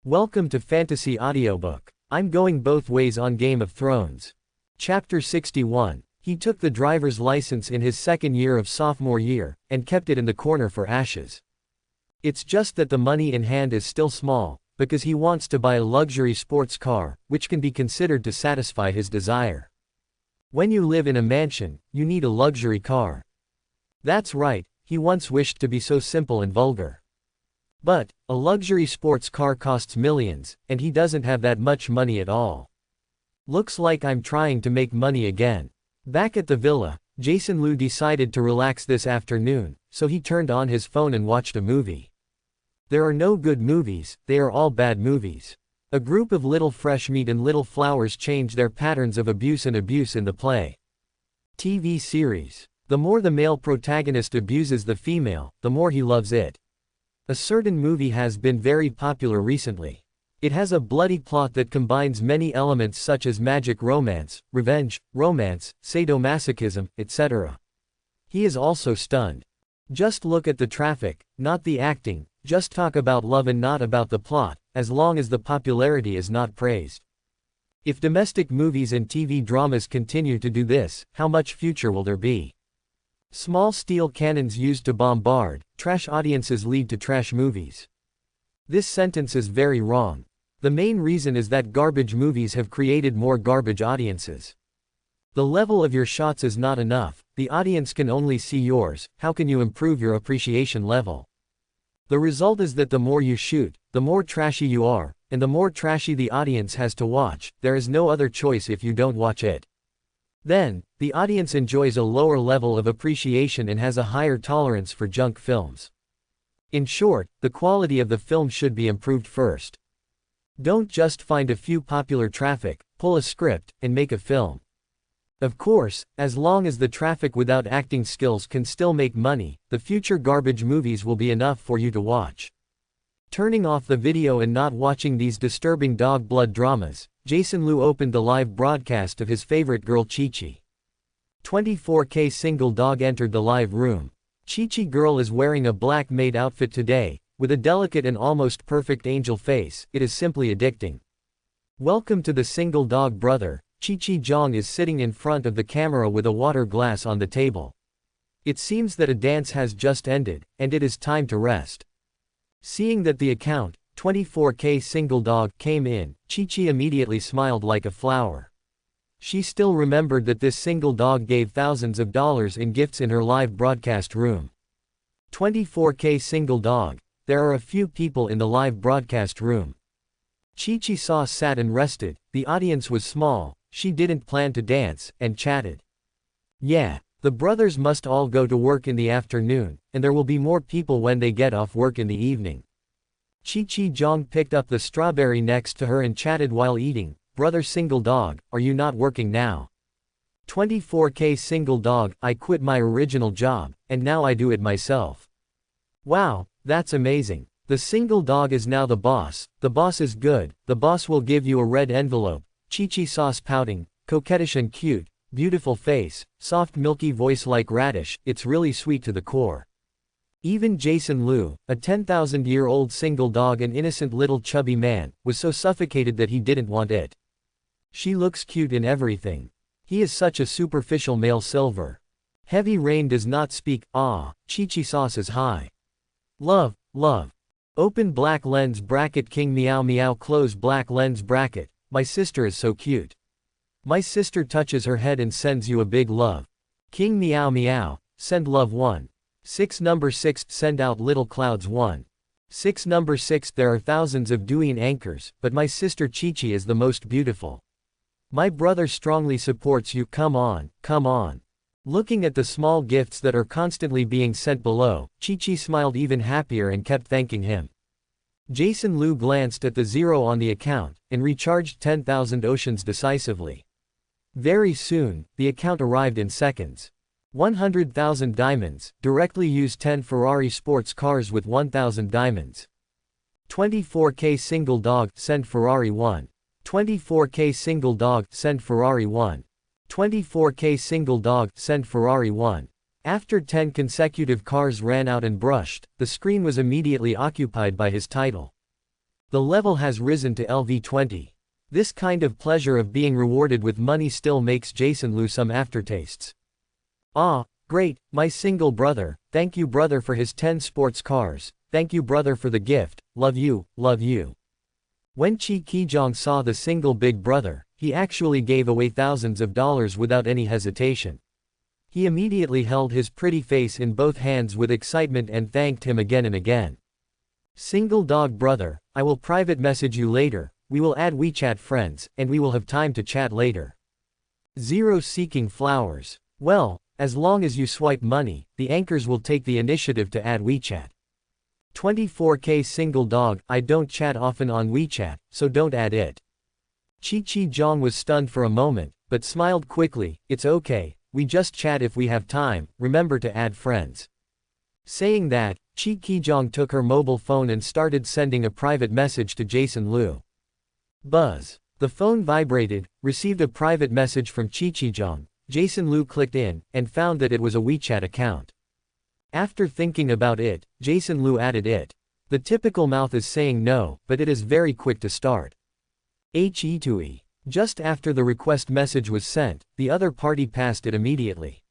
Welcome to Fantasy Audiobook. I'm going both ways on Game of Thrones. Chapter 61. He took the driver's license in his second year of sophomore year, and kept it in the corner for ashes. It's just that the money in hand is still small, because he wants to buy a luxury sports car, which can be considered to satisfy his desire. When you live in a mansion, you need a luxury car. That's right, he once wished to be so simple and vulgar. But, a luxury sports car costs millions, and he doesn't have that much money at all. Looks like I'm trying to make money again. Back at the villa, Jason Liu decided to relax this afternoon, so he turned on his phone and watched a movie. There are no good movies, they are all bad movies. A group of little fresh meat and little flowers change their patterns of abuse and abuse in the play. TV series. The more the male protagonist abuses the female, the more he loves it. A certain movie has been very popular recently. It has a bloody plot that combines many elements such as magic romance, revenge, romance, sadomasochism, etc. He is also stunned. Just look at the traffic, not the acting, just talk about love and not about the plot, as long as the popularity is not praised. If domestic movies and TV dramas continue to do this, how much future will there be? Small steel cannons used to bombard trash audiences lead to trash movies. This sentence is very wrong. The main reason is that garbage movies have created more garbage audiences. The level of your shots is not enough, the audience can only see yours, how can you improve your appreciation level? The result is that the more you shoot, the more trashy you are, and the more trashy the audience has to watch, there is no other choice if you don't watch it. Then, the audience enjoys a lower level of appreciation and has a higher tolerance for junk films. In short, the quality of the film should be improved first. Don't just find a few popular traffic, pull a script, and make a film. Of course, as long as the traffic without acting skills can still make money, the future garbage movies will be enough for you to watch. Turning off the video and not watching these disturbing dog blood dramas, Jason Liu opened the live broadcast of his favorite girl Chi-Chi. 24K single dog entered the live room. Chi-Chi girl is wearing a black maid outfit today, with a delicate and almost perfect angel face. It is simply addicting. Welcome to the single dog brother. Chi-Chi Zhang is sitting in front of the camera with a water glass on the table. It seems that a dance has just ended, and it is time to rest. Seeing that the account, 24K single dog, came in, Chi-Chi immediately smiled like a flower. She still remembered that this single dog gave thousands of dollars in gifts in her live broadcast room. 24K single dog. There are a few people in the live broadcast room. Chi-Chi sat and rested, the audience was small, she didn't plan to dance, and chatted. Yeah, the brothers must all go to work in the afternoon, and there will be more people when they get off work in the evening. Chi-Chi Zhang picked up the strawberry next to her and chatted while eating. Brother single dog, are you not working now? 24K single dog, I quit my original job, and now I do it myself. Wow, that's amazing. The single dog is now the boss is good, the boss will give you a red envelope. Chi-Chi sauce pouting, coquettish and cute, beautiful face, soft milky voice like radish, it's really sweet to the core. Even Jason Liu, a 10,000-year-old single dog and innocent little chubby man, was so suffocated that he didn't want it. She looks cute in everything. He is such a superficial male silver. Heavy rain does not speak, Chi-Chi sauce is high. Love, love. Open black lens bracket king meow meow close black lens bracket, my sister is so cute. My sister touches her head and sends you a big love. King meow meow, send love 1. 6 number 6 send out little clouds 1. 6 number 6 there are thousands of Douyin anchors, but my sister Chi-Chi is the most beautiful. My brother strongly supports you, come on, come on. Looking at the small gifts that are constantly being sent below, Chi-Chi smiled even happier and kept thanking him. Jason Liu glanced at the zero on the account, and recharged 10,000 oceans decisively. Very soon, the account arrived in seconds. 100,000 diamonds, directly use 10 Ferrari sports cars with 1,000 diamonds. 24K single dog, send Ferrari 1. 24K single dog, send Ferrari 1. 24K single dog, send Ferrari 1. After 10 consecutive cars ran out and brushed, the screen was immediately occupied by his title. The level has risen to LV20. This kind of pleasure of being rewarded with money still makes Jason lose some aftertastes. Ah, great, my single brother, thank you brother for his 10 sports cars, thank you brother for the gift, love you, love you. When Chi Kijong saw the single big brother, he actually gave away thousands of dollars without any hesitation. He immediately held his pretty face in both hands with excitement and thanked him again and again. Single dog brother, I will private message you later, we will add WeChat friends, and we will have time to chat later. 0 seeking flowers. Well, as long as you swipe money, the anchors will take the initiative to add WeChat. 24K single dog, I don't chat often on WeChat, so don't add it. Chi Jong was stunned for a moment, but smiled quickly, it's okay, we just chat if we have time, remember to add friends. Saying that, Chi Kijong took her mobile phone and started sending a private message to Jason Lu. Buzz. The phone vibrated, received a private message from Chi Kijong. Jason Lu clicked in, and found that it was a WeChat account. After thinking about it, Jason Lu added it. The typical mouth is saying no, but it is very quick to start. He2e. Just after the request message was sent, the other party passed it immediately.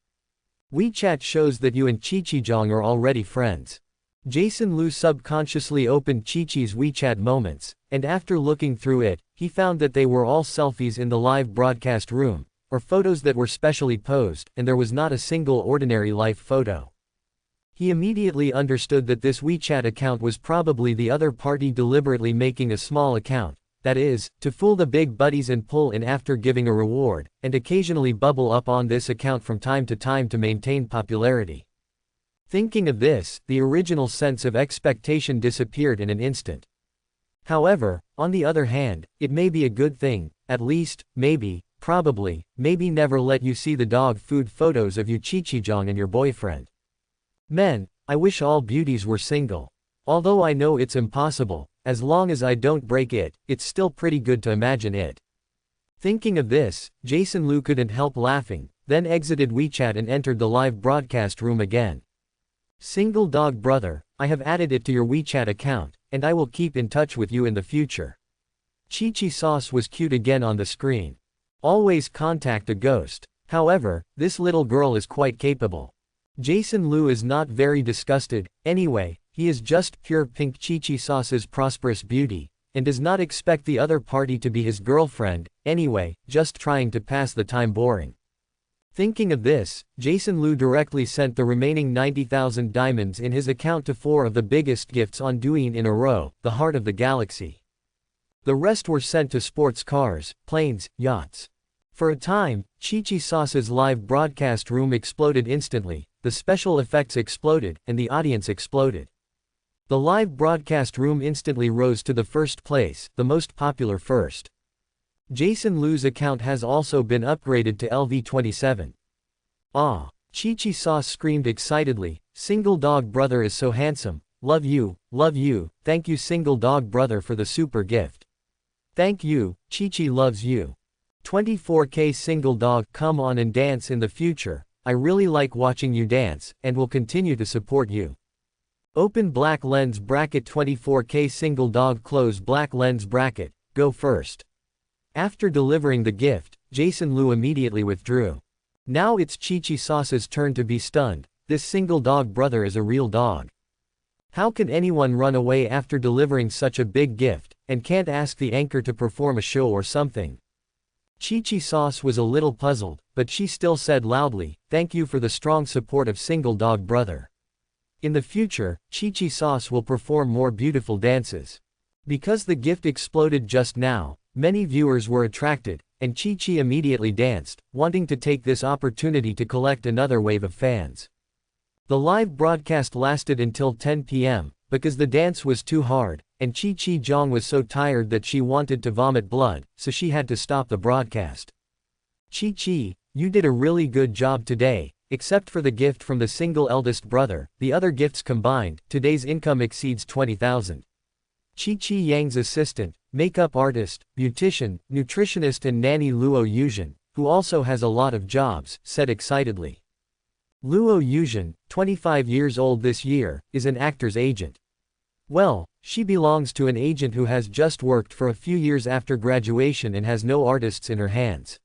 WeChat shows that you and Chi Kijong are already friends. Jason Lu subconsciously opened Chi-Chi's WeChat moments, and after looking through it, he found that they were all selfies in the live broadcast room, or photos that were specially posed, and there was not a single ordinary life photo. He immediately understood that this WeChat account was probably the other party deliberately making a small account, that is, to fool the big buddies and pull in after giving a reward, and occasionally bubble up on this account from time to maintain popularity. Thinking of this, the original sense of expectation disappeared in an instant. However, on the other hand, it may be a good thing, at least, maybe, probably, maybe never let you see the dog food photos of you Chi Kijong and your boyfriend. Men, I wish all beauties were single. Although I know it's impossible, as long as I don't break it, it's still pretty good to imagine it. Thinking of this, Jason Lu couldn't help laughing, then exited WeChat and entered the live broadcast room again. Single dog brother, I have added it to your WeChat account, and I will keep in touch with you in the future. Chi Sauce was cute again on the screen. Always contact a ghost. However, this little girl is quite capable. Jason Lu is not very disgusted, anyway, he is just pure pink Chi Sauce's prosperous beauty, and does not expect the other party to be his girlfriend, anyway, just trying to pass the time boring. Thinking of this, Jason Lu directly sent the remaining 90,000 diamonds in his account to 4 of the biggest gifts on Douyin in a row, the heart of the galaxy. The rest were sent to sports cars, planes, yachts. For a time, Chi Sauce's live broadcast room exploded instantly, the special effects exploded, and the audience exploded. The live broadcast room instantly rose to the first place, the most popular first. Jason Lu's account has also been upgraded to LV27. Ah! Chi Sauce screamed excitedly, single dog brother is so handsome, love you, thank you single dog brother for the super gift. Thank you, Chi loves you. 24K single dog, come on and dance in the future, I really like watching you dance, and will continue to support you. Open black lens bracket 24K single dog close black lens bracket, go first. After delivering the gift, Jason Lu immediately withdrew. Now it's Chi Sauce's turn to be stunned, this single dog brother is a real dog. How can anyone run away after delivering such a big gift, and can't ask the anchor to perform a show or something? Chi Sauce was a little puzzled, but she still said loudly, thank you for the strong support of single dog brother. In the future, Chi Sauce will perform more beautiful dances. Because the gift exploded just now, many viewers were attracted, and Chi immediately danced, wanting to take this opportunity to collect another wave of fans. The live broadcast lasted until 10 p.m., because the dance was too hard, and Chi Jong was so tired that she wanted to vomit blood, so she had to stop the broadcast. Chi, you did a really good job today, except for the gift from the single eldest brother, the other gifts combined, today's income exceeds 20,000. Chi Yang's assistant, makeup artist, beautician, nutritionist and nanny Luo Yuzhen, who also has a lot of jobs, said excitedly. Luo Yuzhen, 25 years old this year, is an actor's agent. Well, She belongs to an agent who has just worked for a few years after graduation and has no artists in her hands.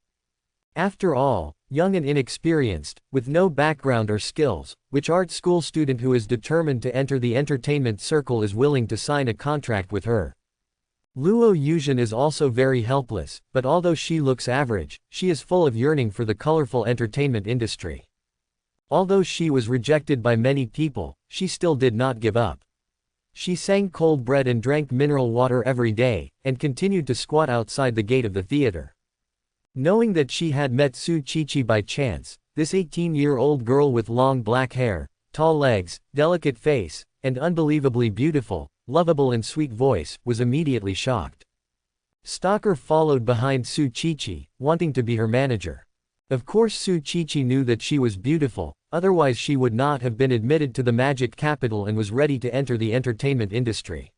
After all, young and inexperienced, with no background or skills, which art school student who is determined to enter the entertainment circle is willing to sign a contract with her? Luo Yuzhen is also very helpless, but although she looks average, she is full of yearning for the colorful entertainment industry. Although she was rejected by many people, she still did not give up. She sang cold bread and drank mineral water every day, and continued to squat outside the gate of the theater. Knowing that she had met Su Qiqi by chance, this 18-year-old girl with long black hair, tall legs, delicate face, and unbelievably beautiful, lovable and sweet voice, was immediately shocked. Stalker followed behind Su Qiqi, wanting to be her manager. Of course Su Qiqi knew that she was beautiful, otherwise she would not have been admitted to the magic capital and was ready to enter the entertainment industry.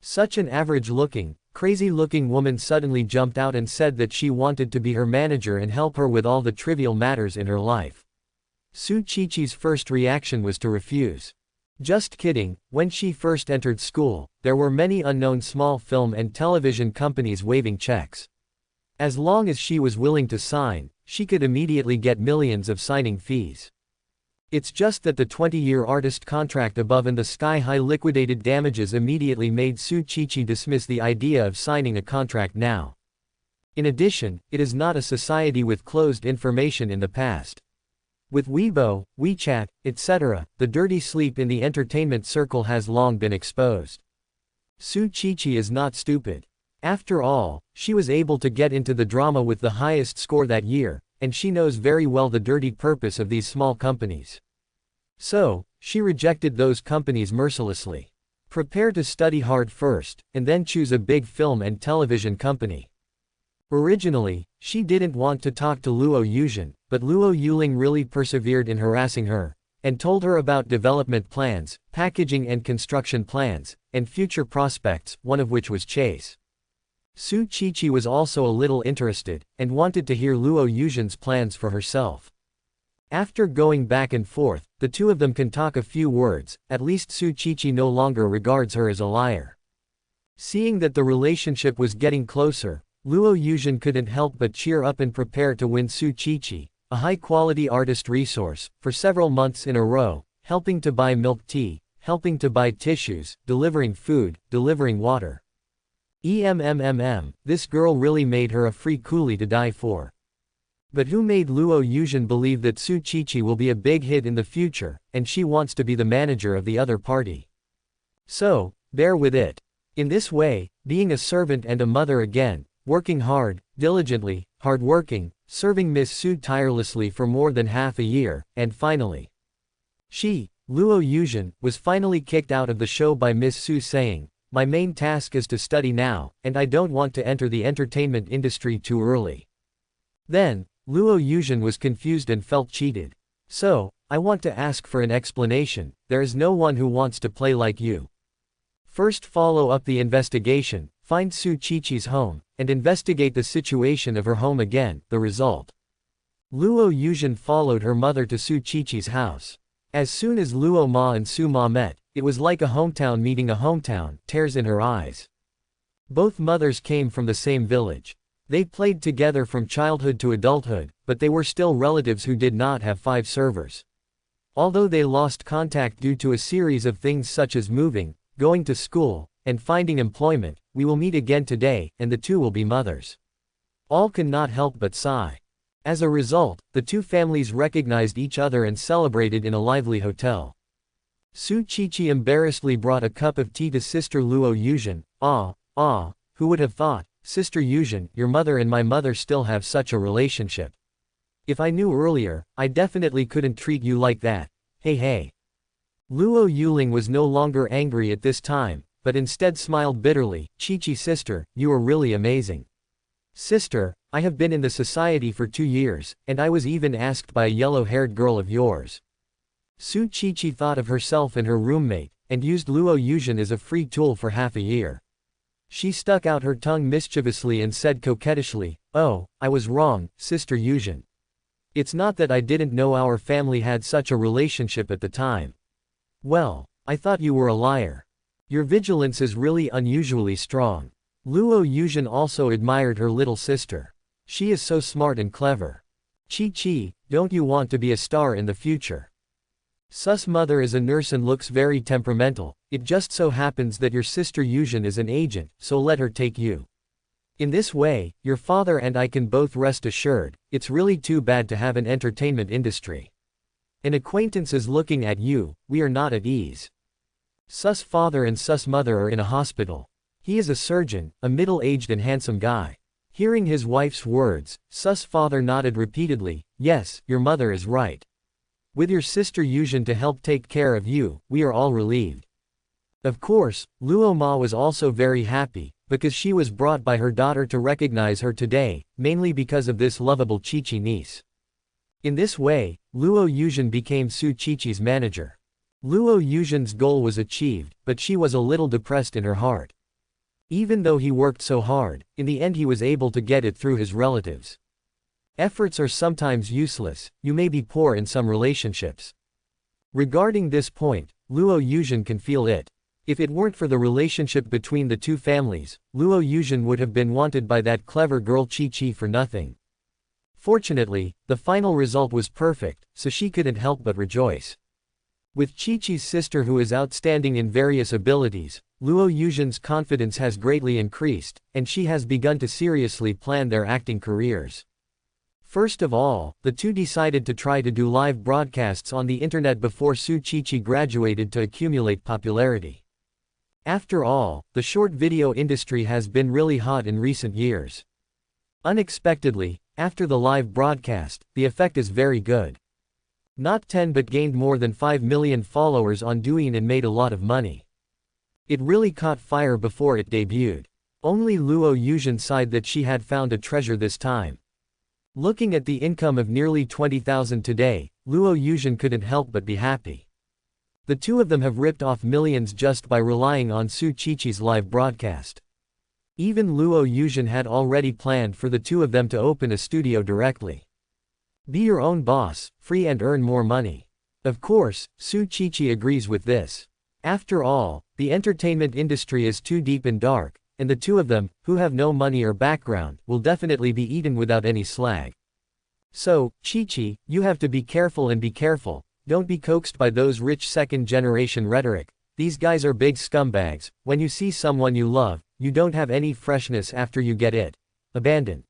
Such an average-looking, crazy-looking woman suddenly jumped out and said that she wanted to be her manager and help her with all the trivial matters in her life. Su Qiqi's first reaction was to refuse. Just kidding, when she first entered school, there were many unknown small film and television companies waving checks. As long as she was willing to sign, she could immediately get millions of signing fees. It's just that the 20-year artist contract above and the sky-high liquidated damages immediately made Su Qiqi dismiss the idea of signing a contract now. In addition, it is not a society with closed information in the past. With Weibo, WeChat, etc., the dirty sleep in the entertainment circle has long been exposed. Su Qiqi is not stupid. After all, she was able to get into the drama with the highest score that year, and she knows very well the dirty purpose of these small companies. So, she rejected those companies mercilessly. Prepare to study hard first, and then choose a big film and television company. Originally, she didn't want to talk to Luo Yuzhen, but Luo Yuling really persevered in harassing her, and told her about development plans, packaging and construction plans, and future prospects, one of which was Chase. Su Qiqi was also a little interested, and wanted to hear Luo Yuzhen's plans for herself. After going back and forth, the two of them can talk a few words. At least Su Qiqi no longer regards her as a liar. Seeing that the relationship was getting closer, Luo Yuzhen couldn't help but cheer up and prepare to win Su Qiqi, a high-quality artist resource, for several months in a row, helping to buy milk tea, helping to buy tissues, delivering food, delivering water. This girl really made her a free coolie to die for. But who made Luo Yuzhen believe that Su Qiqi will be a big hit in the future, and she wants to be the manager of the other party? So, bear with it. In this way, being a servant and a mother again, working hard, diligently, hard-working, serving Miss Su tirelessly for more than half a year, and finally, she, Luo Yuzhen, was finally kicked out of the show by Miss Su saying, "My main task is to study now, and I don't want to enter the entertainment industry too early." Then, Luo Yuzhen was confused and felt cheated. "So, I want to ask for an explanation. There is no one who wants to play like you. First follow up the investigation, find Su Qiqi's home, and investigate the situation of her home again." The result. Luo Yuzhen followed her mother to Su Qiqi's house. As soon as Luo Ma and Su Ma met, it was like a hometown meeting a hometown, tears in her eyes. Both mothers came from the same village. They played together from childhood to adulthood, but they were still relatives who did not have 5 servers. Although they lost contact due to a series of things such as moving, going to school, and finding employment, we will meet again today, and the two will be mothers. All could not help but sigh. As a result, the two families recognized each other and celebrated in a lively hotel. Su Qiqi embarrassedly brought a cup of tea to Sister Luo Yuzhen. Who would have thought, Sister Yuzhen, your mother and my mother still have such a relationship. If I knew earlier, I definitely couldn't treat you like that. Hey. Luo Yuling was no longer angry at this time, but instead smiled bitterly. "Qiqi sister, you are really amazing. Sister, I have been in the society for 2 years, and I was even asked by a yellow-haired girl of yours." Su Qiqi thought of herself and her roommate, and used Luo Yuzhen as a free tool for half a year. She stuck out her tongue mischievously and said coquettishly, "Oh, I was wrong, Sister Yuzhen. It's not that I didn't know our family had such a relationship at the time. Well, I thought you were a liar. Your vigilance is really unusually strong. Luo Yuzhen also admired her little sister. She is so smart and clever. Chi-Chi, don't you want to be a star in the future? Sus' mother is a nurse and looks very temperamental. It just so happens that your sister Yuzhen is an agent, so let her take you. In this way, your father and I can both rest assured. It's really too bad to have an entertainment industry. An acquaintance is looking at you, we are not at ease. Sus' father and sus' mother are in a hospital. He is a surgeon, a middle-aged and handsome guy. Hearing his wife's words, sus' father nodded repeatedly. Yes, your mother is right. With your sister Yuzhen to help take care of you, we are all relieved. Of course, Luo Ma was also very happy, because she was brought by her daughter to recognize her today, mainly because of this lovable Chi-Chi niece. In this way, Luo Yuzhen became Su Chi-Chi's manager. Luo Yuzhen's goal was achieved, but she was a little depressed in her heart. Even though he worked so hard, in the end he was able to get it through his relatives. Efforts are sometimes useless, you may be poor in some relationships. Regarding this point, Luo Yuzhen can feel it. If it weren't for the relationship between the two families, Luo Yuzhen would have been wanted by that clever girl Chi-Chi for nothing. Fortunately, the final result was perfect, so she couldn't help but rejoice. With Chi-Chi's sister who is outstanding in various abilities, Luo Yuzhen's confidence has greatly increased, and she has begun to seriously plan their acting careers. First of all, the two decided to try to do live broadcasts on the internet before Su Chi-Chi graduated to accumulate popularity. After all, the short video industry has been really hot in recent years. Unexpectedly, after the live broadcast, the effect is very good. Not 10 but gained more than 5 million followers on Douyin and made a lot of money. It really caught fire before it debuted. Only Luo Yuzhen sighed that she had found a treasure this time. Looking at the income of nearly 20,000 today, Luo Yuzhen couldn't help but be happy. The two of them have ripped off millions just by relying on Su Chi-Chi's live broadcast. Even Luo Yuzhen had already planned for the two of them to open a studio directly. Be your own boss, free and earn more money. Of course, Su Chi-Chi agrees with this. After all, the entertainment industry is too deep and dark, and the two of them, who have no money or background, will definitely be eaten without any slag. So, Chi-Chi, you have to be careful and be careful, don't be coaxed by those rich second-generation rhetoric. These guys are big scumbags. When you see someone you love, you don't have any freshness after you get it. Abandon.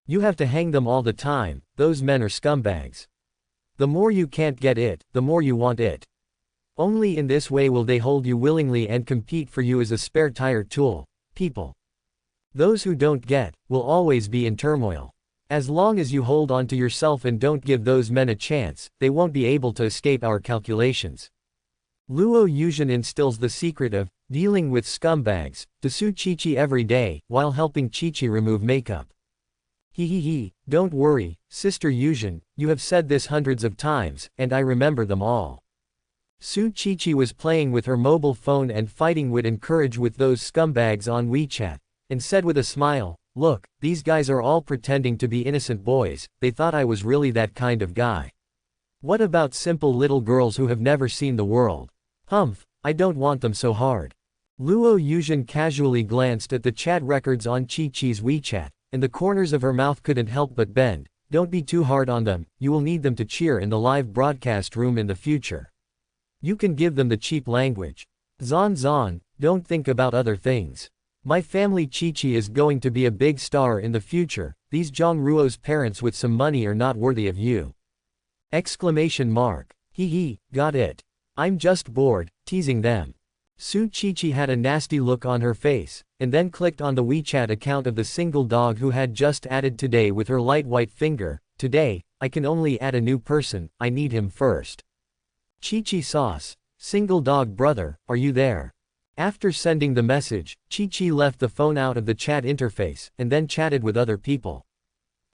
You have to hang them all the time, those men are scumbags. The more you can't get it, the more you want it. Only in this way will they hold you willingly and compete for you as a spare tire tool. People. Those who don't get, will always be in turmoil. As long as you hold on to yourself and don't give those men a chance, they won't be able to escape our calculations. Luo Yuzhen instills the secret of dealing with scumbags to Su Chi-Chi every day, while helping Chi-Chi remove makeup. He, don't worry, Sister Yuzhen, you have said this hundreds of times, and I remember them all. Su Chi-Chi was playing with her mobile phone and fighting would encourage with those scumbags on WeChat, and said with a smile, look, these guys are all pretending to be innocent boys, they thought I was really that kind of guy. What about simple little girls who have never seen the world? Humph, I don't want them so hard. Luo Yuzhen casually glanced at the chat records on Chi-Chi's WeChat, and the corners of her mouth couldn't help but bend. Don't be too hard on them, you will need them to cheer in the live broadcast room in the future. You can give them the cheap language. Zon, don't think about other things. My family Chi-Chi is going to be a big star in the future, these Zhongruo's parents with some money are not worthy of you. Exclamation mark. Got it. I'm just bored, teasing them. Su Chi-Chi had a nasty look on her face, and then clicked on the WeChat account of the single dog who had just added today with her light white finger. Today, I can only add a new person, I need him first. Chi-Chi sauce. Single dog brother, are you there? After sending the message, Chi-Chi left the phone out of the chat interface, and then chatted with other people.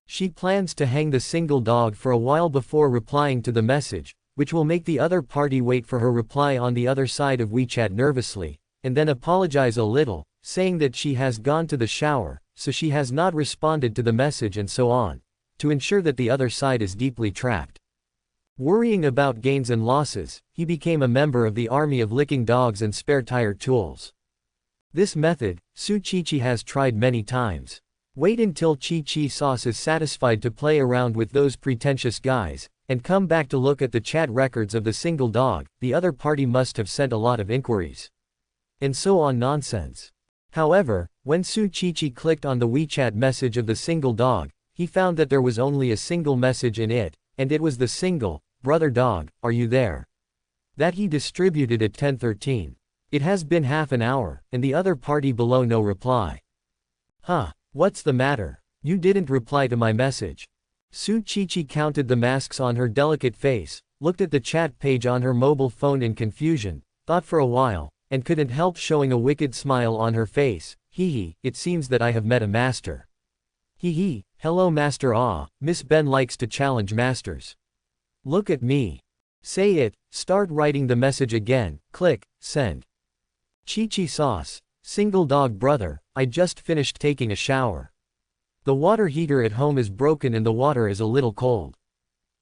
She plans to hang the single dog for a while before replying to the message, which will make the other party wait for her reply on the other side of WeChat nervously, and then apologize a little, saying that she has gone to the shower, so she has not responded to the message and so on, to ensure that the other side is deeply trapped. Worrying about gains and losses, he became a member of the army of licking dogs and spare tire tools. This method, Su Chi has tried many times. Wait until Chi Sauce is satisfied to play around with those pretentious guys, and come back to look at the chat records of the single dog. The other party must have sent a lot of inquiries. And so on nonsense. However, when Su Chi clicked on the WeChat message of the single dog, he found that there was only a single message in it, and it was the single, "Brother dog, are you there?" that he distributed at 10:13. It has been half an hour, and the other party below no reply. Huh, what's the matter? You didn't reply to my message. Su Chi counted the masks on her delicate face, looked at the chat page on her mobile phone in confusion, thought for a while, and couldn't help showing a wicked smile on her face. Hee, it seems that I have met a master. Hee, hello Master. Ah, Miss Ben likes to challenge masters. Look at me. Say it, start writing the message again, click, send. Chi Sauce, single dog brother, I just finished taking a shower. The water heater at home is broken and the water is a little cold.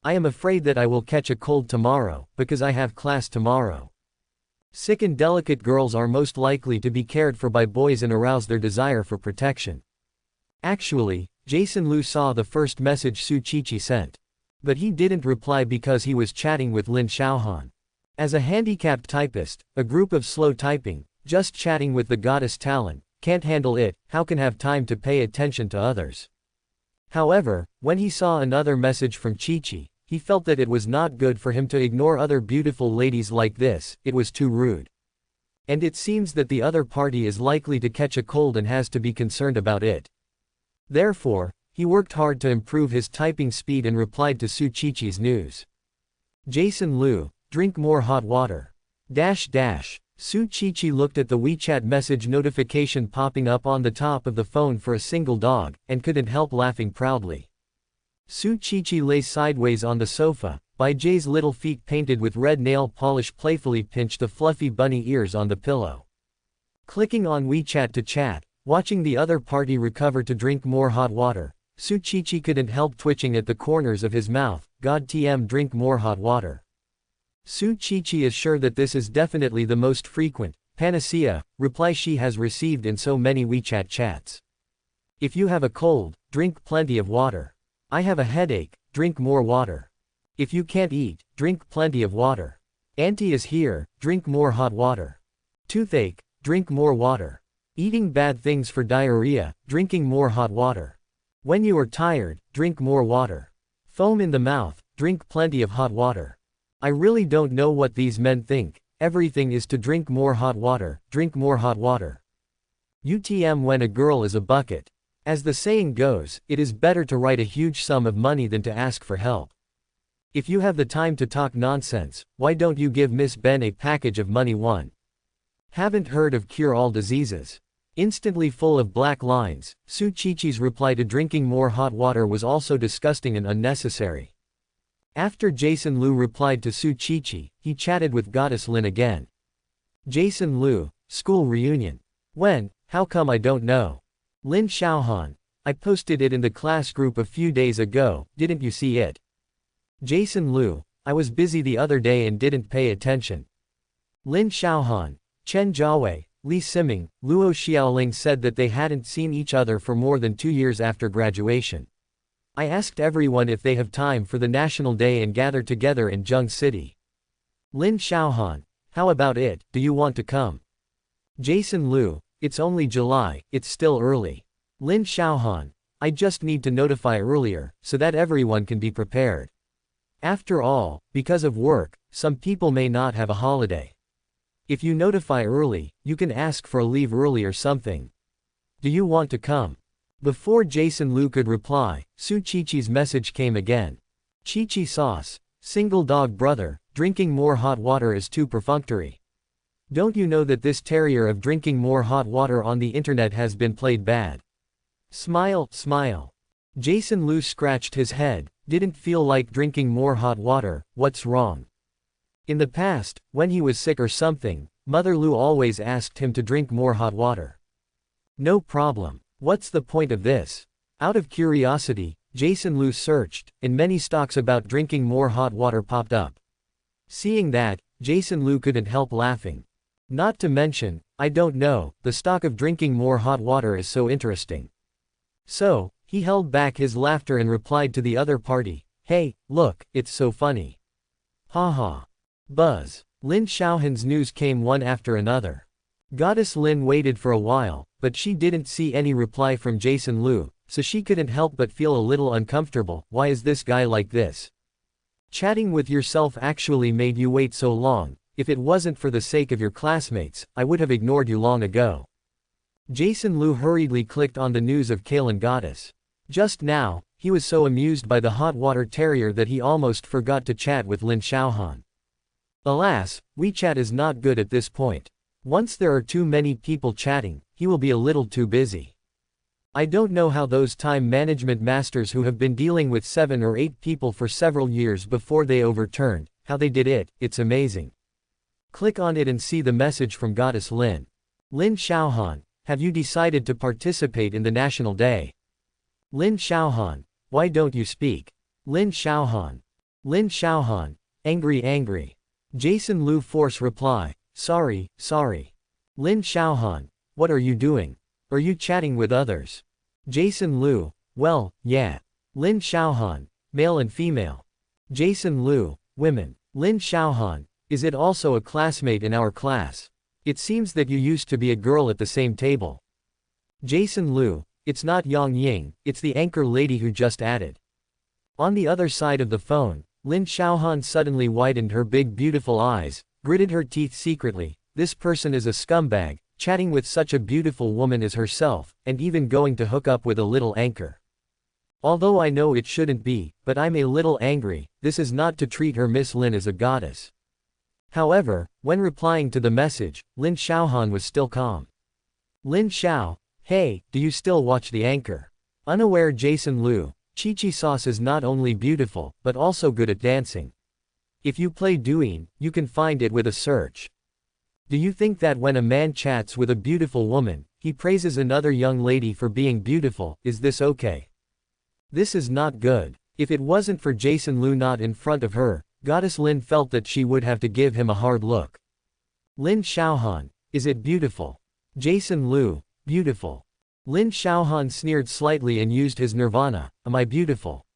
I am afraid that I will catch a cold tomorrow, because I have class tomorrow. Sick and delicate girls are most likely to be cared for by boys and arouse their desire for protection. Actually, Jason Liu saw the first message Su Chi sent. But he didn't reply because he was chatting with Lin Xiaohan. As a handicapped typist, a group of slow typing, just chatting with the goddess talent, can't handle it, how can have time to pay attention to others. However, when he saw another message from Chi, he felt that it was not good for him to ignore other beautiful ladies like this, it was too rude. And it seems that the other party is likely to catch a cold and has to be concerned about it. Therefore, he worked hard to improve his typing speed and replied to Su Chi's news. Jason Liu, drink more hot water. Su Chi looked at the WeChat message notification popping up on the top of the phone for a single dog, and couldn't help laughing proudly. Su Chi lay sideways on the sofa, by Jay's little feet painted with red nail polish playfully pinched the fluffy bunny ears on the pillow. Clicking on WeChat to chat, watching the other party recover to drink more hot water, Su Chi couldn't help twitching at the corners of his mouth. God TM, drink more hot water. Su Chi is sure that this is definitely the most frequent, panacea, reply she has received in so many WeChat chats. If you have a cold, drink plenty of water. I have a headache, drink more water. If you can't eat, drink plenty of water. Auntie is here, drink more hot water. Toothache, drink more water. Eating bad things for diarrhea, drinking more hot water. When you are tired, drink more water. Foam in the mouth, drink plenty of hot water. I really don't know what these men think, everything is to drink more hot water, drink more hot water. UTM, when a girl is a bucket. As the saying goes, it is better to write a huge sum of money than to ask for help. If you have the time to talk nonsense, why don't you give Miss Ben a package of money? One. Haven't heard of cure all diseases. Instantly full of black lines, Su Chi's reply to drinking more hot water was also disgusting and unnecessary. After Jason Liu replied to Su Chi, he chatted with Goddess Lin again. Jason Liu, school reunion. When? How come I don't know? Lin Xiaohan. I posted it in the class group a few days ago, didn't you see it? Jason Liu. I was busy the other day and didn't pay attention. Lin Xiaohan. Chen Jiawei, Li Siming, Luo Xiaoling said that they hadn't seen each other for more than 2 years after graduation. I asked everyone if they have time for the National Day and gather together in Zheng City. Lin Xiaohan. How about it, do you want to come? Jason Liu. It's only July, it's still early. Lin Xiaohan. I just need to notify earlier, so that everyone can be prepared. After all, because of work, some people may not have a holiday. If you notify early, you can ask for a leave early or something. Do you want to come? Before Jason Liu could reply, Su Chi's message came again. Chi Sauce. Single dog brother, drinking more hot water is too perfunctory. Don't you know that this terrier of drinking more hot water on the internet has been played bad? Smile, smile. Jason Liu scratched his head, didn't feel like drinking more hot water, what's wrong? In the past, when he was sick or something, Mother Liu always asked him to drink more hot water. No problem. What's the point of this? Out of curiosity, Jason Lu searched, and many stocks about drinking more hot water popped up. Seeing that, Jason Lu couldn't help laughing. Not to mention, I don't know, the stock of drinking more hot water is so interesting. So, he held back his laughter and replied to the other party, "Hey, look, it's so funny. Haha. Buzz." Lin Xiaohan's news came one after another. Goddess Lin waited for a while, but she didn't see any reply from Jason Lu, so she couldn't help but feel a little uncomfortable. Why is this guy like this? Chatting with yourself actually made you wait so long. If it wasn't for the sake of your classmates, I would have ignored you long ago. Jason Lu hurriedly clicked on the news of Kalen Goddess. Just now, he was so amused by the hot water terrier that he almost forgot to chat with Lin Xiaohan. Alas, WeChat is not good at this point. Once there are too many people chatting, he will be a little too busy. I don't know how those time management masters who have been dealing with 7 or 8 people for several years before they overturned, how they did it. It's amazing. Click on it and see the message from Goddess Lin. Lin Xiaohan, have you decided to participate in the National Day? Lin Xiaohan, why don't you speak? Lin Xiaohan. Lin Xiaohan, angry. Jason Lu force reply, sorry. Lin Xiaohan, what are you doing? Are you chatting with others? Jason Lu, well, yeah. Lin Xiaohan, male and female. Jason Lu, women. Lin Xiaohan, is it also a classmate in our class? It seems that you used to be a girl at the same table. Jason Lu, it's not Yang Ying, it's the anchor lady who just added. On the other side of the phone, Lin Xiaohan suddenly widened her big beautiful eyes, gritted her teeth secretly. This person is a scumbag, chatting with such a beautiful woman as herself, and even going to hook up with a little anchor. Although I know it shouldn't be, but I'm a little angry. This is not to treat her Miss Lin as a goddess. However, when replying to the message, Lin Xiaohan was still calm. Lin Xiao, hey, do you still watch the anchor? Unaware Jason Lu, Chi Sauce is not only beautiful, but also good at dancing. If you play Douyin, you can find it with a search. Do you think that when a man chats with a beautiful woman, he praises another young lady for being beautiful? Is this okay? This is not good. If it wasn't for Jason Lu not in front of her, Goddess Lin felt that she would have to give him a hard look. Lin Xiaohan, is it beautiful? Jason Lu, beautiful. Lin Xiaohan sneered slightly and used his nirvana, am I beautiful?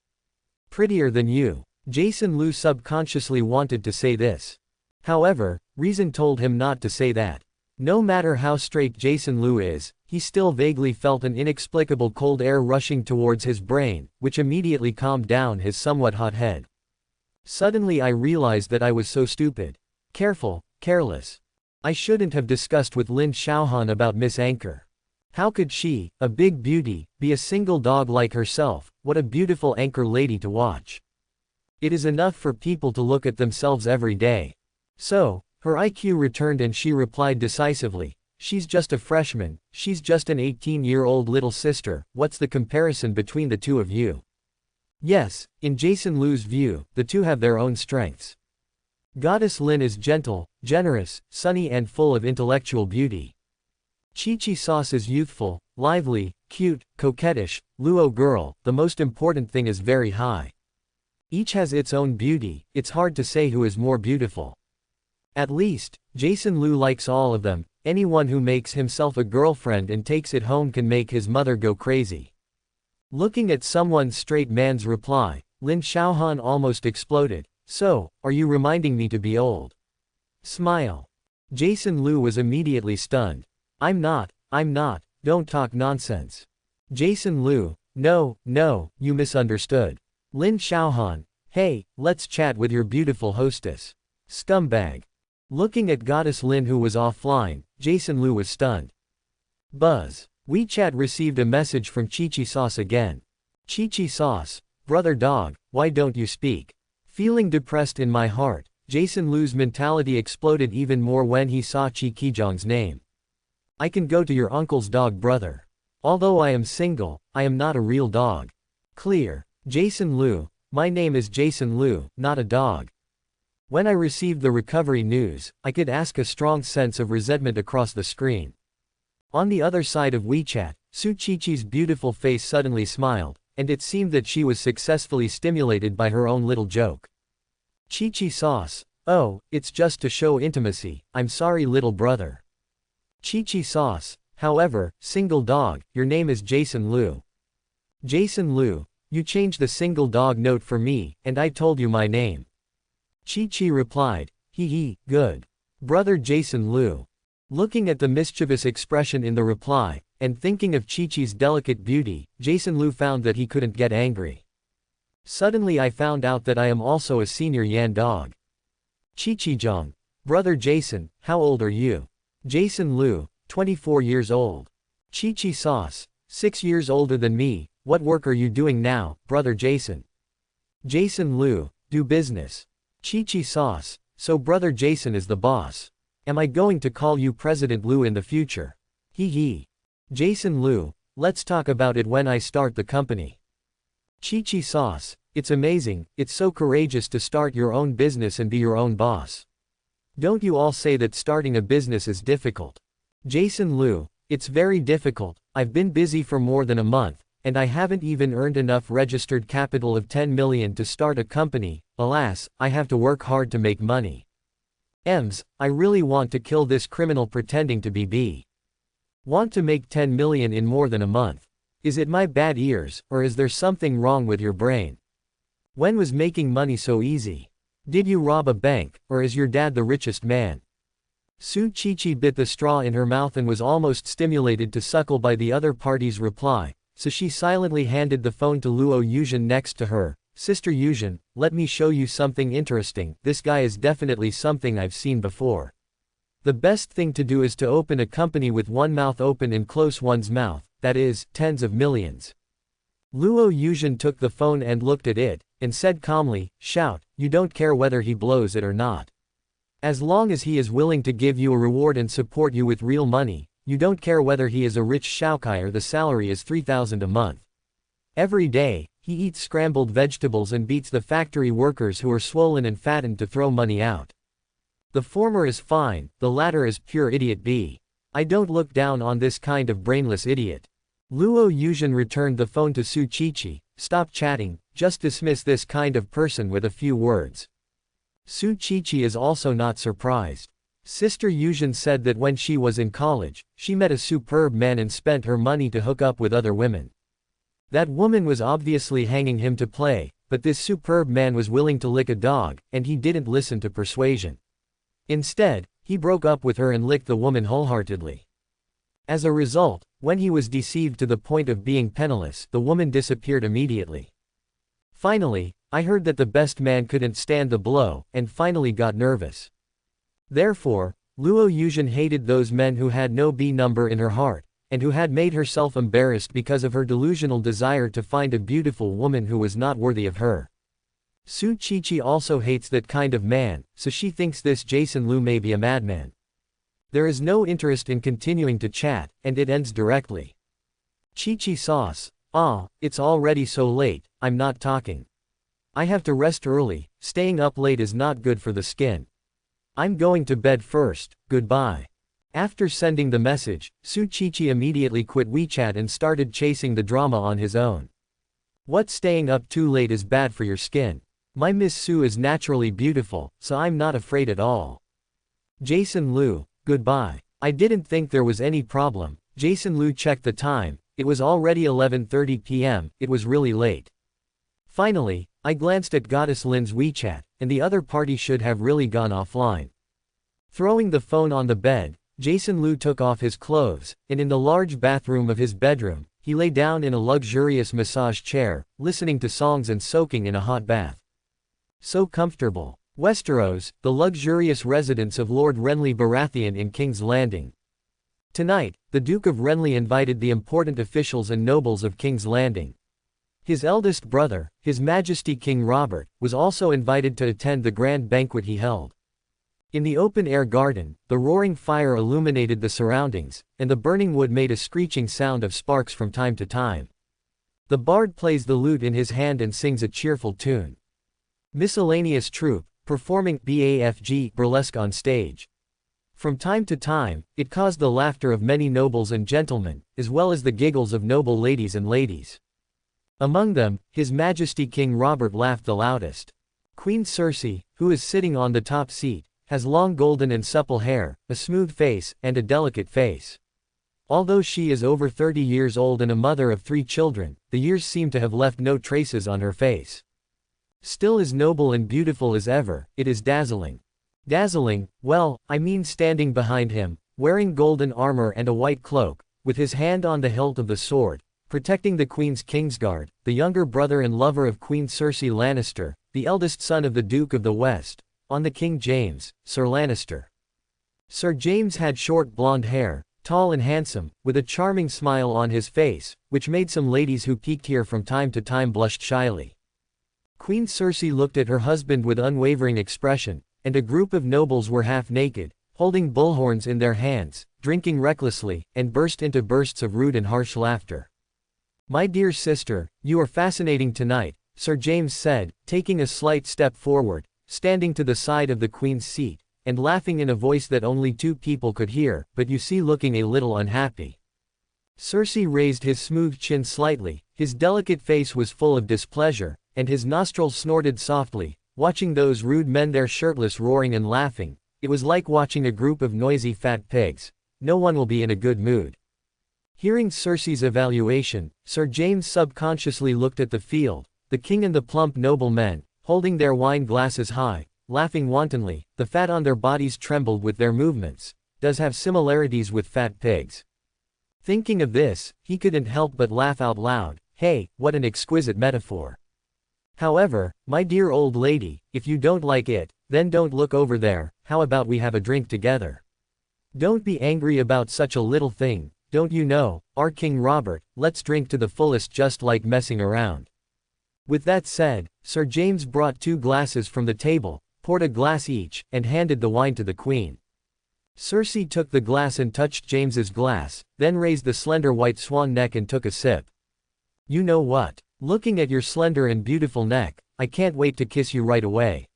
Prettier than you. Jason Lu subconsciously wanted to say this. However, reason told him not to say that. No matter how straight Jason Lu is, he still vaguely felt an inexplicable cold air rushing towards his brain, which immediately calmed down his somewhat hot head. Suddenly I realized that I was so stupid. Careless. I shouldn't have discussed with Lin Xiaohan about Miss Anchor. How could she, a big beauty, be a single dog like herself? What a beautiful anchor lady to watch. It is enough for people to look at themselves every day. So, her IQ returned and she replied decisively, she's just a freshman, she's just an 18-year-old little sister, what's the comparison between the two of you? Yes, in Jason Lu's view, the two have their own strengths. Goddess Lin is gentle, generous, sunny and full of intellectual beauty. Chi Sauce is youthful, lively, cute, coquettish. Luo girl, the most important thing is very high. Each has its own beauty, it's hard to say who is more beautiful. At least, Jason Lu likes all of them. Anyone who makes himself a girlfriend and takes it home can make his mother go crazy. Looking at someone's straight man's reply, Lin Xiaohan almost exploded. So, are you reminding me to be old? Smile. Jason Lu was immediately stunned. I'm not, don't talk nonsense. Jason Lu, no, you misunderstood. Lin Xiaohan, hey, let's chat with your beautiful hostess. Scumbag. Looking at Goddess Lin who was offline, Jason Lu was stunned. Buzz. WeChat received a message from Chi Sauce again. Chi Sauce, brother dog, why don't you speak? Feeling depressed in my heart, Jason Lu's mentality exploded even more when he saw Chi Qizhang's name. I can go to your uncle's dog brother. Although I am single, I am not a real dog. Clear. Jason Lu, my name is Jason Lu, not a dog. When I received the recovery news, I could ask a strong sense of resentment across the screen. On the other side of WeChat, Su Qiqi's beautiful face suddenly smiled, and it seemed that she was successfully stimulated by her own little joke. Chi sauce. Oh, it's just to show intimacy, I'm sorry little brother. Chi sauce. However, single dog, your name is Jason Liu. Jason Liu, you changed the single dog note for me, and I told you my name. Chi replied, hee, good. Brother Jason Liu. Looking at the mischievous expression in the reply, and thinking of Chi-Chi's delicate beauty, Jason Liu found that he couldn't get angry. Suddenly I found out that I am also a senior Yan dog. Chi-Jung. Brother Jason, how old are you? Jason Liu, 24 years old. Chi sauce. 6 years older than me, what work are you doing now, brother Jason? Jason Liu, do business. Chi sauce. So brother Jason is the boss. Am I going to call you President Liu in the future? Hee. Jason Liu, let's talk about it when I start the company. Chi sauce. It's amazing, it's so courageous to start your own business and be your own boss. Don't you all say that starting a business is difficult? Jason Liu, it's very difficult, I've been busy for more than a month, and I haven't even earned enough registered capital of 10 million to start a company, alas, I have to work hard to make money. I really want to kill this criminal pretending to be B. Want to make 10 million in more than a month. Is it my bad ears, or is there something wrong with your brain? When was making money so easy? Did you rob a bank, or is your dad the richest man? Su Chi bit the straw in her mouth and was almost stimulated to suckle by the other party's reply, so she silently handed the phone to Luo Yuzhen next to her. Sister Yuzhen, let me show you something interesting, this guy is definitely something I've seen before. The best thing to do is to open a company with one mouth open and close one's mouth, that is, tens of millions. Luo Yuzhen took the phone and looked at it, and said calmly, shout, you don't care whether he blows it or not. As long as he is willing to give you a reward and support you with real money, you don't care whether he is a rich Shaokai or the salary is 3,000 a month. Every day, he eats scrambled vegetables and beats the factory workers who are swollen and fattened to throw money out. The former is fine, the latter is pure idiot B. I don't look down on this kind of brainless idiot. Luo Yuzhen returned the phone to Su Chi. Stop chatting, just dismiss this kind of person with a few words. Su Chi is also not surprised. Sister Yuzhen said that when she was in college, she met a superb man and spent her money to hook up with other women. That woman was obviously hanging him to play, but this superb man was willing to lick a dog, and he didn't listen to persuasion. Instead, he broke up with her and licked the woman wholeheartedly. As a result, when he was deceived to the point of being penniless, the woman disappeared immediately. Finally, I heard that the best man couldn't stand the blow, and finally got nervous. Therefore, Luo Yuzhen hated those men who had no B number in her heart, and who had made herself embarrassed because of her delusional desire to find a beautiful woman who was not worthy of her. Su Chi also hates that kind of man, so she thinks this Jason Liu may be a madman. There is no interest in continuing to chat, and it ends directly. Chi sauce. It's already so late, I'm not talking. I have to rest early, staying up late is not good for the skin. I'm going to bed first, goodbye. After sending the message, Su Chi immediately quit WeChat and started chasing the drama on his own. What staying up too late is bad for your skin. My Miss Su is naturally beautiful, so I'm not afraid at all. Jason Liu, goodbye. I didn't think there was any problem. Jason Liu checked the time, it was already 11:30 p.m., it was really late. Finally, I glanced at Goddess Lin's WeChat, and the other party should have really gone offline. Throwing the phone on the bed, Jason Liu took off his clothes, and in the large bathroom of his bedroom, he lay down in a luxurious massage chair, listening to songs and soaking in a hot bath. So comfortable. Westeros, the luxurious residence of Lord Renly Baratheon in King's Landing. Tonight, the Duke of Renly invited the important officials and nobles of King's Landing. His eldest brother, His Majesty King Robert, was also invited to attend the grand banquet he held. In the open-air garden, the roaring fire illuminated the surroundings, and the burning wood made a screeching sound of sparks from time to time. The bard plays the lute in his hand and sings a cheerful tune. Miscellaneous troupe, performing BAFG burlesque on stage. From time to time, it caused the laughter of many nobles and gentlemen, as well as the giggles of noble ladies and ladies. Among them, His Majesty King Robert laughed the loudest. Queen Circe, who is sitting on the top seat, has long golden and supple hair, a smooth face, and a delicate face. Although she is over 30 years old and a mother of 3 children, the years seem to have left no traces on her face. Still as noble and beautiful as ever, it is dazzling. Dazzling, well, I mean standing behind him, wearing golden armor and a white cloak, with his hand on the hilt of the sword, protecting the Queen's Kingsguard, the younger brother and lover of Queen Circe Lannister, the eldest son of the Duke of the West, on the King James, Sir Lannister. Sir James had short blonde hair, tall and handsome, with a charming smile on his face, which made some ladies who peeked here from time to time blushed shyly. Queen Circe looked at her husband with unwavering expression, and a group of nobles were half naked, holding bullhorns in their hands, drinking recklessly, and burst into bursts of rude and harsh laughter. "My dear sister, you are fascinating tonight," Sir James said, taking a slight step forward, standing to the side of the Queen's seat, and laughing in a voice that only 2 people could hear, "but you see looking a little unhappy." Circe raised his smooth chin slightly, his delicate face was full of displeasure, and his nostrils snorted softly, watching those rude men there shirtless roaring and laughing. It was like watching a group of noisy fat pigs. No one will be in a good mood. Hearing Circe's evaluation, Sir James subconsciously looked at the field, the king and the plump noble men, holding their wine glasses high, laughing wantonly, the fat on their bodies trembled with their movements, does have similarities with fat pigs. Thinking of this, he couldn't help but laugh out loud. Hey, what an exquisite metaphor. However, my dear old lady, if you don't like it, then don't look over there, how about we have a drink together? Don't be angry about such a little thing, don't you know, our King Robert, let's drink to the fullest just like messing around. With that said, Sir James brought 2 glasses from the table, poured a glass each, and handed the wine to the Queen. Circe took the glass and touched James's glass, then raised the slender white swan neck and took a sip. "You know what? Looking at your slender and beautiful neck, I can't wait to kiss you right away."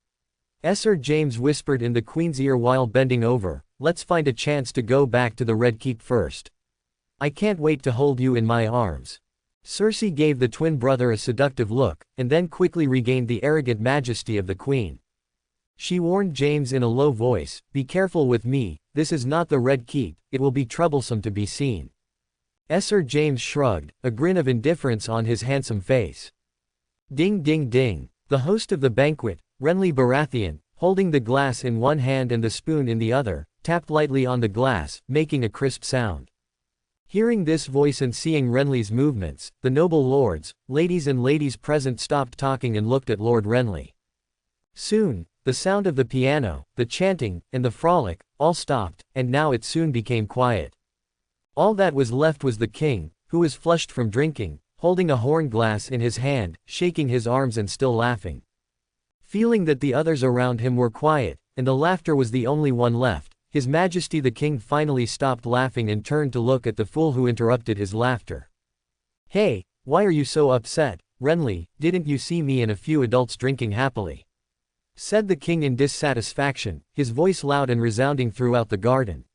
Sir James whispered in the Queen's ear while bending over, "Let's find a chance to go back to the Red Keep first. I can't wait to hold you in my arms." Circe gave the twin brother a seductive look, and then quickly regained the arrogant majesty of the Queen. She warned James in a low voice, "Be careful with me, this is not the Red Keep, it will be troublesome to be seen." Sir James shrugged, a grin of indifference on his handsome face. Ding ding ding. The host of the banquet, Renly Baratheon, holding the glass in one hand and the spoon in the other, tapped lightly on the glass, making a crisp sound. Hearing this voice and seeing Renly's movements, the noble lords, ladies and ladies present stopped talking and looked at Lord Renly. Soon, the sound of the piano, the chanting, and the frolic, all stopped, and now it soon became quiet. All that was left was the king, who was flushed from drinking, holding a horn glass in his hand, shaking his arms and still laughing. Feeling that the others around him were quiet, and the laughter was the only one left, His Majesty the King finally stopped laughing and turned to look at the fool who interrupted his laughter. "Hey, why are you so upset, Renly? Didn't you see me and a few adults drinking happily?" said the king in dissatisfaction, his voice loud and resounding throughout the garden.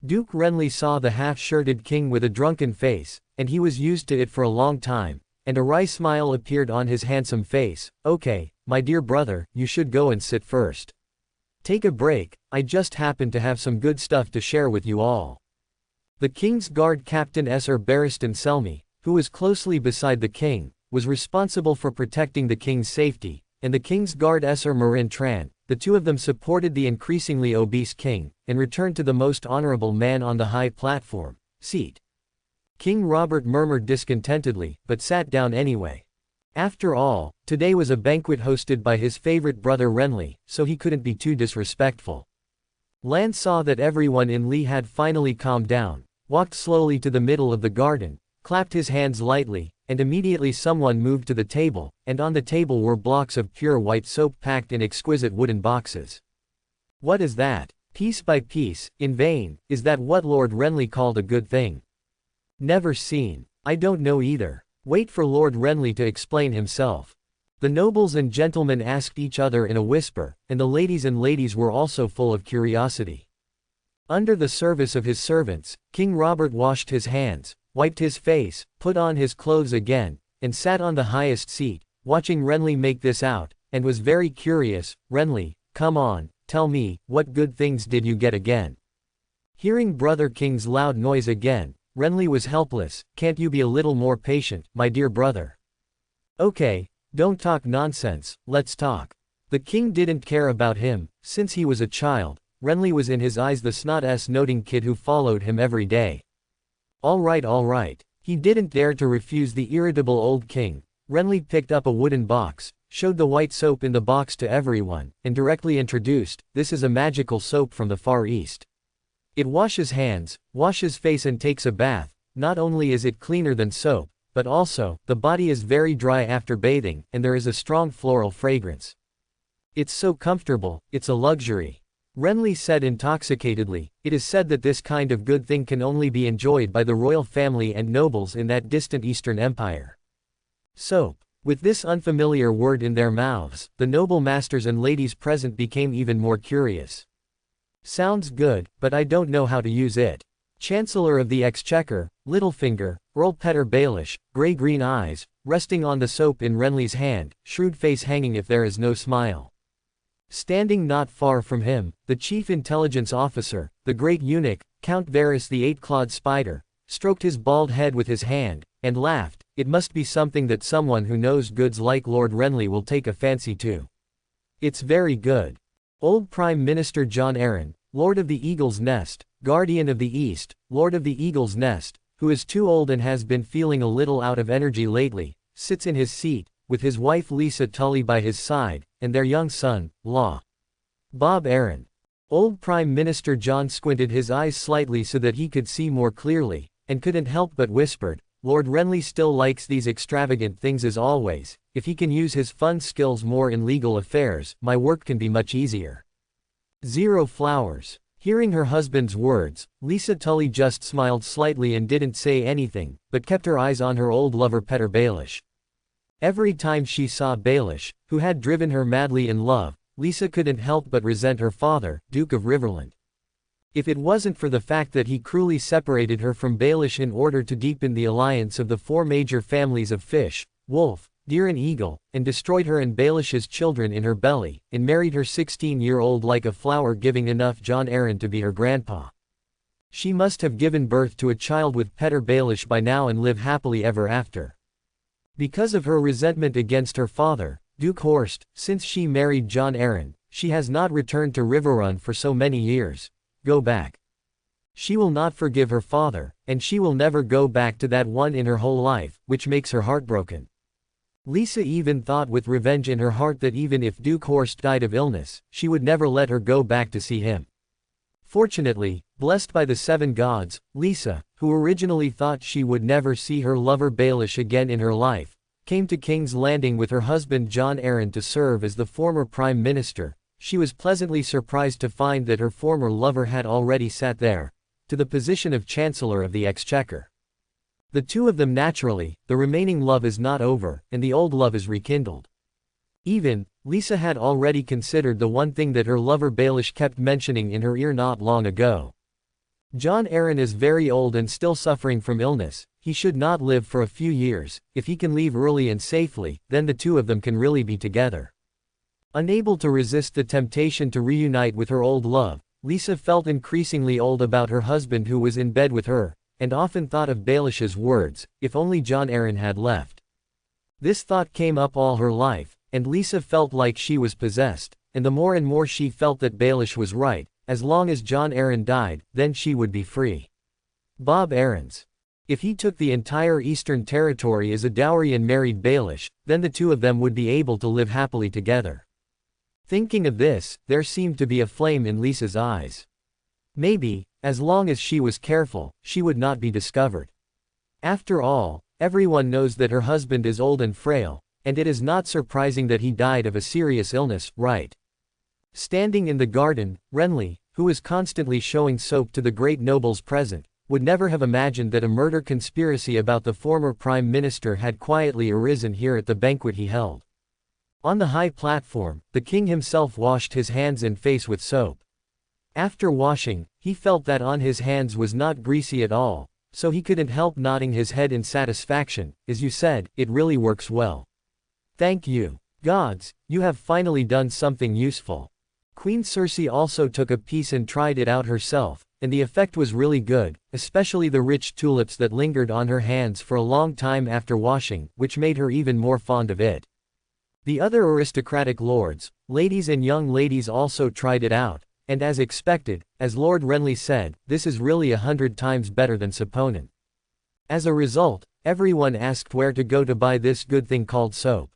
Duke Renly saw the half-shirted king with a drunken face, and he was used to it for a long time, and a wry smile appeared on his handsome face. "Okay, my dear brother, you should go and sit first. Take a break, I just happen to have some good stuff to share with you all." The king's guard captain Sir Barristan Selmy, who was closely beside the king, was responsible for protecting the king's safety, and the king's guard Sir Marin Tran, the 2 of them supported the increasingly obese king, and returned to the most honorable man on the high platform, seat. King Robert murmured discontentedly, but sat down anyway. After all, today was a banquet hosted by his favorite brother Renly, so he couldn't be too disrespectful. Lan saw that everyone in Lee had finally calmed down, walked slowly to the middle of the garden, clapped his hands lightly, and immediately someone moved to the table, and on the table were blocks of pure white soap packed in exquisite wooden boxes. "What is that? Piece by piece, in vain, is that what Lord Renly called a good thing?" "Never seen. I don't know either. Wait for Lord Renly to explain himself." The nobles and gentlemen asked each other in a whisper, and the ladies were also full of curiosity. Under the service of his servants, King Robert washed his hands, wiped his face, put on his clothes again, and sat on the highest seat, watching Renly make this out, and was very curious. "Renly, come on, tell me, what good things did you get again?" Hearing Brother King's loud noise again, Renly was helpless. "Can't you be a little more patient, my dear brother?" "Okay, don't talk nonsense, let's talk." The king didn't care about him. Since he was a child, Renly was in his eyes the snot-noting kid who followed him every day. All right. He didn't dare to refuse the irritable old king. Renly picked up a wooden box, showed the white soap in the box to everyone, and directly introduced, "This is a magical soap from the Far East. It washes hands, washes face and takes a bath. Not only is it cleaner than soap, but also, the body is very dry after bathing, and there is a strong floral fragrance. It's so comfortable, it's a luxury." Renly said intoxicatedly. It is said that this kind of good thing can only be enjoyed by the royal family and nobles in that distant Eastern Empire. Soap. With this unfamiliar word in their mouths, the noble masters and ladies present became even more curious. "Sounds good, but I don't know how to use it." Chancellor of the Exchequer, Littlefinger, Earl Petter Baelish, gray-green eyes, resting on the soap in Renly's hand, shrewd face hanging if there is no smile. Standing not far from him, the chief intelligence officer, the great eunuch, Count Varys the eight-clawed spider, stroked his bald head with his hand, and laughed. "It must be something that someone who knows goods like Lord Renly will take a fancy to. It's very good." Old Prime Minister Jon Arryn, Lord of the Eagle's Nest, Guardian of the East, Lord of the Eagle's Nest, who is too old and has been feeling a little out of energy lately, sits in his seat, with his wife Lisa Tully by his side, and their young son, Law. Bob Arryn. Old Prime Minister Jon squinted his eyes slightly so that he could see more clearly, and couldn't help but whispered, "Lord Renly still likes these extravagant things as always. If he can use his fun skills more in legal affairs, my work can be much easier." Zero flowers. Hearing her husband's words, Lisa Tully just smiled slightly and didn't say anything, but kept her eyes on her old lover Petter Baelish. Every time she saw Baelish, who had driven her madly in love, Lisa couldn't help but resent her father, Duke of Riverland. If it wasn't for the fact that he cruelly separated her from Baelish in order to deepen the alliance of the four major families of fish, wolf, deer and eagle, and destroyed her and Baelish's children in her belly, and married her 16-year-old like a flower, giving enough Jon Arryn to be her grandpa. She must have given birth to a child with Petter Baelish by now and live happily ever after. Because of her resentment against her father, Duke Horst, since she married Jon Arryn, she has not returned to Riverrun for so many years. Go back. She will not forgive her father, and she will never go back to that one in her whole life, which makes her heartbroken. Lisa even thought with revenge in her heart that even if Duke Horst died of illness, she would never let her go back to see him. Fortunately, blessed by the seven gods, Lisa, who originally thought she would never see her lover Baelish again in her life, came to King's Landing with her husband Jon Arryn to serve as the former prime minister. She was pleasantly surprised to find that her former lover had already sat there, to the position of Chancellor of the Exchequer. The two of them naturally, the remaining love is not over, and the old love is rekindled. Even, Lisa had already considered the one thing that her lover Baelish kept mentioning in her ear not long ago. Jon Arryn is very old and still suffering from illness. He should not live for a few years. If he can leave early and safely, then the two of them can really be together. Unable to resist the temptation to reunite with her old love, Lisa felt increasingly old about her husband who was in bed with her, and often thought of Baelish's words, "If only Jon Arryn had left." This thought came up all her life, and Lisa felt like she was possessed, and the more and more she felt that Baelish was right. As long as Jon Arryn died, then she would be free. Bob Arryn's. If he took the entire Eastern Territory as a dowry and married Baelish, then the two of them would be able to live happily together. Thinking of this, there seemed to be a flame in Lisa's eyes. Maybe, as long as she was careful, she would not be discovered. After all, everyone knows that her husband is old and frail, and it is not surprising that he died of a serious illness, right? Standing in the garden, Renly, who was constantly showing soap to the great nobles present, would never have imagined that a murder conspiracy about the former prime minister had quietly arisen here at the banquet he held. On the high platform, the king himself washed his hands and face with soap. After washing, he felt that on his hands was not greasy at all, so he couldn't help nodding his head in satisfaction. As you said, it really works well. Thank you. Gods, you have finally done something useful. Queen Circe also took a piece and tried it out herself, and the effect was really good, especially the rich tulips that lingered on her hands for a long time after washing, which made her even more fond of it. The other aristocratic lords, ladies and young ladies also tried it out, and as expected, as Lord Renly said, this is really 100 times better than saponin. As a result, everyone asked where to go to buy this good thing called soap.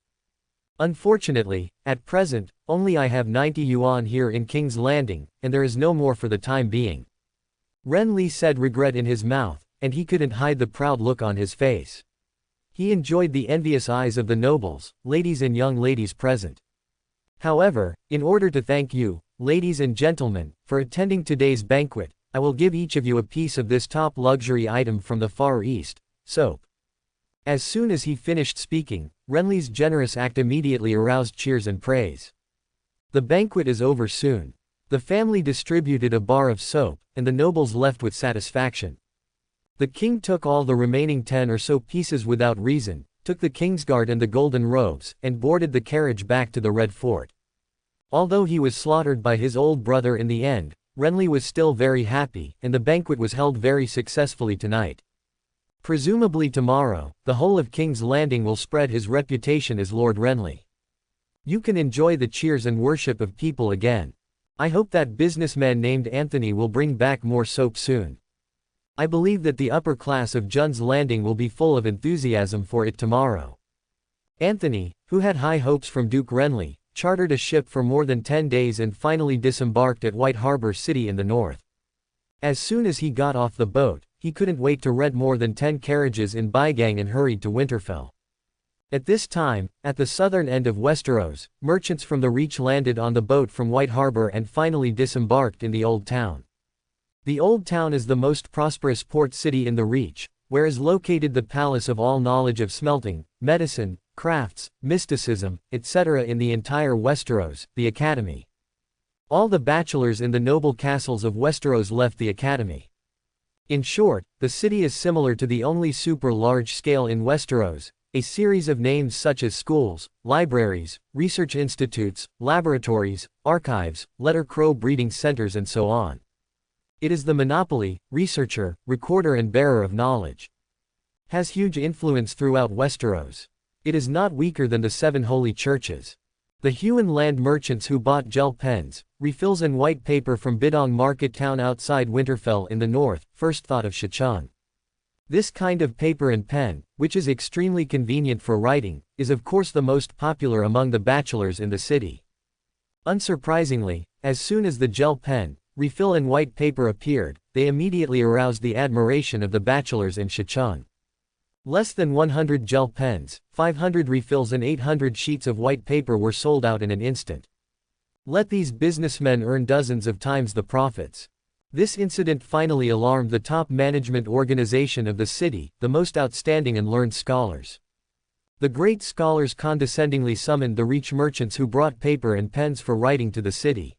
Unfortunately, at present, only I have 90 yuan here in King's Landing, and there is no more for the time being. Renly said regret in his mouth, and he couldn't hide the proud look on his face. He enjoyed the envious eyes of the nobles, ladies and young ladies present. However, in order to thank you, ladies and gentlemen, for attending today's banquet, I will give each of you a piece of this top luxury item from the Far East, soap. As soon as he finished speaking, Renly's generous act immediately aroused cheers and praise. The banquet is over soon. The family distributed a bar of soap, and the nobles left with satisfaction. The king took all the remaining 10 or so pieces without reason, took the Kingsguard and the golden robes, and boarded the carriage back to the Red Fort. Although he was slaughtered by his old brother in the end, Renly was still very happy, and the banquet was held very successfully tonight. Presumably tomorrow, the whole of King's Landing will spread his reputation as Lord Renly. You can enjoy the cheers and worship of people again. I hope that businessman named Anthony will bring back more soap soon. I believe that the upper class of Jun's Landing will be full of enthusiasm for it tomorrow. Anthony, who had high hopes from Duke Renly, chartered a ship for more than 10 days and finally disembarked at White Harbor City in the north. As soon as he got off the boat, he couldn't wait to rent more than 10 carriages in Baigang and hurried to Winterfell. At this time, at the southern end of Westeros, merchants from the Reach landed on the boat from White Harbor and finally disembarked in the Old Town. The Old Town is the most prosperous port city in the Reach, where is located the palace of all knowledge of smelting, medicine, crafts, mysticism, etc. in the entire Westeros, the Academy. All the bachelors in the noble castles of Westeros left the Academy. In short, the city is similar to the only super-large scale in Westeros, a series of names such as schools, libraries, research institutes, laboratories, archives, letter crow breeding centers and so on. It is the monopoly, researcher, recorder and bearer of knowledge. Has huge influence throughout Westeros. It is not weaker than the 7 holy churches. The Huon land merchants who bought gel pens, refills and white paper from Bidong market town outside Winterfell in the north, first thought of Shechung. This kind of paper and pen, which is extremely convenient for writing, is of course the most popular among the bachelors in the city. Unsurprisingly, as soon as the gel pen, refill and white paper appeared, they immediately aroused the admiration of the bachelors in Shechung. Less than 100 gel pens, 500 refills and 800 sheets of white paper were sold out in an instant. Let these businessmen earn dozens of times the profits. This incident finally alarmed the top management organization of the city, the most outstanding and learned scholars. The great scholars condescendingly summoned the Reach merchants who brought paper and pens for writing to the city,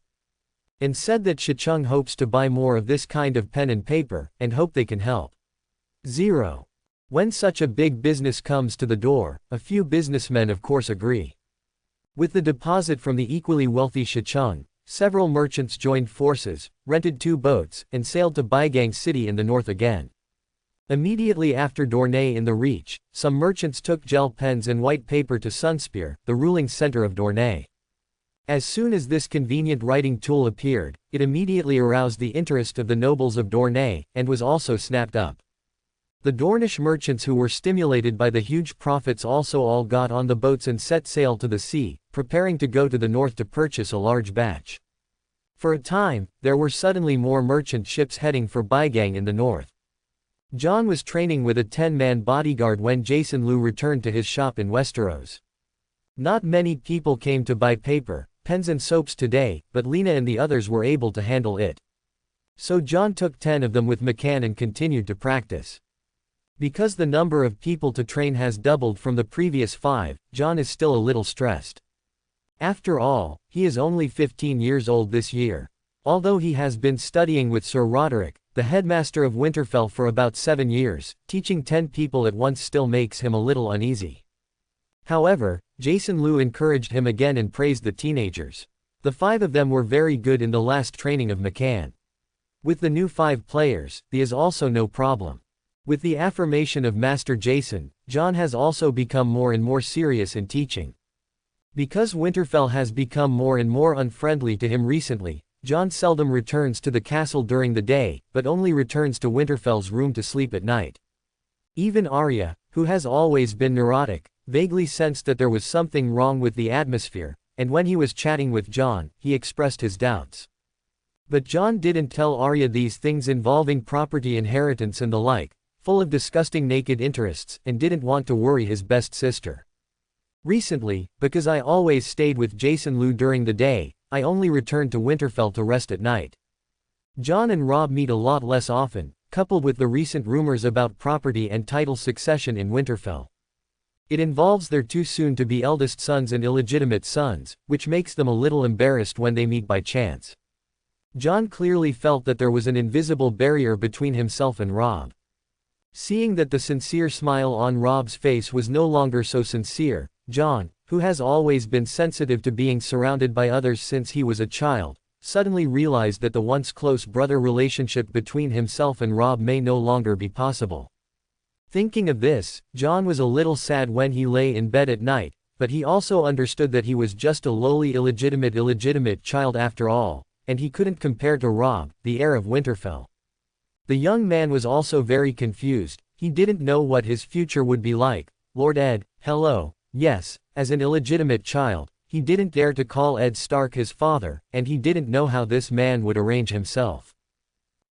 and said that Shechung hopes to buy more of this kind of pen and paper, and hope they can help. 0. When such a big business comes to the door, a few businessmen of course agree. With the deposit from the equally wealthy Shechung, several merchants joined forces, rented 2 boats, and sailed to Baigang City in the north again. Immediately after Dorne in the Reach, some merchants took gel pens and white paper to Sunspear, the ruling center of Dorne. As soon as this convenient writing tool appeared, it immediately aroused the interest of the nobles of Dorne, and was also snapped up. The Dornish merchants who were stimulated by the huge profits also all got on the boats and set sail to the sea, preparing to go to the north to purchase a large batch. For a time, there were suddenly more merchant ships heading for Baigang in the north. Jon was training with a 10-man bodyguard when Jason Lu returned to his shop in Westeros. Not many people came to buy paper, pens and soaps today, but Lena and the others were able to handle it. So Jon took 10 of them with McCann and continued to practice. Because the number of people to train has doubled from the previous 5, Jon is still a little stressed. After all, he is only 15 years old this year. Although he has been studying with Sir Roderick, the headmaster of Winterfell for about 7 years, teaching 10 people at once still makes him a little uneasy. However, Jason Liu encouraged him again and praised the teenagers. The 5 of them were very good in the last training of McCann. With the new 5 players, there is also no problem. With the affirmation of Master Jason, Jon has also become more and more serious in teaching. Because Winterfell has become more and more unfriendly to him recently, Jon seldom returns to the castle during the day, but only returns to Winterfell's room to sleep at night. Even Arya, who has always been neurotic, vaguely sensed that there was something wrong with the atmosphere, and when he was chatting with Jon, he expressed his doubts. But Jon didn't tell Arya these things involving property inheritance and the like, full of disgusting naked interests, and didn't want to worry his best sister. Recently, because I always stayed with Jason Liu during the day, I only returned to Winterfell to rest at night. Jon and Robb meet a lot less often, coupled with the recent rumors about property and title succession in Winterfell. It involves their 2 soon-to-be eldest sons and illegitimate sons, which makes them a little embarrassed when they meet by chance. Jon clearly felt that there was an invisible barrier between himself and Robb. Seeing that the sincere smile on Robb's face was no longer so sincere, Jon, who has always been sensitive to being surrounded by others since he was a child, suddenly realized that the once close brother relationship between himself and Robb may no longer be possible. Thinking of this, Jon was a little sad when he lay in bed at night, but he also understood that he was just a lowly illegitimate child after all, and he couldn't compare to Robb, the heir of Winterfell. The young man was also very confused. He didn't know what his future would be like. Lord Ed, hello. Yes, as an illegitimate child, he didn't dare to call Ed Stark his father, and he didn't know how this man would arrange himself.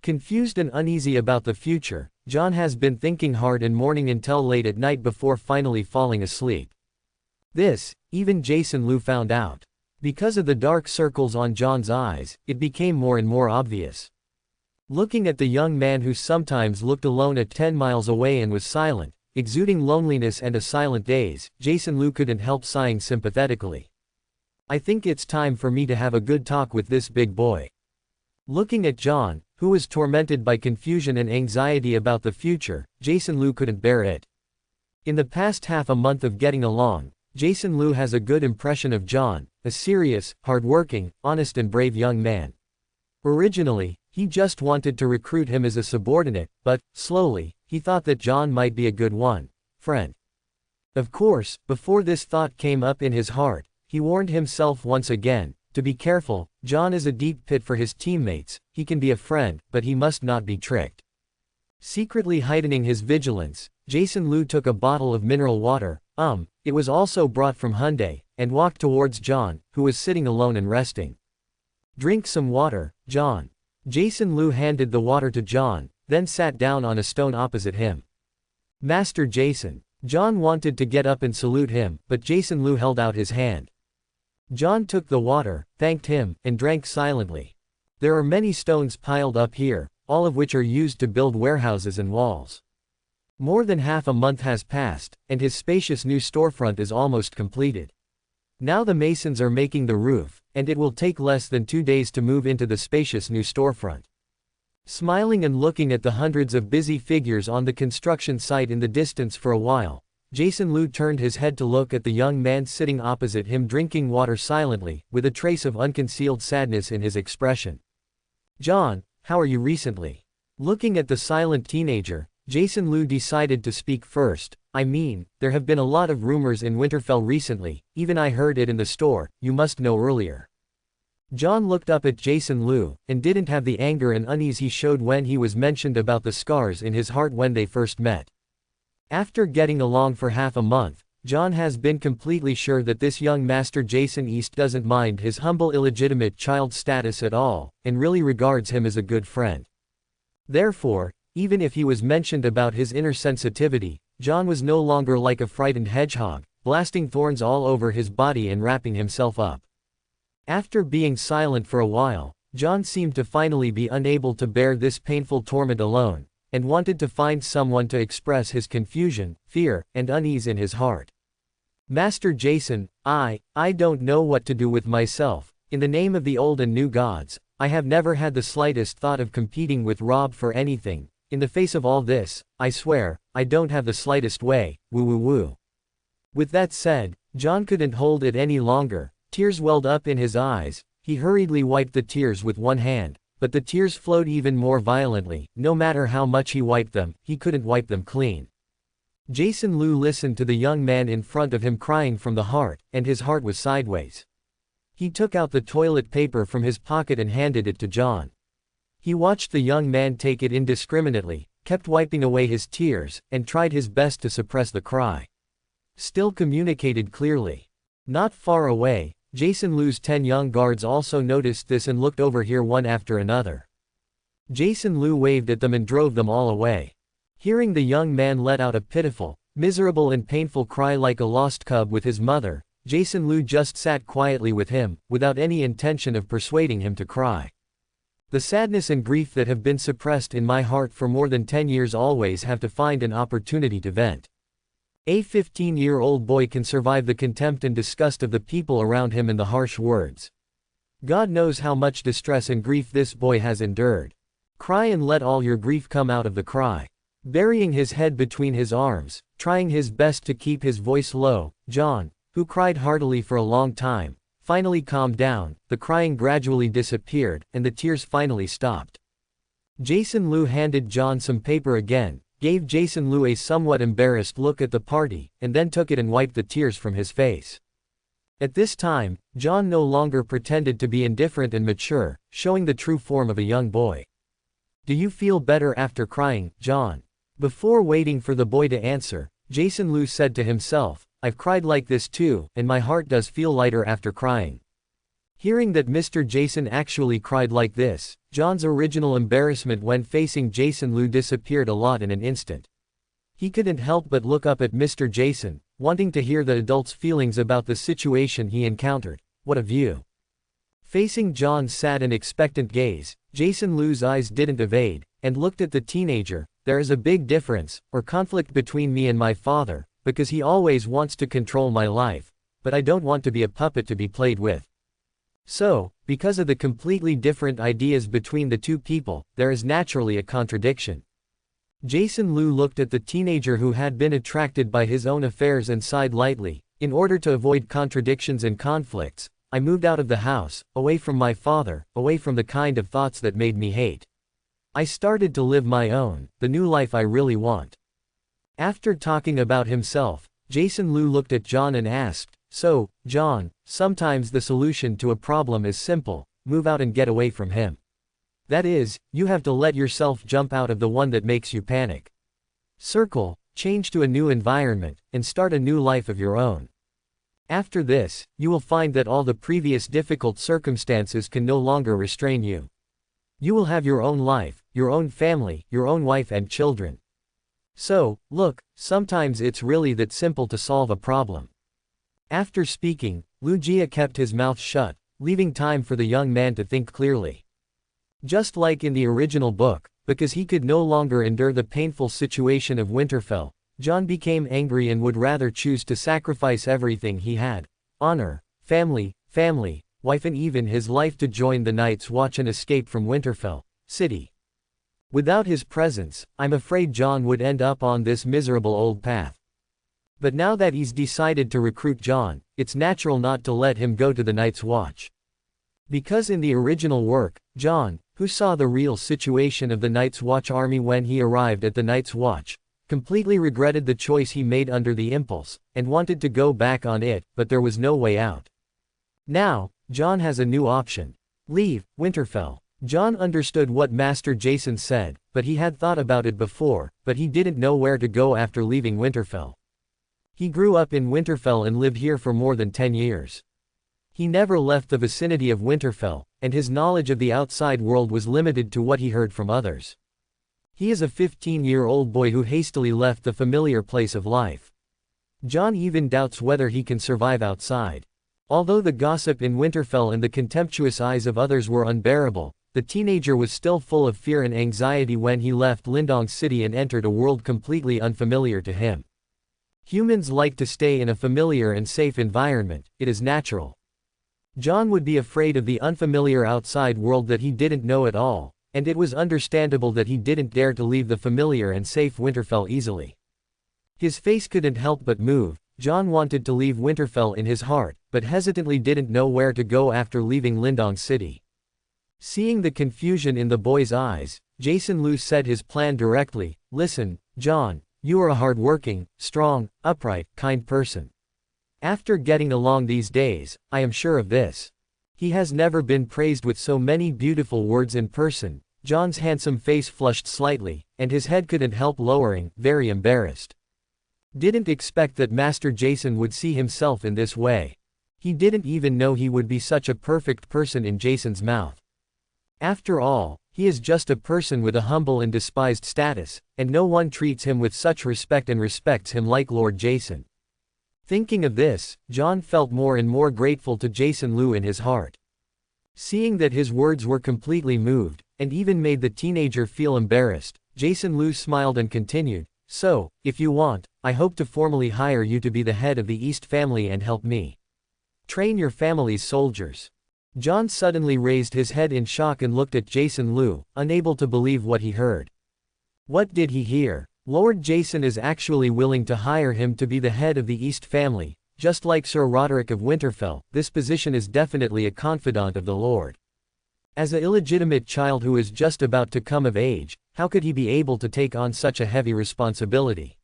Confused and uneasy about the future, Jon has been thinking hard and mourning until late at night before finally falling asleep. This, even Jason Liu found out. Because of the dark circles on Jon's eyes, it became more and more obvious. Looking at the young man who sometimes looked alone at 10 miles away and was silent, exuding loneliness and a silent daze, Jason Liu couldn't help sighing sympathetically. I think it's time for me to have a good talk with this big boy. Looking at Jon, who was tormented by confusion and anxiety about the future, Jason Liu couldn't bear it. In the past half a month of getting along, Jason Liu has a good impression of Jon, a serious, hard-working, honest and brave young man. Originally, he just wanted to recruit him as a subordinate, but, slowly, he thought that Jon might be a good friend. Of course, before this thought came up in his heart, he warned himself once again, to be careful. Jon is a deep pit for his teammates. He can be a friend, but he must not be tricked. Secretly heightening his vigilance, Jason Liu took a bottle of mineral water, it was also brought from Hyundai, and walked towards Jon, who was sitting alone and resting. Drink some water, Jon. Jason Liu handed the water to Jon, then sat down on a stone opposite him. Master Jason. Jon wanted to get up and salute him, but Jason Liu held out his hand. Jon took the water, thanked him, and drank silently. There are many stones piled up here, all of which are used to build warehouses and walls. More than half a month has passed, and his spacious new storefront is almost completed. Now the masons are making the roof, and it will take less than 2 days to move into the spacious new storefront. Smiling and looking at the hundreds of busy figures on the construction site in the distance for a while, Jason Liu turned his head to look at the young man sitting opposite him drinking water silently, with a trace of unconcealed sadness in his expression. Jon, how are you recently? Looking at the silent teenager, Jason Liu decided to speak first. I mean, there have been a lot of rumors in Winterfell recently, even I heard it in the store, you must know earlier. Jon looked up at Jason Liu, and didn't have the anger and unease he showed when he was mentioned about the scars in his heart when they first met. After getting along for half a month, Jon has been completely sure that this young Master Jason East doesn't mind his humble illegitimate child status at all, and really regards him as a good friend. Therefore, even if he was mentioned about his inner sensitivity, Jon was no longer like a frightened hedgehog, blasting thorns all over his body and wrapping himself up. After being silent for a while, Jon seemed to finally be unable to bear this painful torment alone, and wanted to find someone to express his confusion, fear, and unease in his heart. Master Jason, I don't know what to do with myself. In the name of the old and new gods, I have never had the slightest thought of competing with Rob for anything. In the face of all this, I swear, I don't have the slightest way, woo woo woo. With that said, John couldn't hold it any longer. Tears welled up in his eyes. He hurriedly wiped the tears with one hand, but the tears flowed even more violently. No matter how much he wiped them, he couldn't wipe them clean. Jason Liu listened to the young man in front of him crying from the heart, and his heart was sideways. He took out the toilet paper from his pocket and handed it to John. He watched the young man take it indiscriminately, kept wiping away his tears, and tried his best to suppress the cry. Still communicated clearly. Not far away, Jason Liu's 10 young guards also noticed this and looked over here one after another. Jason Liu waved at them and drove them all away. Hearing the young man let out a pitiful, miserable and painful cry like a lost cub with his mother, Jason Liu just sat quietly with him, without any intention of persuading him to cry. The sadness and grief that have been suppressed in my heart for more than 10 years always have to find an opportunity to vent. A 15-year-old boy can survive the contempt and disgust of the people around him and the harsh words. God knows how much distress and grief this boy has endured. Cry and let all your grief come out of the cry. Burying his head between his arms, trying his best to keep his voice low, John, who cried heartily for a long time, finally calmed down. The crying gradually disappeared, and the tears finally stopped. Jason Liu handed John some paper again, gave Jason Liu a somewhat embarrassed look at the party, and then took it and wiped the tears from his face. At this time, John no longer pretended to be indifferent and mature, showing the true form of a young boy. Do you feel better after crying, John? Before waiting for the boy to answer, Jason Liu said to himself, I've cried like this too, and my heart does feel lighter after crying. Hearing that Mr. Jason actually cried like this, John's original embarrassment when facing Jason Liu disappeared a lot in an instant. He couldn't help but look up at Mr. Jason, wanting to hear the adult's feelings about the situation he encountered. What a view. Facing John's sad and expectant gaze, Jason Liu's eyes didn't evade, and looked at the teenager. There is a big difference, or conflict between me and my father, because he always wants to control my life, but I don't want to be a puppet to be played with. So, because of the completely different ideas between the two people, there is naturally a contradiction. Jason Liu looked at the teenager who had been attracted by his own affairs and sighed lightly. In order to avoid contradictions and conflicts, I moved out of the house, away from my father, away from the kind of thoughts that made me hate. I started to live my own, the new life I really want. After talking about himself, Jason Liu looked at John and asked, So, John, sometimes the solution to a problem is simple: move out and get away from him. That is, you have to let yourself jump out of the one that makes you panic. Circle, change to a new environment, and start a new life of your own. After this, you will find that all the previous difficult circumstances can no longer restrain you. You will have your own life, your own family, your own wife and children. So, look, sometimes it's really that simple to solve a problem. After speaking, Liu Jia kept his mouth shut, leaving time for the young man to think clearly. Just like in the original book, because he could no longer endure the painful situation of Winterfell, John became angry and would rather choose to sacrifice everything he had: honor, family, wife and even his life to join the Night's Watch and escape from Winterfell City. Without his presence, I'm afraid John would end up on this miserable old path. But now that he's decided to recruit John, it's natural not to let him go to the Night's Watch. Because in the original work, John, who saw the real situation of the Night's Watch army when he arrived at the Night's Watch, completely regretted the choice he made under the impulse, and wanted to go back on it, but there was no way out. Now, John has a new option. Leave Winterfell. John understood what Master Jason said, but he had thought about it before, but he didn't know where to go after leaving Winterfell. He grew up in Winterfell and lived here for more than 10 years. He never left the vicinity of Winterfell, and his knowledge of the outside world was limited to what he heard from others. He is a 15-year-old boy who hastily left the familiar place of life. John even doubts whether he can survive outside. Although the gossip in Winterfell and the contemptuous eyes of others were unbearable, the teenager was still full of fear and anxiety when he left Lindong City and entered a world completely unfamiliar to him. Humans like to stay in a familiar and safe environment, it is natural. John would be afraid of the unfamiliar outside world that he didn't know at all, and it was understandable that he didn't dare to leave the familiar and safe Winterfell easily. His face couldn't help but move. John wanted to leave Winterfell in his heart, but hesitantly didn't know where to go after leaving Lindong City. Seeing the confusion in the boy's eyes, Jason Lu said his plan directly. Listen, John, you are a hard-working, strong, upright, kind person. After getting along these days, I am sure of this. He has never been praised with so many beautiful words in person. John's handsome face flushed slightly, and his head couldn't help lowering, very embarrassed. Didn't expect that Master Jason would see himself in this way. He didn't even know he would be such a perfect person in Jason's mouth. After all, he is just a person with a humble and despised status, and no one treats him with such respect and respects him like Lord Jason. Thinking of this, John felt more and more grateful to Jason Lu in his heart. Seeing that his words were completely moved, and even made the teenager feel embarrassed, Jason Lu smiled and continued, so, if you want, I hope to formally hire you to be the head of the East family and help me train your family's soldiers. John suddenly raised his head in shock and looked at Jason Lu, unable to believe what he heard. What did he hear? Lord Jason is actually willing to hire him to be the head of the East family. Just like Sir Roderick of Winterfell, this position is definitely a confidant of the Lord. As an illegitimate child who is just about to come of age, how could he be able to take on such a heavy responsibility?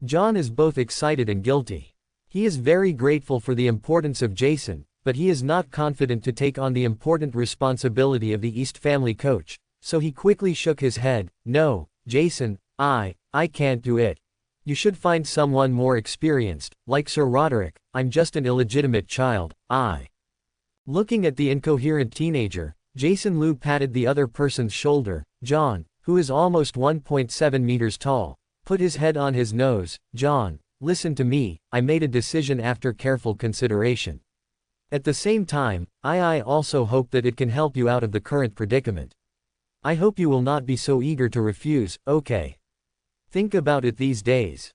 John is both excited and guilty. He is very grateful for the importance of Jason, but he is not confident to take on the important responsibility of the East family coach, so he quickly shook his head. No, Jason, I can't do it. You should find someone more experienced, like Sir Roderick. I'm just an illegitimate child. Looking at the incoherent teenager, Jason Lu patted the other person's shoulder. John, who is almost 1.7 meters tall, put his head on his nose. John, listen to me, I made a decision after careful consideration. At the same time, I also hope that it can help you out of the current predicament. I hope you will not be so eager to refuse, okay? Think about it these days.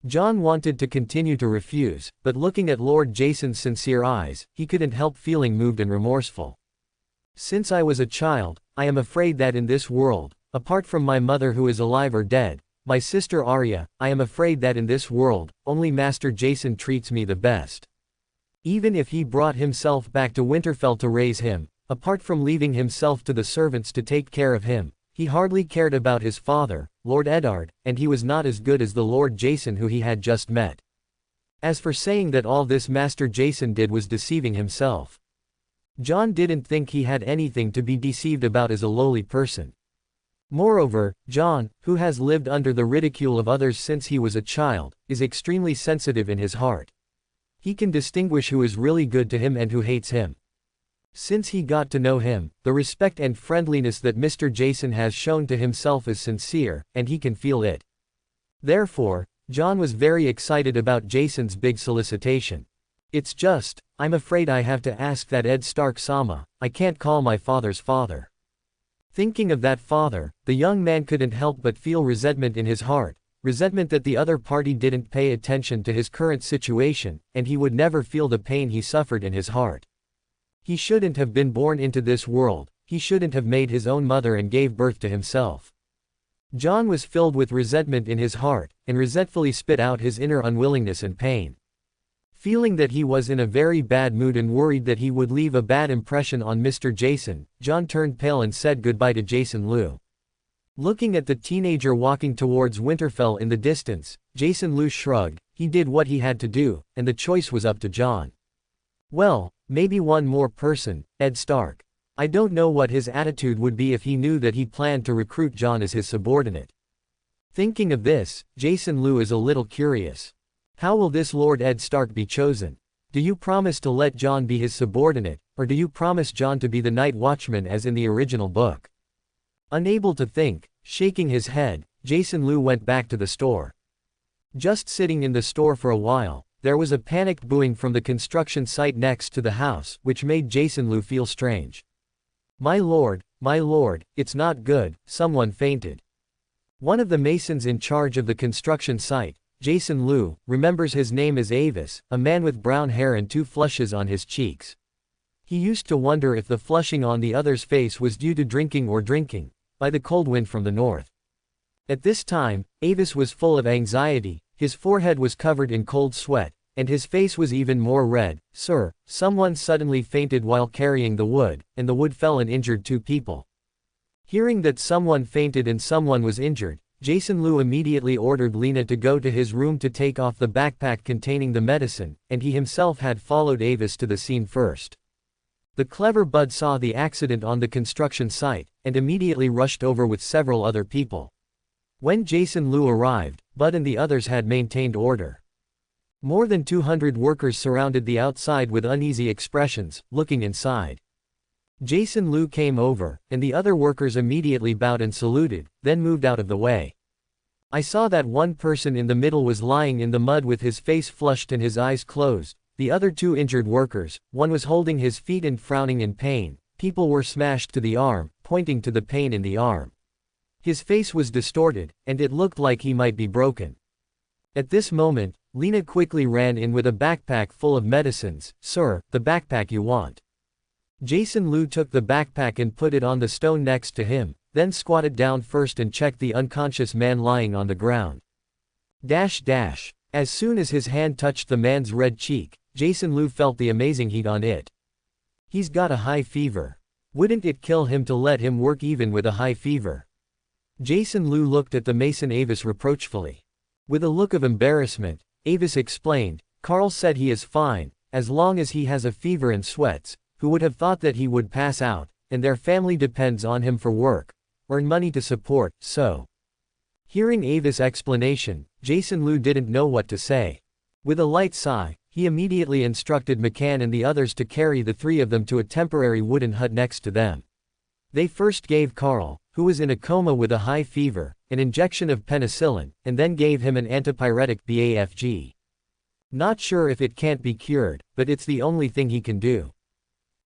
John wanted to continue to refuse, but looking at Lord Jason's sincere eyes, he couldn't help feeling moved and remorseful. Since I was a child, I am afraid that in this world, apart from my mother who is alive or dead, my sister Arya, I am afraid that in this world, only Master Jason treats me the best. Even if he brought himself back to Winterfell to raise him, apart from leaving himself to the servants to take care of him, he hardly cared about his father, Lord Eddard, and he was not as good as the Lord Jason who he had just met. As for saying that all this Master Jason did was deceiving himself, John didn't think he had anything to be deceived about as a lowly person. Moreover, John, who has lived under the ridicule of others since he was a child, is extremely sensitive in his heart. He can distinguish who is really good to him and who hates him. Since he got to know him, the respect and friendliness that Mr. Jason has shown to himself is sincere, and he can feel it. Therefore, John was very excited about Jason's big solicitation. It's just, I'm afraid I have to ask that Ed Stark-sama, I can't call my father's father. Thinking of that father, the young man couldn't help but feel resentment in his heart, resentment that the other party didn't pay attention to his current situation, and he would never feel the pain he suffered in his heart. He shouldn't have been born into this world, he shouldn't have made his own mother and gave birth to himself. John was filled with resentment in his heart, and resentfully spit out his inner unwillingness and pain. Feeling that he was in a very bad mood and worried that he would leave a bad impression on Mr. Jason, John turned pale and said goodbye to Jason Lu. Looking at the teenager walking towards Winterfell in the distance, Jason Lu shrugged. He did what he had to do, and the choice was up to John. Well, maybe one more person, Ed Stark. I don't know what his attitude would be if he knew that he planned to recruit John as his subordinate. Thinking of this, Jason Lu is a little curious. How will this Lord Ed Stark be chosen? Do you promise to let John be his subordinate, or do you promise John to be the night watchman as in the original book? Unable to think, shaking his head, Jason Lu went back to the store. Just sitting in the store for a while, there was a panicked booing from the construction site next to the house, which made Jason Lu feel strange. My lord, it's not good, someone fainted. One of the masons in charge of the construction site, Jason Lu, remembers his name as Avis, a man with brown hair and two flushes on his cheeks. He used to wonder if the flushing on the other's face was due to drinking by the cold wind from the north. At this time, Avis was full of anxiety, his forehead was covered in cold sweat, and his face was even more red. Sir, someone suddenly fainted while carrying the wood, and the wood fell and injured 2 people. Hearing that someone fainted and someone was injured, Jason Liu immediately ordered Lena to go to his room to take off the backpack containing the medicine, and he himself had followed Avis to the scene first. The clever Bud saw the accident on the construction site, and immediately rushed over with several other people. When Jason Liu arrived, Bud and the others had maintained order. More than 200 workers surrounded the outside with uneasy expressions, looking inside. Jason Liu came over, and the other workers immediately bowed and saluted, then moved out of the way. I saw that one person in the middle was lying in the mud with his face flushed and his eyes closed. The other 2 injured workers, one was holding his feet and frowning in pain. People were smashed to the arm, pointing to the pain in the arm. His face was distorted, and it looked like he might be broken. At this moment, Lena quickly ran in with a backpack full of medicines. Sir, the backpack you want. Jason Liu took the backpack and put it on the stone next to him, then squatted down first and checked the unconscious man lying on the ground. As soon as his hand touched the man's red cheek, Jason Liu felt the amazing heat on it. He's got a high fever. Wouldn't it kill him to let him work even with a high fever? Jason Liu looked at the mason Avis reproachfully. With a look of embarrassment, Avis explained, Carl said he is fine, as long as he has a fever and sweats. Who would have thought that he would pass out, and their family depends on him for work, earn money to support, so. Hearing Avis' explanation, Jason Liu didn't know what to say. With a light sigh, he immediately instructed McCann and the others to carry the 3 of them to a temporary wooden hut next to them. They first gave Carl, who was in a coma with a high fever, an injection of penicillin, and then gave him an antipyretic BAFG. Not sure if it can't be cured, but it's the only thing he can do.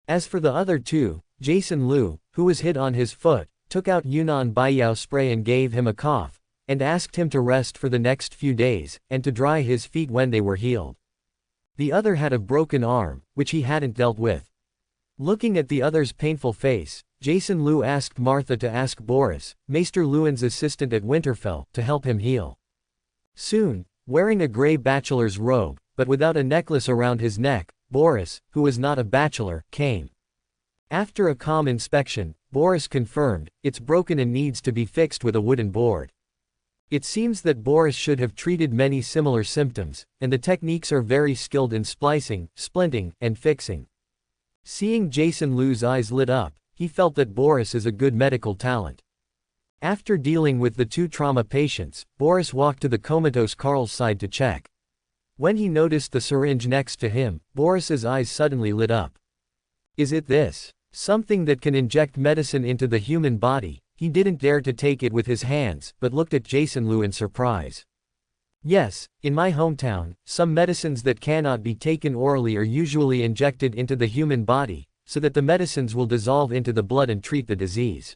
As for the other 2, Jason Liu, who was hit on his foot, took out Yunnan Baiyao spray and gave him a cough, and asked him to rest for the next few days, and to dry his feet when they were healed. The other had a broken arm, which he hadn't dealt with. Looking at the other's painful face, Jason Liu asked Martha to ask Boris, Maester Lewin's assistant at Winterfell, to help him heal. Soon, wearing a gray bachelor's robe, but without a necklace around his neck, Boris, who was not a bachelor, came. After a calm inspection, Boris confirmed, it's broken and needs to be fixed with a wooden board. It seems that Boris should have treated many similar symptoms, and the techniques are very skilled in splicing, splinting, and fixing. Seeing Jason Liu's eyes lit up, he felt that Boris is a good medical talent. After dealing with the 2 trauma patients, Boris walked to the comatose Carl's side to check. When he noticed the syringe next to him, Boris's eyes suddenly lit up. Is it this? Something that can inject medicine into the human body? He didn't dare to take it with his hands, but looked at Jason Liu in surprise. Yes, in my hometown, some medicines that cannot be taken orally are usually injected into the human body, so that the medicines will dissolve into the blood and treat the disease.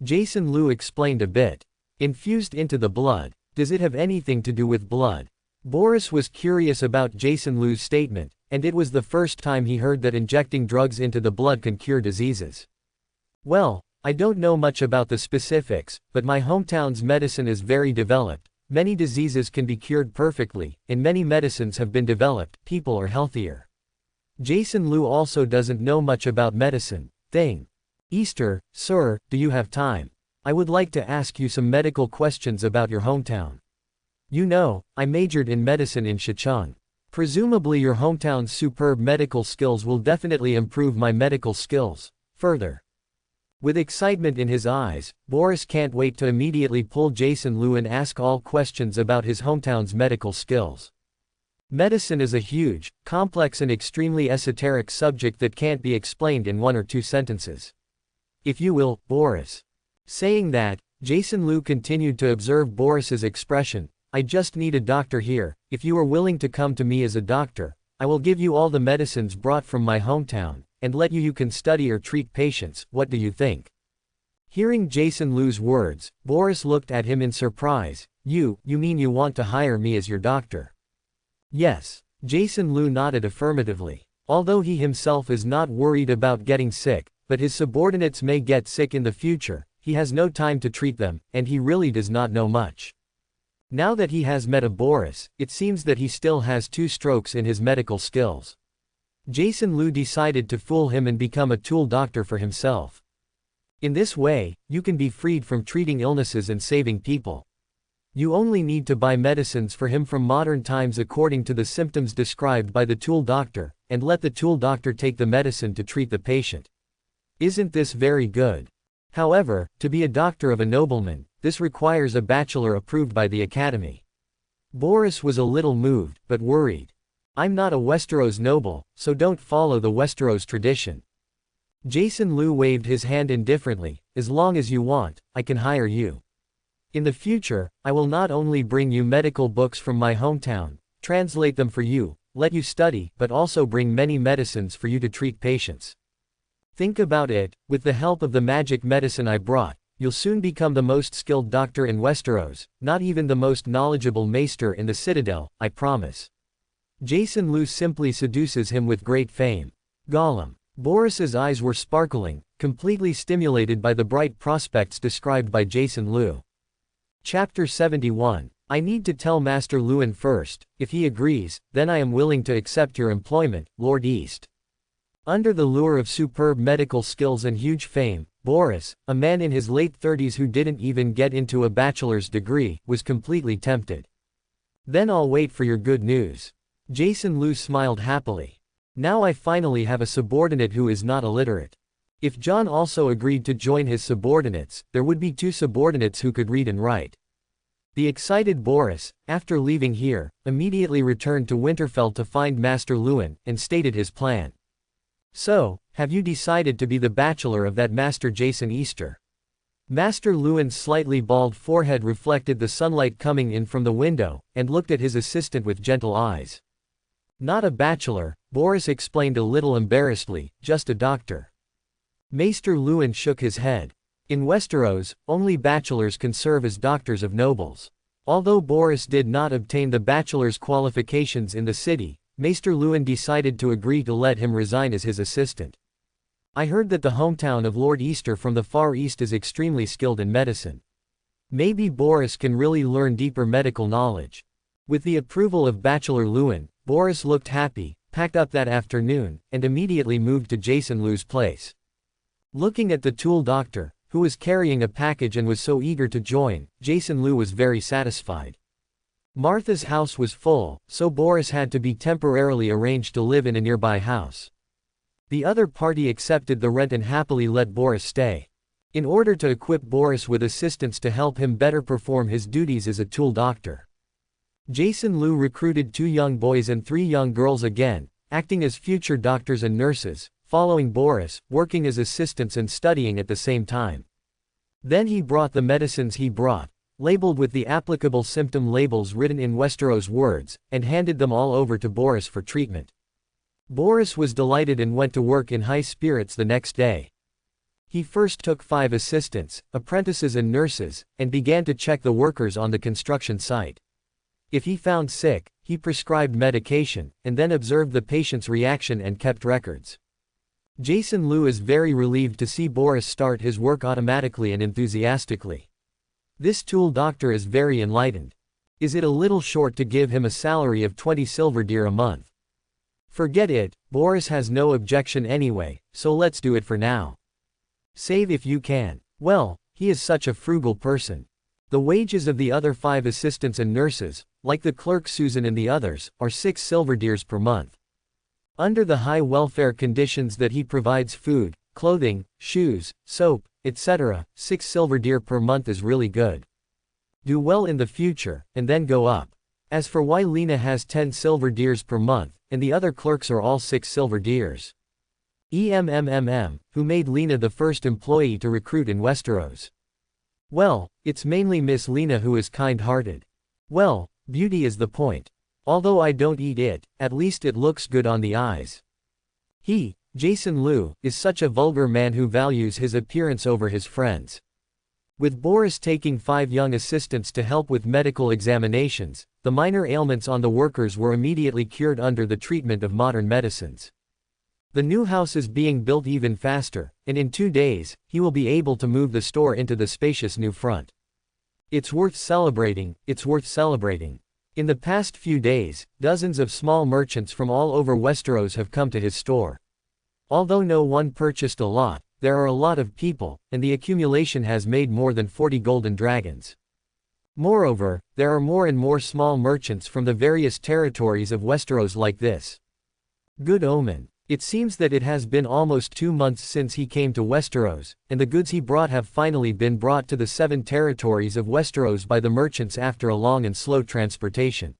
Jason Liu explained a bit. Infused into the blood, does it have anything to do with blood? Boris was curious about Jason Liu's statement, and it was the first time he heard that injecting drugs into the blood can cure diseases. Well, I don't know much about the specifics, but my hometown's medicine is very developed. Many diseases can be cured perfectly, and many medicines have been developed, people are healthier. Jason Liu also doesn't know much about medicine. Easter, sir, do you have time? I would like to ask you some medical questions about your hometown. You know, I majored in medicine in Shicheng. Presumably your hometown's superb medical skills will definitely improve my medical skills, further. With excitement in his eyes, Boris can't wait to immediately pull Jason Liu and ask all questions about his hometown's medical skills. Medicine is a huge, complex and extremely esoteric subject that can't be explained in 1 or 2 sentences. If you will, Boris. Saying that, Jason Liu continued to observe Boris's expression. I just need a doctor here. If you are willing to come to me as a doctor, I will give you all the medicines brought from my hometown, and let you can study or treat patients. What do you think? Hearing Jason Liu's words, Boris looked at him in surprise. You mean you want to hire me as your doctor? Yes. Jason Liu nodded affirmatively. Although he himself is not worried about getting sick, but his subordinates may get sick in the future, he has no time to treat them, and he really does not know much. Now that he has met a Boris, it seems that he still has two strokes in his medical skills. Jason Liu decided to fool him and become a tool doctor for himself. In this way, you can be freed from treating illnesses and saving people. You only need to buy medicines for him from modern times according to the symptoms described by the tool doctor, and let the tool doctor take the medicine to treat the patient. Isn't this very good? However, to be a doctor of a nobleman, this requires a bachelor approved by the academy. Boris was a little moved, but worried. I'm not a Westeros noble, so don't follow the Westeros tradition. Jason Liu waved his hand indifferently. As long as you want, I can hire you. In the future, I will not only bring you medical books from my hometown, translate them for you, let you study, but also bring many medicines for you to treat patients. Think about it, with the help of the magic medicine I brought, you'll soon become the most skilled doctor in Westeros, not even the most knowledgeable maester in the Citadel, I promise. Jason Liu simply seduces him with great fame. Gollum. Boris's eyes were sparkling, completely stimulated by the bright prospects described by Jason Liu. Chapter 71. I need to tell Master Lewin first. If he agrees, then I am willing to accept your employment, Lord East. Under the lure of superb medical skills and huge fame, Boris, a man in his late 30s who didn't even get into a bachelor's degree, was completely tempted. Then I'll wait for your good news. Jason Liu smiled happily. Now I finally have a subordinate who is not illiterate. If John also agreed to join his subordinates, there would be 2 subordinates who could read and write. The excited Boris, after leaving here, immediately returned to Winterfell to find Master Lewin, and stated his plan. So, have you decided to be the bachelor of that Master Jason Easter? Master Lewin's slightly bald forehead reflected the sunlight coming in from the window, and looked at his assistant with gentle eyes. Not a bachelor, Boris explained a little embarrassedly, just a doctor. Maester Lewin shook his head. In Westeros, only bachelors can serve as doctors of nobles. Although Boris did not obtain the bachelor's qualifications in the city, Maester Lewin decided to agree to let him resign as his assistant. I heard that the hometown of Lord Easter from the Far East is extremely skilled in medicine. Maybe Boris can really learn deeper medical knowledge. With the approval of Bachelor Lewin, Boris looked happy, packed up that afternoon, and immediately moved to Jason Liu's place. Looking at the tool doctor, who was carrying a package and was so eager to join, Jason Liu was very satisfied. Martha's house was full, so Boris had to be temporarily arranged to live in a nearby house. The other party accepted the rent and happily let Boris stay. In order to equip Boris with assistants to help him better perform his duties as a tool doctor, Jason Liu recruited 2 young boys and 3 young girls again, acting as future doctors and nurses, following Boris, working as assistants and studying at the same time. Then he brought the medicines he brought, labeled with the applicable symptom labels written in Westeros words, and handed them all over to Boris for treatment. Boris was delighted and went to work in high spirits the next day. He first took 5 assistants, apprentices and nurses, and began to check the workers on the construction site. If he found sick, he prescribed medication, and then observed the patient's reaction and kept records. Jason Liu is very relieved to see Boris start his work automatically and enthusiastically. This tool doctor is very enlightened. Is it a little short to give him a salary of 20 silver deer a month? Forget it, Boris has no objection anyway, so let's do it for now. Save if you can. Well, he is such a frugal person. The wages of the other 5 assistants and nurses, like the clerk Susan and the others, are 6 silver deers per month. Under the high welfare conditions that he provides food, clothing, shoes, soap, etc., 6 silver deer per month is really good. Do well in the future, and then go up. As for why Lena has 10 silver deers per month, and the other clerks are all 6 silver deers. Who made Lena the first employee to recruit in Westeros? Well, it's mainly Miss Lena who is kind-hearted. Well, beauty is the point. Although I don't eat it, at least it looks good on the eyes. He, Jason Liu, is such a vulgar man who values his appearance over his friends. With Boris taking 5 young assistants to help with medical examinations, the minor ailments on the workers were immediately cured under the treatment of modern medicines. The new house is being built even faster, and in 2 days, he will be able to move the store into the spacious new front. It's worth celebrating, it's worth celebrating. In the past few days, dozens of small merchants from all over Westeros have come to his store. Although no one purchased a lot, there are a lot of people, and the accumulation has made more than 40 golden dragons. Moreover, there are more and more small merchants from the various territories of Westeros like this. Good omen. It seems that it has been almost 2 months since he came to Westeros, and the goods he brought have finally been brought to the 7 territories of Westeros by the merchants after a long and slow transportation.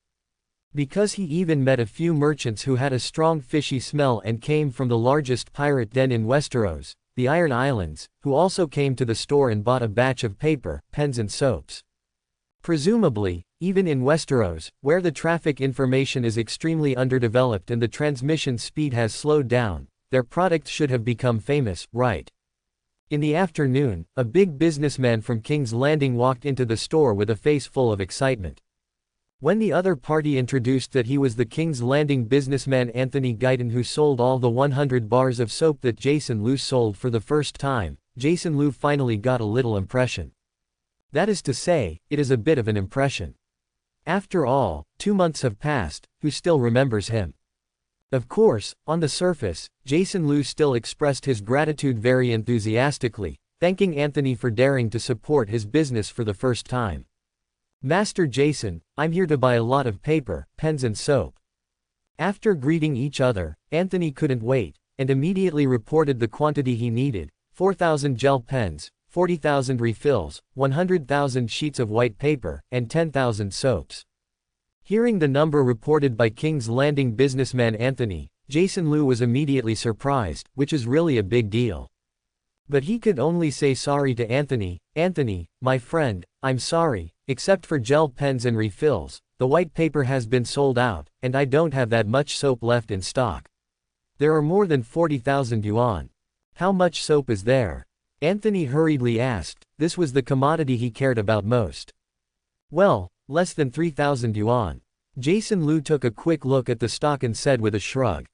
Because he even met a few merchants who had a strong fishy smell and came from the largest pirate den in Westeros, the Iron Islands, who also came to the store and bought a batch of paper, pens and soaps. Presumably, even in Westeros, where the traffic information is extremely underdeveloped and the transmission speed has slowed down, their products should have become famous, right? In the afternoon, a big businessman from King's Landing walked into the store with a face full of excitement. When the other party introduced that he was the King's Landing businessman Anthony Guyton who sold all the 100 bars of soap that Jason Liu sold for the first time, Jason Liu finally got a little impression. That is to say, it is a bit of an impression. After all, 2 months have passed, who still remembers him? Of course, on the surface, Jason Liu still expressed his gratitude very enthusiastically, thanking Anthony for daring to support his business for the first time. Master Jason, I'm here to buy a lot of paper, pens and soap. After greeting each other, Anthony couldn't wait, and immediately reported the quantity he needed: 4,000 gel pens, 40,000 refills, 100,000 sheets of white paper, and 10,000 soaps. Hearing the number reported by King's Landing businessman Anthony, Jason Liu was immediately surprised, which is really a big deal. But he could only say sorry to Anthony. Anthony, my friend, I'm sorry, except for gel pens and refills, the white paper has been sold out, and I don't have that much soap left in stock. There are more than 40,000 yuan. How much soap is there? Anthony hurriedly asked. This was the commodity he cared about most. Well, less than 3,000 yuan. Jason Liu took a quick look at the stock and said with a shrug.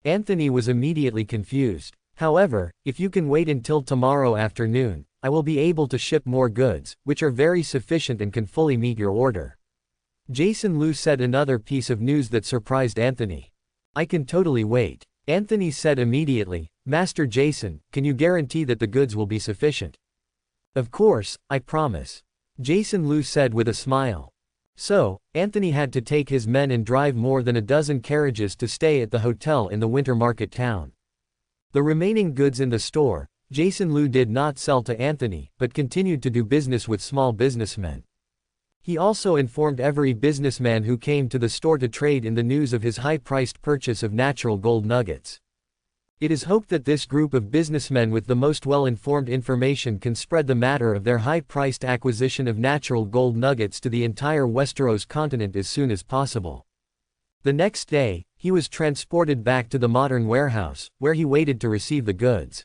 Anthony was immediately confused. However, if you can wait until tomorrow afternoon, I will be able to ship more goods, which are very sufficient and can fully meet your order. Jason Liu said another piece of news that surprised Anthony. I can totally wait. Anthony said immediately, Master Jason, can you guarantee that the goods will be sufficient? Of course, I promise. Jason Liu said with a smile. So, Anthony had to take his men and drive more than a dozen carriages to stay at the hotel in the winter market town. The remaining goods in the store, Jason Liu did not sell to Anthony, but continued to do business with small businessmen. He also informed every businessman who came to the store to trade in the news of his high-priced purchase of natural gold nuggets. It is hoped that this group of businessmen with the most well-informed information can spread the matter of their high-priced acquisition of natural gold nuggets to the entire Westeros continent as soon as possible. The next day, he was transported back to the modern warehouse, where he waited to receive the goods.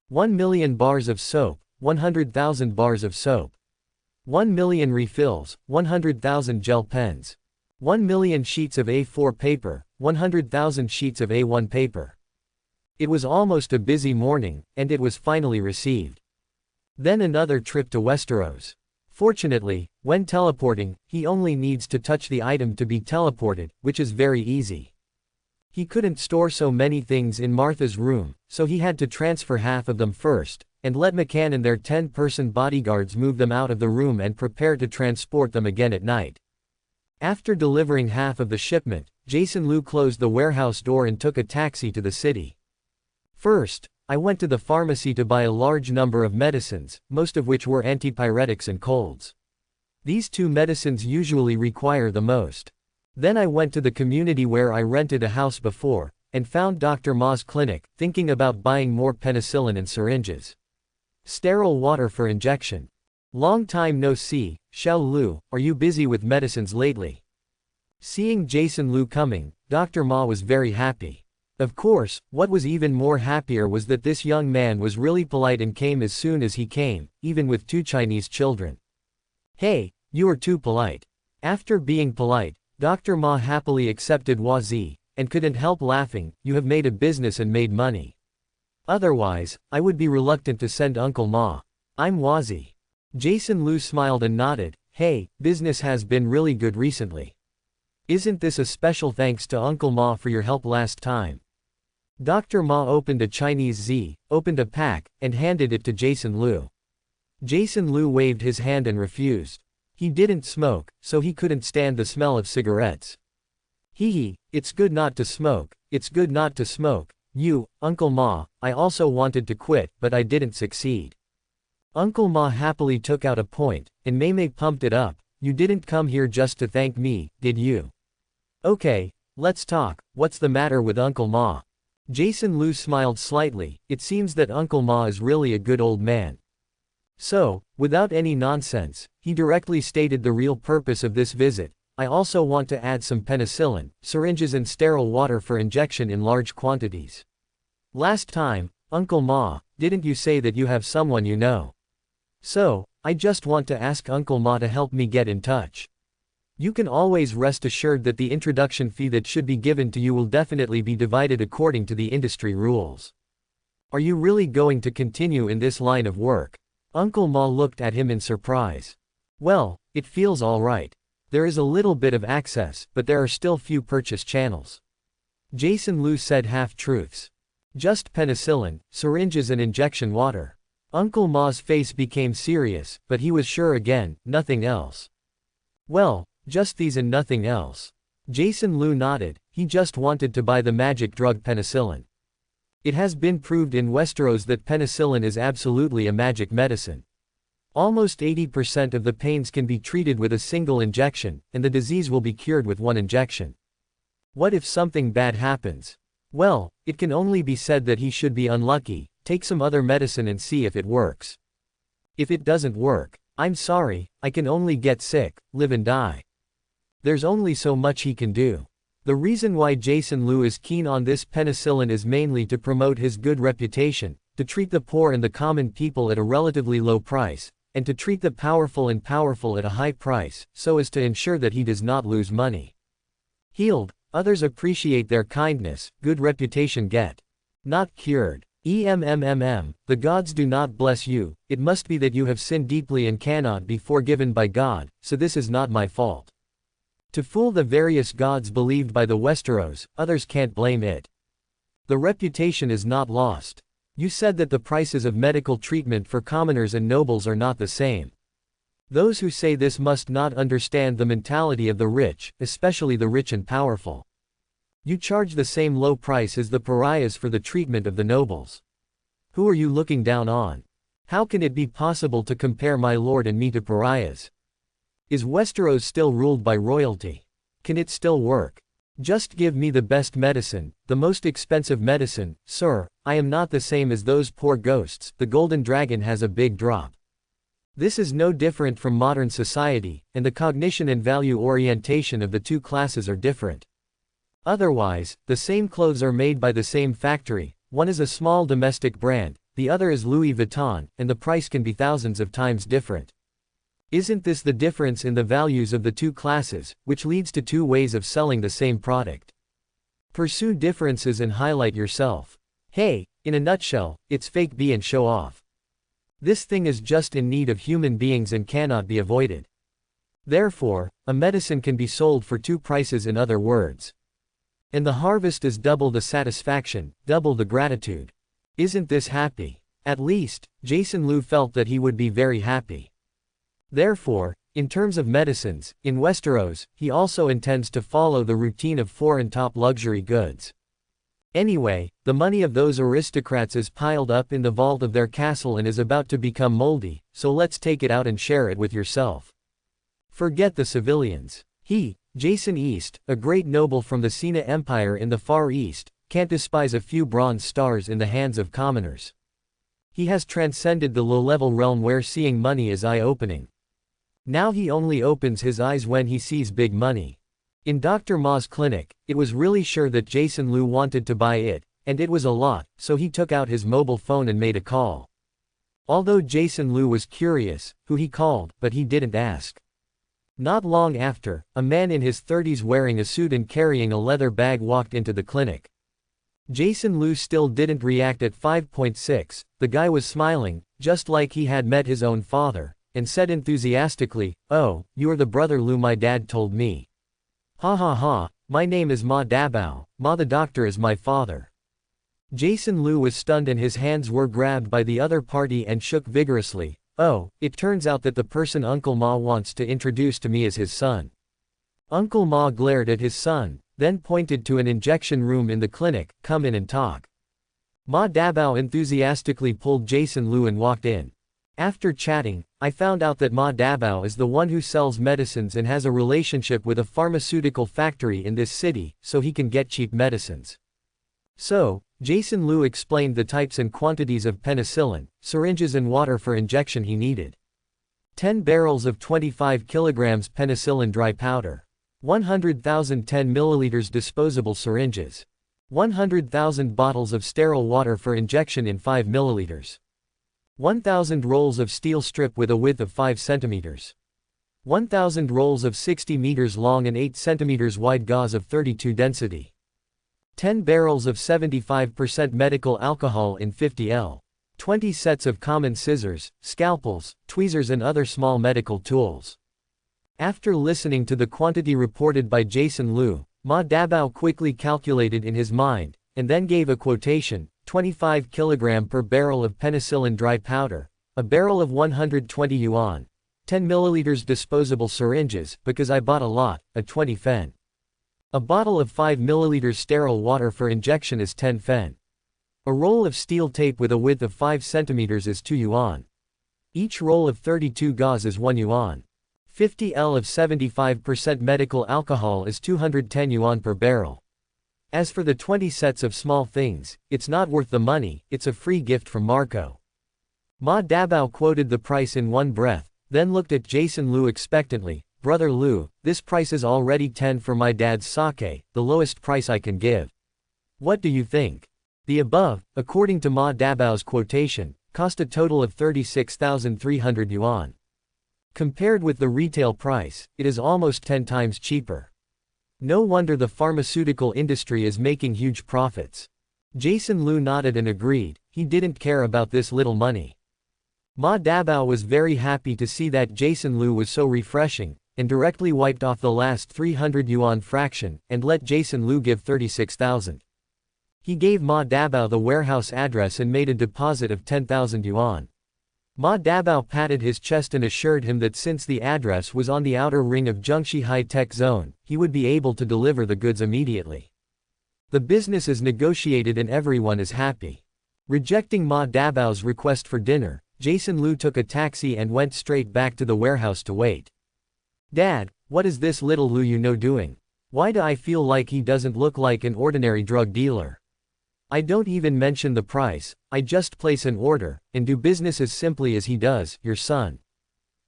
1 million bars of soap, 100,000 bars of soap. 1 million refills, 100,000 gel pens. 1 million sheets of A4 paper, 100,000 sheets of A1 paper. It was almost a busy morning, and it was finally received. Then another trip to Westeros. Fortunately, when teleporting, he only needs to touch the item to be teleported, which is very easy. He couldn't store so many things in Martha's room, so he had to transfer half of them first, and let McCann and their 10-person bodyguards move them out of the room and prepare to transport them again at night. After delivering half of the shipment, Jason Liu closed the warehouse door and took a taxi to the city. First, I went to the pharmacy to buy a large number of medicines, most of which were antipyretics and colds. These two medicines usually require the most. Then I went to the community where I rented a house before, and found Dr. Ma's clinic, thinking about buying more penicillin and syringes. Sterile water for injection. Long time no see, Xiao Lu, are you busy with medicines lately? Seeing Jason Liu coming, Dr. Ma was very happy. Of course, what was even more happier was that this young man was really polite and came as soon as he came, even with 2 Chinese children. Hey, you are too polite. After being polite, Dr. Ma happily accepted Wazi, and couldn't help laughing. You have made a business and made money. Otherwise, I would be reluctant to send Uncle Ma. I'm Wazi. Jason Lu smiled and nodded. Hey, business has been really good recently. Isn't this a special thanks to Uncle Ma for your help last time? Dr. Ma opened a Chinese Z, opened a pack, and handed it to Jason Lu. Jason Lu waved his hand and refused. He didn't smoke, so he couldn't stand the smell of cigarettes. Hee, it's good not to smoke, it's good not to smoke. You, Uncle Ma, I also wanted to quit, but I didn't succeed. Uncle Ma happily took out a point, and Mei pumped it up. You didn't come here just to thank me, did you? Okay, let's talk. What's the matter with Uncle Ma? Jason Lu smiled slightly. It seems that Uncle Ma is really a good old man. So, without any nonsense, he directly stated the real purpose of this visit. I also want to add some penicillin, syringes and sterile water for injection in large quantities. Last time, Uncle Ma, didn't you say that you have someone you know? So, I just want to ask Uncle Ma to help me get in touch. You can always rest assured that the introduction fee that should be given to you will definitely be divided according to the industry rules. Are you really going to continue in this line of work? Uncle Ma looked at him in surprise. Well, it feels alright. There is a little bit of access, but there are still few purchase channels. Jason Lu said half-truths. Just penicillin, syringes and injection water. Uncle Ma's face became serious, but he was sure again, nothing else. Well, just these and nothing else. Jason Lu nodded. He just wanted to buy the magic drug penicillin. It has been proved in Westeros that penicillin is absolutely a magic medicine. Almost 80% of the pains can be treated with a single injection, and the disease will be cured with one injection. What if something bad happens? Well, it can only be said that he should be unlucky. Take some other medicine and see if it works. If it doesn't work, I'm sorry, I can only get sick, live and die. There's only so much he can do. The reason why Jason Lu is keen on this penicillin is mainly to promote his good reputation, to treat the poor and the common people at a relatively low price, and to treat the powerful at a high price, so as to ensure that he does not lose money. Healed, others appreciate their kindness, good reputation get. Not cured. The gods do not bless you, it must be that you have sinned deeply and cannot be forgiven by God, so this is not my fault. To fool the various gods believed by the Westeros, others can't blame it. The reputation is not lost. You said that the prices of medical treatment for commoners and nobles are not the same. Those who say this must not understand the mentality of the rich, especially the rich and powerful. You charge the same low price as the pariahs for the treatment of the nobles. Who are you looking down on? How can it be possible to compare my lord and me to pariahs? Is Westeros still ruled by royalty? Can it still work? Just give me the best medicine, the most expensive medicine, sir. I am not the same as those poor ghosts. The golden dragon has a big drop. This is no different from modern society, and the cognition and value orientation of the two classes are different. Otherwise, the same clothes are made by the same factory, one is a small domestic brand, the other is Louis Vuitton, and the price can be thousands of times different. Isn't this the difference in the values of the two classes, which leads to two ways of selling the same product? Pursue differences and highlight yourself. Hey, in a nutshell, it's fake be and show off. This thing is just in need of human beings and cannot be avoided. Therefore, a medicine can be sold for two prices, in other words. And the harvest is double the satisfaction, double the gratitude. Isn't this happy? At least, Jason Lu felt that he would be very happy. Therefore, in terms of medicines, in Westeros, he also intends to follow the routine of foreign top luxury goods. Anyway, the money of those aristocrats is piled up in the vault of their castle and is about to become moldy, so let's take it out and share it with yourself. Forget the civilians. He, Jason East, a great noble from the Sina Empire in the Far East, can't despise a few bronze stars in the hands of commoners. He has transcended the low-level realm where seeing money is eye-opening. Now he only opens his eyes when he sees big money. In Dr. Ma's clinic, it was really sure that Jason Lu wanted to buy it, and it was a lot, so he took out his mobile phone and made a call. Although Jason Lu was curious who he called, but he didn't ask. Not long after, a man in his 30s wearing a suit and carrying a leather bag walked into the clinic. Jason Liu still didn't react at 5.6, the guy was smiling, just like he had met his own father, and said enthusiastically, "Oh, you are the brother Liu my dad told me. Ha ha ha, my name is Ma Dabao, Ma the doctor is my father." Jason Liu was stunned and his hands were grabbed by the other party and shook vigorously. "Oh, it turns out that the person Uncle Ma wants to introduce to me is his son." Uncle Ma glared at his son, then pointed to an injection room in the clinic. "Come in and talk." Ma Dabao enthusiastically pulled Jason Liu and walked in. After chatting, I found out that Ma Dabao is the one who sells medicines and has a relationship with a pharmaceutical factory in this city, so he can get cheap medicines. So, Jason Liu explained the types and quantities of penicillin, syringes and water for injection he needed. 10 barrels of 25 kilograms penicillin dry powder. 100,000 10 milliliters disposable syringes. 100,000 bottles of sterile water for injection in 5 milliliters. 1,000 rolls of steel strip with a width of 5 centimeters. 1,000 rolls of 60 meters long and 8 centimeters wide gauze of 32 density. 10 barrels of 75% medical alcohol in 50 L. 20 sets of common scissors, scalpels, tweezers and other small medical tools. After listening to the quantity reported by Jason Liu, Ma Dabao quickly calculated in his mind, and then gave a quotation: 25 kg per barrel of penicillin dry powder, a barrel of 120 yuan, 10 milliliters disposable syringes, because I bought a lot, a 20 fen. A bottle of 5 milliliters sterile water for injection is 10 fen. A roll of steel tape with a width of 5 centimeters is 2 yuan. Each roll of 32 gauze is 1 yuan. 50 L of 75% medical alcohol is 210 yuan per barrel. As for the 20 sets of small things, it's not worth the money, it's a free gift from Marco. Ma Dabao quoted the price in one breath, then looked at Jason Liu expectantly. "Brother Liu, this price is already 10 for my dad's sake, the lowest price I can give. What do you think?" The above, according to Ma Dabao's quotation, cost a total of 36,300 yuan. Compared with the retail price, it is almost 10 times cheaper. No wonder the pharmaceutical industry is making huge profits. Jason Liu nodded and agreed, he didn't care about this little money. Ma Dabao was very happy to see that Jason Liu was so refreshing, and directly wiped off the last 300 yuan fraction, and let Jason Liu give 36,000. He gave Ma Dabao the warehouse address and made a deposit of 10,000 yuan. Ma Dabao patted his chest and assured him that since the address was on the outer ring of Zhengxi high-tech zone, he would be able to deliver the goods immediately. The business is negotiated and everyone is happy. Rejecting Ma Dabao's request for dinner, Jason Liu took a taxi and went straight back to the warehouse to wait. "Dad, what is this little Liu doing? Why do I feel like he doesn't look like an ordinary drug dealer? I don't even mention the price, I just place an order, and do business as simply as he does, your son.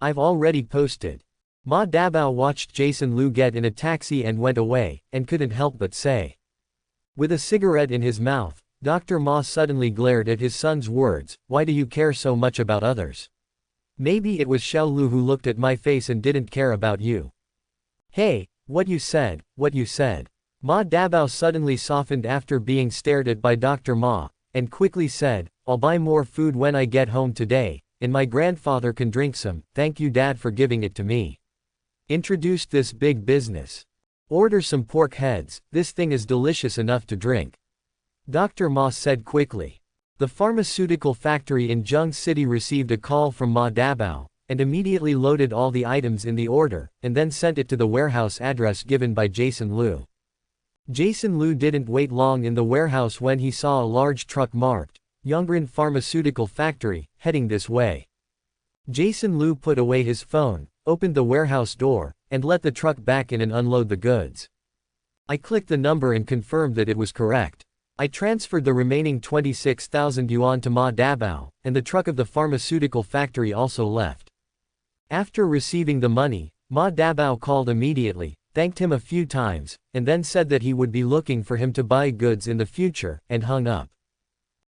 I've already posted." Ma Dabao watched Jason Liu get in a taxi and went away, and couldn't help but say. With a cigarette in his mouth, Dr. Ma suddenly glared at his son's words, "Why do you care so much about others? Maybe it was Xiao Lu who looked at my face and didn't care about you." "Hey, what you said, what you said." Ma Dabao suddenly softened after being stared at by Dr. Ma, and quickly said, "I'll buy more food when I get home today, and my grandfather can drink some. Thank you Dad for giving it to me. Introduced this big business. Order some pork heads, this thing is delicious enough to drink." Dr. Ma said quickly. The pharmaceutical factory in Zheng City received a call from Ma Dabao, and immediately loaded all the items in the order, and then sent it to the warehouse address given by Jason Liu. Jason Liu didn't wait long in the warehouse when he saw a large truck marked, Yongren Pharmaceutical Factory, heading this way. Jason Liu put away his phone, opened the warehouse door, and let the truck back in and unload the goods. I clicked the number and confirmed that it was correct. I transferred the remaining 26,000 yuan to Ma Dabao, and the truck of the pharmaceutical factory also left. After receiving the money, Ma Dabao called immediately, thanked him a few times, and then said that he would be looking for him to buy goods in the future, and hung up.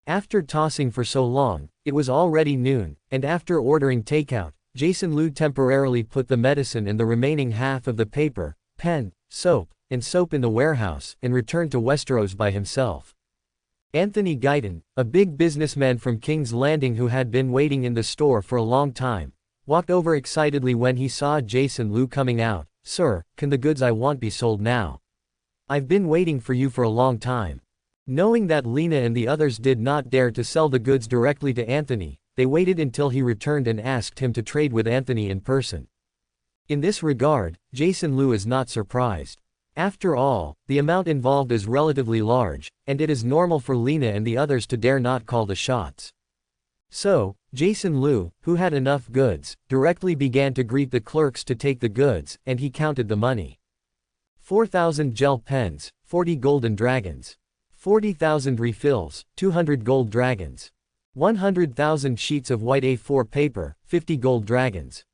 After tossing for so long, it was already noon, and after ordering takeout, Jason Liu temporarily put the medicine and the remaining half of the paper, pen, soap in the warehouse, and returned to Westeros by himself. Anthony Guyton, a big businessman from King's Landing who had been waiting in the store for a long time, walked over excitedly when he saw Jason Liu coming out. "Sir, can the goods I want be sold now? I've been waiting for you for a long time." Knowing that Lena and the others did not dare to sell the goods directly to Anthony, they waited until he returned and asked him to trade with Anthony in person. In this regard, Jason Liu is not surprised. After all, the amount involved is relatively large, and it is normal for Lena and the others to dare not call the shots. So, Jason Liu, who had enough goods, directly began to greet the clerks to take the goods, and he counted the money. 4,000 gel pens, 40 golden dragons. 40,000 refills, 200 gold dragons. 100,000 sheets of white A4 paper, 50 gold dragons.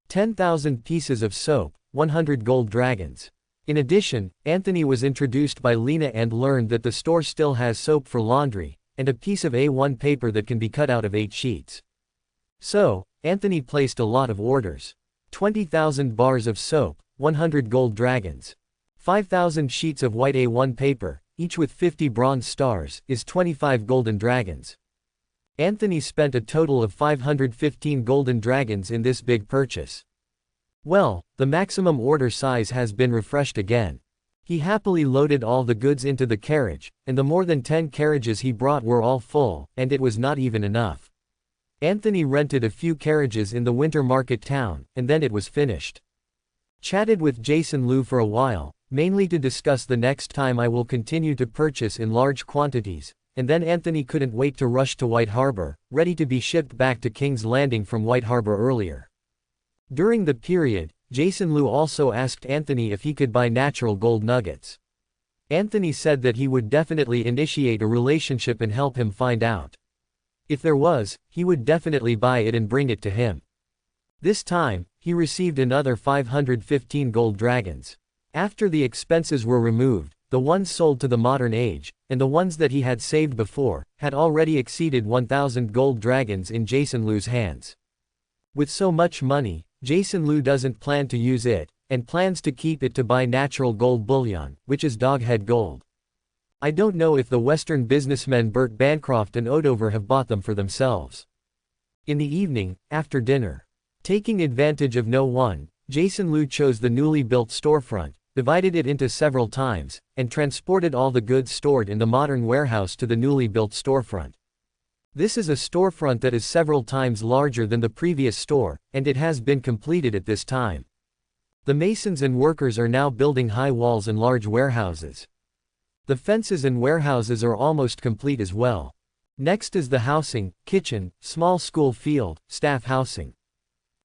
10,000 pieces of soap, 100 gold dragons. In addition, Anthony was introduced by Lena and learned that the store still has soap for laundry, and a piece of A1 paper that can be cut out of 8 sheets. So, Anthony placed a lot of orders. 20,000 bars of soap, 100 gold dragons. 5,000 sheets of white A1 paper, each with 50 bronze stars, is 25 golden dragons. Anthony spent a total of 515 golden dragons in this big purchase. Well, the maximum order size has been refreshed again. He happily loaded all the goods into the carriage, and the more than 10 carriages he brought were all full, and it was not even enough. Anthony rented a few carriages in the winter market town, and then it was finished. Chatted with Jason Liu for a while, mainly to discuss the next time I will continue to purchase in large quantities, and then Anthony couldn't wait to rush to White Harbor, ready to be shipped back to King's Landing from White Harbor earlier. During the period, Jason Liu also asked Anthony if he could buy natural gold nuggets. Anthony said that he would definitely initiate a relationship and help him find out. If there was, he would definitely buy it and bring it to him. This time, he received another 515 gold dragons. After the expenses were removed, the ones sold to the modern age, and the ones that he had saved before, had already exceeded 1,000 gold dragons in Jason Liu's hands. With so much money, Jason Liu doesn't plan to use it, and plans to keep it to buy natural gold bullion, which is doghead gold. I don't know if the Western businessmen Burt Bancroft and Odover have bought them for themselves. In the evening, after dinner, taking advantage of no one, Jason Liu chose the newly built storefront, divided it into several times, and transported all the goods stored in the modern warehouse to the newly built storefront. This is a storefront that is several times larger than the previous store, and it has been completed at this time. The masons and workers are now building high walls and large warehouses. The fences and warehouses are almost complete as well. Next is the housing, kitchen, small school field, staff housing.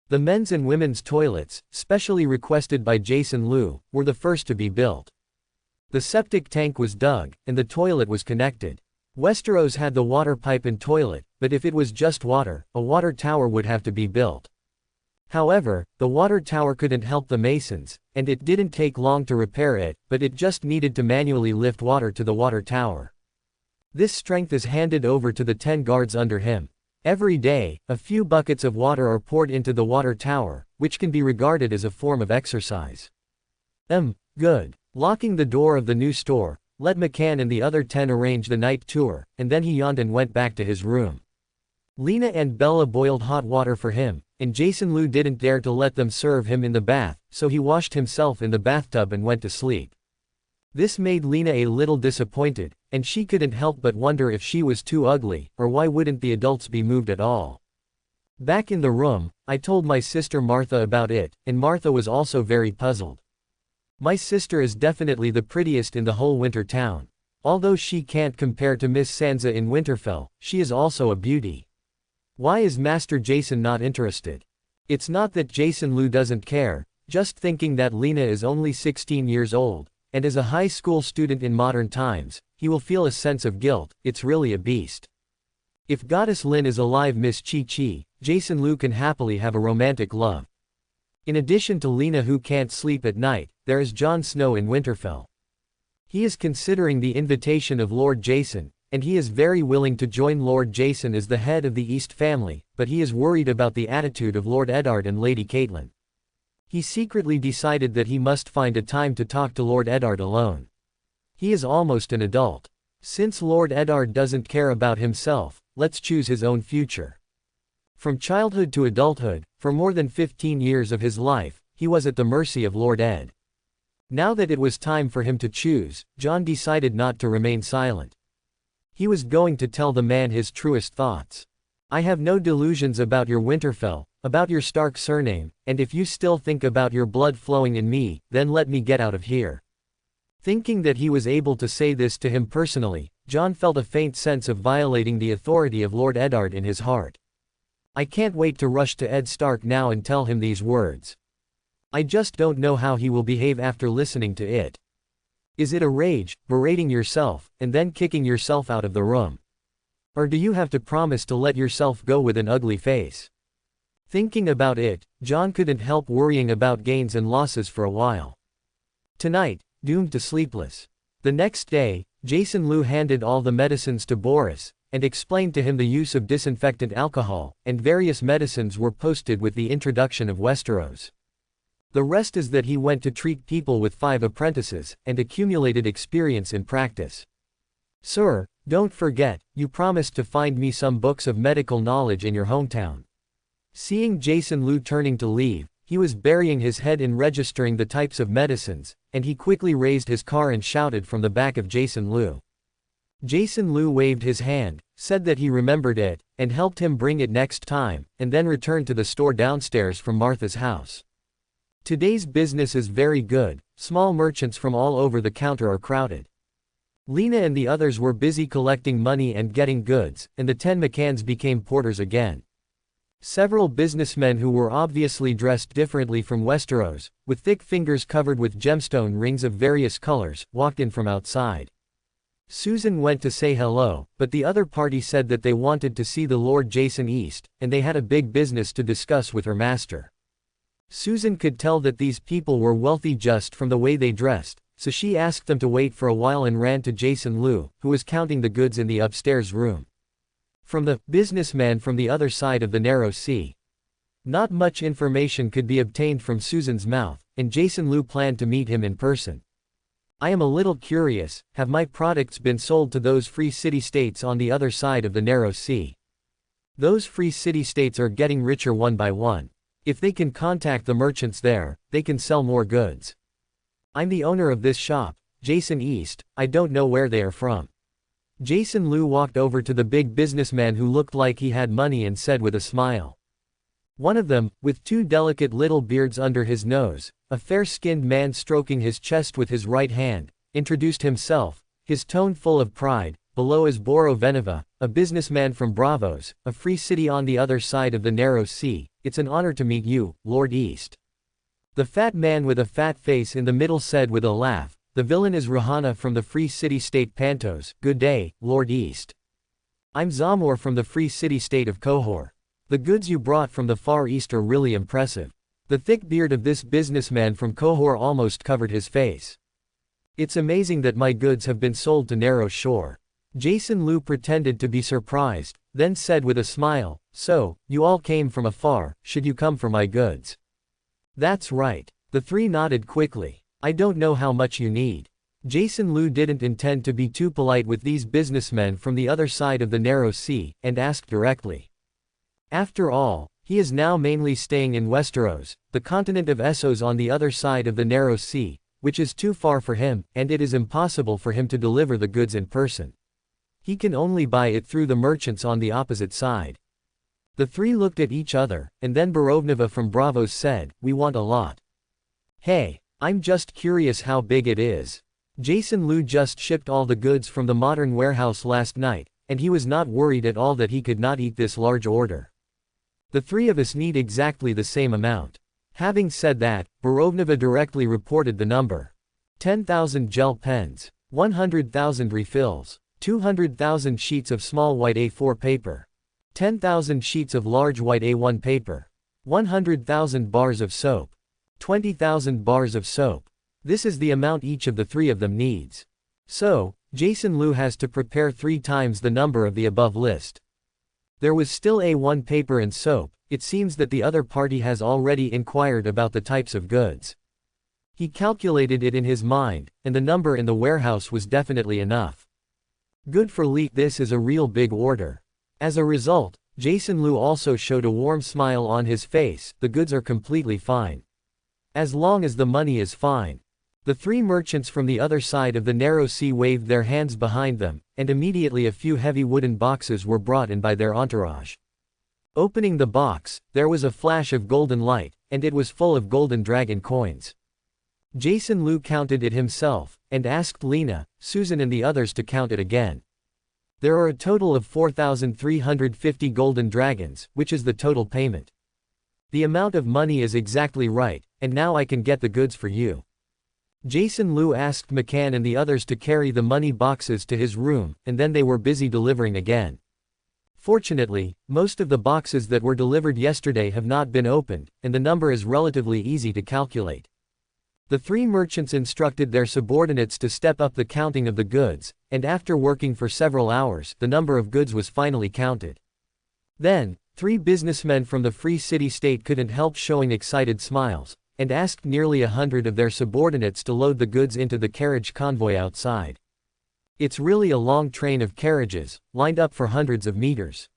The men's and women's toilets, specially requested by Jason Liu, were the first to be built. The septic tank was dug, and the toilet was connected. Westeros had the water pipe and toilet, but if it was just water, a water tower would have to be built. However, the water tower couldn't help the masons, and it didn't take long to repair it, but it just needed to manually lift water to the water tower. This strength is handed over to the 10 guards under him. Every day, a few buckets of water are poured into the water tower, which can be regarded as a form of exercise. Good. Locking the door of the new store, let McCann and the other 10 arrange the night tour, and then he yawned and went back to his room. Lena and Bella boiled hot water for him, and Jason Liu didn't dare to let them serve him in the bath, so he washed himself in the bathtub and went to sleep. This made Lena a little disappointed, and she couldn't help but wonder if she was too ugly, or why wouldn't the adults be moved at all. Back in the room, I told my sister Martha about it, and Martha was also very puzzled. My sister is definitely the prettiest in the whole winter town. Although she can't compare to Miss Sansa in Winterfell, she is also a beauty. Why is Master Jason not interested? It's not that Jason Liu doesn't care, just thinking that Lena is only 16 years old, and as a high school student in modern times, he will feel a sense of guilt. It's really a beast. If Goddess Lin is alive, Miss Chi-Chi, Jason Liu can happily have a romantic love. In addition to Lena who can't sleep at night, there is Jon Snow in Winterfell. He is considering the invitation of Lord Jason, and he is very willing to join Lord Jason as the head of the East family, but he is worried about the attitude of Lord Eddard and Lady Caitlin. He secretly decided that he must find a time to talk to Lord Eddard alone. He is almost an adult. Since Lord Eddard doesn't care about himself, let's choose his own future. From childhood to adulthood, for more than 15 years of his life, he was at the mercy of Lord Ed. Now that it was time for him to choose, John decided not to remain silent. He was going to tell the man his truest thoughts. I have no delusions about your Winterfell, about your Stark surname, and if you still think about your blood flowing in me, then let me get out of here. Thinking that he was able to say this to him personally, John felt a faint sense of violating the authority of Lord Eddard in his heart. I can't wait to rush to Ed Stark now and tell him these words. I just don't know how he will behave after listening to it. Is it a rage, berating yourself, and then kicking yourself out of the room? Or do you have to promise to let yourself go with an ugly face? Thinking about it, John couldn't help worrying about gains and losses for a while. Tonight, doomed to sleepless. The next day, Jason Liu handed all the medicines to Boris, and explained to him the use of disinfectant alcohol, and various medicines were posted with the introduction of Westeros. The rest is that he went to treat people with 5 apprentices, and accumulated experience in practice. Sir, don't forget, you promised to find me some books of medical knowledge in your hometown. Seeing Jason Liu turning to leave, he was burying his head in registering the types of medicines, and he quickly raised his car and shouted from the back of Jason Liu. Jason Liu waved his hand, said that he remembered it, and helped him bring it next time, and then returned to the store downstairs from Martha's house. Today's business is very good, small merchants from all over the counter are crowded. Lena and the others were busy collecting money and getting goods, and the 10 McCanns became porters again. Several businessmen who were obviously dressed differently from Westeros, with thick fingers covered with gemstone rings of various colors, walked in from outside. Susan went to say hello, but the other party said that they wanted to see the Lord Jason East, and they had a big business to discuss with her master. Susan could tell that these people were wealthy just from the way they dressed, so she asked them to wait for a while and ran to Jason Liu, who was counting the goods in the upstairs room. From the businessman from the other side of the narrow sea. Not much information could be obtained from Susan's mouth, and Jason Liu planned to meet him in person. I am a little curious, have my products been sold to those free city-states on the other side of the narrow sea? Those free city-states are getting richer one by one. If they can contact the merchants there, they can sell more goods. I'm the owner of this shop, Jason East, I don't know where they are from. Jason Liu walked over to the big businessman who looked like he had money and said with a smile. One of them, with 2 delicate little beards under his nose, a fair-skinned man stroking his chest with his right hand, introduced himself, his tone full of pride. Below is Boro Veneva, a businessman from Bravos, a free city on the other side of the narrow sea. It's an honor to meet you, Lord East. The fat man with a fat face in the middle said with a laugh, the villain is Rahana from the free city-state Pantos. Good day, Lord East. I'm Zamor from the free city-state of Kohor. The goods you brought from the Far East are really impressive. The thick beard of this businessman from Kohor almost covered his face. It's amazing that my goods have been sold to Narrow Shore. Jason Liu pretended to be surprised, then said with a smile, so, you all came from afar, should you come for my goods? That's right. The 3 nodded quickly. I don't know how much you need. Jason Liu didn't intend to be too polite with these businessmen from the other side of the narrow sea, and asked directly. After all, he is now mainly staying in Westeros, the continent of Essos on the other side of the narrow sea, which is too far for him, and it is impossible for him to deliver the goods in person. He can only buy it through the merchants on the opposite side. The 3 looked at each other, and then Borovneva from Bravos said, we want a lot. Hey, I'm just curious how big it is. Jason Liu just shipped all the goods from the modern warehouse last night, and he was not worried at all that he could not eat this large order. The 3 of us need exactly the same amount. Having said that, Borovneva directly reported the number. 10,000 gel pens, 100,000 refills, 200,000 sheets of small white A4 paper, 10,000 sheets of large white A1 paper, 100,000 bars of soap, 20,000 bars of soap. This is the amount each of the 3 of them needs. So, Jason Liu has to prepare 3 times the number of the above list. There was still A1 paper and soap. It seems that the other party has already inquired about the types of goods. He calculated it in his mind, and the number in the warehouse was definitely enough. Good for Li, this is a real big order. As a result, Jason Liu also showed a warm smile on his face. The goods are completely fine. As long as the money is fine. The 3 merchants from the other side of the narrow sea waved their hands behind them, and immediately a few heavy wooden boxes were brought in by their entourage. Opening the box, there was a flash of golden light, and it was full of golden dragon coins. Jason Liu counted it himself, and asked Lena, Susan and the others to count it again. There are a total of 4,350 golden dragons, which is the total payment. The amount of money is exactly right, and now I can get the goods for you. Jason Liu asked McCann and the others to carry the money boxes to his room, and then they were busy delivering again. Fortunately, most of the boxes that were delivered yesterday have not been opened, and the number is relatively easy to calculate. The 3 merchants instructed their subordinates to step up the counting of the goods, and after working for several hours, the number of goods was finally counted. Then, 3 businessmen from the Free City State couldn't help showing excited smiles, and asked nearly 100 of their subordinates to load the goods into the carriage convoy outside. It's really a long train of carriages, lined up for hundreds of meters.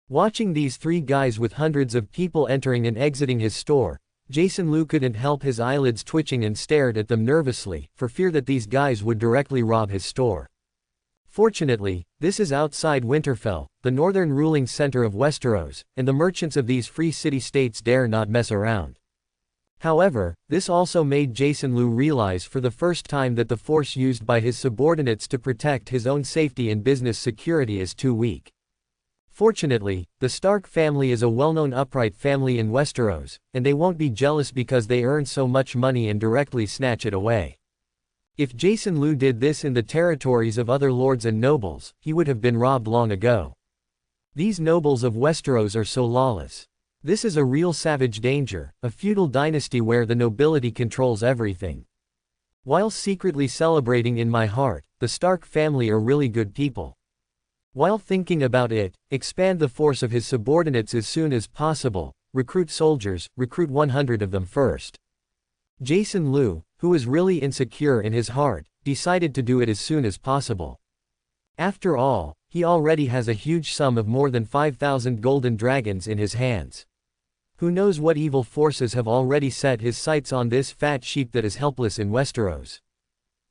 Watching these 3 guys with hundreds of people entering and exiting his store, Jason Liu couldn't help his eyelids twitching and stared at them nervously, for fear that these guys would directly rob his store. Fortunately, this is outside Winterfell, the northern ruling center of Westeros, and the merchants of these free city-states dare not mess around. However, this also made Jason Liu realize for the first time that the force used by his subordinates to protect his own safety and business security is too weak. Fortunately, the Stark family is a well-known upright family in Westeros, and they won't be jealous because they earn so much money and directly snatch it away. If Jason Liu did this in the territories of other lords and nobles, he would have been robbed long ago. These nobles of Westeros are so lawless. This is a real savage danger, a feudal dynasty where the nobility controls everything. While secretly celebrating in my heart, the Stark family are really good people. While thinking about it, expand the force of his subordinates as soon as possible, recruit soldiers, recruit 100 of them first. Jason Liu, who was really insecure in his heart, decided to do it as soon as possible. After all, he already has a huge sum of more than 5,000 golden dragons in his hands. Who knows what evil forces have already set his sights on this fat sheep that is helpless in Westeros.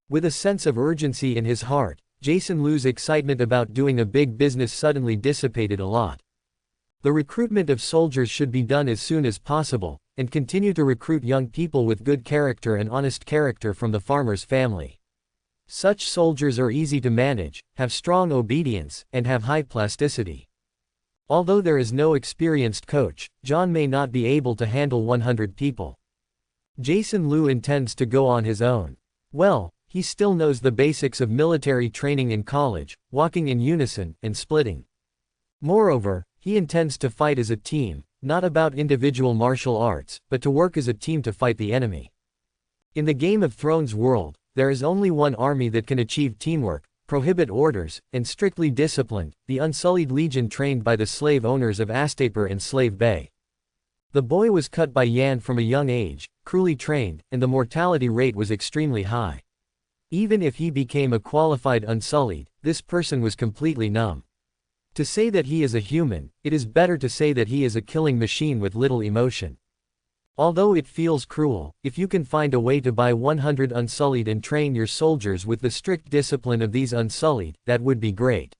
With a sense of urgency in his heart, Jason Liu's excitement about doing a big business suddenly dissipated a lot. The recruitment of soldiers should be done as soon as possible, and continue to recruit young people with good character and honest character from the farmer's family. Such soldiers are easy to manage, have strong obedience, and have high plasticity. Although there is no experienced coach, John may not be able to handle 100 people. Jason Liu intends to go on his own. Well, he still knows the basics of military training in college, walking in unison, and splitting. Moreover, he intends to fight as a team, not about individual martial arts, but to work as a team to fight the enemy. In the Game of Thrones world, there is only one army that can achieve teamwork, prohibit orders, and strictly disciplined, the Unsullied Legion trained by the slave owners of Astaper and Slave Bay. The boy was cut by Yan from a young age, cruelly trained, and the mortality rate was extremely high. Even if he became a qualified Unsullied, this person was completely numb. To say that he is a human, it is better to say that he is a killing machine with little emotion. Although it feels cruel, if you can find a way to buy 100 Unsullied and train your soldiers with the strict discipline of these Unsullied, that would be great.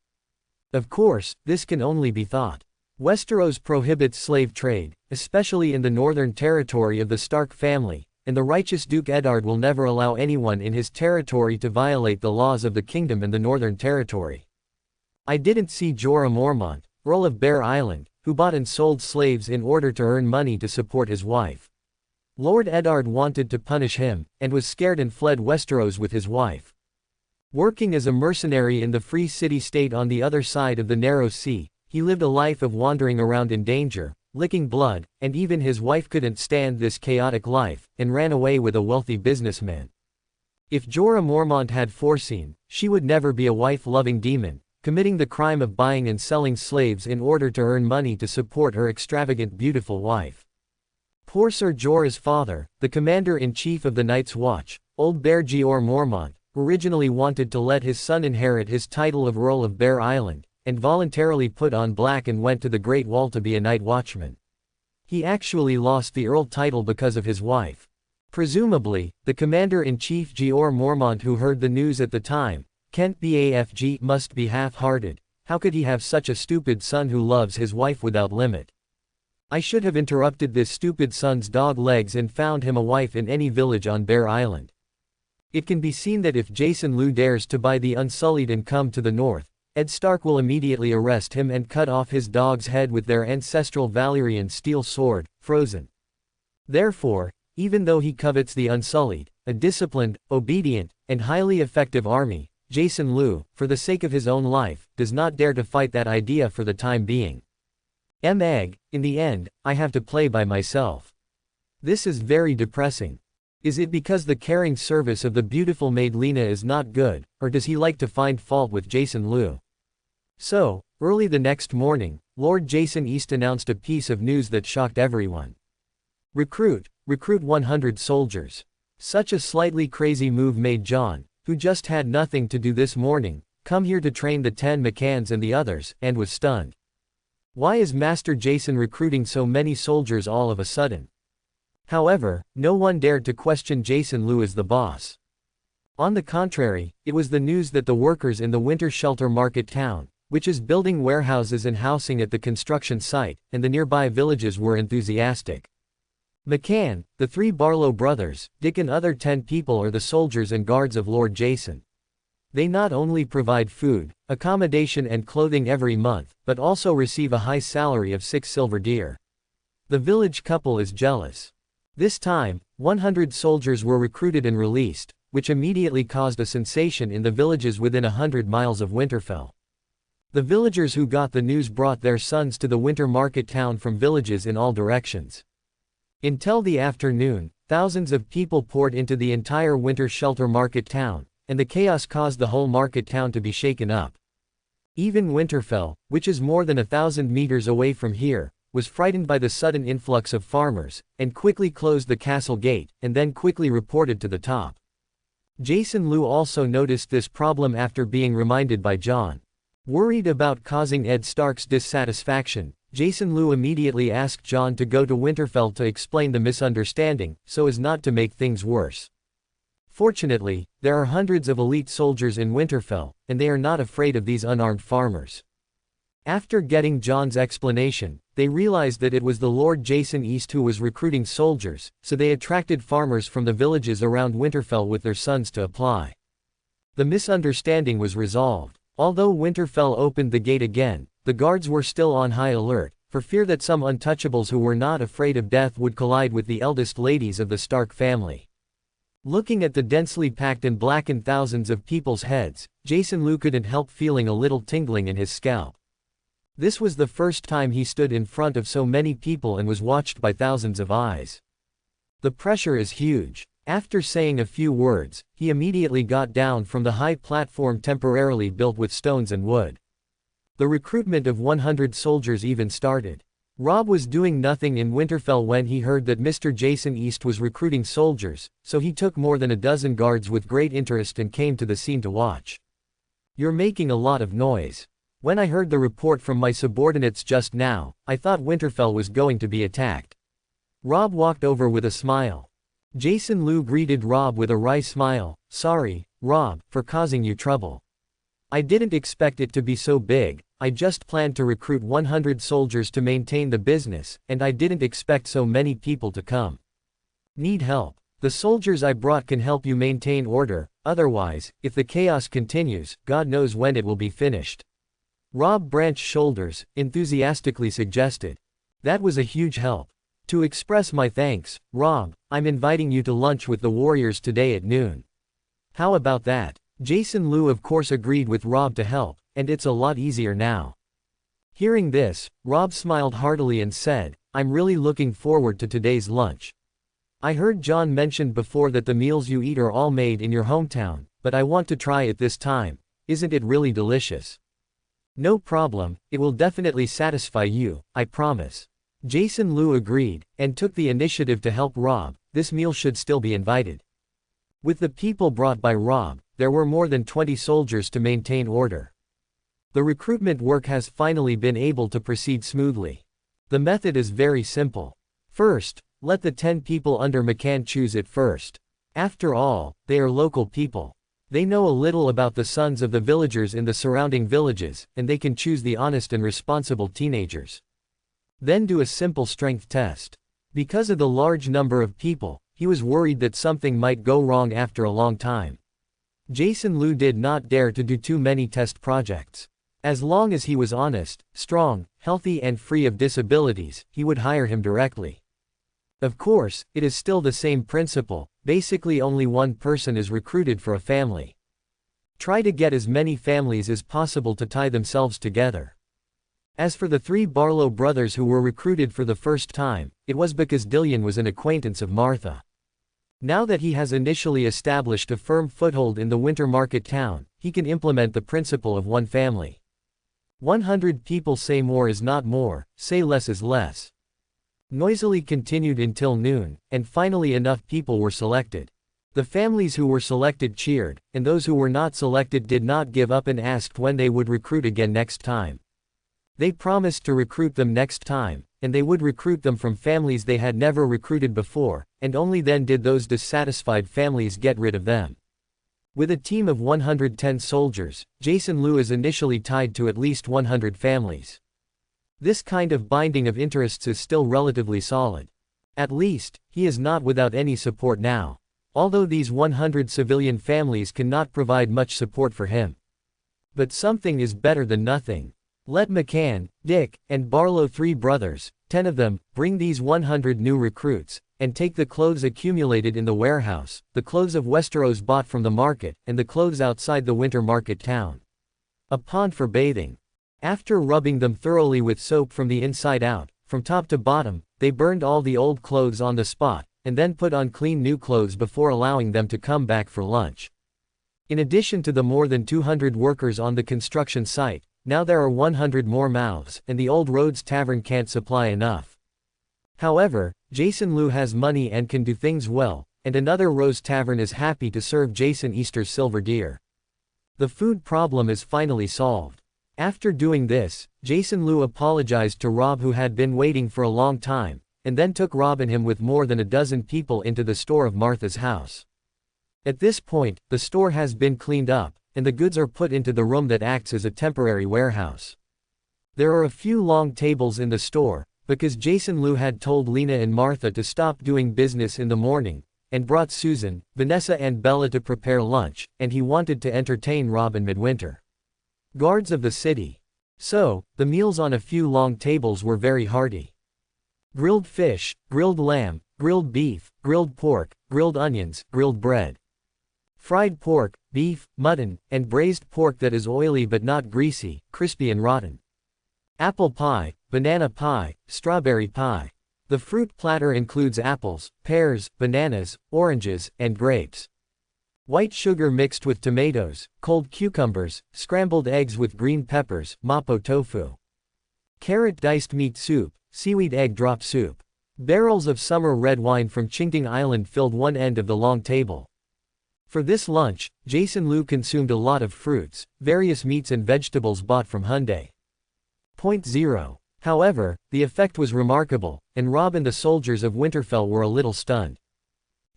Of course, this can only be thought. Westeros prohibits slave trade, especially in the northern territory of the Stark family, and the righteous Duke Eddard will never allow anyone in his territory to violate the laws of the kingdom and the northern territory. I didn't see Jorah Mormont, Earl of Bear Island, who bought and sold slaves in order to earn money to support his wife. Lord Eddard wanted to punish him, and was scared and fled Westeros with his wife. Working as a mercenary in the Free City State on the other side of the Narrow Sea, he lived a life of wandering around in danger, licking blood, and even his wife couldn't stand this chaotic life, and ran away with a wealthy businessman. If Jorah Mormont had foreseen, she would never be a wife-loving demon, committing the crime of buying and selling slaves in order to earn money to support her extravagant beautiful wife. Poor Sir Jorah's father, the commander-in-chief of the Night's Watch, Old Bear Jeor Mormont, originally wanted to let his son inherit his title of Earl of Bear Island, and voluntarily put on black and went to the Great Wall to be a night watchman. He actually lost the Earl title because of his wife. Presumably, the commander-in-chief Jeor Mormont, who heard the news at the time, Kent Bafg, must be half-hearted. How could he have such a stupid son who loves his wife without limit? I should have interrupted this stupid son's dog legs and found him a wife in any village on Bear Island. It can be seen that if Jason Lu dares to buy the Unsullied and come to the north, Ed Stark will immediately arrest him and cut off his dog's head with their ancestral Valyrian steel sword, Frozen. Therefore, even though he covets the Unsullied, a disciplined, obedient, and highly effective army, Jason Lu, for the sake of his own life, does not dare to fight that idea for the time being. Egg, in the end, I have to play by myself. This is very depressing. Is it because the caring service of the beautiful maid Lena is not good, or does he like to find fault with Jason Lu? So, early the next morning, Lord Jason East announced a piece of news that shocked everyone. Recruit 100 soldiers. Such a slightly crazy move made Jon, who just had nothing to do this morning, come here to train the 10 McCanns and the others, and was stunned. Why is Master Jason recruiting so many soldiers all of a sudden? However, no one dared to question Jason Lu as the boss. On the contrary, it was the news that the workers in the Winter Shelter Market Town, which is building warehouses and housing at the construction site, and the nearby villages were enthusiastic. McCann, the 3 Barlow brothers, Dick and other 10 people are the soldiers and guards of Lord Jason. They not only provide food, accommodation and clothing every month, but also receive a high salary of 6 silver deer. The village couple is jealous. This time, 100 soldiers were recruited and released, which immediately caused a sensation in the villages within 100 miles of Winterfell. The villagers who got the news brought their sons to the winter market town from villages in all directions. Until the afternoon, thousands of people poured into the entire Winter Shelter Market Town, and the chaos caused the whole market town to be shaken up. Even Winterfell, which is more than 1,000 meters away from here, was frightened by the sudden influx of farmers, and quickly closed the castle gate, and then quickly reported to the top. Jason Lu also noticed this problem after being reminded by Jon. Worried about causing Ed Stark's dissatisfaction, Jason Lu immediately asked Jon to go to Winterfell to explain the misunderstanding, so as not to make things worse. Fortunately, there are hundreds of elite soldiers in Winterfell, and they are not afraid of these unarmed farmers. After getting Jon's explanation, they realized that it was the Lord Jason East who was recruiting soldiers, so they attracted farmers from the villages around Winterfell with their sons to apply. The misunderstanding was resolved. Although Winterfell opened the gate again, the guards were still on high alert, for fear that some untouchables who were not afraid of death would collide with the eldest ladies of the Stark family. Looking at the densely packed and blackened thousands of people's heads, Jason Lu couldn't help feeling a little tingling in his scalp. This was the first time he stood in front of so many people and was watched by thousands of eyes. The pressure is huge. After saying a few words, he immediately got down from the high platform temporarily built with stones and wood. The recruitment of 100 soldiers even started. Robb was doing nothing in Winterfell when he heard that Mr. Jason East was recruiting soldiers, so he took more than a dozen guards with great interest and came to the scene to watch. "You're making a lot of noise. When I heard the report from my subordinates just now, I thought Winterfell was going to be attacked." Robb walked over with a smile. Jason Lu greeted Robb with a wry smile. "Sorry, Robb, for causing you trouble. I didn't expect it to be so big. I just planned to recruit 100 soldiers to maintain the business, and I didn't expect so many people to come. Need help? The soldiers I brought can help you maintain order, otherwise, if the chaos continues, God knows when it will be finished." Robb branched shoulders, enthusiastically suggested. "That was a huge help. To express my thanks, Robb, I'm inviting you to lunch with the warriors today at noon. How about that?" Jason Lu of course agreed with Robb to help, and it's a lot easier now. Hearing this, Robb smiled heartily and said, "I'm really looking forward to today's lunch." I heard John mentioned before that the meals you eat are all made in your hometown, but I want to try it this time. Isn't it really delicious? No problem, it will definitely satisfy you, I promise. Jason Liu agreed, and took the initiative to help Rob. This meal should still be invited. With the people brought by Rob, there were more than 20 soldiers to maintain order. The recruitment work has finally been able to proceed smoothly. The method is very simple. First, let the 10 people under McCann choose it first. After all, they are local people. They know a little about the sons of the villagers in the surrounding villages, and they can choose the honest and responsible teenagers. Then do a simple strength test. Because of the large number of people, he was worried that something might go wrong after a long time. Jason Liu did not dare to do too many test projects. As long as he was honest, strong, healthy and free of disabilities, he would hire him directly. Of course, it is still the same principle, basically only one person is recruited for a family. Try to get as many families as possible to tie themselves together. As for the 3 Barlow brothers who were recruited for the first time, it was because Dillion was an acquaintance of Martha. Now that he has initially established a firm foothold in the winter market town, he can implement the principle of one family. 100 people say more is not more, say less is less. Noisily continued until noon, and finally enough people were selected. The families who were selected cheered, and those who were not selected did not give up and asked when they would recruit again next time. They promised to recruit them next time, and they would recruit them from families they had never recruited before, and only then did those dissatisfied families get rid of them. With a team of 110 soldiers, Jason Liu is initially tied to at least 100 families. This kind of binding of interests is still relatively solid. At least, he is not without any support now. Although these 100 civilian families cannot provide much support for him. But something is better than nothing. Let McCann, Dick, and Barlow 3 brothers, 10 of them, bring these 100 new recruits, and take the clothes accumulated in the warehouse, the clothes of Westeros bought from the market, and the clothes outside the winter market town. A pond for bathing. After rubbing them thoroughly with soap from the inside out, from top to bottom, they burned all the old clothes on the spot, and then put on clean new clothes before allowing them to come back for lunch. In addition to the more than 200 workers on the construction site, now there are 100 more mouths, and the Old Roads Tavern can't supply enough. However, Jason Liu has money and can do things well, and another Rose Tavern is happy to serve Jason Easter's silver deer. The food problem is finally solved. After doing this, Jason Liu apologized to Rob, who had been waiting for a long time, and then took Rob and him with more than a dozen people into the store of Martha's house. At this point, the store has been cleaned up, and the goods are put into the room that acts as a temporary warehouse. There are a few long tables in the store, because Jason Liu had told Lena and Martha to stop doing business in the morning, and brought Susan, Vanessa and Bella to prepare lunch, and he wanted to entertain Rob and Midwinter. Guards of the city. So, the meals on a few long tables were very hearty. Grilled fish, grilled lamb, grilled beef, grilled pork, grilled onions, grilled bread. Fried pork, beef, mutton, and braised pork that is oily but not greasy, crispy and rotten. Apple pie, banana pie, strawberry pie. The fruit platter includes apples, pears, bananas, oranges, and grapes. White sugar mixed with tomatoes, cold cucumbers, scrambled eggs with green peppers, mapo tofu. Carrot diced meat soup, seaweed egg drop soup. Barrels of summer red wine from Qingting Island filled one end of the long table. For this lunch, Jason Liu consumed a lot of fruits, various meats and vegetables bought from Hyundai. 0. However, the effect was remarkable, and Rob and the soldiers of Winterfell were a little stunned.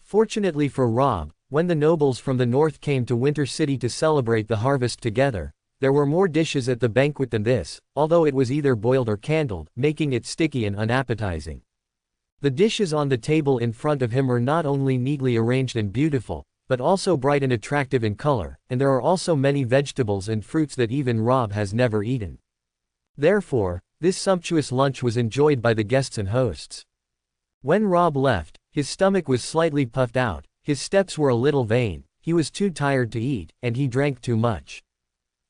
Fortunately for Rob, when the nobles from the north came to Winter City to celebrate the harvest together, there were more dishes at the banquet than this, although it was either boiled or candled, making it sticky and unappetizing. The dishes on the table in front of him were not only neatly arranged and beautiful, but also bright and attractive in color, and there are also many vegetables and fruits that even Rob has never eaten. Therefore, this sumptuous lunch was enjoyed by the guests and hosts. When Rob left, his stomach was slightly puffed out, his steps were a little vain, he was too tired to eat, and he drank too much.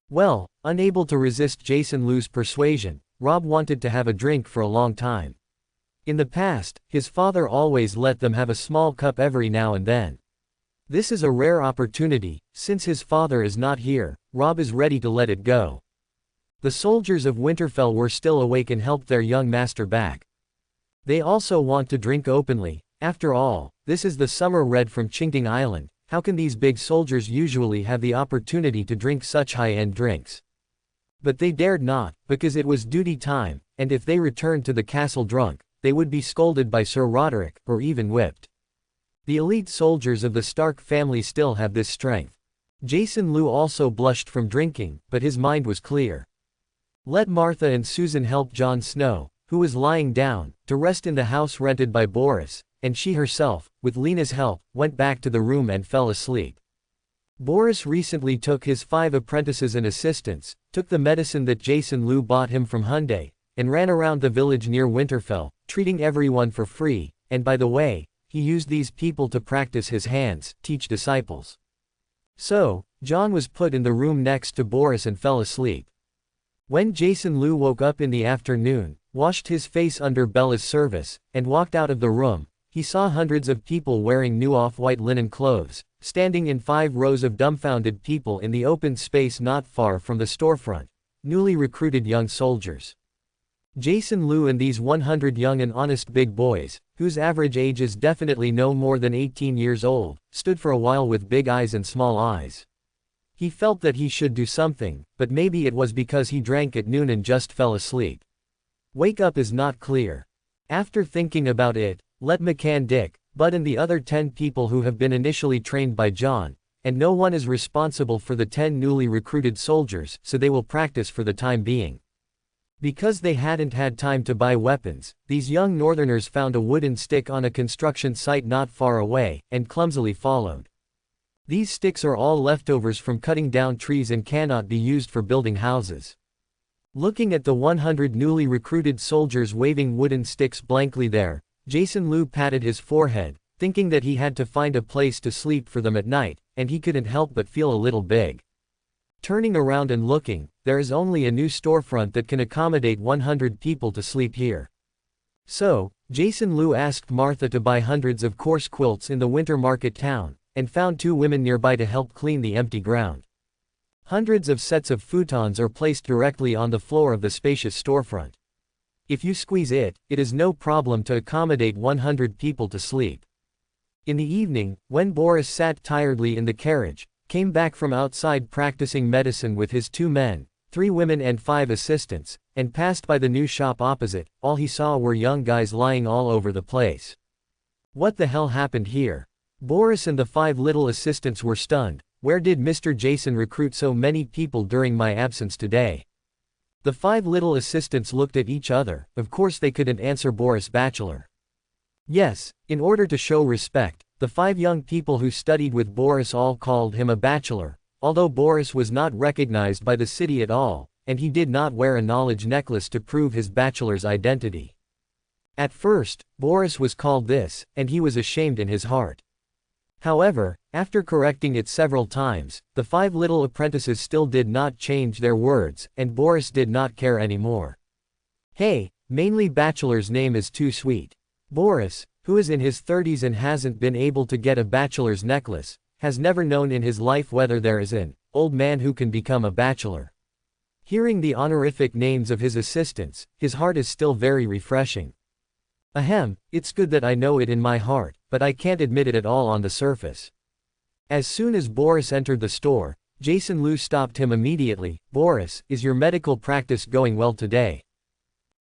Well, unable to resist Jason Liu's persuasion, Rob wanted to have a drink for a long time. In the past, his father always let them have a small cup every now and then. This is a rare opportunity, since his father is not here, Rob is ready to let it go. The soldiers of Winterfell were still awake and helped their young master back. They also want to drink openly. After all, this is the summer red from Qingting Island. How can these big soldiers usually have the opportunity to drink such high-end drinks? But they dared not, because it was duty time, and if they returned to the castle drunk, they would be scolded by Sir Roderick, or even whipped. The elite soldiers of the Stark family still have this strength. Jason Liu also blushed from drinking, but his mind was clear. Let Martha and Susan help Jon Snow, who was lying down, to rest in the house rented by Boris, and she herself, with Lena's help, went back to the room and fell asleep. Boris recently took his 5 apprentices and assistants, took the medicine that Jason Liu bought him from Hyundai, and ran around the village near Winterfell, treating everyone for free, and by the way, he used these people to practice his hands, teach disciples. So, Jon was put in the room next to Boris and fell asleep. When Jason Liu woke up in the afternoon, washed his face under Bella's service, and walked out of the room, he saw hundreds of people wearing new off-white linen clothes, standing in 5 rows of dumbfounded people in the open space not far from the storefront, newly recruited young soldiers. Jason Liu and these 100 young and honest big boys, whose average age is definitely no more than 18 years old, stood for a while with big eyes and small eyes. He felt that he should do something, but maybe it was because he drank at noon and just fell asleep. Wake up is not clear. After thinking about it, let McCann Dick, Bud and the other 10 people who have been initially trained by Jon, and no one is responsible for the 10 newly recruited soldiers, so they will practice for the time being. Because they hadn't had time to buy weapons, these young northerners found a wooden stick on a construction site not far away, and clumsily followed. These sticks are all leftovers from cutting down trees and cannot be used for building houses. Looking at the 100 newly recruited soldiers waving wooden sticks blankly there, Jason Liu patted his forehead, thinking that he had to find a place to sleep for them at night, and he couldn't help but feel a little big. Turning around and looking, there is only a new storefront that can accommodate 100 people to sleep here. So, Jason Liu asked Martha to buy hundreds of coarse quilts in the winter market town, and found 2 women nearby to help clean the empty ground. Hundreds of sets of futons are placed directly on the floor of the spacious storefront. If you squeeze it, it is no problem to accommodate 100 people to sleep. In the evening, when Boris sat tiredly in the carriage, came back from outside practicing medicine with his 2 men, 3 women and 5 assistants, and passed by the new shop opposite, all he saw were young guys lying all over the place. What the hell happened here? Boris and the 5 little assistants were stunned. Where did Mr. Jason recruit so many people during my absence today? The 5 little assistants looked at each other. Of course they couldn't answer Boris Bachelor. Yes, in order to show respect, the 5 young people who studied with Boris all called him a bachelor, although Boris was not recognized by the city at all, and he did not wear a knowledge necklace to prove his bachelor's identity. At first, Boris was called this, and he was ashamed in his heart. However, after correcting it several times, the 5 little apprentices still did not change their words, and Boris did not care anymore. Hey, mainly bachelor's name is too sweet. Boris, who is in his 30s and hasn't been able to get a bachelor's necklace, has never known in his life whether there is an old man who can become a bachelor. Hearing the honorific names of his assistants, his heart is still very refreshing. Ahem, it's good that I know it in my heart, but I can't admit it at all on the surface. As soon as Boris entered the store, Jason Liu stopped him immediately. Boris, is your medical practice going well today?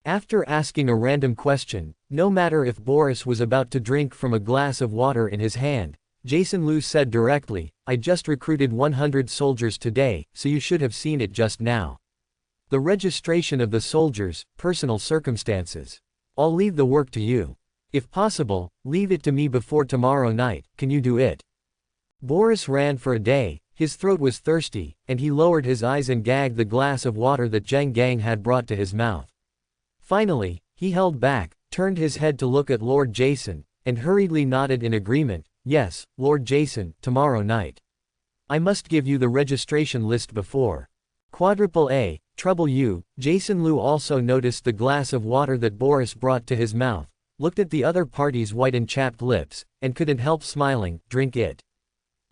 After asking a random question, no matter if Boris was about to drink from a glass of water in his hand, Jason Liu said directly, I just recruited 100 soldiers today, so you should have seen it just now. The registration of the soldiers, personal circumstances. I'll leave the work to you. If possible, leave it to me before tomorrow night. Can you do it? Boris ran for a day, his throat was thirsty, and he lowered his eyes and gagged the glass of water that Zhang Gang had brought to his mouth. Finally, he held back, turned his head to look at Lord Jason, and hurriedly nodded in agreement. Yes, Lord Jason, tomorrow night. I must give you the registration list before. Quadruple A, Trouble U. Jason Liu also noticed the glass of water that Boris brought to his mouth, looked at the other party's white and chapped lips, and couldn't help smiling. Drink it.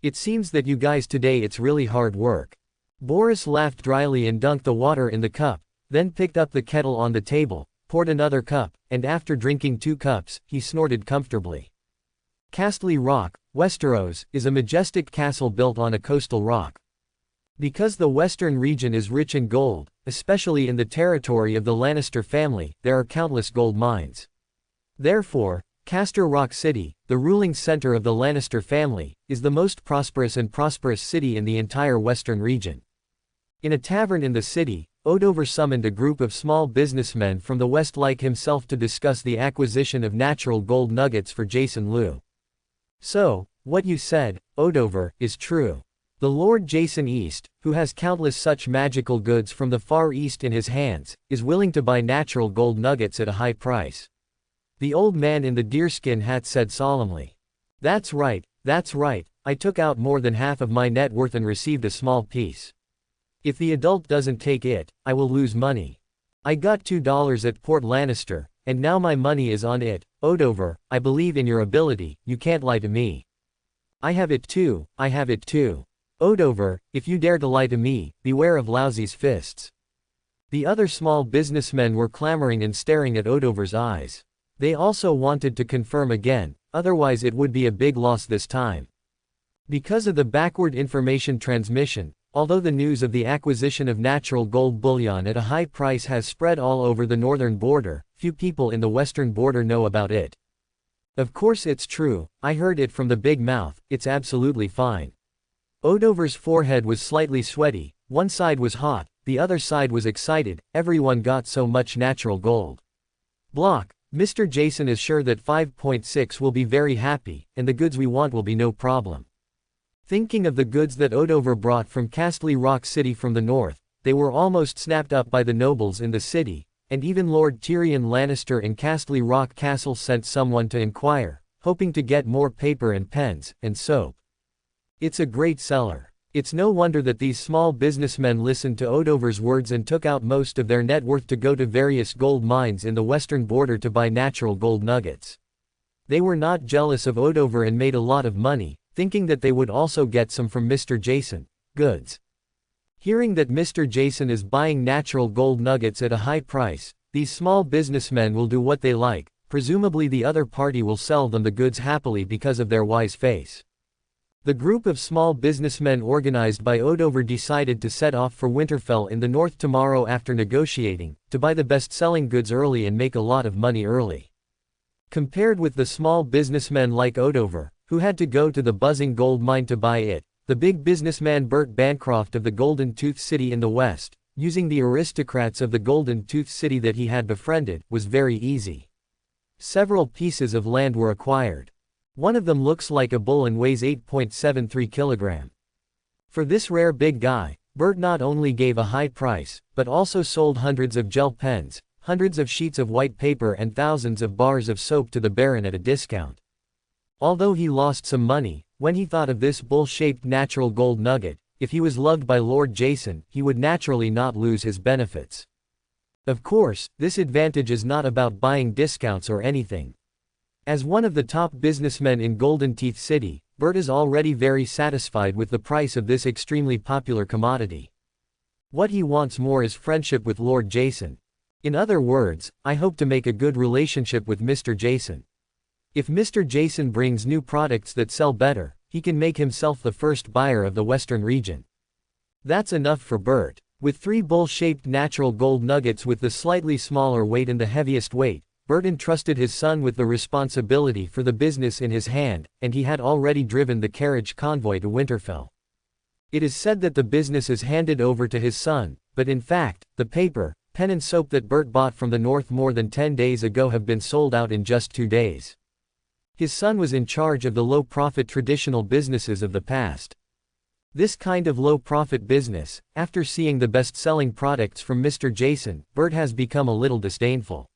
It seems that you guys today it's really hard work. Boris laughed dryly and dunked the water in the cup, then picked up the kettle on the table, poured another cup, and after drinking 2 cups, he snorted comfortably. Castle Rock, Westeros, is a majestic castle built on a coastal rock. Because the western region is rich in gold, especially in the territory of the Lannister family, there are countless gold mines. Therefore, Castle Rock City, the ruling center of the Lannister family, is the most prosperous city in the entire western region. In a tavern in the city, Odover summoned a group of small businessmen from the west like himself to discuss the acquisition of natural gold nuggets for Jason Liu. So, what you said, Odover, is true. The Lord Jason East, who has countless such magical goods from the Far East in his hands, is willing to buy natural gold nuggets at a high price. The old man in the deerskin hat said solemnly. That's right, I took out more than half of my net worth and received a small piece. If the adult doesn't take it, I will lose money. I got $2 at Port Lannister, and now my money is on it. Odover, I believe in your ability, you can't lie to me. I have it too. Odover, if you dare to lie to me, beware of Lousy's fists. The other small businessmen were clamoring and staring at Odover's eyes. They also wanted to confirm again, otherwise it would be a big loss this time. Because of the backward information transmission, although the news of the acquisition of natural gold bullion at a high price has spread all over the northern border, few people in the western border know about it. Of course it's true, I heard it from the big mouth, it's absolutely fine. Odover's forehead was slightly sweaty, one side was hot, the other side was excited, everyone got so much natural gold. Block, Mr. Jason is sure that 5.6 will be very happy, and the goods we want will be no problem. Thinking of the goods that Odover brought from Castle Rock City from the north, they were almost snapped up by the nobles in the city, and even Lord Tyrion Lannister in Castle Rock Castle sent someone to inquire, hoping to get more paper and pens, and soap. It's a great seller. It's no wonder that these small businessmen listened to Odover's words and took out most of their net worth to go to various gold mines in the western border to buy natural gold nuggets. They were not jealous of Odover and made a lot of money, thinking that they would also get some from Mr. Jason. Goods. Hearing that Mr. Jason is buying natural gold nuggets at a high price, these small businessmen will do what they like, presumably the other party will sell them the goods happily because of their wise face. The group of small businessmen organized by Odover decided to set off for Winterfell in the north tomorrow after negotiating, to buy the best-selling goods early and make a lot of money early. Compared with the small businessmen like Odover, who had to go to the buzzing gold mine to buy it, the big businessman Burt Bancroft of the Golden Tooth City in the west, using the aristocrats of the Golden Tooth City that he had befriended, was very easy. Several pieces of land were acquired. One of them looks like a bull and weighs 8.73 kilograms. For this rare big guy, Burt not only gave a high price, but also sold hundreds of gel pens, hundreds of sheets of white paper and thousands of bars of soap to the Baron at a discount. Although he lost some money, when he thought of this bull-shaped natural gold nugget, if he was loved by Lord Jason, he would naturally not lose his benefits. Of course, this advantage is not about buying discounts or anything. As one of the top businessmen in Golden Teeth City, Burt is already very satisfied with the price of this extremely popular commodity. What he wants more is friendship with Lord Jason. In other words, I hope to make a good relationship with Mr. Jason. If Mr. Jason brings new products that sell better, he can make himself the first buyer of the western region. That's enough for Burt. With 3 bull-shaped natural gold nuggets with the slightly smaller weight and the heaviest weight, Burt entrusted his son with the responsibility for the business in his hand, and he had already driven the carriage convoy to Winterfell. It is said that the business is handed over to his son, but in fact, the paper, pen and soap that Burt bought from the north more than 10 days ago have been sold out in just 2 days. His son was in charge of the low-profit traditional businesses of the past. This kind of low-profit business, after seeing the best-selling products from Mr. Jason, Burt has become a little disdainful.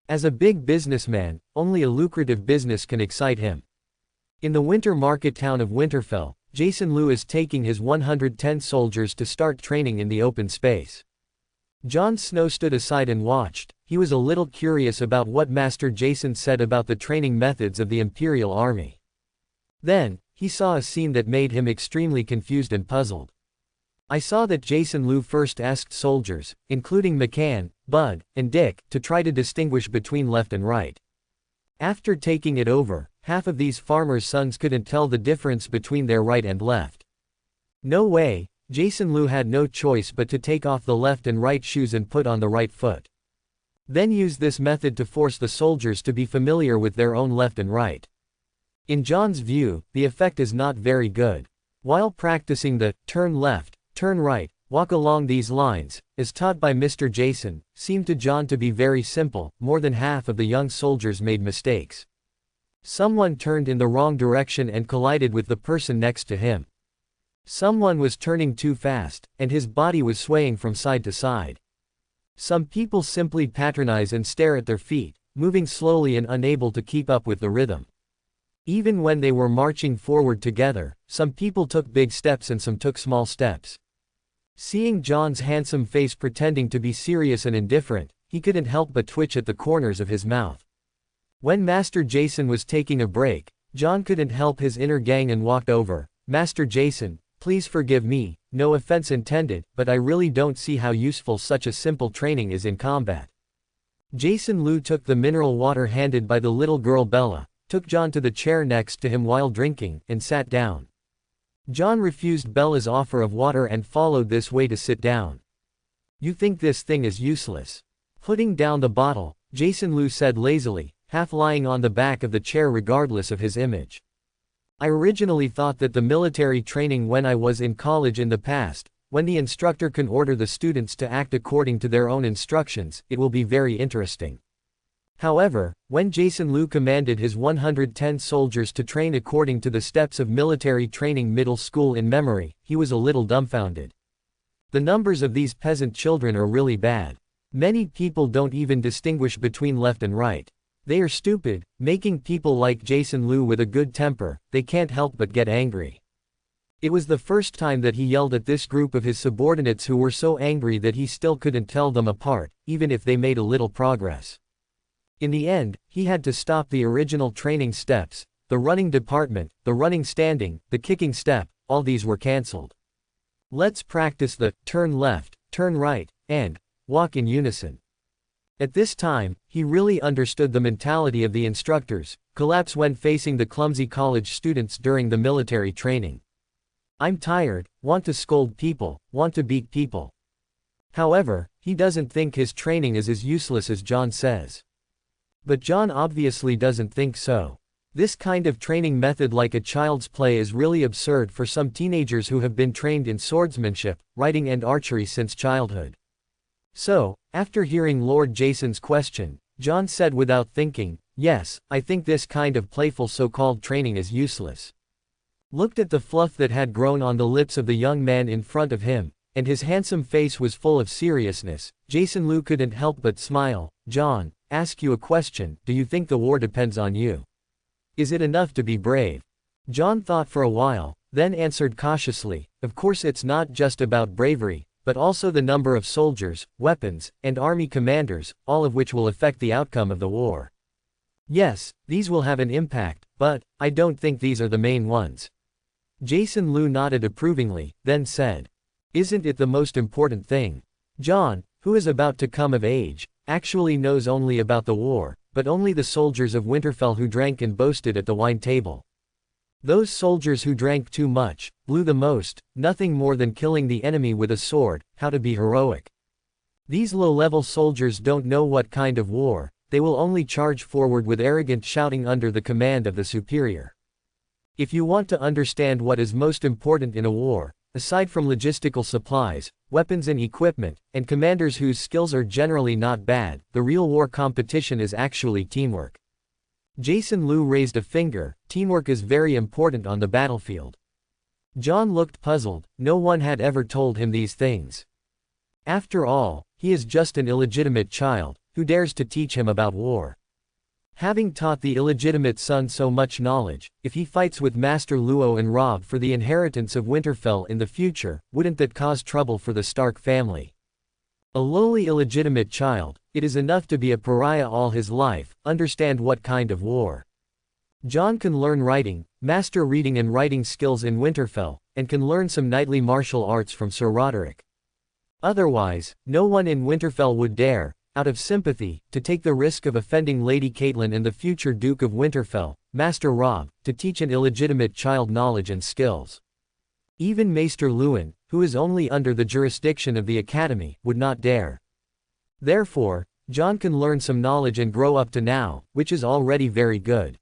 As a big businessman, only a lucrative business can excite him. In the winter market town of Winterfell, Jason Liu is taking his 110 soldiers to start training in the open space. Jon Snow stood aside and watched. he was a little curious about what Master Jason said about the training methods of the Imperial Army. Then, he saw a scene that made him extremely confused and puzzled. I saw that Jason Lu first asked soldiers, including McCann, Bud, and Dick, to try to distinguish between left and right. After taking it over, half of these farmers' sons couldn't tell the difference between their right and left. No way, Jason Lu had no choice but to take off the left and right shoes and put on the right foot. Then use this method to force the soldiers to be familiar with their own left and right. In John's view, the effect is not very good. While practicing the turn left, turn right, walk along these lines, as taught by Mr. Jason, seemed to John to be very simple. More than half of the young soldiers made mistakes. Someone turned in the wrong direction and collided with the person next to him. Someone was turning too fast, and his body was swaying from side to side. Some people simply patronize and stare at their feet, moving slowly and unable to keep up with the rhythm. Even when they were marching forward together, some people took big steps and some took small steps. Seeing John's handsome face pretending to be serious and indifferent, he couldn't help but twitch at the corners of his mouth. When Master Jason was taking a break, John couldn't help his inner gang and walked over. Master Jason, please forgive me, no offense intended, but I really don't see how useful such a simple training is in combat. Jason Lu took the mineral water handed by the little girl Bella, took John to the chair next to him while drinking, and sat down. John refused Bella's offer of water and followed this way to sit down. You think this thing is useless? Putting down the bottle, Jason Lu said lazily, half lying on the back of the chair regardless of his image. I originally thought that the military training when I was in college in the past, when the instructor can order the students to act according to their own instructions, it will be very interesting. However, when Jason Lu commanded his 110 soldiers to train according to the steps of military training middle school in memory, he was a little dumbfounded. The numbers of these peasant children are really bad. Many people don't even distinguish between left and right. They are stupid, making people like Jason Lu with a good temper, they can't help but get angry. It was the first time that he yelled at this group of his subordinates who were so angry that he still couldn't tell them apart, even if they made a little progress. In the end, he had to stop the original training steps, the running department, the running standing, the kicking step, all these were cancelled. Let's practice the turn left, turn right, and walk in unison. At this time, he really understood the mentality of the instructors, collapse when facing the clumsy college students during the military training. I'm tired, want to scold people, want to beat people. However, he doesn't think his training is as useless as John says. But John obviously doesn't think so. This kind of training method like a child's play is really absurd for some teenagers who have been trained in swordsmanship, riding and archery since childhood. So, after hearing Lord Jason's question, John said without thinking, yes, I think this kind of playful so-called training is useless. Looked at the fluff that had grown on the lips of the young man in front of him, and his handsome face was full of seriousness. Jason Lu couldn't help but smile. John, ask you a question, do you think the war depends on you? Is it enough to be brave? John thought for a while, then answered cautiously, of course it's not just about bravery, but also the number of soldiers, weapons, and army commanders, all of which will affect the outcome of the war. Yes, these will have an impact, but I don't think these are the main ones. Jason Lu nodded approvingly, then said, isn't it the most important thing? John, who is about to come of age, actually knows only about the war, but only the soldiers of Winterfell who drank and boasted at the wine table. Those soldiers who drank too much, blew the most, nothing more than killing the enemy with a sword, how to be heroic. These low-level soldiers don't know what kind of war, they will only charge forward with arrogant shouting under the command of the superior. If you want to understand what is most important in a war, aside from logistical supplies, weapons and equipment, and commanders whose skills are generally not bad, the real war competition is actually teamwork. Jason Lu raised a finger, teamwork is very important on the battlefield. John looked puzzled, no one had ever told him these things. After all, he is just an illegitimate child, who dares to teach him about war? Having taught the illegitimate son so much knowledge, if he fights with Master Luo and Robb for the inheritance of Winterfell in the future, wouldn't that cause trouble for the Stark family? A lowly illegitimate child, it is enough to be a pariah all his life. Understand what kind of war. John can learn writing, master reading and writing skills in Winterfell, and can learn some knightly martial arts from Sir Roderick. Otherwise, no one in Winterfell would dare, out of sympathy, to take the risk of offending Lady Catelyn and the future Duke of Winterfell, Master Robb, to teach an illegitimate child knowledge and skills. Even Maester Luwin, who is only under the jurisdiction of the Academy, would not dare. Therefore, John can learn some knowledge and grow up to now, which is already very good.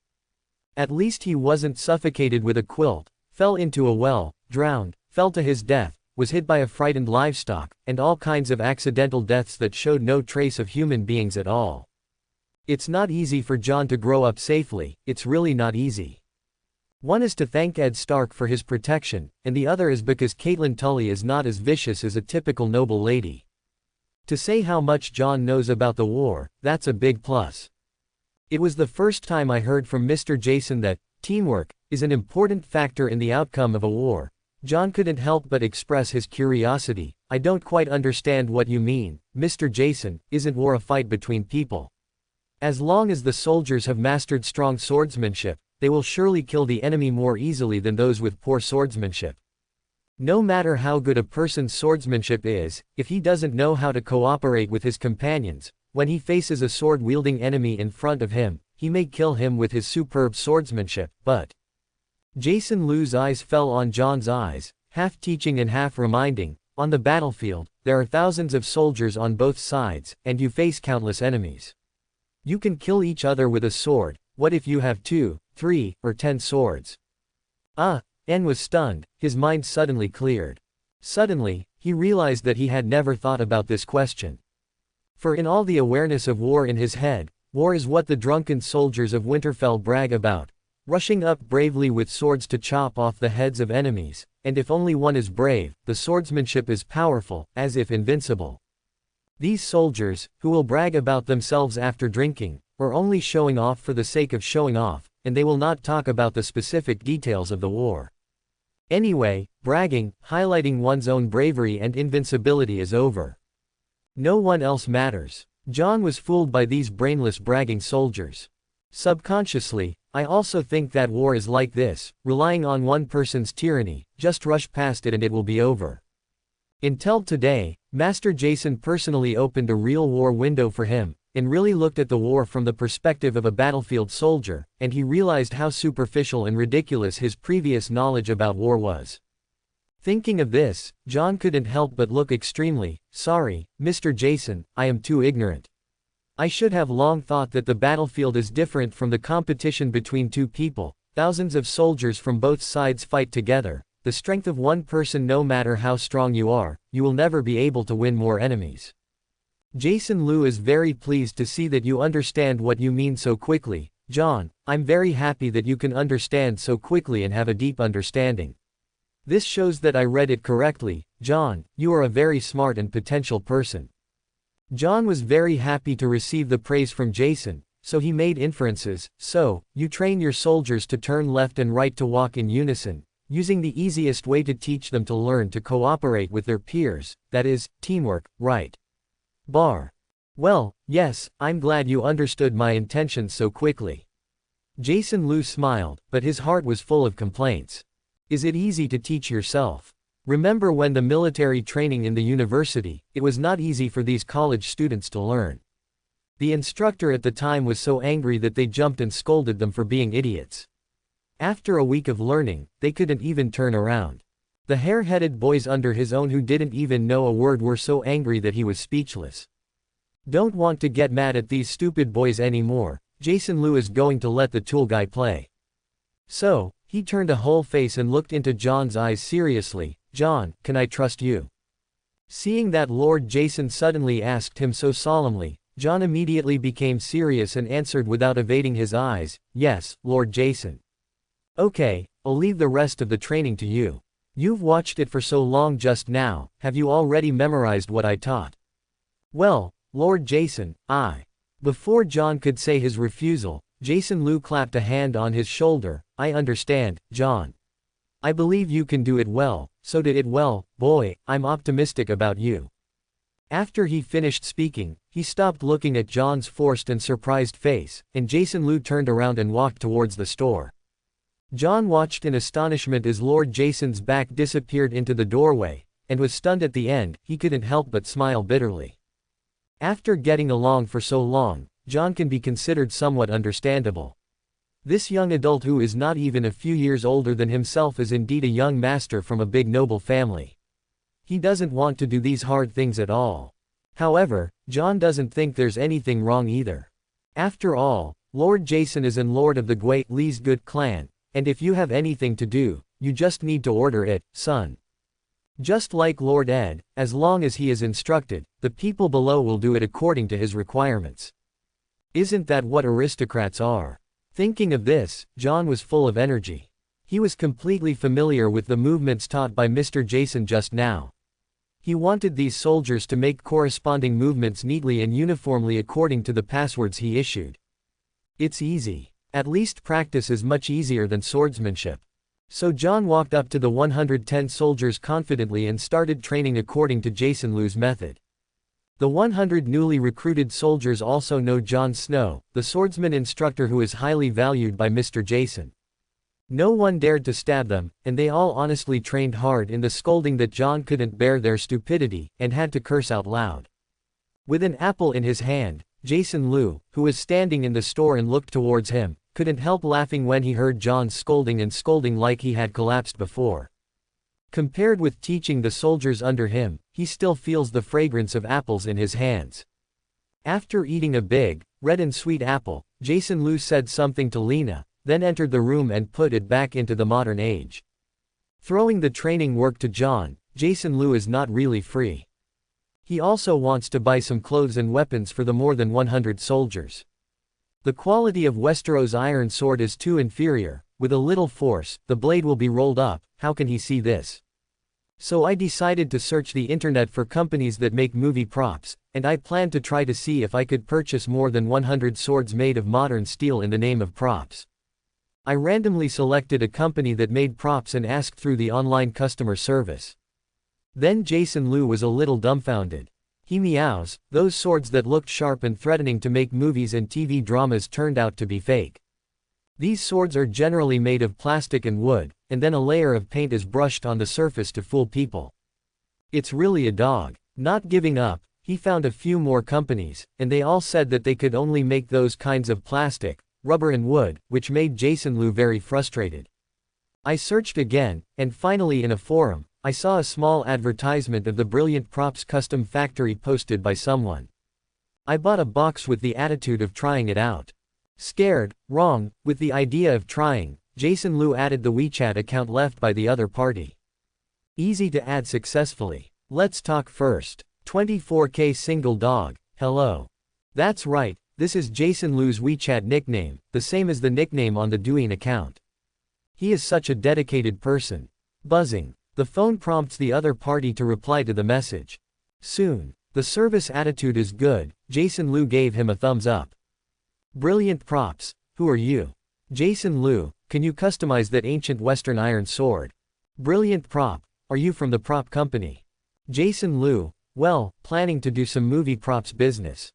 At least he wasn't suffocated with a quilt, fell into a well, drowned, fell to his death, was hit by a frightened livestock, and all kinds of accidental deaths that showed no trace of human beings at all. It's not easy for John to grow up safely, it's really not easy. One is to thank Ed Stark for his protection, and the other is because Catelyn Tully is not as vicious as a typical noble lady. To say how much John knows about the war, that's a big plus. It was the first time I heard from Mr. Jason that teamwork is an important factor in the outcome of a war. John couldn't help but express his curiosity. I don't quite understand what you mean, Mr. Jason. Isn't war a fight between people? As long as the soldiers have mastered strong swordsmanship, they will surely kill the enemy more easily than those with poor swordsmanship. No matter how good a person's swordsmanship is, if he doesn't know how to cooperate with his companions, when he faces a sword-wielding enemy in front of him, he may kill him with his superb swordsmanship, but… Jason Lu's eyes fell on John's eyes, half teaching and half reminding. On the battlefield, there are thousands of soldiers on both sides, and you face countless enemies. You can kill each other with a sword. What if you have 2, 3, or 10 swords? N was stunned, his mind suddenly cleared. Suddenly, he realized that he had never thought about this question. For in all the awareness of war in his head, war is what the drunken soldiers of Winterfell brag about, rushing up bravely with swords to chop off the heads of enemies, and if only one is brave, the swordsmanship is powerful, as if invincible. These soldiers, who will brag about themselves after drinking, are only showing off for the sake of showing off, and they will not talk about the specific details of the war. Anyway, bragging, highlighting one's own bravery and invincibility is over. No one else matters. John was fooled by these brainless bragging soldiers. Subconsciously, I also think that war is like this, relying on one person's tyranny. Just rush past it and it will be over. Until today, Master Jason personally opened a real war window for him, and really looked at the war from the perspective of a battlefield soldier, and he realized how superficial and ridiculous his previous knowledge about war was. Thinking of this, John couldn't help but look extremely sorry, Mr. Jason, I am too ignorant. I should have long thought that the battlefield is different from the competition between two people. Thousands of soldiers from both sides fight together. The strength of one person, no matter how strong you are, you will never be able to win more enemies. Jason Lu is very pleased to see that you understand what you mean so quickly. John, I'm very happy that you can understand so quickly and have a deep understanding. This shows that I read it correctly. John, you are a very smart and potential person. John was very happy to receive the praise from Jason, so he made inferences. So, you train your soldiers to turn left and right to walk in unison, using the easiest way to teach them to learn to cooperate with their peers, that is, teamwork, right? Well, yes, I'm glad you understood my intentions so quickly. Jason Lu smiled, but his heart was full of complaints. Is it easy to teach yourself? Remember when the military training in the university, it was not easy for these college students to learn. The instructor at the time was so angry that they jumped and scolded them for being idiots. After a week of learning, they couldn't even turn around. The hair-headed boys under his own who didn't even know a word were so angry that he was speechless. Don't want to get mad at these stupid boys anymore. Jason Lu is going to let the tool guy play. So, he turned a whole face and looked into John's eyes seriously. John, can I trust you? Seeing that Lord Jason suddenly asked him so solemnly, John immediately became serious and answered without evading his eyes, yes, Lord Jason. Okay, I'll leave the rest of the training to you. You've watched it for so long just now, have you already memorized what I taught? Well, Lord Jason, Before John could say his refusal, Jason Lu clapped a hand on his shoulder. I understand, John. I believe you can do it well, so did it well, boy, I'm optimistic about you. After he finished speaking, he stopped looking at John's forced and surprised face, and Jason Liu turned around and walked towards the store. John watched in astonishment as Lord Jason's back disappeared into the doorway, and was stunned at the end. He couldn't help but smile bitterly. After getting along for so long, John can be considered somewhat understandable. This young adult who is not even a few years older than himself is indeed a young master from a big noble family. He doesn't want to do these hard things at all. However, John doesn't think there's anything wrong either. After all, Lord Jason is an lord of the Gui Li's good clan, and if you have anything to do, you just need to order it, son. Just like Lord Ed, as long as he is instructed, the people below will do it according to his requirements. Isn't that what aristocrats are? Thinking of this, John was full of energy. He was completely familiar with the movements taught by Mr. Jason just now. He wanted these soldiers to make corresponding movements neatly and uniformly according to the passwords he issued. It's easy. At least practice is much easier than swordsmanship. So John walked up to the 110 soldiers confidently and started training according to Jason Liu's method. The 100 newly recruited soldiers also know Jon Snow, the swordsman instructor who is highly valued by Mr. Jason. No one dared to stab them, and they all honestly trained hard in the scolding that John couldn't bear their stupidity, and had to curse out loud. With an apple in his hand, Jason Liu, who was standing in the store and looked towards him, couldn't help laughing when he heard John's scolding and scolding like he had collapsed before. Compared with teaching the soldiers under him, he still feels the fragrance of apples in his hands. After eating a big, red and sweet apple, Jason Liu said something to Lena, then entered the room and put it back into the modern age. Throwing the training work to John, Jason Liu is not really free. He also wants to buy some clothes and weapons for the more than 100 soldiers. The quality of Westeros' iron sword is too inferior. With a little force, the blade will be rolled up. How can he see this? So I decided to search the internet for companies that make movie props, and I planned to try to see if I could purchase more than 100 swords made of modern steel in the name of props. I randomly selected a company that made props and asked through the online customer service. Then Jason Liu was a little dumbfounded. He meows, those swords that looked sharp and threatening to make movies and TV dramas turned out to be fake. These swords are generally made of plastic and wood, and then a layer of paint is brushed on the surface to fool people. It's really a dog. Not giving up, he found a few more companies, and they all said that they could only make those kinds of plastic, rubber and wood, which made Jason Liu very frustrated. I searched again, and finally in a forum, I saw a small advertisement of the Brilliant Props custom factory posted by someone. I bought a box with the attitude of trying it out. Scared, wrong, with the idea of trying, Jason Liu added the WeChat account left by the other party. Easy to add successfully. Let's talk first. 24K single dog, hello. That's right, this is Jason Liu's WeChat nickname, the same as the nickname on the Douyin account. He is such a dedicated person. Buzzing. The phone prompts the other party to reply to the message. Soon. The service attitude is good. Jason Liu gave him a thumbs up. Brilliant Props, who are you? Jason Liu, can you customize that ancient Western iron sword? Brilliant Prop, are you from the prop company? Jason Liu, well, planning to do some movie props business.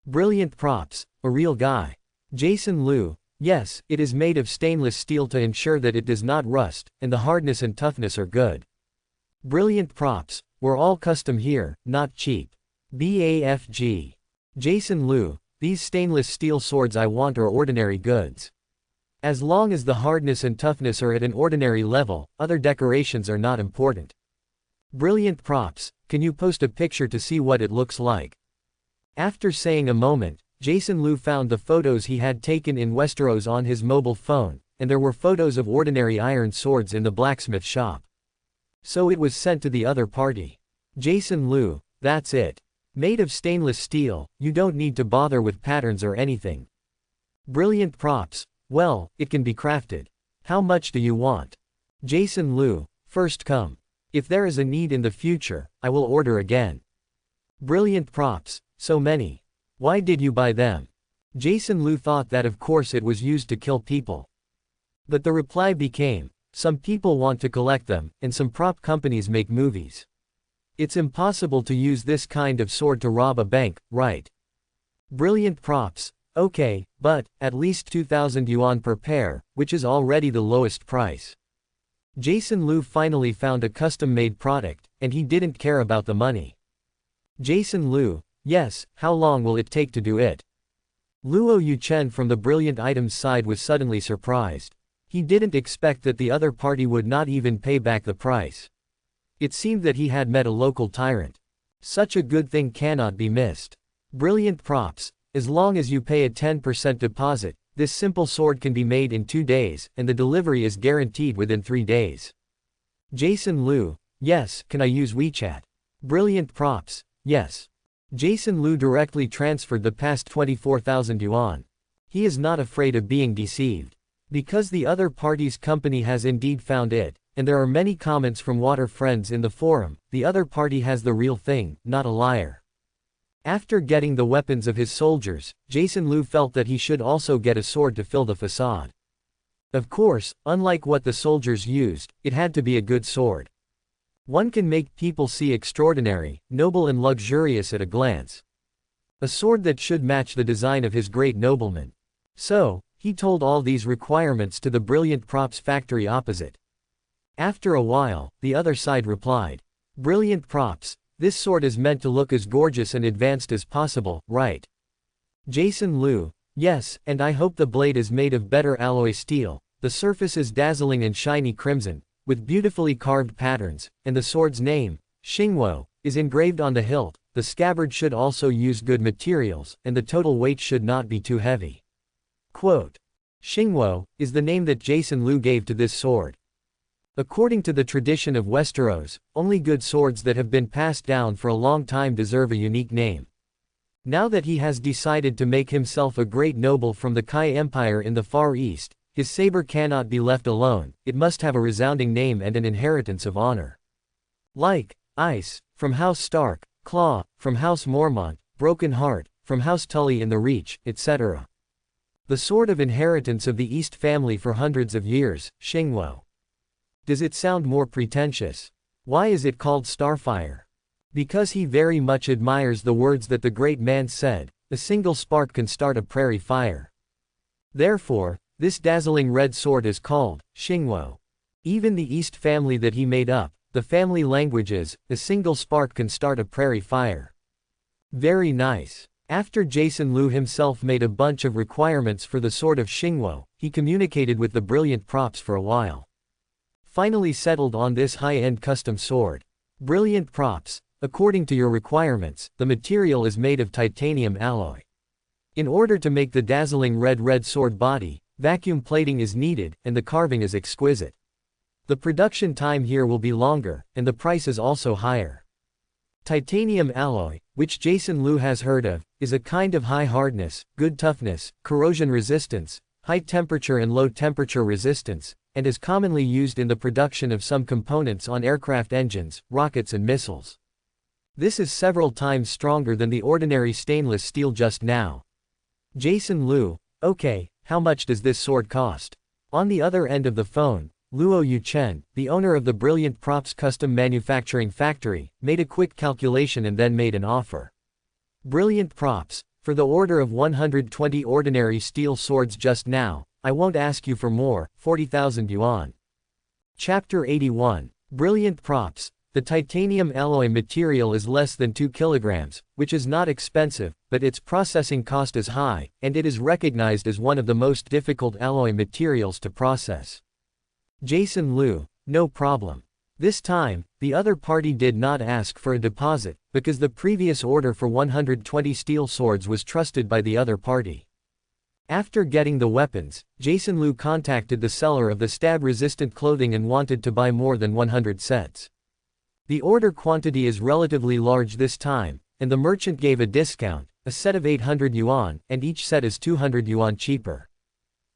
Brilliant Props, a real guy. Jason Liu, yes, it is made of stainless steel to ensure that it does not rust, and the hardness and toughness are good. Brilliant Props, we're all custom here, not cheap. BAFG. Jason Liu, these stainless steel swords I want are ordinary goods. As long as the hardness and toughness are at an ordinary level, other decorations are not important. Brilliant Props, can you post a picture to see what it looks like? After saying a moment, Jason Liu found the photos he had taken in Westeros on his mobile phone, and there were photos of ordinary iron swords in the blacksmith shop. So it was sent to the other party. Jason Liu, that's it. Made of stainless steel, you don't need to bother with patterns or anything. Brilliant Props, well, it can be crafted. How much do you want? Jason Liu, first come. If there is a need in the future, I will order again. Brilliant Props, so many. Why did you buy them? Jason Liu thought that of course it was used to kill people. But the reply became, some people want to collect them, and some prop companies make movies. It's impossible to use this kind of sword to rob a bank, right? Brilliant props. Okay, but, at least 2,000 yuan per pair, which is already the lowest price. Jason Liu finally found a custom-made product, and he didn't care about the money. Jason Liu, yes, how long will it take to do it? Luo Yuchen from the Brilliant Items side was suddenly surprised. He didn't expect that the other party would not even pay back the price. It seemed that he had met a local tyrant. Such a good thing cannot be missed. Brilliant props. As long as you pay a 10% deposit, this simple sword can be made in 2 days, and the delivery is guaranteed within 3 days. Jason Liu, yes, can I use WeChat? Brilliant props, yes. Jason Liu directly transferred the past 24,000 yuan. He is not afraid of being deceived. Because the other party's company has indeed found it, and there are many comments from water friends in the forum, the other party has the real thing, not a liar. After getting the weapons of his soldiers, Jason Liu felt that he should also get a sword to fill the facade. Of course, unlike what the soldiers used, it had to be a good sword. One can make people see extraordinary, noble and luxurious at a glance. A sword that should match the design of his great nobleman. So, he told all these requirements to the Brilliant Props factory opposite. After a while, the other side replied. Brilliant Props. This sword is meant to look as gorgeous and advanced as possible, right? Jason Liu, yes, and I hope the blade is made of better alloy steel, the surface is dazzling and shiny crimson, with beautifully carved patterns, and the sword's name, Xingwo, is engraved on the hilt. The scabbard should also use good materials, and the total weight should not be too heavy. Quote. Xingwo is the name that Jason Liu gave to this sword. According to the tradition of Westeros, only good swords that have been passed down for a long time deserve a unique name. Now that he has decided to make himself a great noble from the Kai Empire in the Far East, his saber cannot be left alone, it must have a resounding name and an inheritance of honor. Like, Ice, from House Stark, Claw, from House Mormont, Broken Heart, from House Tully in the Reach, etc. The sword of inheritance of the East family for hundreds of years, Xingwo. Does it sound more pretentious? Why is it called Starfire? Because he very much admires the words that the great man said, a single spark can start a prairie fire. Therefore, this dazzling red sword is called Xingwo. Even the East family that he made up, the family language is, a single spark can start a prairie fire. Very nice. After Jason Liu himself made a bunch of requirements for the sword of Xingwo, he communicated with the Brilliant Props for a while. Finally settled on this high-end custom sword. Brilliant Props, according to your requirements, the material is made of titanium alloy. In order to make the dazzling red sword body, vacuum plating is needed, and the carving is exquisite. The production time here will be longer, and the price is also higher. Titanium alloy, which Jason Liu has heard of, is a kind of high hardness, good toughness, corrosion resistance, high temperature and low temperature resistance, and is commonly used in the production of some components on aircraft engines, rockets and missiles. This is several times stronger than the ordinary stainless steel just now. Jason Liu, okay, how much does this sword cost? On the other end of the phone, Luo Yuchen, the owner of the Brilliant Props custom manufacturing factory, made a quick calculation and then made an offer. Brilliant Props, for the order of 120 ordinary steel swords just now, I won't ask you for more, 40,000 yuan. Chapter 81. Brilliant Props. The titanium alloy material is less than 2 kilograms, which is not expensive, but its processing cost is high, and it is recognized as one of the most difficult alloy materials to process. Jason Liu, no problem. This time, the other party did not ask for a deposit, because the previous order for 120 steel swords was trusted by the other party. After getting the weapons, Jason Liu contacted the seller of the stab-resistant clothing and wanted to buy more than 100 sets. The order quantity is relatively large this time, and the merchant gave a discount, a set of 800 yuan, and each set is 200 yuan cheaper.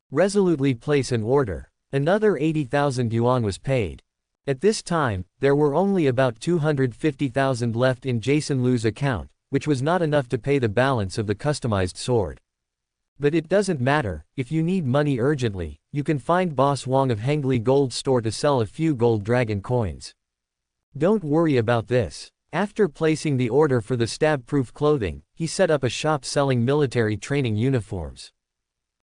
Resolutely place an order. Another 80,000 yuan was paid. At this time, there were only about 250,000 left in Jason Liu's account, which was not enough to pay the balance of the customized sword. But it doesn't matter, if you need money urgently, you can find Boss Wong of Hengli Gold Store to sell a few gold dragon coins. Don't worry about this. After placing the order for the stab-proof clothing, he set up a shop selling military training uniforms.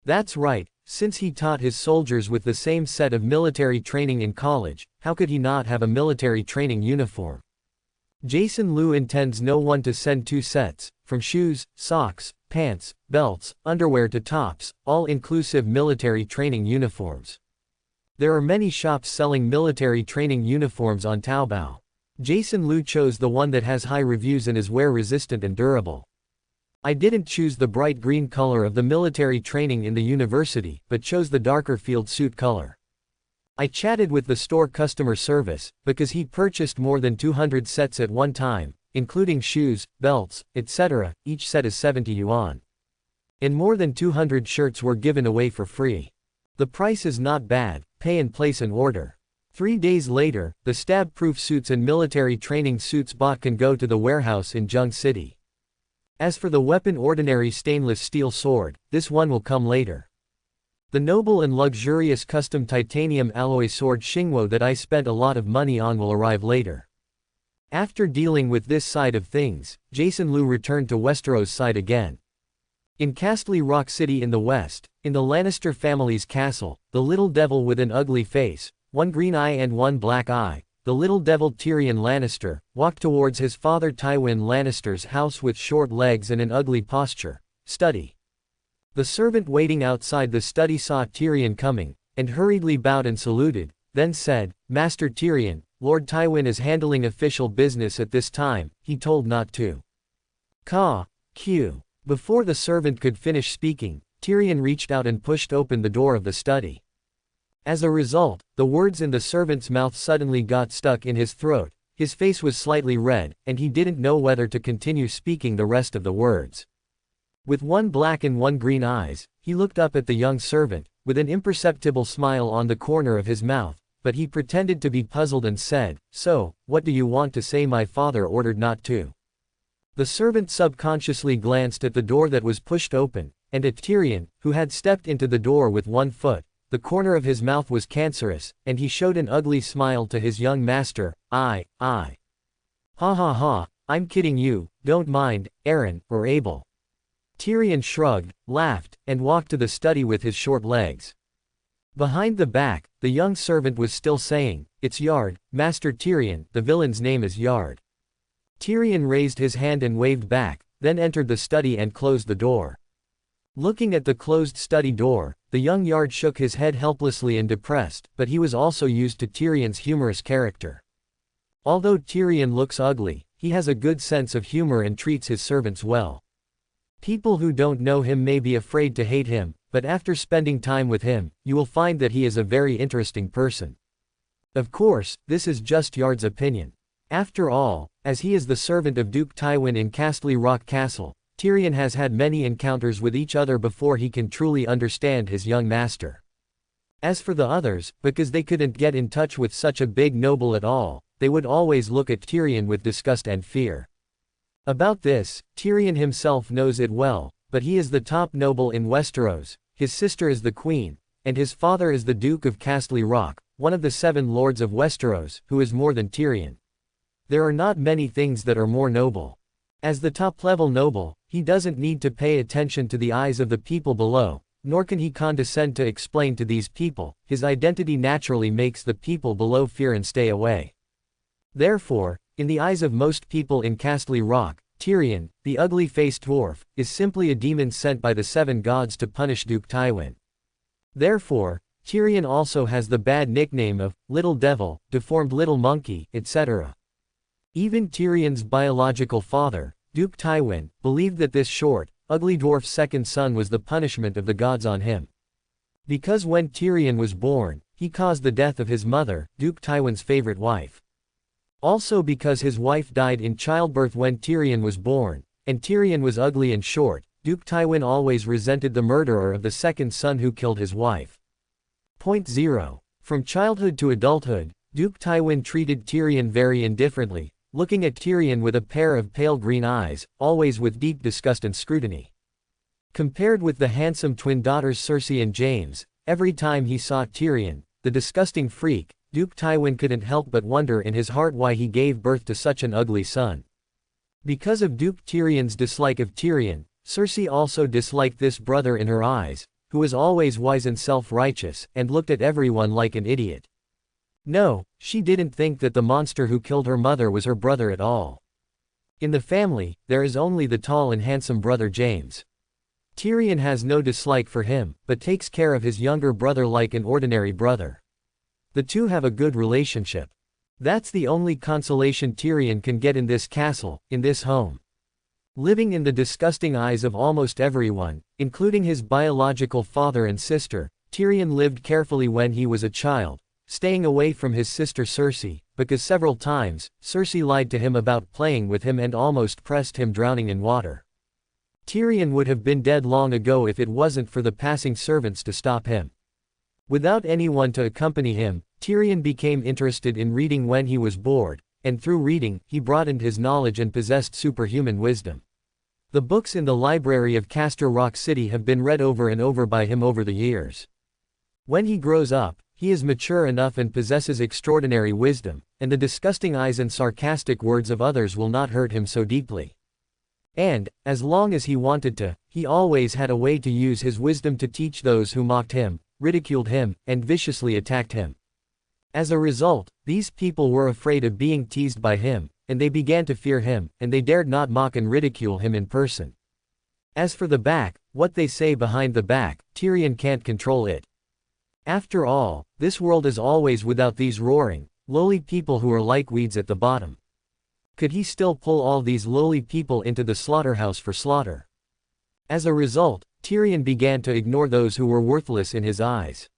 That's right, since he taught his soldiers with the same set of military training in college, how could he not have a military training uniform? Jason Liu intends no one to send 2 sets, from shoes, socks, pants, belts, underwear to tops, all-inclusive military training uniforms. There are many shops selling military training uniforms on Taobao. Jason Liu chose the one that has high reviews and is wear-resistant and durable. I didn't choose the bright green color of the military training in the university, but chose the darker field suit color. I chatted with the store customer service, because he purchased more than 200 sets at one time, including shoes, belts, etc. Each set is 70 yuan. And more than 200 shirts were given away for free. The price is not bad, pay and place an order. 3 days later, the stab-proof suits and military training suits bought can go to the warehouse in Zheng City. As for the weapon, ordinary stainless steel sword, this one will come later. The noble and luxurious custom titanium alloy sword Xingwo that I spent a lot of money on will arrive later. After dealing with this side of things, Jason Liu returned to Westeros' side again. In Castle Rock City in the west, in the Lannister family's castle, the little devil with an ugly face, one green eye and one black eye, the little devil Tyrion Lannister, walked towards his father Tywin Lannister's house with short legs and an ugly posture. Study. The servant waiting outside the study saw Tyrion coming, and hurriedly bowed and saluted, then said, "Master Tyrion, Lord Tywin is handling official business at this time, he told not to." Q. Before the servant could finish speaking, Tyrion reached out and pushed open the door of the study. As a result, the words in the servant's mouth suddenly got stuck in his throat, his face was slightly red, and he didn't know whether to continue speaking the rest of the words. With one black and one green eyes, he looked up at the young servant, with an imperceptible smile on the corner of his mouth, but he pretended to be puzzled and said, "So, what do you want to say? My father ordered not to." The servant subconsciously glanced at the door that was pushed open, and at Tyrion, who had stepped into the door with one foot. The corner of his mouth was cancerous, and he showed an ugly smile to his young master. Ha ha ha, I'm kidding you, don't mind, Aaron, or Abel. Tyrion shrugged, laughed, and walked to the study with his short legs. Behind the back, the young servant was still saying, "It's Yard, Master Tyrion, the villain's name is Yard." Tyrion raised his hand and waved back, then entered the study and closed the door. Looking at the closed study door, the young Yard shook his head helplessly and depressed, but he was also used to Tyrion's humorous character. Although Tyrion looks ugly, he has a good sense of humor and treats his servants well. People who don't know him may be afraid to hate him, but after spending time with him, you will find that he is a very interesting person. Of course, this is just Yard's opinion. After all, as he is the servant of Duke Tywin in Castle Rock Castle, Tyrion has had many encounters with each other before he can truly understand his young master. As for the others, because they couldn't get in touch with such a big noble at all, they would always look at Tyrion with disgust and fear. About this, Tyrion himself knows it well, but he is the top noble in Westeros, his sister is the queen, and his father is the Duke of Castle Rock, one of the 7 lords of Westeros, who is more than Tyrion. There are not many things that are more noble. As the top-level noble, he doesn't need to pay attention to the eyes of the people below, nor can he condescend to explain to these people. His identity naturally makes the people below fear and stay away. Therefore, in the eyes of most people in Castle Rock, Tyrion, the ugly-faced dwarf, is simply a demon sent by the 7 gods to punish Duke Tywin. Therefore, Tyrion also has the bad nickname of Little Devil, Deformed Little Monkey, etc. Even Tyrion's biological father, Duke Tywin, believed that this short, ugly dwarf's second son was the punishment of the gods on him. Because when Tyrion was born, he caused the death of his mother, Duke Tywin's favorite wife. Also because his wife died in childbirth when Tyrion was born, and Tyrion was ugly and short, Duke Tywin always resented the murderer of the second son who killed his wife. Point 0. From childhood to adulthood, Duke Tywin treated Tyrion very indifferently, looking at Tyrion with a pair of pale green eyes, always with deep disgust and scrutiny. Compared with the handsome twin daughters Cersei and James, every time he saw Tyrion, the disgusting freak, Duke Tywin couldn't help but wonder in his heart why he gave birth to such an ugly son. Because of Duke Tyrion's dislike of Tyrion, Cersei also disliked this brother in her eyes, who was always wise and self-righteous, and looked at everyone like an idiot. No, she didn't think that the monster who killed her mother was her brother at all. In the family, there is only the tall and handsome brother James. Tyrion has no dislike for him, but takes care of his younger brother like an ordinary brother. The two have a good relationship. That's the only consolation Tyrion can get in this castle, in this home. Living in the disgusting eyes of almost everyone, including his biological father and sister, Tyrion lived carefully when he was a child, staying away from his sister Cersei, because several times, Cersei lied to him about playing with him and almost pressed him drowning in water. Tyrion would have been dead long ago if it wasn't for the passing servants to stop him. Without anyone to accompany him, Tyrion became interested in reading when he was bored, and through reading, he broadened his knowledge and possessed superhuman wisdom. The books in the library of Castor Rock City have been read over and over by him over the years. When he grows up, he is mature enough and possesses extraordinary wisdom, and the disgusting eyes and sarcastic words of others will not hurt him so deeply. And, as long as he wanted to, he always had a way to use his wisdom to teach those who mocked him, ridiculed him, and viciously attacked him. As a result, these people were afraid of being teased by him, and they began to fear him, and they dared not mock and ridicule him in person. As for the back, what they say behind the back, Tyrion can't control it. After all, this world is always without these roaring, lowly people who are like weeds at the bottom. Could he still pull all these lowly people into the slaughterhouse for slaughter? As a result, Tyrion began to ignore those who were worthless in his eyes.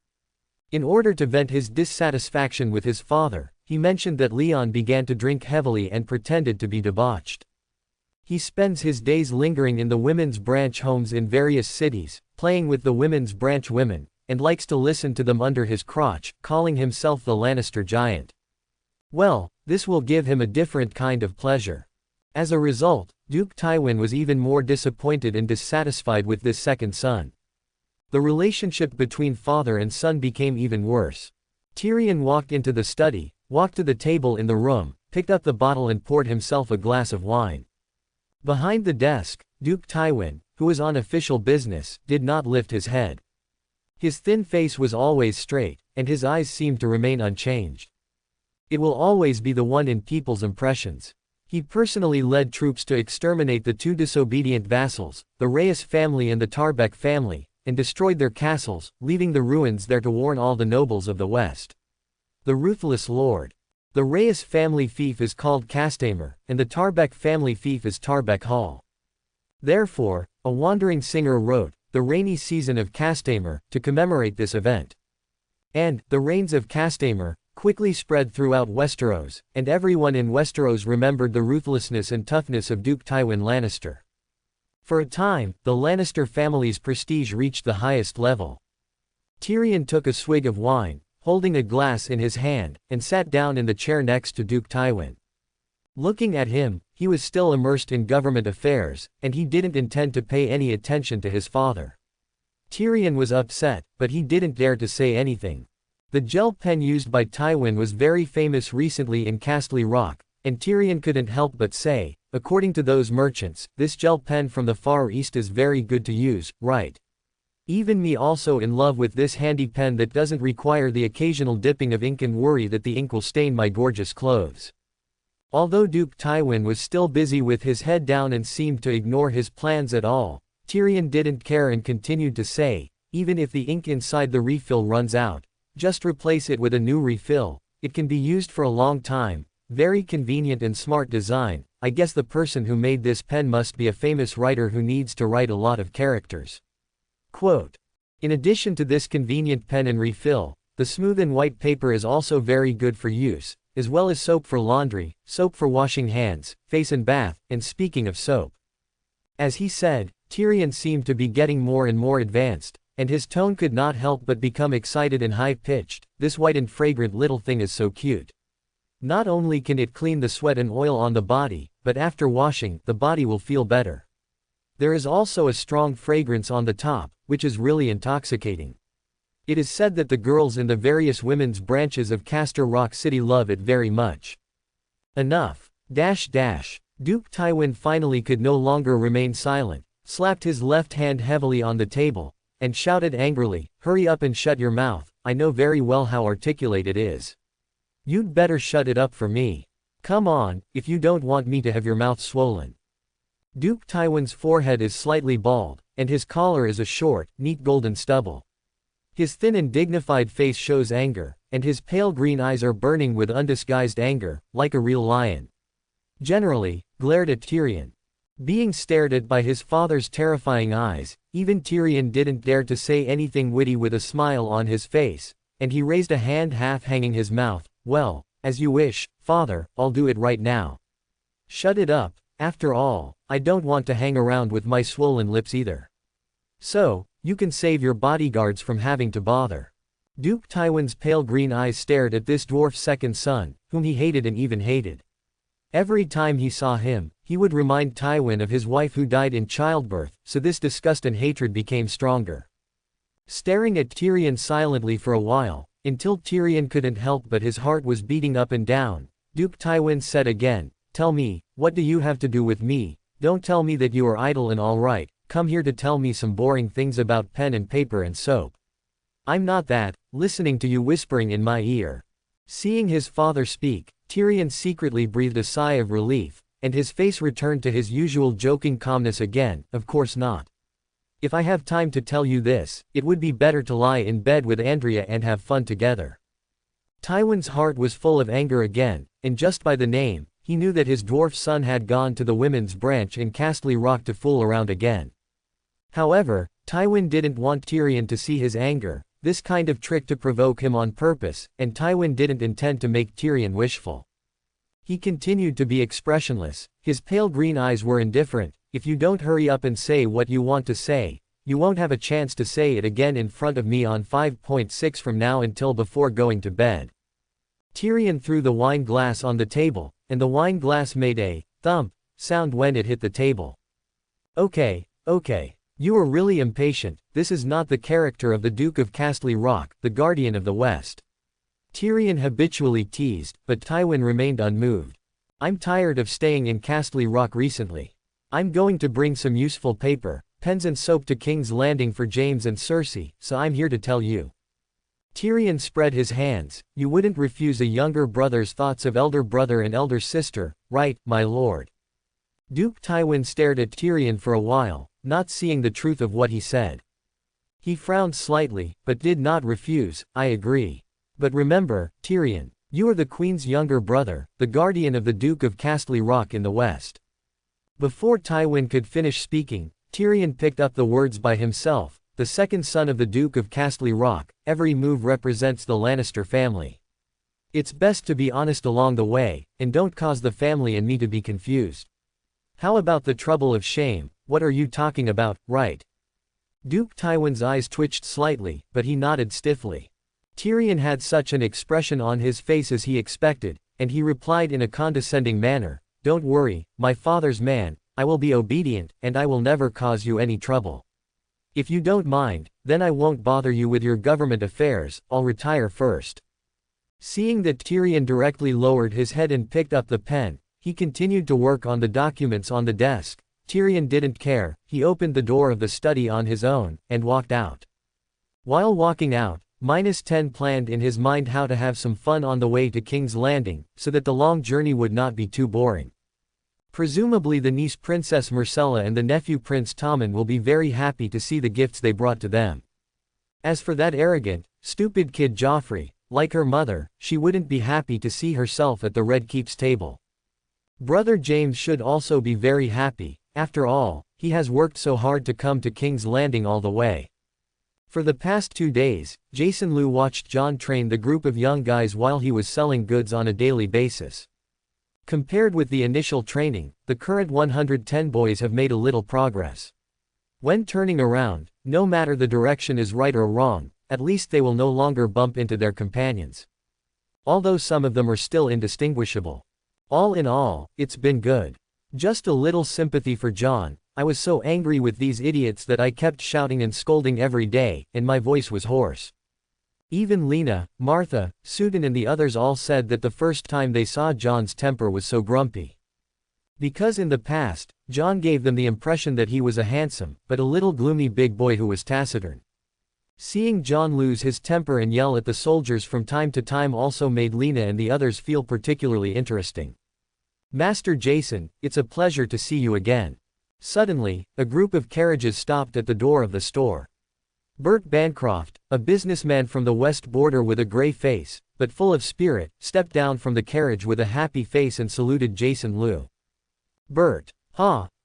In order to vent his dissatisfaction with his father, he mentioned that Leon began to drink heavily and pretended to be debauched. He spends his days lingering in the women's branch homes in various cities, playing with the women's branch women, and likes to listen to them under his crotch, calling himself the Lannister giant. Well, this will give him a different kind of pleasure. As a result, Duke Tywin was even more disappointed and dissatisfied with this second son. The relationship between father and son became even worse. Tyrion walked into the study, walked to the table in the room, picked up the bottle and poured himself a glass of wine. Behind the desk, Duke Tywin, who was on official business, did not lift his head. His thin face was always straight, and his eyes seemed to remain unchanged. It will always be the one in people's impressions. He personally led troops to exterminate the two disobedient vassals, the Reyes family and the Tarbeck family, and destroyed their castles, leaving the ruins there to warn all the nobles of the West. The ruthless lord. The Reyes family fief is called Castamer, and the Tarbeck family fief is Tarbeck Hall. Therefore, a wandering singer wrote, "The rainy season of Castamer," to commemorate this event. And, the rains of Castamer, quickly spread throughout Westeros, and everyone in Westeros remembered the ruthlessness and toughness of Duke Tywin Lannister. For a time, the Lannister family's prestige reached the highest level. Tyrion took a swig of wine, holding a glass in his hand, and sat down in the chair next to Duke Tywin. Looking at him, he was still immersed in government affairs, and he didn't intend to pay any attention to his father. Tyrion was upset, but he didn't dare to say anything. The gel pen used by Tywin was very famous recently in Castle Rock, and Tyrion couldn't help but say, according to those merchants, this gel pen from the Far East is very good to use, right? Even me also in love with this handy pen that doesn't require the occasional dipping of ink and worry that the ink will stain my gorgeous clothes. Although Duke Tywin was still busy with his head down and seemed to ignore his plans at all, Tyrion didn't care and continued to say, even if the ink inside the refill runs out, just replace it with a new refill, it can be used for a long time, very convenient and smart design. I guess the person who made this pen must be a famous writer who needs to write a lot of characters. Quote. In addition to this convenient pen and refill, the smooth and white paper is also very good for use, as well as soap for laundry, soap for washing hands, face and bath, and speaking of soap. As he said, Tyrion seemed to be getting more and more advanced, and his tone could not help but become excited and high-pitched. This white and fragrant little thing is so cute. Not only can it clean the sweat and oil on the body, but after washing, the body will feel better. There is also a strong fragrance on the top, which is really intoxicating. It is said that the girls in the various women's branches of Castor Rock City love it very much. Enough. Duke Tywin finally could no longer remain silent, slapped his left hand heavily on the table, and shouted angrily, "Hurry up and shut your mouth, I know very well how articulate it is. You'd better shut it up for me. Come on, if you don't want me to have your mouth swollen." Duke Tywin's forehead is slightly bald, and his collar is a short, neat golden stubble. His thin and dignified face shows anger, and his pale green eyes are burning with undisguised anger, like a real lion. Generally, glared at Tyrion. Being stared at by his father's terrifying eyes, even Tyrion didn't dare to say anything witty with a smile on his face, and he raised a hand half hanging his mouth. "Well, as you wish, father, I'll do it right now. Shut it up, after all, I don't want to hang around with my swollen lips either. So, you can save your bodyguards from having to bother." Duke Tywin's pale green eyes stared at this dwarf's second son, whom he hated and even hated. Every time he saw him, he would remind Tywin of his wife who died in childbirth, so this disgust and hatred became stronger. Staring at Tyrion silently for a while, until Tyrion couldn't help but his heart was beating up and down, Duke Tywin said again, "Tell me, what do you have to do with me? Don't tell me that you are idle and all right, come here to tell me some boring things about pen and paper and soap. I'm not that, listening to you whispering in my ear." Seeing his father speak, Tyrion secretly breathed a sigh of relief, and his face returned to his usual joking calmness again. "Of course not. If I have time to tell you this, it would be better to lie in bed with Andrea and have fun together." Tywin's heart was full of anger again, and just by the name, he knew that his dwarf son had gone to the women's branch in Castle Rock to fool around again. However, Tywin didn't want Tyrion to see his anger, this kind of trick to provoke him on purpose, and Tywin didn't intend to make Tyrion wishful. He continued to be expressionless, his pale green eyes were indifferent. "If you don't hurry up and say what you want to say, you won't have a chance to say it again in front of me on 5.6 from now until before going to bed." Tyrion threw the wine glass on the table, and the wine glass made a thump sound when it hit the table. Okay. You are really impatient, this is not the character of the Duke of Castle Rock, the Guardian of the West. Tyrion habitually teased, but Tywin remained unmoved. "I'm tired of staying in Castle Rock recently. I'm going to bring some useful paper, pens and soap to King's Landing for James and Cersei, so I'm here to tell you." Tyrion spread his hands. "You wouldn't refuse a younger brother's thoughts of elder brother and elder sister, right, my lord?" Duke Tywin stared at Tyrion for a while, not seeing the truth of what he said. He frowned slightly, but did not refuse. "I agree. But remember, Tyrion, you are the Queen's younger brother, the guardian of the Duke of Castle Rock in the West." Before Tywin could finish speaking, Tyrion picked up the words by himself. "The second son of the Duke of Castle Rock, every move represents the Lannister family. It's best to be honest along the way, and don't cause the family and me to be confused. How about the trouble of shame? What are you talking about, right?" Duke Tywin's eyes twitched slightly, but he nodded stiffly. Tyrion had such an expression on his face as he expected, and he replied in a condescending manner, "Don't worry, my father's man, I will be obedient, and I will never cause you any trouble. If you don't mind, then I won't bother you with your government affairs, I'll retire first." Seeing that Tyrion directly lowered his head and picked up the pen, he continued to work on the documents on the desk. Tyrion didn't care, he opened the door of the study on his own, and walked out. While walking out, -10 planned in his mind how to have some fun on the way to King's Landing, so that the long journey would not be too boring. Presumably the niece Princess Myrcella and the nephew Prince Tommen will be very happy to see the gifts they brought to them. As for that arrogant, stupid kid Joffrey, like her mother, she wouldn't be happy to see herself at the Red Keep's table. Brother James should also be very happy, after all, he has worked so hard to come to King's Landing all the way. For the past 2 days, Jason Liu watched Jon train the group of young guys while he was selling goods on a daily basis. Compared with the initial training, the current 110 boys have made a little progress. When turning around, no matter the direction is right or wrong, at least they will no longer bump into their companions. Although some of them are still indistinguishable. All in all, it's been good. Just a little sympathy for Jon. I was so angry with these idiots that I kept shouting and scolding every day, and my voice was hoarse. Even Lena, Martha, Sudan and the others all said that the first time they saw John's temper was so grumpy. Because in the past, John gave them the impression that he was a handsome, but a little gloomy big boy who was taciturn. Seeing John lose his temper and yell at the soldiers from time to time also made Lena and the others feel particularly interesting. "Master Jason, it's a pleasure to see you again." Suddenly, a group of carriages stopped at the door of the store. Bert Bancroft, a businessman from the West Border with a gray face, but full of spirit, stepped down from the carriage with a happy face and saluted Jason Liu. "Bert.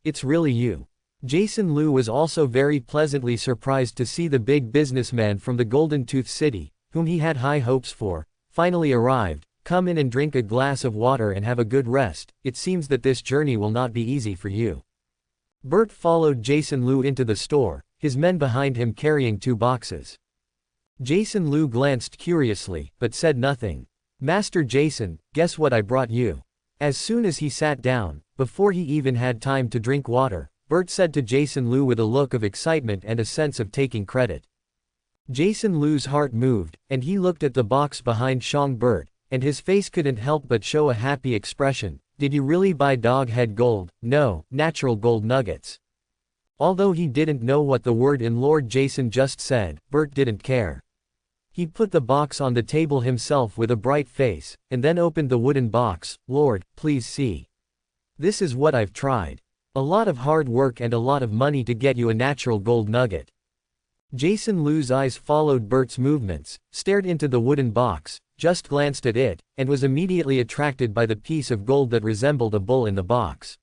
It's really you." Jason Liu was also very pleasantly surprised to see the big businessman from the Golden Tooth City, whom he had high hopes for, finally arrived. "Come in and drink a glass of water and have a good rest. It seems that this journey will not be easy for you." Bert followed Jason Liu into the store, his men behind him carrying 2 boxes. Jason Liu glanced curiously, but said nothing. "Master Jason, guess what I brought you?" As soon as he sat down, before he even had time to drink water, Bert said to Jason Liu with a look of excitement and a sense of taking credit. Jason Liu's heart moved, and he looked at the box behind Shang Bert, and his face couldn't help but show a happy expression. "Did you really buy dog head gold?" "No, natural gold nuggets." Although he didn't know what the word in Lord Jason just said, Bert didn't care. He put the box on the table himself with a bright face, and then opened the wooden box. "Lord, please see. This is what I've tried. A lot of hard work and a lot of money to get you a natural gold nugget." Jason Liu's eyes followed Bert's movements, stared into the wooden box, just glanced at it, and was immediately attracted by the piece of gold that resembled a bull in the box.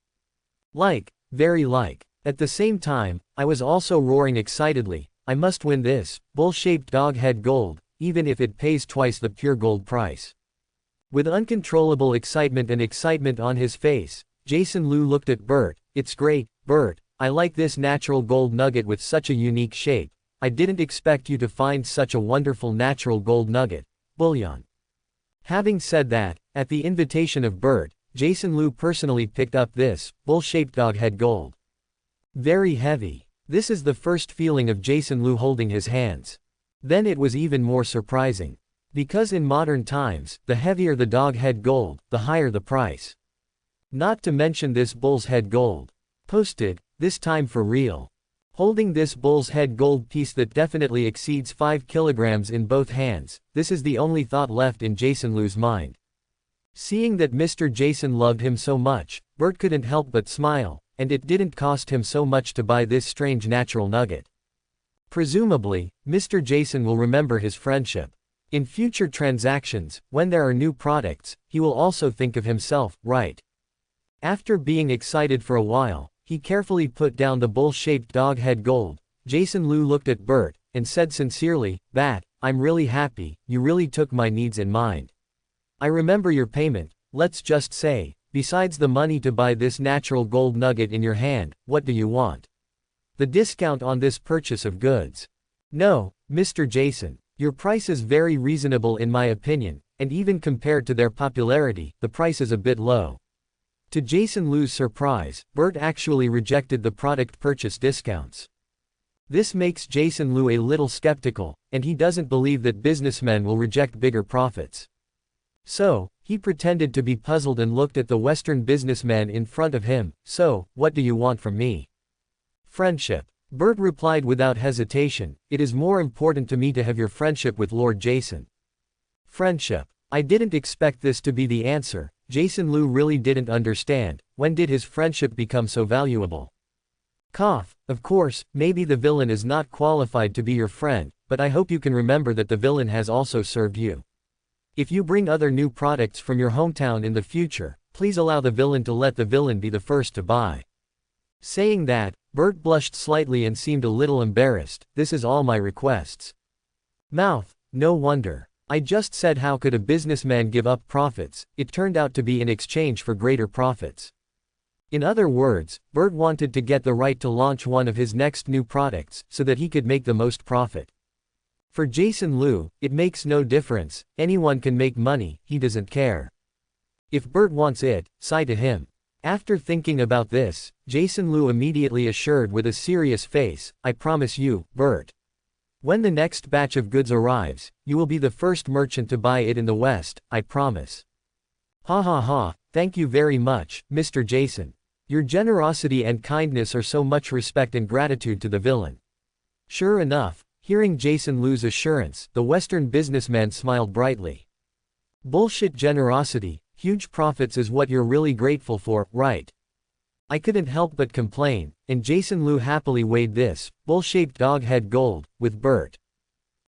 Very like. At the same time, I was also roaring excitedly, "I must win this, bull-shaped dog head gold, even if it pays twice the pure gold price." With uncontrollable excitement on his face, Jason Liu looked at Bert. "It's great, Bert. I like this natural gold nugget with such a unique shape. I didn't expect you to find such a wonderful natural gold nugget. Bullion." Having said that, at the invitation of Bert, Jason Liu personally picked up this bull-shaped dog head gold. Very heavy. This is the first feeling of Jason Liu holding his hands. Then it was even more surprising. Because in modern times, the heavier the dog head gold, the higher the price. Not to mention this bull's head gold. Posted, this time for real. Holding this bull's head gold piece that definitely exceeds 5 kilograms in both hands, this is the only thought left in Jason Liu's mind. Seeing that Mr. Jason loved him so much, Bert couldn't help but smile, and it didn't cost him so much to buy this strange natural nugget. Presumably, Mr. Jason will remember his friendship. In future transactions, when there are new products, he will also think of himself, right? After being excited for a while, he carefully put down the bull-shaped dog head gold. Jason Liu looked at Bert, and said sincerely, "I'm really happy, you really took my needs in mind. I remember your payment, let's just say, besides the money to buy this natural gold nugget in your hand, what do you want? The discount on this purchase of goods." "No, Mr. Jason. Your price is very reasonable in my opinion, and even compared to their popularity, the price is a bit low." To Jason Liu's surprise, Bert actually rejected the product purchase discounts. This makes Jason Liu a little skeptical, and he doesn't believe that businessmen will reject bigger profits. So, he pretended to be puzzled and looked at the Western businessman in front of him. "So, what do you want from me?" "Friendship." Bert replied without hesitation, "It is more important to me to have your friendship with Lord Jason." Friendship. I didn't expect this to be the answer. Jason Liu really didn't understand, when did his friendship become so valuable? Of course, maybe the villain is not qualified to be your friend, but I hope you can remember that the villain has also served you. If you bring other new products from your hometown in the future, please allow the villain to let the villain be the first to buy. Saying that, Bert blushed slightly and seemed a little embarrassed. "This is all my requests." Mouth. No wonder. I just said how could a businessman give up profits, it turned out to be in exchange for greater profits. In other words, Bert wanted to get the right to launch one of his next new products, so that he could make the most profit. For Jason Liu, it makes no difference, anyone can make money, he doesn't care. If Bert wants it, say to him. After thinking about this, Jason Liu immediately assured with a serious face, "I promise you, Bert. When the next batch of goods arrives, you will be the first merchant to buy it in the West, I promise. Ha ha ha, thank you very much, Mr. Jason. Your generosity and kindness are so much respect and gratitude to the villain. Sure enough, hearing Jason Lu's assurance, the Western businessman smiled brightly. Bullshit generosity, huge profits is what you're really grateful for, right? I couldn't help but complain, and Jason Lu happily weighed this bull-shaped dog head gold with Bert.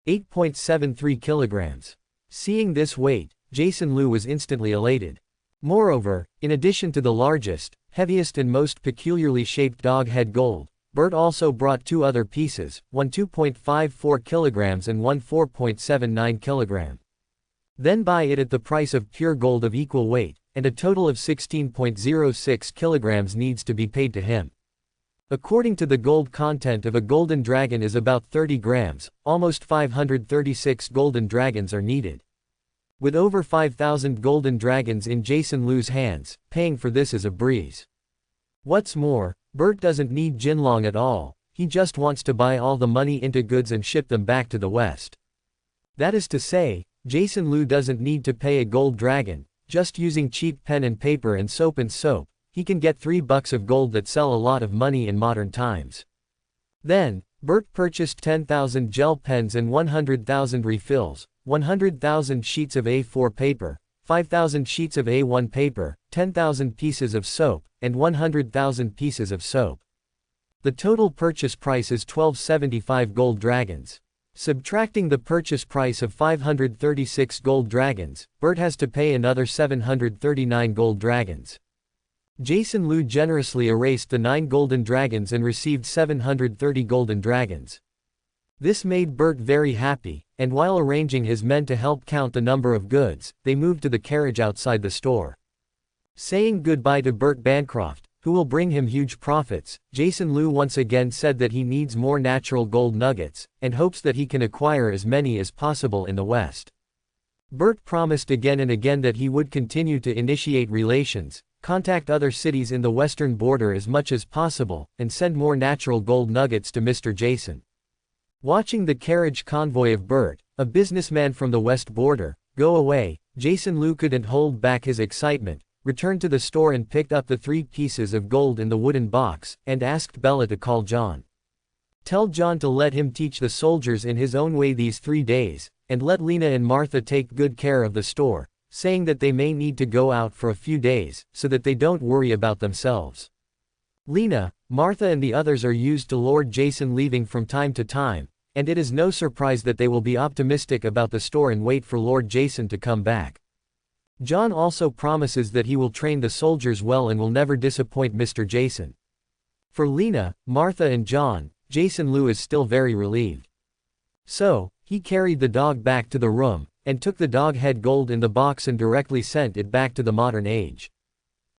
8.73 kilograms. Seeing this weight, Jason Lu was instantly elated. Moreover, in addition to the largest, heaviest and most peculiarly shaped dog head gold, Bert also brought two other pieces, one 2.54 kilograms and one 4.79 kilogram. Then buy it at the price of pure gold of equal weight, and a total of 16.06 kilograms needs to be paid to him. According to the gold content of a golden dragon is about 30 grams, almost 536 golden dragons are needed. With over 5,000 golden dragons in Jason Lu's hands, paying for this is a breeze. What's more, Bert doesn't need Jinlong at all, he just wants to buy all the money into goods and ship them back to the West. That is to say, Jason Lu doesn't need to pay a gold dragon, just using cheap pen and paper and soap, he can get $3 of gold that sell a lot of money in modern times. Then, Bert purchased 10,000 gel pens and 100,000 refills, 100,000 sheets of A4 paper, 5,000 sheets of A1 paper, 10,000 pieces of soap, and 100,000 pieces of soap. The total purchase price is 1275 gold dragons. Subtracting the purchase price of 536 gold dragons, Bert has to pay another 739 gold dragons. Jason Lu generously erased the 9 golden dragons and received 730 golden dragons. This made Bert very happy, and while arranging his men to help count the number of goods, they moved to the carriage outside the store. Saying goodbye to Bert Bancroft, who will bring him huge profits, Jason Lu once again said that he needs more natural gold nuggets, and hopes that he can acquire as many as possible in the West. Bert promised again and again that he would continue to initiate relations, contact other cities in the western border as much as possible, and send more natural gold nuggets to Mr. Jason. Watching the carriage convoy of Bert, a businessman from the west border, go away, Jason Lu couldn't hold back his excitement, returned to the store and picked up the 3 pieces of gold in the wooden box, and asked Bella to call John. Tell John to let him teach the soldiers in his own way these 3 days, and let Lena and Martha take good care of the store, saying that they may need to go out for a few days, so that they don't worry about themselves. Lena, Martha and the others are used to Lord Jason leaving from time to time, and it is no surprise that they will be optimistic about the store and wait for Lord Jason to come back. John also promises that he will train the soldiers well and will never disappoint Mr. Jason. For Lena, Martha and John, Jason Lu is still very relieved. So, he carried the dog back to the room, and took the dog head gold in the box and directly sent it back to the modern age.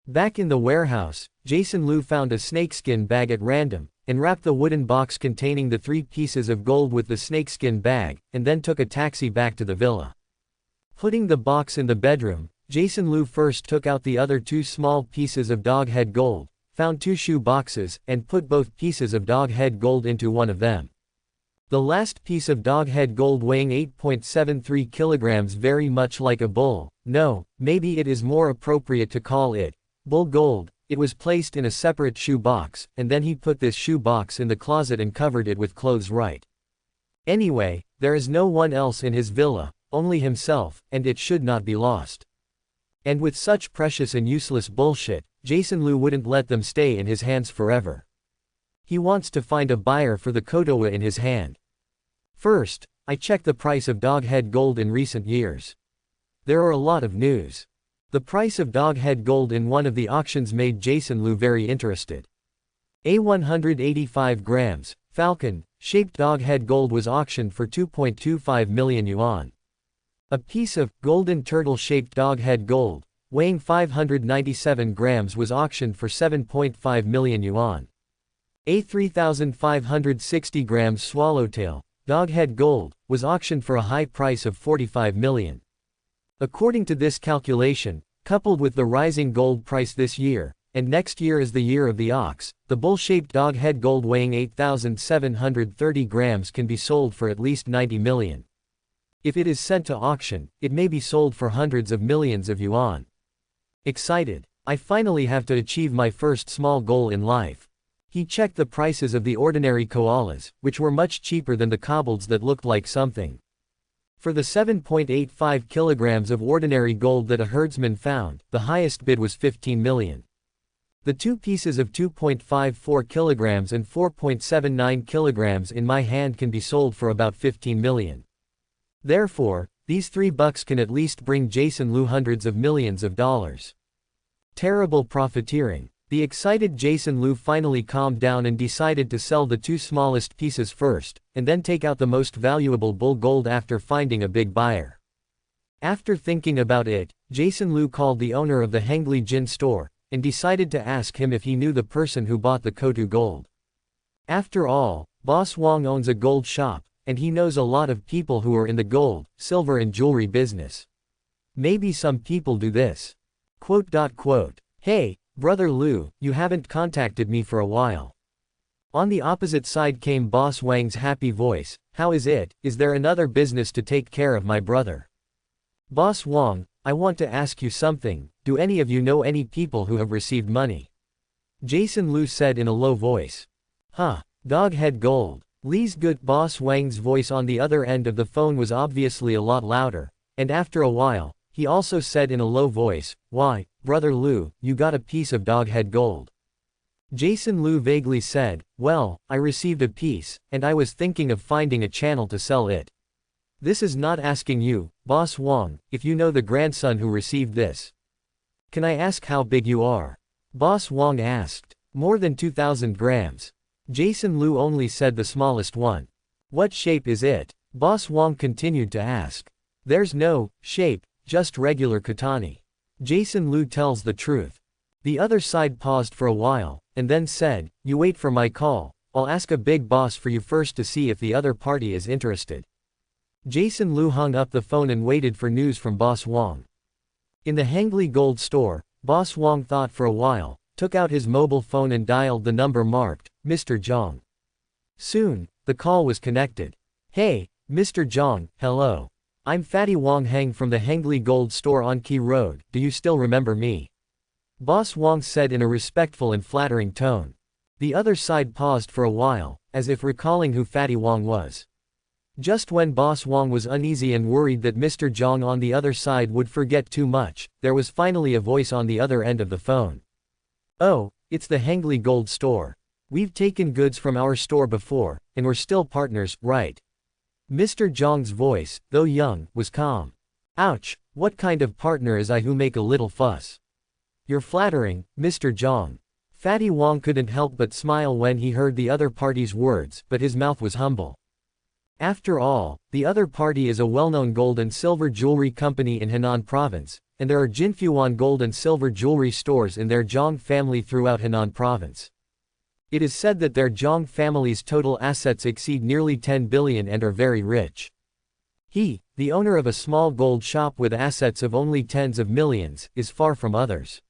Back in the warehouse, Jason Lu found a snakeskin bag at random, and wrapped the wooden box containing the 3 pieces of gold with the snakeskin bag, and then took a taxi back to the villa. Putting the box in the bedroom, Jason Lu first took out the other 2 small pieces of dog head gold, found 2 shoe boxes, and put both pieces of dog head gold into one of them. The last piece of dog head gold weighing 8.73 kilograms, very much like a bull, no, maybe it is more appropriate to call it bull gold, it was placed in a separate shoe box, and then he put this shoe box in the closet and covered it with clothes, right? Anyway, there is no one else in his villa, only himself, and it should not be lost. And with such precious and useless bullshit, Jason Lu wouldn't let them stay in his hands forever. He wants to find a buyer for the kodowa in his hand. First, I checked the price of dog head gold in recent years. There are a lot of news. The price of dog head gold in one of the auctions made Jason Lu very interested. A 185 grams, falcon, shaped dog head gold was auctioned for 2.25 million yuan. A piece of golden turtle-shaped dog head gold, weighing 597 grams was auctioned for 7.5 million yuan. A 3,560 grams swallowtail, dog head gold, was auctioned for a high price of 45 million. According to this calculation, coupled with the rising gold price this year, and next year is the year of the ox. The bull-shaped dog head gold weighing 8,730 grams can be sold for at least 90 million. If it is sent to auction, it may be sold for hundreds of millions of yuan. Excited. I finally have to achieve my first small goal in life. He checked the prices of the ordinary koalas, which were much cheaper than the kobolds that looked like something. For the 7.85 kilograms of ordinary gold that a herdsman found, the highest bid was 15 million. The two pieces of 2.54 kilograms and 4.79 kilograms in my hand can be sold for about 15 million. Therefore, these $3 can at least bring Jason Liu hundreds of millions of dollars. Terrible profiteering. The excited Jason Liu finally calmed down and decided to sell the two smallest pieces first, and then take out the most valuable bull gold after finding a big buyer. After thinking about it, Jason Liu called the owner of the Hengli Jin store, and decided to ask him if he knew the person who bought the Kotu gold. After all, Boss Wang owns a gold shop, and he knows a lot of people who are in the gold, silver and jewelry business. Maybe some people do this. Hey, Brother Liu, you haven't contacted me for a while. On the opposite side came Boss Wang's happy voice. How is it? Is there another business to take care of, my brother? Boss Wang, I want to ask you something. Do any of you know any people who have received money? Jason Liu said in a low voice. Dog head gold. Li's good. Boss Wang's voice on the other end of the phone was obviously a lot louder, and after a while, he also said in a low voice, why, Brother Liu, you got a piece of dog head gold. Jason Liu vaguely said, well, I received a piece, and I was thinking of finding a channel to sell it. This is not asking you, Boss Wang, if you know the grandson who received this. Can I ask how big you are? Boss Wang asked. More than 2,000 grams. Jason Liu only said the smallest one. What shape is it? Boss Wang continued to ask. There's no shape, just regular katani. Jason Liu tells the truth. The other side paused for a while, and then said, you wait for my call, I'll ask a big boss for you first to see if the other party is interested. Jason Liu hung up the phone and waited for news from Boss Wang. In the Hengli Gold store, Boss Wang thought for a while, took out his mobile phone and dialed the number marked, Mr. Zhang. Soon, the call was connected. Hey, Mr. Zhang, hello. I'm Fatty Wang Heng from the Hengli Gold store on Key Road, do you still remember me? Boss Wang said in a respectful and flattering tone. The other side paused for a while, as if recalling who Fatty Wang was. Just when Boss Wang was uneasy and worried that Mr. Zhang on the other side would forget too much, there was finally a voice on the other end of the phone. Oh, it's the Hengli Gold store. We've taken goods from our store before, and we're still partners, right? Mr. Zhang's voice, though young, was calm. Ouch, what kind of partner is I who make a little fuss? You're flattering, Mr. Zhang. Fatty Wang couldn't help but smile when he heard the other party's words, but his mouth was humble. After all, the other party is a well-known gold and silver jewelry company in Henan province, and there are Jinfuan gold and silver jewelry stores in their Zhang family throughout Henan province. It is said that their Zhang family's total assets exceed nearly 10 billion and are very rich. He, the owner of a small gold shop with assets of only tens of millions, is far from others.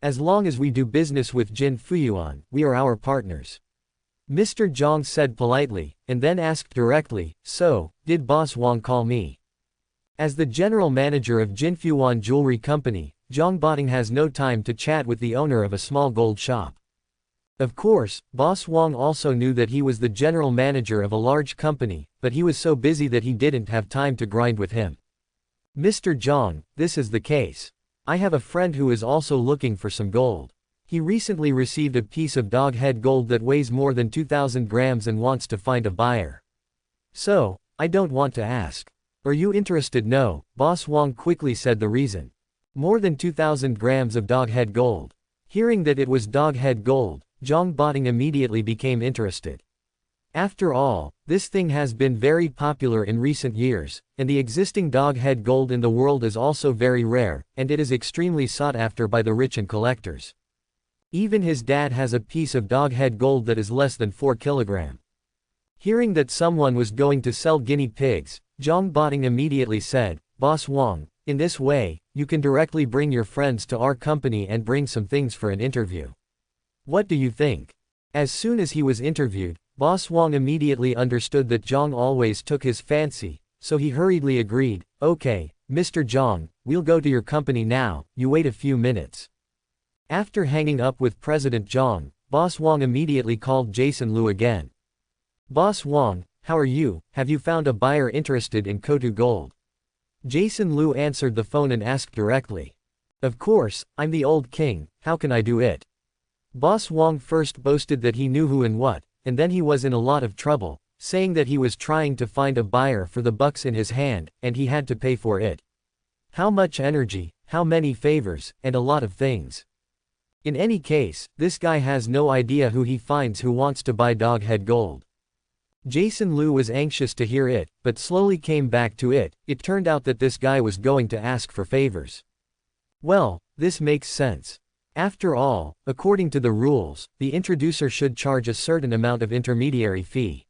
As long as we do business with Jin Fuyuan, we are our partners. Mr. Zhang said politely, and then asked directly, so, did Boss Wang call me? As the general manager of Jinfuan Jewelry Company, Zhang Bating has no time to chat with the owner of a small gold shop. Of course, Boss Wang also knew that he was the general manager of a large company, but he was so busy that he didn't have time to grind with him. Mr. Zhang, this is the case. I have a friend who is also looking for some gold. He recently received a piece of dog head gold that weighs more than 2,000 grams and wants to find a buyer. So, I don't want to ask. Are you interested? No, Boss Wang quickly said the reason. More than 2,000 grams of dog head gold. Hearing that it was dog head gold, Zhang Bating immediately became interested. After all, this thing has been very popular in recent years, and the existing dog head gold in the world is also very rare, and it is extremely sought after by the rich and collectors. Even his dad has a piece of dog head gold that is less than 4 kilograms. Hearing that someone was going to sell guinea pigs, Zhang Bating immediately said, Boss Wang, In this way, you can directly bring your friends to our company and bring some things for an interview. What do you think? As soon as he was interviewed, Boss Wong immediately understood that Zhang always took his fancy, so he hurriedly agreed, "Okay, Mr. Zhang, we'll go to your company now, you wait a few minutes." After hanging up with President Zhang, Boss Wong immediately called Jason Liu again. "Boss Wong, how are you? Have you found a buyer interested in Kotu Gold?" Jason Liu answered the phone and asked directly. "Of course, I'm the old king, how can I do it?" Boss Wong first boasted that he knew who and what, and then he was in a lot of trouble, saying that he was trying to find a buyer for the bucks in his hand, and he had to pay for it. How much energy, how many favors, and a lot of things. In any case, this guy has no idea who he finds who wants to buy Doghead Gold. Jason Liu was anxious to hear it, but slowly came back to it. It turned out that this guy was going to ask for favors. Well, this makes sense. After all, according to the rules, the introducer should charge a certain amount of intermediary fee.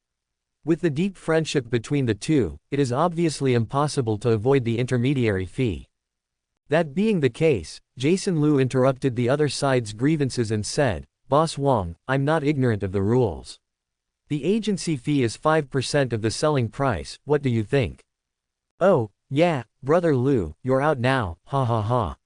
With the deep friendship between the two, it is obviously impossible to avoid the intermediary fee. That being the case, Jason Liu interrupted the other side's grievances and said, "Boss Wong, I'm not ignorant of the rules. The agency fee is 5% of the selling price, what do you think?" "Oh, yeah, Brother Liu, you're out now, ha ha ha."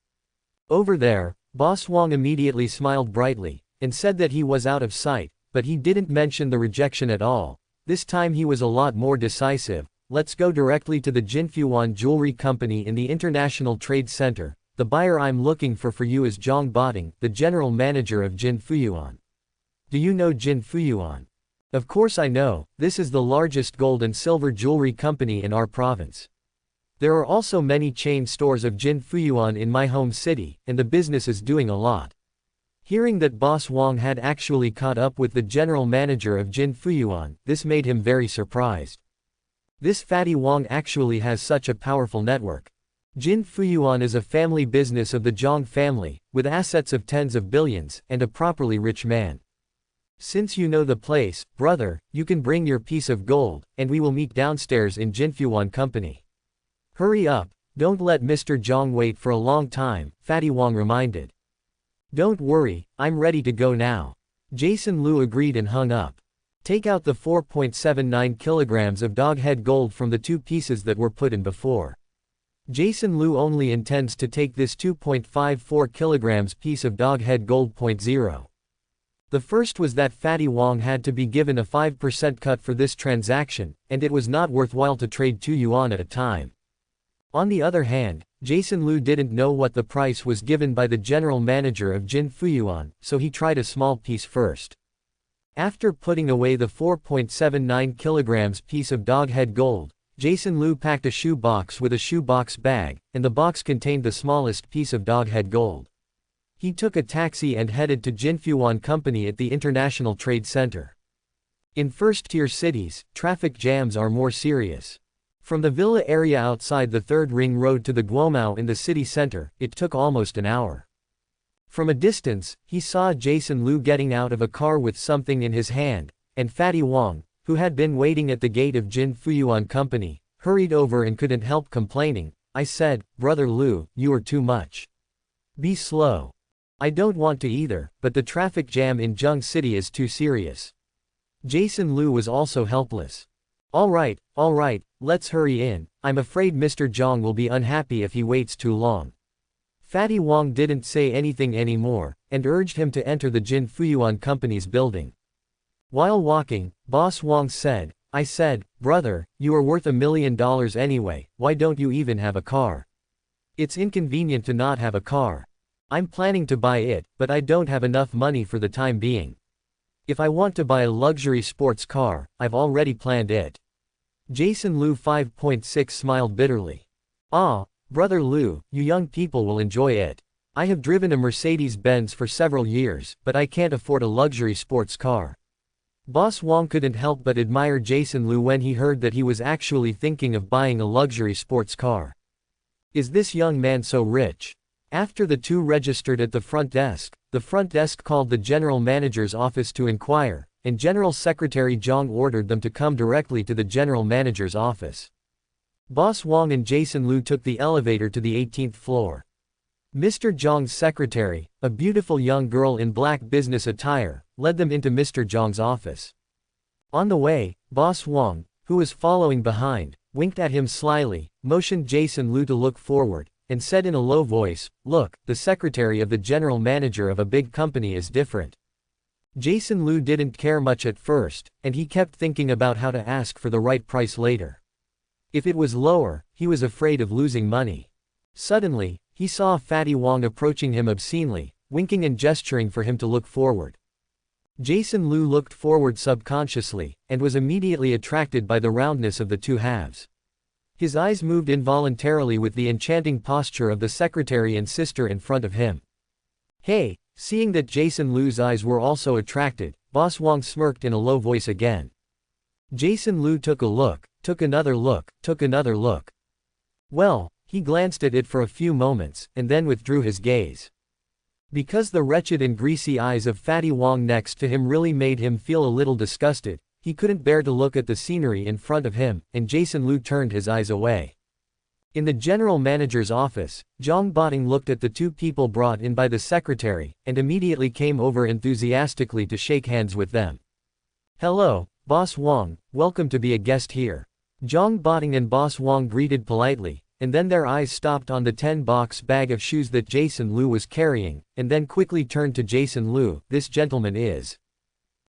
Over there, Boss Wong immediately smiled brightly, and said that he was out of sight, but he didn't mention the rejection at all. This time he was a lot more decisive. "Let's go directly to the Jinfuyuan Jewelry Company in the International Trade Center. The buyer I'm looking for you is Zhang Bating, the general manager of Jinfuyuan." "Do you know Jinfuyuan?" "Of course I know, this is the largest gold and silver jewelry company in our province. There are also many chain stores of Jinfuyuan in my home city, and the business is doing a lot." Hearing that Boss Wong had actually caught up with the general manager of Jinfuyuan, this made him very surprised. This fatty Wong actually has such a powerful network. Jinfuyuan is a family business of the Zhang family, with assets of tens of billions, and a properly rich man. "Since you know the place, brother, you can bring your piece of gold, and we will meet downstairs in Jinfuyuan Company." "Hurry up, don't let Mr. Zhang wait for a long time," Fatty Wong reminded. "Don't worry, I'm ready to go now." Jason Liu agreed and hung up. "Take out the 4.79 kilograms of Doghead Gold from the two pieces that were put in before." Jason Liu only intends to take this 2.54 kilograms piece of Doghead Gold. The first was that Fatty Wong had to be given a 5% cut for this transaction, and it was not worthwhile to trade 2 yuan at a time. On the other hand, Jason Liu didn't know what the price was given by the general manager of Jinfuyuan, so he tried a small piece first. After putting away the 4.79 kilograms piece of Doghead Gold, Jason Liu packed a shoe box with a shoe box bag, and the box contained the smallest piece of Doghead Gold. He took a taxi and headed to Jinfuyuan Company at the International Trade Center. In first-tier cities, traffic jams are more serious. From the villa area outside the Third Ring Road to the Guomao in the city center, it took almost an hour. From a distance, he saw Jason Liu getting out of a car with something in his hand, and Fatty Wong, who had been waiting at the gate of Jinfuyuan Company, hurried over and couldn't help complaining. "I said, Brother Liu, you are too much. Be slow." "I don't want to either, but the traffic jam in Zheng City is too serious." Jason Liu was also helpless. All right, let's hurry in. I'm afraid Mr. Zhang will be unhappy if he waits too long." Fatty Wong didn't say anything anymore, and urged him to enter the Jinfuyuan Company's building. While walking, Boss Wong said, "I said, brother, you are worth $1 million anyway, why don't you even have a car? It's inconvenient to not have a car. I'm planning to buy it, but I don't have enough money for the time being. If I want to buy a luxury sports car, I've already planned it." Jason Liu 5.6 smiled bitterly. "Ah, Brother Liu, you young people will enjoy it. I have driven a Mercedes-Benz for several years, but I can't afford a luxury sports car." Boss Wong couldn't help but admire Jason Liu when he heard that he was actually thinking of buying a luxury sports car. Is this young man so rich? After the two registered at the front desk called the general manager's office to inquire, and General Secretary Zhang ordered them to come directly to the general manager's office. Boss Wang and Jason Liu took the elevator to the 18th floor. Mr. Zhang's secretary, a beautiful young girl in black business attire, led them into Mr. Zhang's office. On the way, Boss Wang, who was following behind, winked at him slyly, motioned Jason Liu to look forward, and said in a low voice, "Look, the secretary of the general manager of a big company is different." Jason Liu didn't care much at first, and he kept thinking about how to ask for the right price later. If it was lower, he was afraid of losing money. Suddenly, he saw Fatty Wang approaching him obscenely, winking and gesturing for him to look forward. Jason Liu looked forward subconsciously, and was immediately attracted by the roundness of the two halves. His eyes moved involuntarily with the enchanting posture of the secretary and sister in front of him. "Hey," seeing that Jason Liu's eyes were also attracted, Boss Wang smirked in a low voice again. Jason Liu took a look, took another look, took another look. Well, he glanced at it for a few moments, and then withdrew his gaze. Because the wretched and greasy eyes of Fatty Wang next to him really made him feel a little disgusted, he couldn't bear to look at the scenery in front of him, and Jason Liu turned his eyes away. In the general manager's office, Zhang Bating looked at the two people brought in by the secretary, and immediately came over enthusiastically to shake hands with them. "Hello, Boss Wang, welcome to be a guest here." Zhang Bating and Boss Wang greeted politely, and then their eyes stopped on the 10-box bag of shoes that Jason Liu was carrying, and then quickly turned to Jason Liu. "This gentleman is..."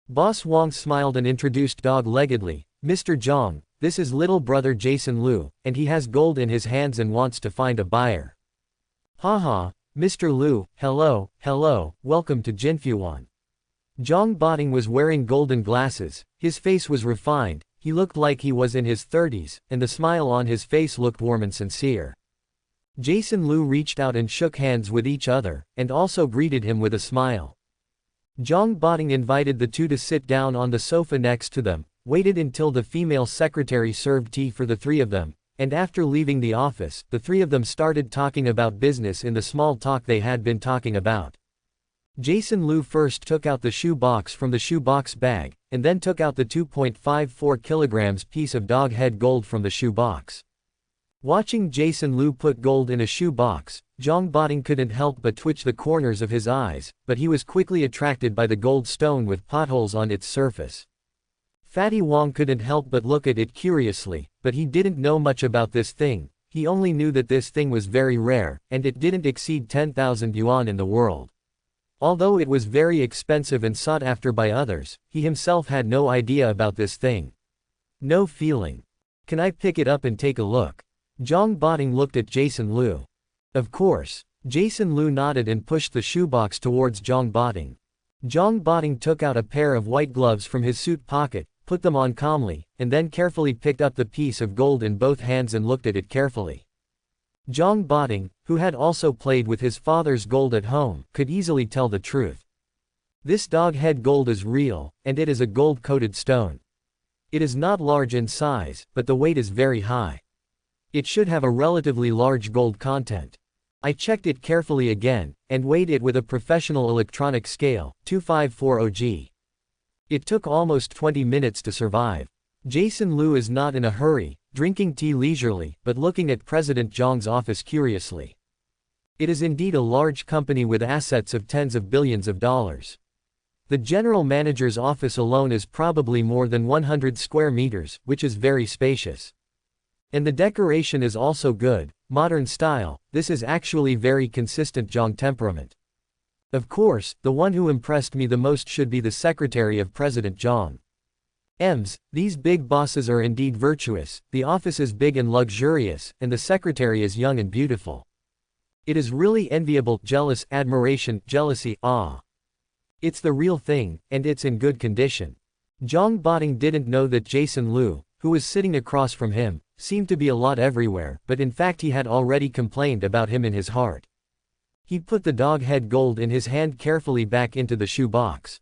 Boss Wang smiled and introduced dog-leggedly, "Mr. Zhang, this is little brother Jason Liu, and he has gold in his hands and wants to find a buyer." "Haha, Mr. Liu, hello, welcome to Jinfuan." Zhang Bating was wearing golden glasses, his face was refined, he looked like he was in his 30s, and the smile on his face looked warm and sincere. Jason Liu reached out and shook hands with each other, and also greeted him with a smile. Zhang Bating invited the two to sit down on the sofa next to them, waited until the female secretary served tea for the three of them, and after leaving the office, the three of them started talking about business in the small talk they had been talking about. Jason Liu first took out the shoe box from the shoe box bag, and then took out the 2.54 kilograms piece of dog head gold from the shoe box. Watching Jason Liu put gold in a shoe box, Zhang Bating couldn't help but twitch the corners of his eyes, but he was quickly attracted by the gold stone with potholes on its surface. Fatty Wang couldn't help but look at it curiously, but he didn't know much about this thing, he only knew that this thing was very rare, and it didn't exceed 10,000 yuan in the world. Although it was very expensive and sought after by others, he himself had no idea about this thing. No feeling. "Can I pick it up and take a look?" Zhang Bating looked at Jason Liu. "Of course." Jason Liu nodded and pushed the shoebox towards Zhang Bating. Zhang Bating took out a pair of white gloves from his suit pocket, put them on calmly, and then carefully picked up the piece of gold in both hands and looked at it carefully. Zhang Bating, who had also played with his father's gold at home, could easily tell the truth. This dog head gold is real, and it is a gold-coated stone. It is not large in size, but the weight is very high. It should have a relatively large gold content. I checked it carefully again, and weighed it with a professional electronic scale, 2540 g. It took almost 20 minutes to survive. Jason Liu is not in a hurry, drinking tea leisurely, but looking at President Zhang's office curiously. It is indeed a large company with assets of tens of billions of dollars. The general manager's office alone is probably more than 100 square meters, which is very spacious. And the decoration is also good, modern style. This is actually very consistent Zhang temperament. Of course, the one who impressed me the most should be the secretary of President Zhang. These big bosses are indeed virtuous, the office is big and luxurious, and the secretary is young and beautiful. It is really enviable, jealous, admiration, jealousy, awe. It's the real thing, and it's in good condition. Zhang Bating didn't know that Jason Liu, who was sitting across from him, seemed to be a lot everywhere, but in fact he had already complained about him in his heart. He put the dog head gold in his hand carefully back into the shoe box.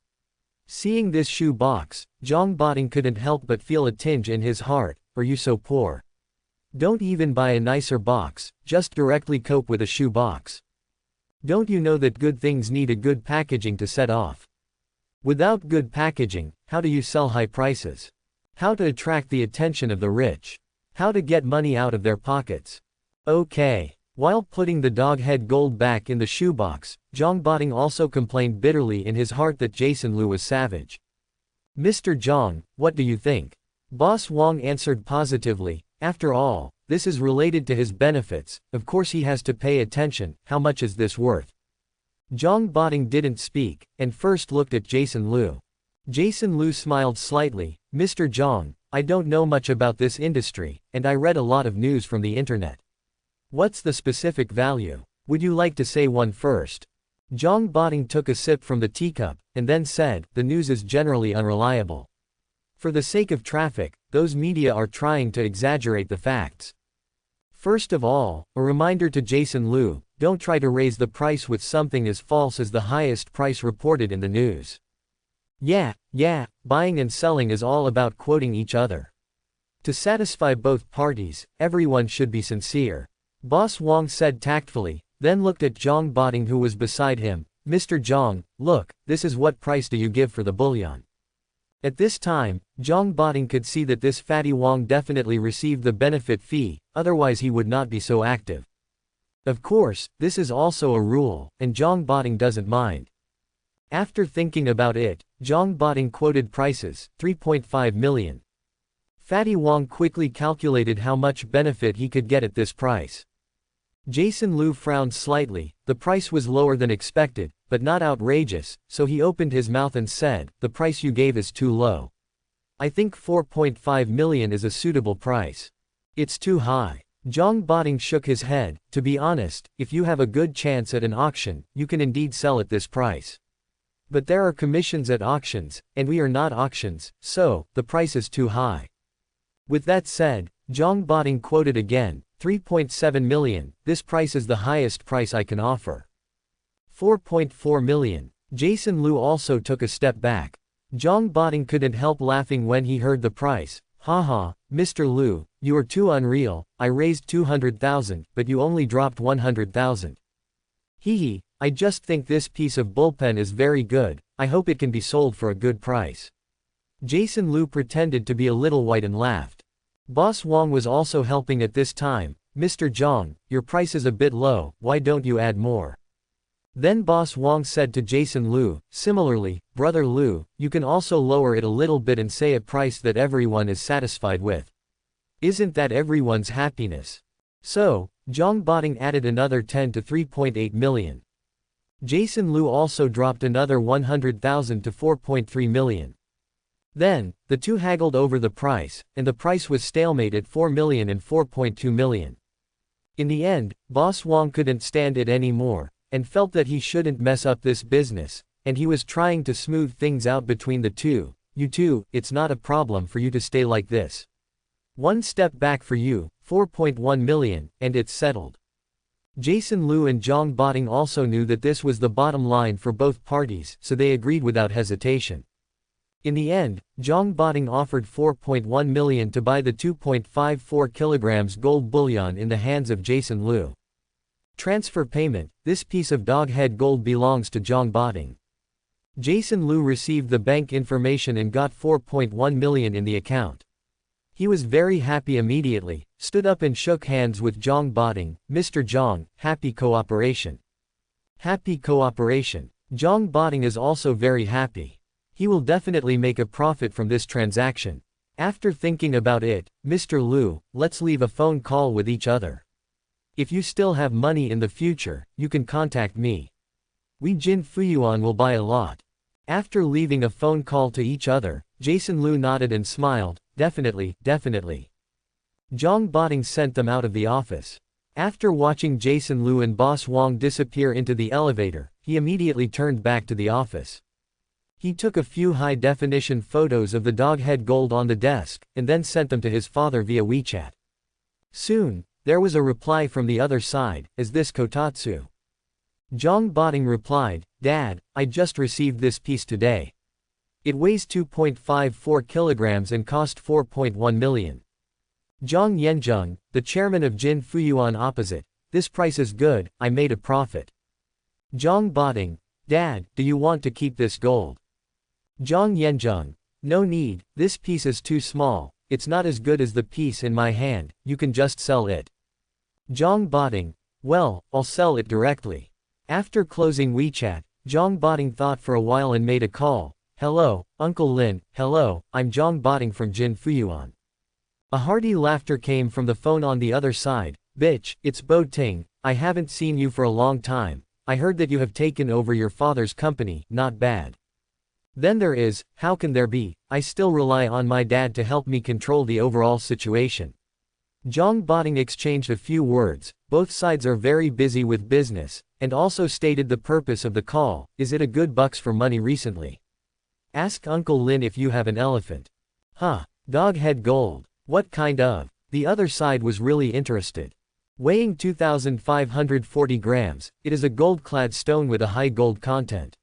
Seeing this shoe box, Zhang Bating couldn't help but feel a tinge in his heart. Are you so poor? Don't even buy a nicer box, just directly cope with a shoe box. Don't you know that good things need a good packaging to set off? Without good packaging, how do you sell high prices? How to attract the attention of the rich? How to get money out of their pockets. Okay. While putting the dog head gold back in the shoebox, Zhang Bating also complained bitterly in his heart that Jason Lu was savage. Mr. Zhang, what do you think? Boss Wang answered positively. After all, this is related to his benefits, of course he has to pay attention. How much is this worth? Zhang Bating didn't speak, and first looked at Jason Lu. Jason Lu smiled slightly. Mr. Zhang, I don't know much about this industry, and I read a lot of news from the internet. What's the specific value? Would you like to say one first? Zhang Bating took a sip from the teacup, and then said, the news is generally unreliable. For the sake of traffic, those media are trying to exaggerate the facts. First of all, a reminder to Jason Lu, don't try to raise the price with something as false as the highest price reported in the news. Yeah, buying and selling is all about quoting each other. To satisfy both parties, everyone should be sincere. Boss Wang said tactfully, then looked at Zhang Bating who was beside him. Mr. Zhang, look, this is what price do you give for the bullion? At this time, Zhang Bating could see that this fatty Wang definitely received the benefit fee, otherwise he would not be so active. Of course, this is also a rule, and Zhang Bating doesn't mind. After thinking about it, Zhang Bating quoted prices, 3.5 million. Fatty Wang quickly calculated how much benefit he could get at this price. Jason Lu frowned slightly. The price was lower than expected, but not outrageous, so he opened his mouth and said, the price you gave is too low. I think 4.5 million is a suitable price. It's too high. Zhang Bating shook his head. To be honest, if you have a good chance at an auction, you can indeed sell at this price. But there are commissions at auctions, and we are not auctions, so, the price is too high. With that said, Zhang Bating quoted again, 3.7 million, this price is the highest price I can offer. 4.4 million. Jason Lu also took a step back. Zhang Bating couldn't help laughing when he heard the price. Haha, Mr. Lu, you are too unreal, I raised 200,000, but you only dropped 100,000. Hehe, I just think this piece of bullpen is very good, I hope it can be sold for a good price. Jason Lu pretended to be a little white and laughed. Boss Wang was also helping at this time. Mr. Zhang, your price is a bit low, why don't you add more? Then Boss Wang said to Jason Lu, similarly, Brother Lu, you can also lower it a little bit and say a price that everyone is satisfied with. Isn't that everyone's happiness? So, Zhang Bating added another 10 to 3.8 million. Jason Lu also dropped another 100,000 to 4.3 million. Then, the two haggled over the price, and the price was stalemate at 4 million and 4.2 million. In the end, Boss Wang couldn't stand it anymore, and felt that he shouldn't mess up this business, and he was trying to smooth things out between the two. You two, it's not a problem for you to stay like this. One step back for you, 4.1 million, and it's settled. Jason Lu and Zhang Bating also knew that this was the bottom line for both parties, so they agreed without hesitation. In the end, Zhang Bating offered 4.1 million to buy the 2.54 kilograms gold bullion in the hands of Jason Lu. Transfer payment, this piece of dog head gold belongs to Zhang Bating. Jason Lu received the bank information and got 4.1 million in the account. He was very happy immediately, stood up and shook hands with Zhang Bating. Mr. Zhang, happy cooperation. Happy cooperation. Zhang Bating is also very happy. He will definitely make a profit from this transaction. After thinking about it, Mr. Lu, let's leave a phone call with each other. If you still have money in the future, you can contact me. We Jin Fuyuan will buy a lot. After leaving a phone call to each other, Jason Lu nodded and smiled. Definitely. Zhang Bating sent them out of the office. After watching Jason Lu and Boss Wang disappear into the elevator, he immediately turned back to the office. He took a few high-definition photos of the dog head gold on the desk, and then sent them to his father via WeChat. Soon, there was a reply from the other side. Is this Kotatsu? Zhang Bating replied, Dad, I just received this piece today. It weighs 2.54 kilograms and cost 4.1 million. Zhang Yanzheng, the chairman of Jin Fuyuan opposite, this price is good, I made a profit. Zhang Bating, Dad, do you want to keep this gold? Zhang Yanzheng, no need, this piece is too small, it's not as good as the piece in my hand, you can just sell it. Zhang Bating, well, I'll sell it directly. After closing WeChat, Zhang Bating thought for a while and made a call. Hello, Uncle Lin, hello, I'm Zhang Bating from Jin Fuyuan. A hearty laughter came from the phone on the other side. Bitch, it's Bo Ting, I haven't seen you for a long time. I heard that you have taken over your father's company, not bad. Then there is, how can there be, I still rely on my dad to help me control the overall situation. Zhang Bating exchanged a few words, both sides are very busy with business, and also stated the purpose of the call, is it a good bucks for money recently? Ask Uncle Lin if you have an elephant. Huh, dog head gold, what kind of? The other side was really interested. Weighing 2,540 grams, it is a gold-clad stone with a high gold content.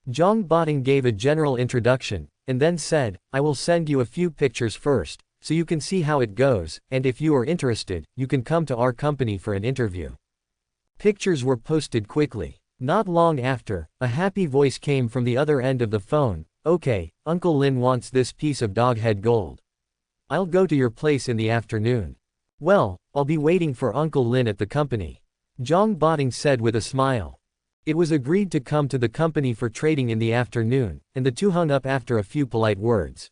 Zhang Bating gave a general introduction, and then said, I will send you a few pictures first, so you can see how it goes, and if you are interested, you can come to our company for an interview. Pictures were posted quickly. Not long after, a happy voice came from the other end of the phone. Okay, Uncle Lin wants this piece of dog head gold. I'll go to your place in the afternoon. Well, I'll be waiting for Uncle Lin at the company. Zhang Bating said with a smile. It was agreed to come to the company for trading in the afternoon, and the two hung up after a few polite words.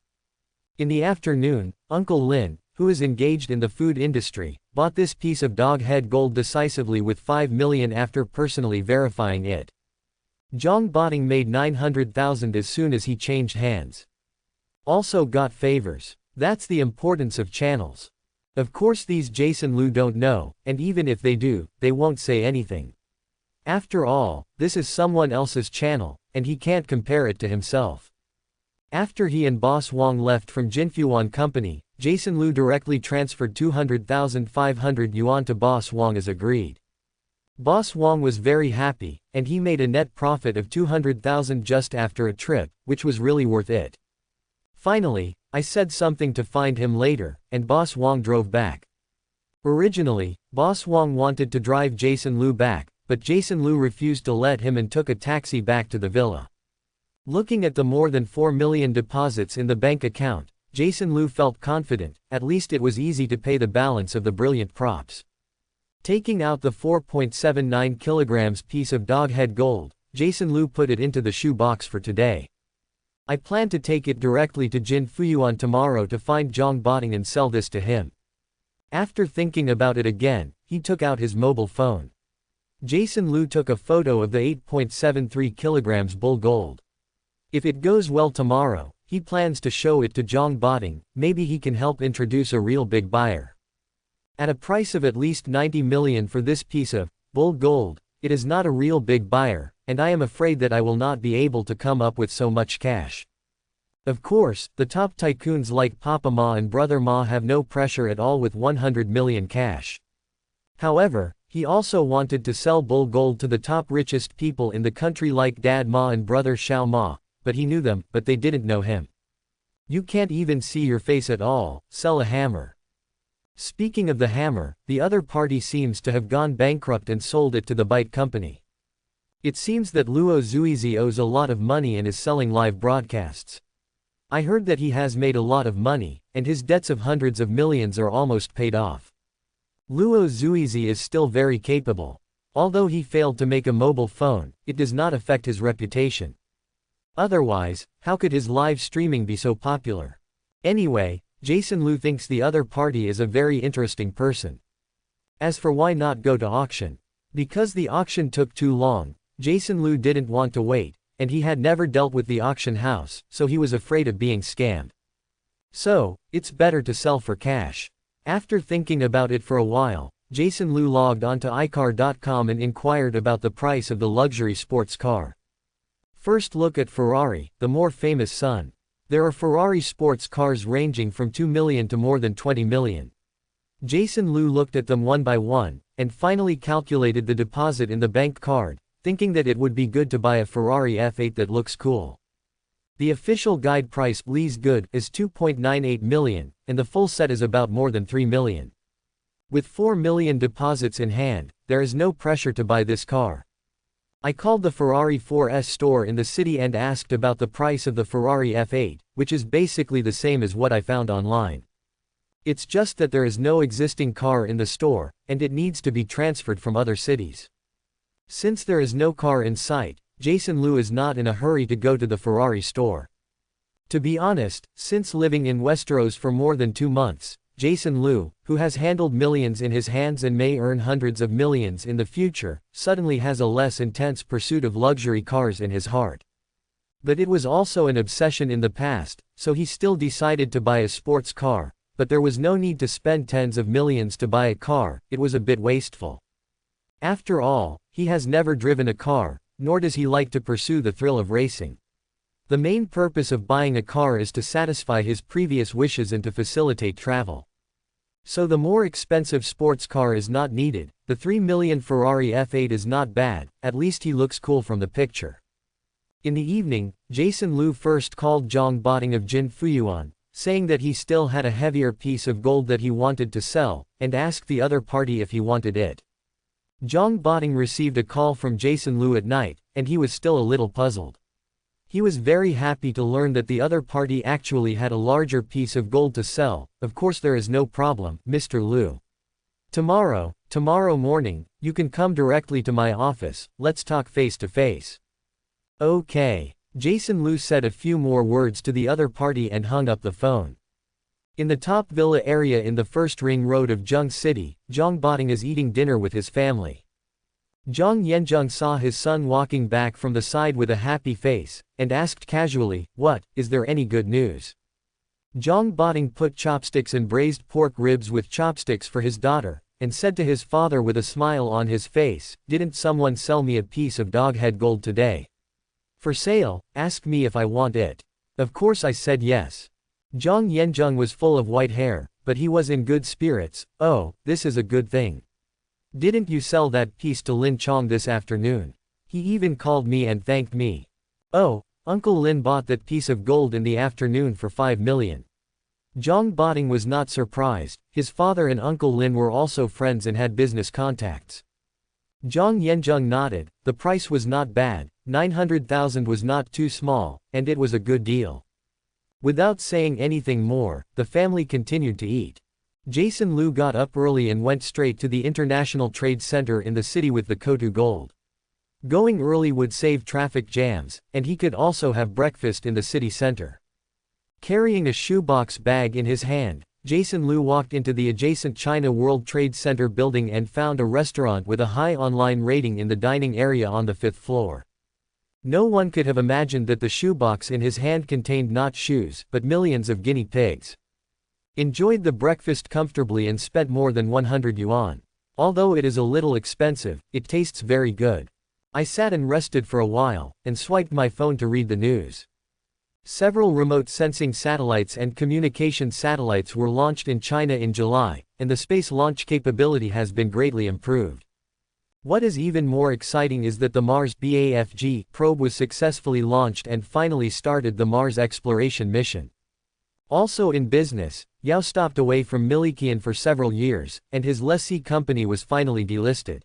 In the afternoon, Uncle Lin, who is engaged in the food industry, bought this piece of dog head gold decisively with 5 million after personally verifying it. Zhang Bating made 900,000 as soon as he changed hands. Also got favors. That's the importance of channels. Of course these Jason Liu don't know, and even if they do, they won't say anything. After all, this is someone else's channel, and he can't compare it to himself. After he and Boss Wong left from Jinfuan Company, Jason Liu directly transferred 200,500 yuan to Boss Wong as agreed. Boss Wong was very happy, and he made a net profit of 200,000 just after a trip, which was really worth it. Finally, I said something to find him later, and Boss Wong drove back. Originally, Boss Wong wanted to drive Jason Liu back, but Jason Liu refused to let him and took a taxi back to the villa. Looking at the more than 4 million deposits in the bank account, Jason Liu felt confident, at least it was easy to pay the balance of the brilliant props. Taking out the 4.79 kilograms piece of dog head gold, Jason Liu put it into the shoe box for today. I plan to take it directly to Jin Fuyuan tomorrow to find Zhang Bating and sell this to him. After thinking about it again, he took out his mobile phone. Jason Liu took a photo of the 8.73 kilograms bull gold. If it goes well tomorrow, he plans to show it to Zhang Bating, maybe he can help introduce a real big buyer. At a price of at least 90 million for this piece of bull gold, it is not a real big buyer, and I am afraid that I will not be able to come up with so much cash. Of course, the top tycoons like Papa Ma and Brother Ma have no pressure at all with 100 million cash. However, he also wanted to sell bull gold to the top richest people in the country like Dad Ma and Brother Xiao Ma, but he knew them, but they didn't know him. You can't even see your face at all, sell a hammer. Speaking of the hammer, the other party seems to have gone bankrupt and sold it to the Byte company. It seems that Luo Zuizi owes a lot of money and is selling live broadcasts. I heard that he has made a lot of money, and his debts of hundreds of millions are almost paid off. Luo Zuizi is still very capable. Although he failed to make a mobile phone, it does not affect his reputation. Otherwise, how could his live streaming be so popular? Anyway, Jason Liu thinks the other party is a very interesting person. As for why not go to auction? Because the auction took too long, Jason Liu didn't want to wait, and he had never dealt with the auction house, so he was afraid of being scammed. So, it's better to sell for cash. After thinking about it for a while, Jason Liu logged onto icar.com and inquired about the price of the luxury sports car. First look at Ferrari, the more famous son. There are Ferrari sports cars ranging from 2 million to more than 20 million. Jason Liu looked at them one by one, and finally calculated the deposit in the bank card, thinking that it would be good to buy a Ferrari F8 that looks cool. The official guide price, lease good, is 2.98 million, and the full set is about more than 3 million. With 4 million deposits in hand, there is no pressure to buy this car. I called the Ferrari 4S store in the city and asked about the price of the Ferrari F8, which is basically the same as what I found online. It's just that there is no existing car in the store, and it needs to be transferred from other cities. Since there is no car in sight, Jason Liu is not in a hurry to go to the Ferrari store. To be honest, since living in Westeros for more than 2 months, Jason Liu, who has handled millions in his hands and may earn hundreds of millions in the future, suddenly has a less intense pursuit of luxury cars in his heart. But it was also an obsession in the past, so he still decided to buy a sports car, but there was no need to spend tens of millions to buy a car, it was a bit wasteful. After all, he has never driven a car, nor does he like to pursue the thrill of racing. The main purpose of buying a car is to satisfy his previous wishes and to facilitate travel. So the more expensive sports car is not needed. The 3 million Ferrari F8 is not bad, at least he looks cool from the picture. In the evening, Jason Liu first called Zhang Bating of Jin Fuyuan, saying that he still had a heavier piece of gold that he wanted to sell, and asked the other party if he wanted it. Zhang Bating received a call from Jason Liu at night, and he was still a little puzzled. He was very happy to learn that the other party actually had a larger piece of gold to sell. Of course, there is no problem, Mr. Liu. Tomorrow morning, you can come directly to my office, let's talk face to face. Okay. Jason Liu said a few more words to the other party and hung up the phone. In the top villa area in the first ring road of Zheng City, Zhang Bating is eating dinner with his family. Zhang Yanzheng saw his son walking back from the side with a happy face, and asked casually, "What, is there any good news?" Zhang Bating put chopsticks and braised pork ribs with chopsticks for his daughter, and said to his father with a smile on his face, "Didn't someone sell me a piece of doghead gold today? For sale, ask me if I want it." Of course I said yes. Zhang Yanzheng was full of white hair, but he was in good spirits. "Oh, this is a good thing. Didn't you sell that piece to Lin Chong this afternoon? He even called me and thanked me." "Oh, Uncle Lin bought that piece of gold in the afternoon for 5 million. Zhang Bating was not surprised. His father and Uncle Lin were also friends and had business contacts. Zhang Yanzheng nodded. The price was not bad, 900,000 was not too small, and it was a good deal. Without saying anything more, the family continued to eat. Jason Liu got up early and went straight to the International Trade Center in the city with the Kotu Gold. Going early would save traffic jams, and he could also have breakfast in the city center. Carrying a shoebox bag in his hand, Jason Liu walked into the adjacent China World Trade Center building and found a restaurant with a high online rating in the dining area on the 5th floor. No one could have imagined that the shoebox in his hand contained not shoes, but millions of guinea pigs. Enjoyed the breakfast comfortably and spent more than 100 yuan. Although it is a little expensive, it tastes very good. I sat and rested for a while, and swiped my phone to read the news. Several remote sensing satellites and communication satellites were launched in China in July, and the space launch capability has been greatly improved. What is even more exciting is that the Mars BAFG probe was successfully launched and finally started the Mars exploration mission. Also in business, Yao stopped away from Milikian for several years, and his lessee company was finally delisted.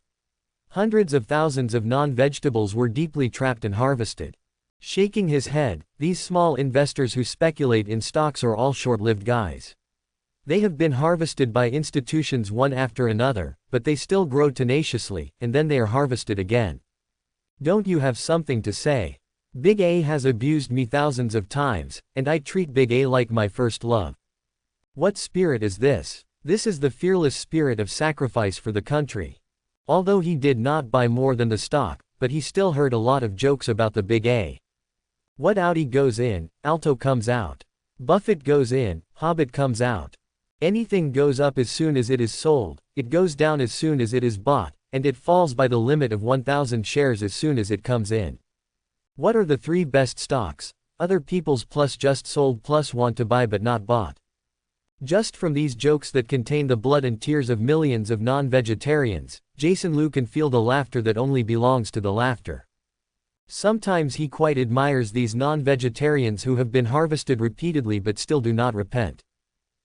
Hundreds of thousands of non-vegetables were deeply trapped and harvested. Shaking his head, these small investors who speculate in stocks are all short-lived guys. They have been harvested by institutions one after another, but they still grow tenaciously, and then they are harvested again. Don't you have something to say? Big A has abused me thousands of times, and I treat Big A like my first love. What spirit is this? This is the fearless spirit of sacrifice for the country. Although he did not buy more than the stock, but he still heard a lot of jokes about the Big A. What Audi goes in, Alto comes out. Buffett goes in, Hobbit comes out. Anything goes up as soon as it is sold, it goes down as soon as it is bought, and it falls by the limit of 1,000 shares as soon as it comes in. What are the 3 best stocks? Other people's plus just sold plus want to buy but not bought. Just from these jokes that contain the blood and tears of millions of non-vegetarians, Jason Liu can feel the laughter that only belongs to the laughter. Sometimes he quite admires these non-vegetarians who have been harvested repeatedly but still do not repent.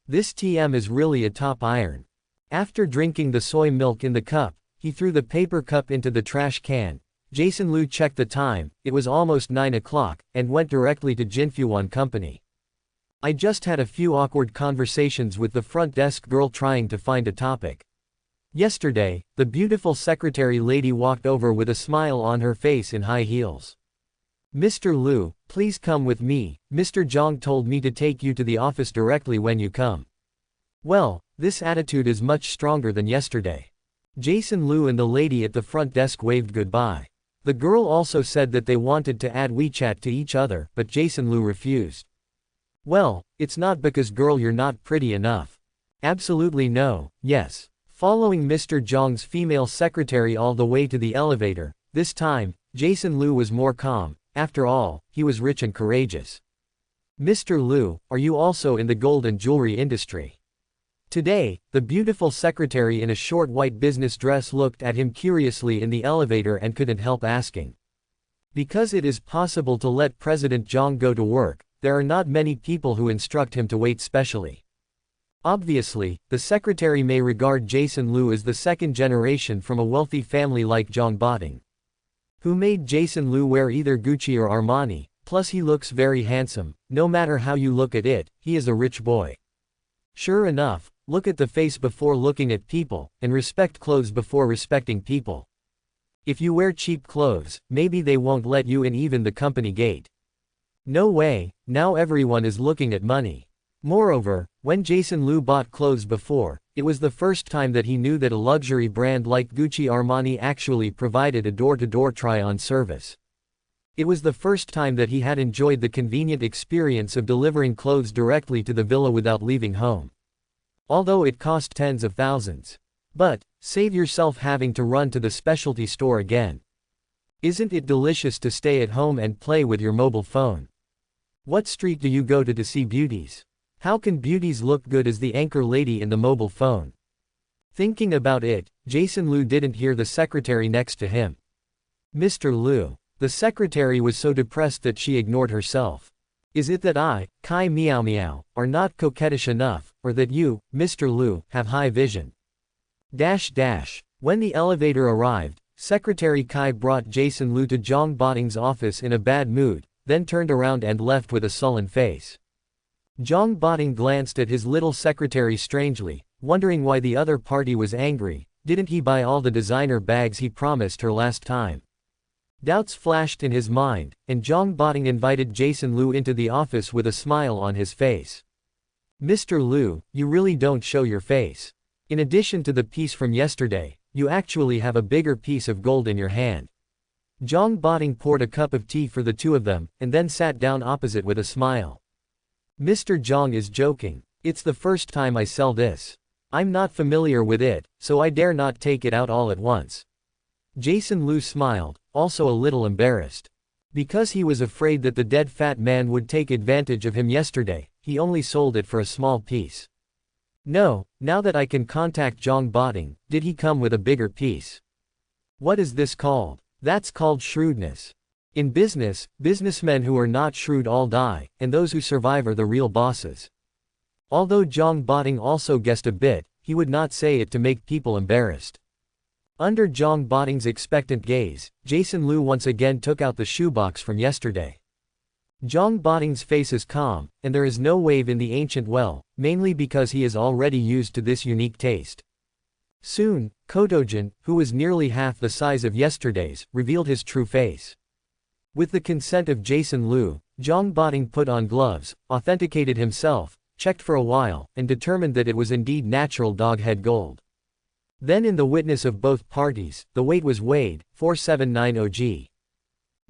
This TM is really a top iron. After drinking the soy milk in the cup, he threw the paper cup into the trash can. Jason Liu checked the time, it was almost 9 o'clock, and went directly to Jinfuan Company. I just had a few awkward conversations with the front desk girl trying to find a topic. Yesterday, the beautiful secretary lady walked over with a smile on her face in high heels. Mr. Liu, please come with me, Mr. Zhang told me to take you to the office directly when you come. Well, this attitude is much stronger than yesterday. Jason Liu and the lady at the front desk waved goodbye. The girl also said that they wanted to add WeChat to each other, but Jason Liu refused. Well, it's not because girl you're not pretty enough. Absolutely no, yes. Following Mr. Zhang's female secretary all the way to the elevator, this time, Jason Liu was more calm. After all, he was rich and courageous. Mr. Liu, are you also in the gold and jewelry industry? Today, the beautiful secretary in a short white business dress looked at him curiously in the elevator and couldn't help asking. Because it is possible to let President Zhang go to work, there are not many people who instruct him to wait specially. Obviously, the secretary may regard Jason Liu as the second generation from a wealthy family like Zhang Bating, who made Jason Liu wear either Gucci or Armani, plus he looks very handsome. No matter how you look at it, he is a rich boy. Sure enough, look at the face before looking at people, and respect clothes before respecting people. If you wear cheap clothes, maybe they won't let you in even the company gate. No way, now everyone is looking at money. Moreover, when Jason Liu bought clothes before, it was the first time that he knew that a luxury brand like Gucci Armani actually provided a door-to-door try-on service. It was the first time that he had enjoyed the convenient experience of delivering clothes directly to the villa without leaving home. Although it cost tens of thousands. But, save yourself having to run to the specialty store again. Isn't it delicious to stay at home and play with your mobile phone? What street do you go to see beauties? How can beauties look good as the anchor lady in the mobile phone? Thinking about it, Jason Liu didn't hear the secretary next to him. Mr. Liu. The secretary was so depressed that she ignored herself. Is it that I, Kai Meow Meow, are not coquettish enough, or that you, Mr. Liu, have high vision? When the elevator arrived, Secretary Kai brought Jason Liu to Zhang Bating's office in a bad mood, then turned around and left with a sullen face. Zhang Bating glanced at his little secretary strangely, wondering why the other party was angry. Didn't he buy all the designer bags he promised her last time? Doubts flashed in his mind, and Zhang Bating invited Jason Liu into the office with a smile on his face. Mr. Liu, you really don't show your face. In addition to the piece from yesterday, you actually have a bigger piece of gold in your hand. Zhang Bating poured a cup of tea for the two of them, and then sat down opposite with a smile. Mr. Zhang is joking. It's the first time I sell this. I'm not familiar with it, so I dare not take it out all at once. Jason Liu smiled, also a little embarrassed. Because he was afraid that the dead fat man would take advantage of him yesterday, he only sold it for a small piece. No, now that I can contact Zhang Bating, did he come with a bigger piece? What is this called? That's called shrewdness. In business, businessmen who are not shrewd all die, and those who survive are the real bosses. Although Zhang Bating also guessed a bit, he would not say it to make people embarrassed. Under Zhang Bating's expectant gaze, Jason Liu once again took out the shoebox from yesterday. Zhang Bating's face is calm, and there is no wave in the ancient well, mainly because he is already used to this unique taste. Soon, Kotojin, who was nearly half the size of yesterday's, revealed his true face. With the consent of Jason Liu, Zhang Bating put on gloves, authenticated himself, checked for a while, and determined that it was indeed natural dog head gold. Then in the witness of both parties, the weight was weighed, 479 g.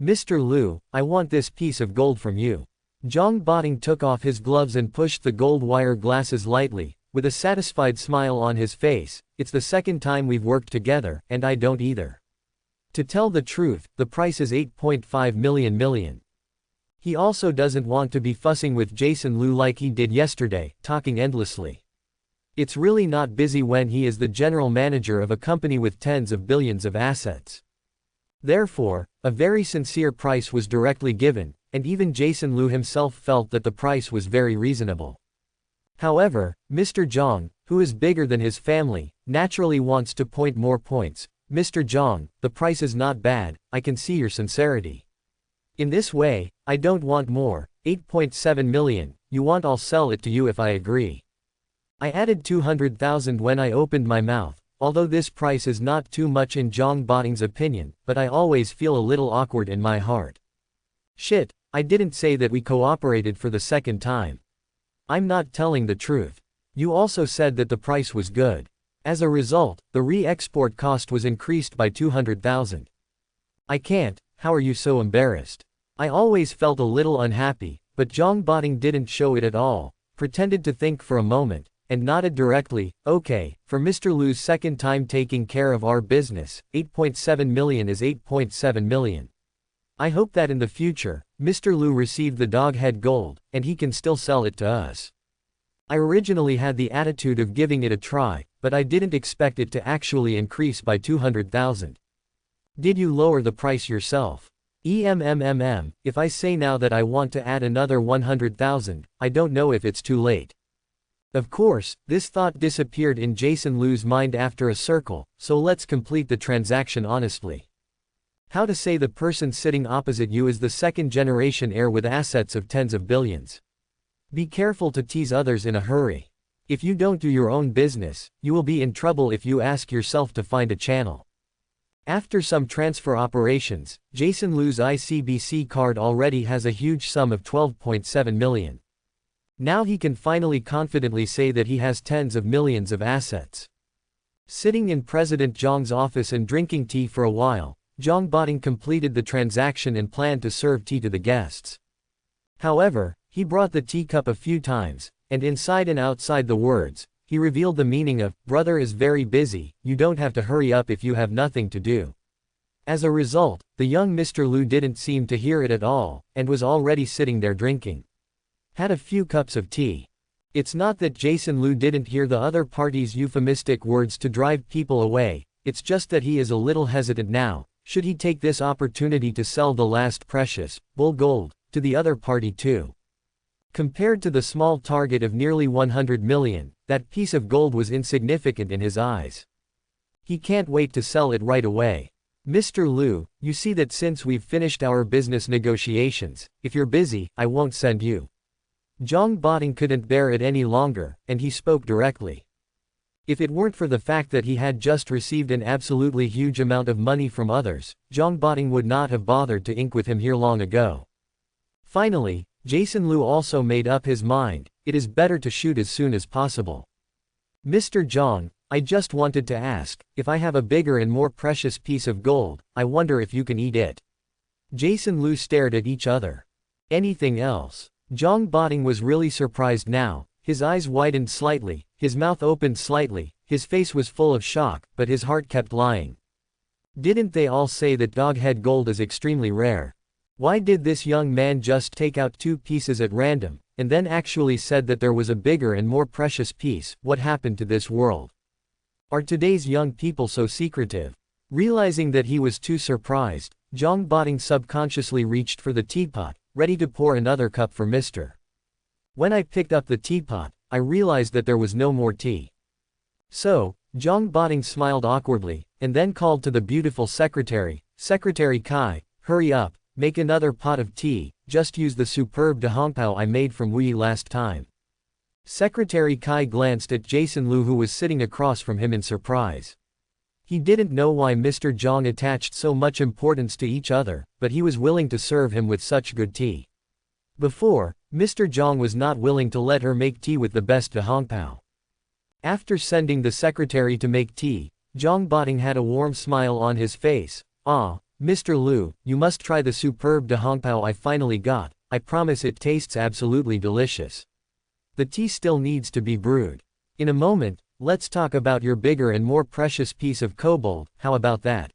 Mr. Liu, I want this piece of gold from you. Zhang Bating took off his gloves and pushed the gold wire glasses lightly, with a satisfied smile on his face. It's the second time we've worked together, and I don't either. To tell the truth, the price is 8.5 million. He also doesn't want to be fussing with Jason Liu like he did yesterday, talking endlessly. It's really not busy when he is the general manager of a company with tens of billions of assets. Therefore, a very sincere price was directly given, and even Jason Liu himself felt that the price was very reasonable. However, Mr. Zhang, who is bigger than his family, naturally wants to point more points. Mr. Zhang, the price is not bad, I can see your sincerity. In this way, I don't want more, 8.7 million, you want I'll sell it to you if I agree. I added 200,000 when I opened my mouth, although this price is not too much in Zhang Bating's opinion, but I always feel a little awkward in my heart. Shit, I didn't say that we cooperated for the second time. I'm not telling the truth. You also said that the price was good. As a result, the re-export cost was increased by 200,000. I can't, how are you so embarrassed? I always felt a little unhappy, but Zhang Bating didn't show it at all, pretended to think for a moment, and nodded directly, okay, for Mr. Lu's second time taking care of our business, 8.7 million is 8.7 million. I hope that in the future, Mr. Lu received the doghead gold, and he can still sell it to us. I originally had the attitude of giving it a try, but I didn't expect it to actually increase by 200,000. Did you lower the price yourself? If I say now that I want to add another 100,000, I don't know if it's too late. Of course, this thought disappeared in Jason Lu's mind after a circle, so let's complete the transaction honestly. How to say the person sitting opposite you is the second-generation heir with assets of tens of billions. Be careful to tease others in a hurry. If you don't do your own business, you will be in trouble if you ask yourself to find a channel. After some transfer operations, Jason Lu's ICBC card already has a huge sum of 12.7 million. Now he can finally confidently say that he has tens of millions of assets. Sitting in President Zhang's office and drinking tea for a while, Zhang Bating completed the transaction and planned to serve tea to the guests. However, he brought the teacup a few times, and inside and outside the words, he revealed the meaning of, brother is very busy, you don't have to hurry up if you have nothing to do. As a result, the young Mr. Lu didn't seem to hear it at all, and was already sitting there drinking. Had a few cups of tea. It's not that Jason Lu didn't hear the other party's euphemistic words to drive people away, it's just that he is a little hesitant now. Should he take this opportunity to sell the last precious, bull gold, to the other party too? Compared to the small target of nearly 100 million, that piece of gold was insignificant in his eyes. He can't wait to sell it right away. Mr. Lu, you see that since we've finished our business negotiations, if you're busy, I won't send you. Zhang Bating couldn't bear it any longer, and he spoke directly. If it weren't for the fact that he had just received an absolutely huge amount of money from others, Zhang Bating would not have bothered to ink with him here long ago. Finally, Jason Lu also made up his mind, it is better to shoot as soon as possible. Mr. Zhang, I just wanted to ask, if I have a bigger and more precious piece of gold, I wonder if you can eat it. Jason Lu stared at each other. Anything else? Zhang Bating was really surprised now, his eyes widened slightly, his mouth opened slightly, his face was full of shock, but his heart kept lying. Didn't they all say that doghead gold is extremely rare? Why did this young man just take out two pieces at random, and then actually said that there was a bigger and more precious piece? What happened to this world? Are today's young people so secretive? Realizing that he was too surprised, Zhang Bating subconsciously reached for the teapot, ready to pour another cup for Mr. When I picked up the teapot, I realized that there was no more tea. So, Zhang Bating smiled awkwardly, and then called to the beautiful secretary, Secretary Kai, hurry up, make another pot of tea, just use the superb dahongpao I made from Wei last time. Secretary Kai glanced at Jason Lu who was sitting across from him in surprise. He didn't know why Mr. Zhang attached so much importance to each other, but he was willing to serve him with such good tea. Before, Mr. Zhang was not willing to let her make tea with the best dahongpao. After sending the secretary to make tea, Zhang Bating had a warm smile on his face. Ah, Mr. Lu, you must try the superb dahongpao I finally got, I promise it tastes absolutely delicious. The tea still needs to be brewed. In a moment, let's talk about your bigger and more precious piece of kobold, how about that?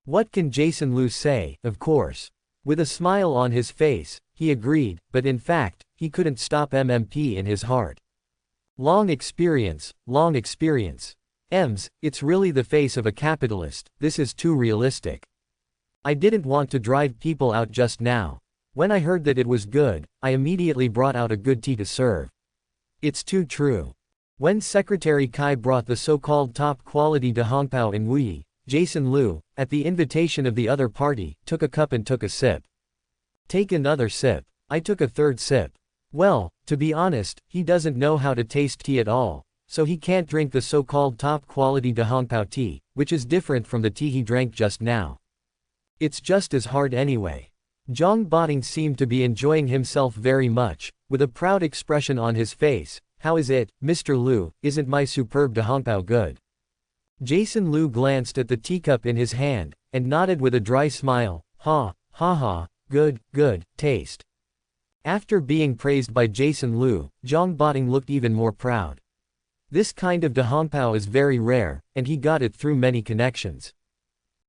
What can Jason Lu say? Of course. With a smile on his face, he agreed, but in fact, he couldn't stop MMP in his heart. Long experience, long experience. It's really the face of a capitalist, this is too realistic. I didn't want to drive people out just now. When I heard that it was good, I immediately brought out a good tea to serve. It's too true. When Secretary Kai brought the so-called top-quality dahongpao in Wei, Jason Lu, at the invitation of the other party, took a cup and took a sip. Take another sip. I took a third sip. Well, to be honest, he doesn't know how to taste tea at all, so he can't drink the so-called top-quality Dahongpao tea, which is different from the tea he drank just now. It's just as hard anyway. Zhang Bating seemed to be enjoying himself very much, with a proud expression on his face. How is it, Mr. Liu, isn't my superb Dahongpao good? Jason Liu glanced at the teacup in his hand, and nodded with a dry smile. Ha, ha ha, good, good, taste. After being praised by Jason Liu, Zhang Bating looked even more proud. This kind of Dahongpao is very rare, and he got it through many connections.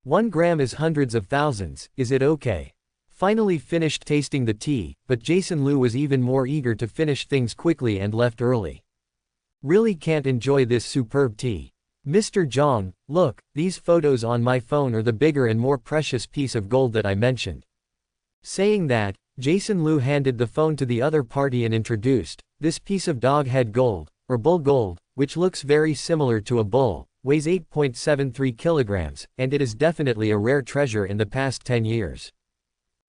1 gram is hundreds of thousands, is it okay? Finally finished tasting the tea, but Jason Liu was even more eager to finish things quickly and left early. Really can't enjoy this superb tea. Mr. Zhang, look, these photos on my phone are the bigger and more precious piece of gold that I mentioned. Saying that, Jason Liu handed the phone to the other party and introduced, this piece of dog head gold, or bull gold, which looks very similar to a bull, weighs 8.73 kilograms, and it is definitely a rare treasure in the past 10 years.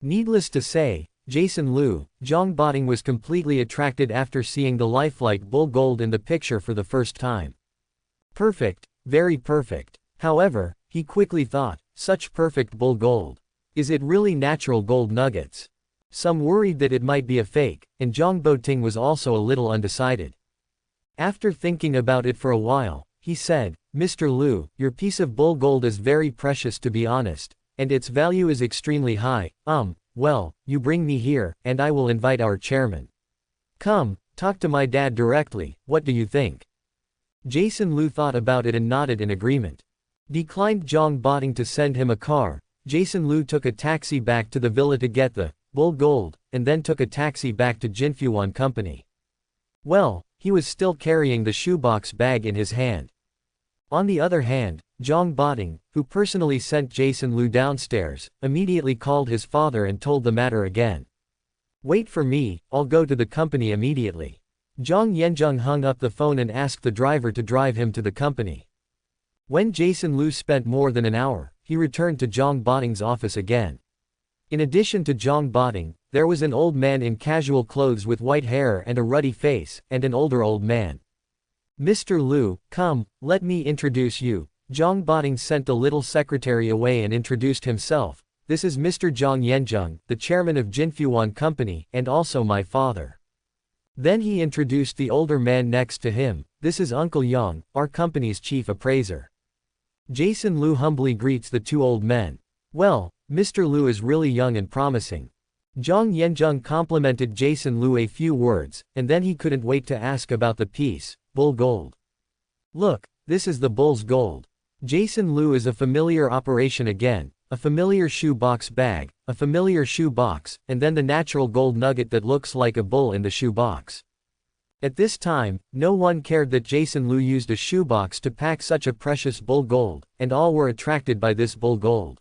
Needless to say, Jason Liu, Zhang Bating was completely attracted after seeing the lifelike bull gold in the picture for the first time. Perfect, very perfect. However, he quickly thought, such perfect bull gold. Is it really natural gold nuggets? Some worried that it might be a fake, and Zhang Bating was also a little undecided. After thinking about it for a while, he said, Mr. Liu, your piece of bull gold is very precious to be honest, and its value is extremely high. Well, you bring me here, and I will invite our chairman. Come, talk to my dad directly, what do you think? Jason Liu thought about it and nodded in agreement. Declined Zhang Bating to send him a car, Jason Liu took a taxi back to the villa to get the bull gold, and then took a taxi back to Jinfuan Company. Well, he was still carrying the shoebox bag in his hand. On the other hand, Zhang Bating, who personally sent Jason Liu downstairs, immediately called his father and told the matter again. Wait for me, I'll go to the company immediately. Zhang Yanzheng hung up the phone and asked the driver to drive him to the company. When Jason Liu spent more than an hour, he returned to Zhang Bating's office again. In addition to Zhang Bating, there was an old man in casual clothes with white hair and a ruddy face, and an older old man. Mr. Liu, come, let me introduce you. Zhang Bating sent the little secretary away and introduced himself. This is Mr. Zhang Yanzheng, the chairman of Jinfuan Company, and also my father. Then he introduced the older man next to him. This is Uncle Yang, our company's chief appraiser. Jason Liu humbly greets the two old men. Well, Mr. Liu is really young and promising. Zhang Yanzheng complimented Jason Liu a few words, and then he couldn't wait to ask about the piece, bull gold. Look, this is the bull's gold. Jason Liu is a familiar operation again, a familiar shoebox bag, a familiar shoebox, and then the natural gold nugget that looks like a bull in the shoebox. At this time, no one cared that Jason Liu used a shoebox to pack such a precious bull gold, and all were attracted by this bull gold.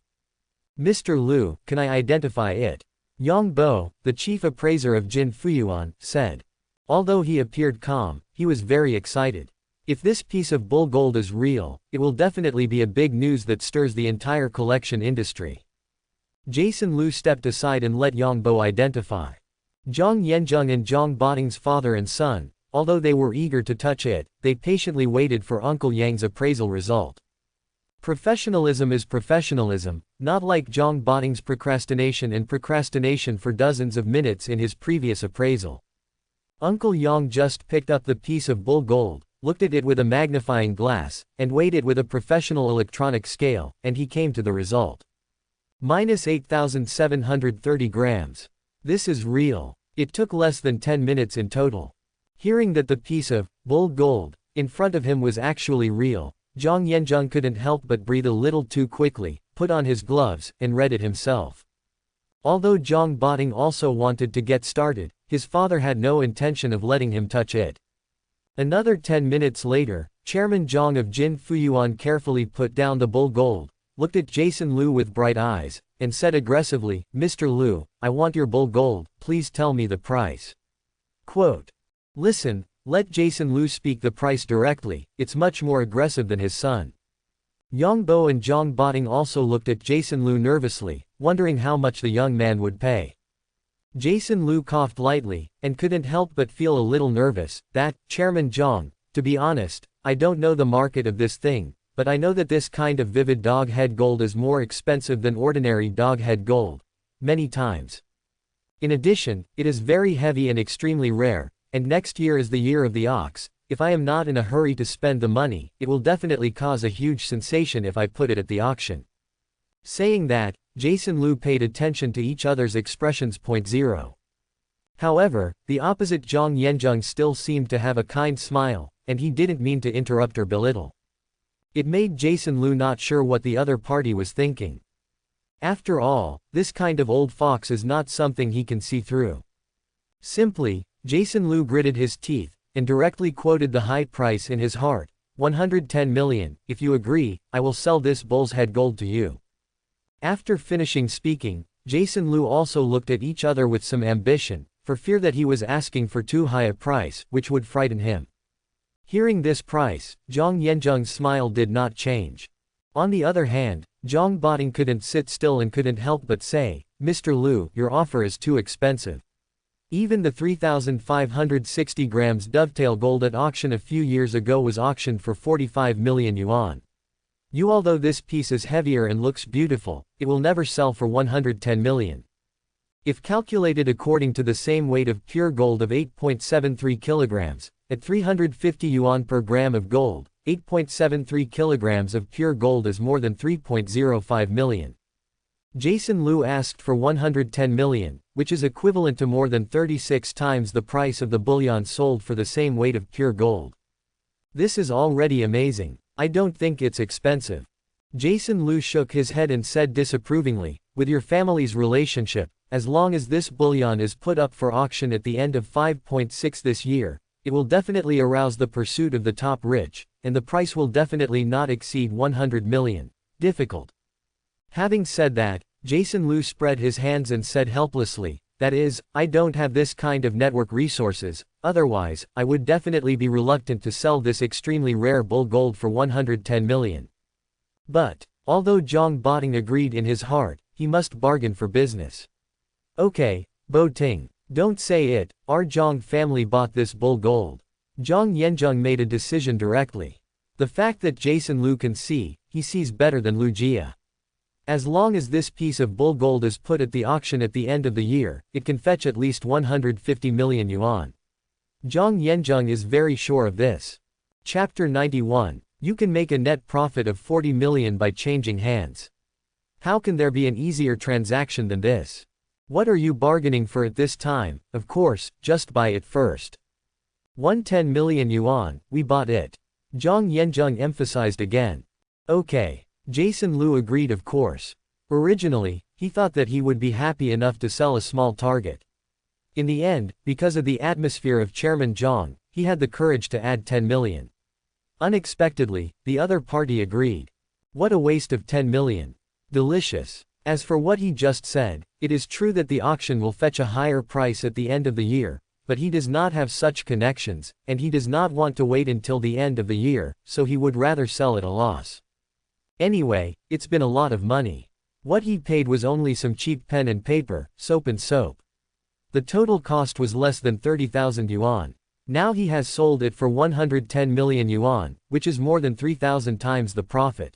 Mr. Liu, can I identify it? Yang Bo, the chief appraiser of Jin Fuyuan, said. Although he appeared calm, he was very excited. If this piece of bull gold is real, it will definitely be a big news that stirs the entire collection industry. Jason Liu stepped aside and let Yang Bo identify. Zhang Yanzheng and Zhang Bating's father and son, although they were eager to touch it, they patiently waited for Uncle Yang's appraisal result. Professionalism is professionalism, not like Zhang Bating's procrastination for dozens of minutes in his previous appraisal. Uncle Yang just picked up the piece of bull gold, looked at it with a magnifying glass, and weighed it with a professional electronic scale, and he came to the result. Minus 8,730 grams. This is real. It took less than 10 minutes in total. Hearing that the piece of bull gold in front of him was actually real, Zhang Yanzheng couldn't help but breathe a little too quickly, put on his gloves, and read it himself. Although Zhang Bating also wanted to get started, his father had no intention of letting him touch it. Another 10 minutes later, Chairman Zhang of Jin Fuyuan carefully put down the bull gold, looked at Jason Liu with bright eyes, and said aggressively, Mr. Liu, I want your bull gold, please tell me the price. Quote. Listen, let Jason Liu speak the price directly, it's much more aggressive than his son. Yang Bo and Zhang Bating also looked at Jason Liu nervously, wondering how much the young man would pay. Jason Liu coughed lightly, and couldn't help but feel a little nervous. That, Chairman Zhang, to be honest, I don't know the market of this thing, but I know that this kind of vivid dog head gold is more expensive than ordinary dog head gold. Many times. In addition, it is very heavy and extremely rare, and next year is the year of the ox. If I am not in a hurry to spend the money, it will definitely cause a huge sensation if I put it at the auction. Saying that, Jason Liu paid attention to each other's expressions. 0. However, the opposite Zhang Yanzheng still seemed to have a kind smile, and he didn't mean to interrupt or belittle. It made Jason Liu not sure what the other party was thinking. After all, this kind of old fox is not something he can see through. Simply, Jason Liu gritted his teeth, and directly quoted the high price in his heart, 110 million, if you agree, I will sell this bull's head gold to you. After finishing speaking, Jason Liu also looked at each other with some ambition, for fear that he was asking for too high a price, which would frighten him. Hearing this price, Zhang Yanzheng's smile did not change. On the other hand, Zhang Bating couldn't sit still and couldn't help but say, Mr. Liu, your offer is too expensive. Even the 3,560 grams dovetail gold at auction a few years ago was auctioned for 45 million yuan. Although this piece is heavier and looks beautiful, it will never sell for 110 million. If calculated according to the same weight of pure gold of 8.73 kilograms, at 350 yuan per gram of gold, 8.73 kilograms of pure gold is more than 3.05 million. Jason Liu asked for 110 million, which is equivalent to more than 36 times the price of the bullion sold for the same weight of pure gold. This is already amazing. I don't think it's expensive. Jason Liu shook his head and said disapprovingly, with your family's relationship, as long as this bullion is put up for auction at the end of 5.6 this year, it will definitely arouse the pursuit of the top rich, and the price will definitely not exceed 100 million. Difficult. Having said that, Jason Liu spread his hands and said helplessly, that is, I don't have this kind of network resources, otherwise, I would definitely be reluctant to sell this extremely rare bull gold for 110 million. But, although Zhang Bating agreed in his heart, he must bargain for business. Okay, Bo Ting, don't say it, our Zhang family bought this bull gold. Zhang Yanzheng made a decision directly. The fact that Jason Liu can see, he sees better than Liu Jia. As long as this piece of bull gold is put at the auction at the end of the year, it can fetch at least 150 million yuan. Zhang Yanzheng is very sure of this. Chapter 91. You can make a net profit of 40 million by changing hands. How can there be an easier transaction than this? What are you bargaining for at this time? Of course, just buy it first. 110 million yuan, we bought it. Zhang Yanzheng emphasized again. Okay. Jason Liu agreed, of course. Originally, he thought that he would be happy enough to sell a small target. In the end, because of the atmosphere of Chairman Zhang, he had the courage to add 10 million. Unexpectedly, the other party agreed. What a waste of 10 million. Delicious. As for what he just said, it is true that the auction will fetch a higher price at the end of the year, but he does not have such connections, and he does not want to wait until the end of the year, so he would rather sell at a loss. Anyway, it's been a lot of money. What he paid was only some cheap pen and paper, soap and soap. The total cost was less than 30,000 yuan. Now he has sold it for 110 million yuan, which is more than 3,000 times the profit.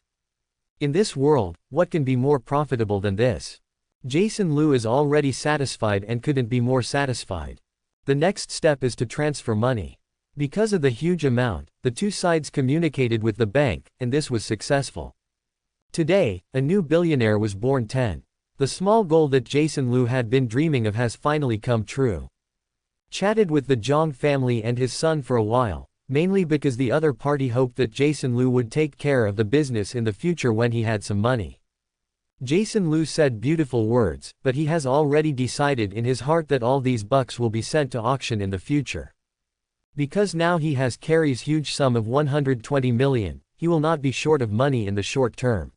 In this world, what can be more profitable than this? Jason Liu is already satisfied and couldn't be more satisfied. The next step is to transfer money. Because of the huge amount, the two sides communicated with the bank, and this was successful. Today, a new billionaire was born. 10. The small goal that Jason Liu had been dreaming of has finally come true. Chatted with the Zhang family and his son for a while, mainly because the other party hoped that Jason Liu would take care of the business in the future when he had some money. Jason Liu said beautiful words, but he has already decided in his heart that all these bucks will be sent to auction in the future. Because now he has Carrie's huge sum of 120 million, he will not be short of money in the short term.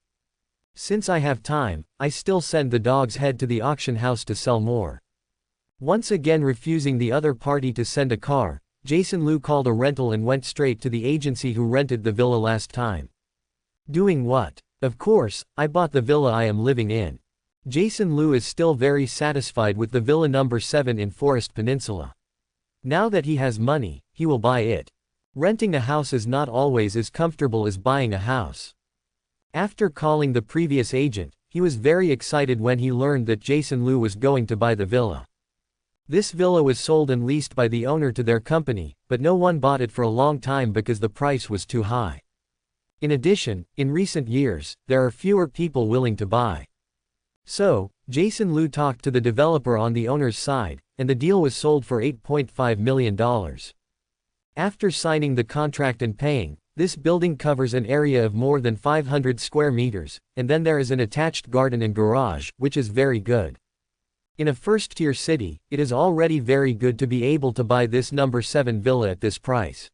Since I have time, I still send the dog's head to the auction house to sell more. Once again refusing the other party to send a car, Jason Liu called a rental and went straight to the agency who rented the villa last time. Doing what? Of course, I bought the villa I am living in. Jason Liu is still very satisfied with the villa number 7 in Forest Peninsula. Now that he has money, he will buy it. Renting a house is not always as comfortable as buying a house. After calling the previous agent, he was very excited when he learned that Jason Liu was going to buy the villa. This villa was sold and leased by the owner to their company, but no one bought it for a long time because the price was too high. In addition, in recent years, there are fewer people willing to buy. So, Jason Liu talked to the developer on the owner's side, and the deal was sold for $8.5 million. After signing the contract and paying, this building covers an area of more than 500 square meters, and then there is an attached garden and garage, which is very good. In a first-tier city, it is already very good to be able to buy this number 7 villa at this price.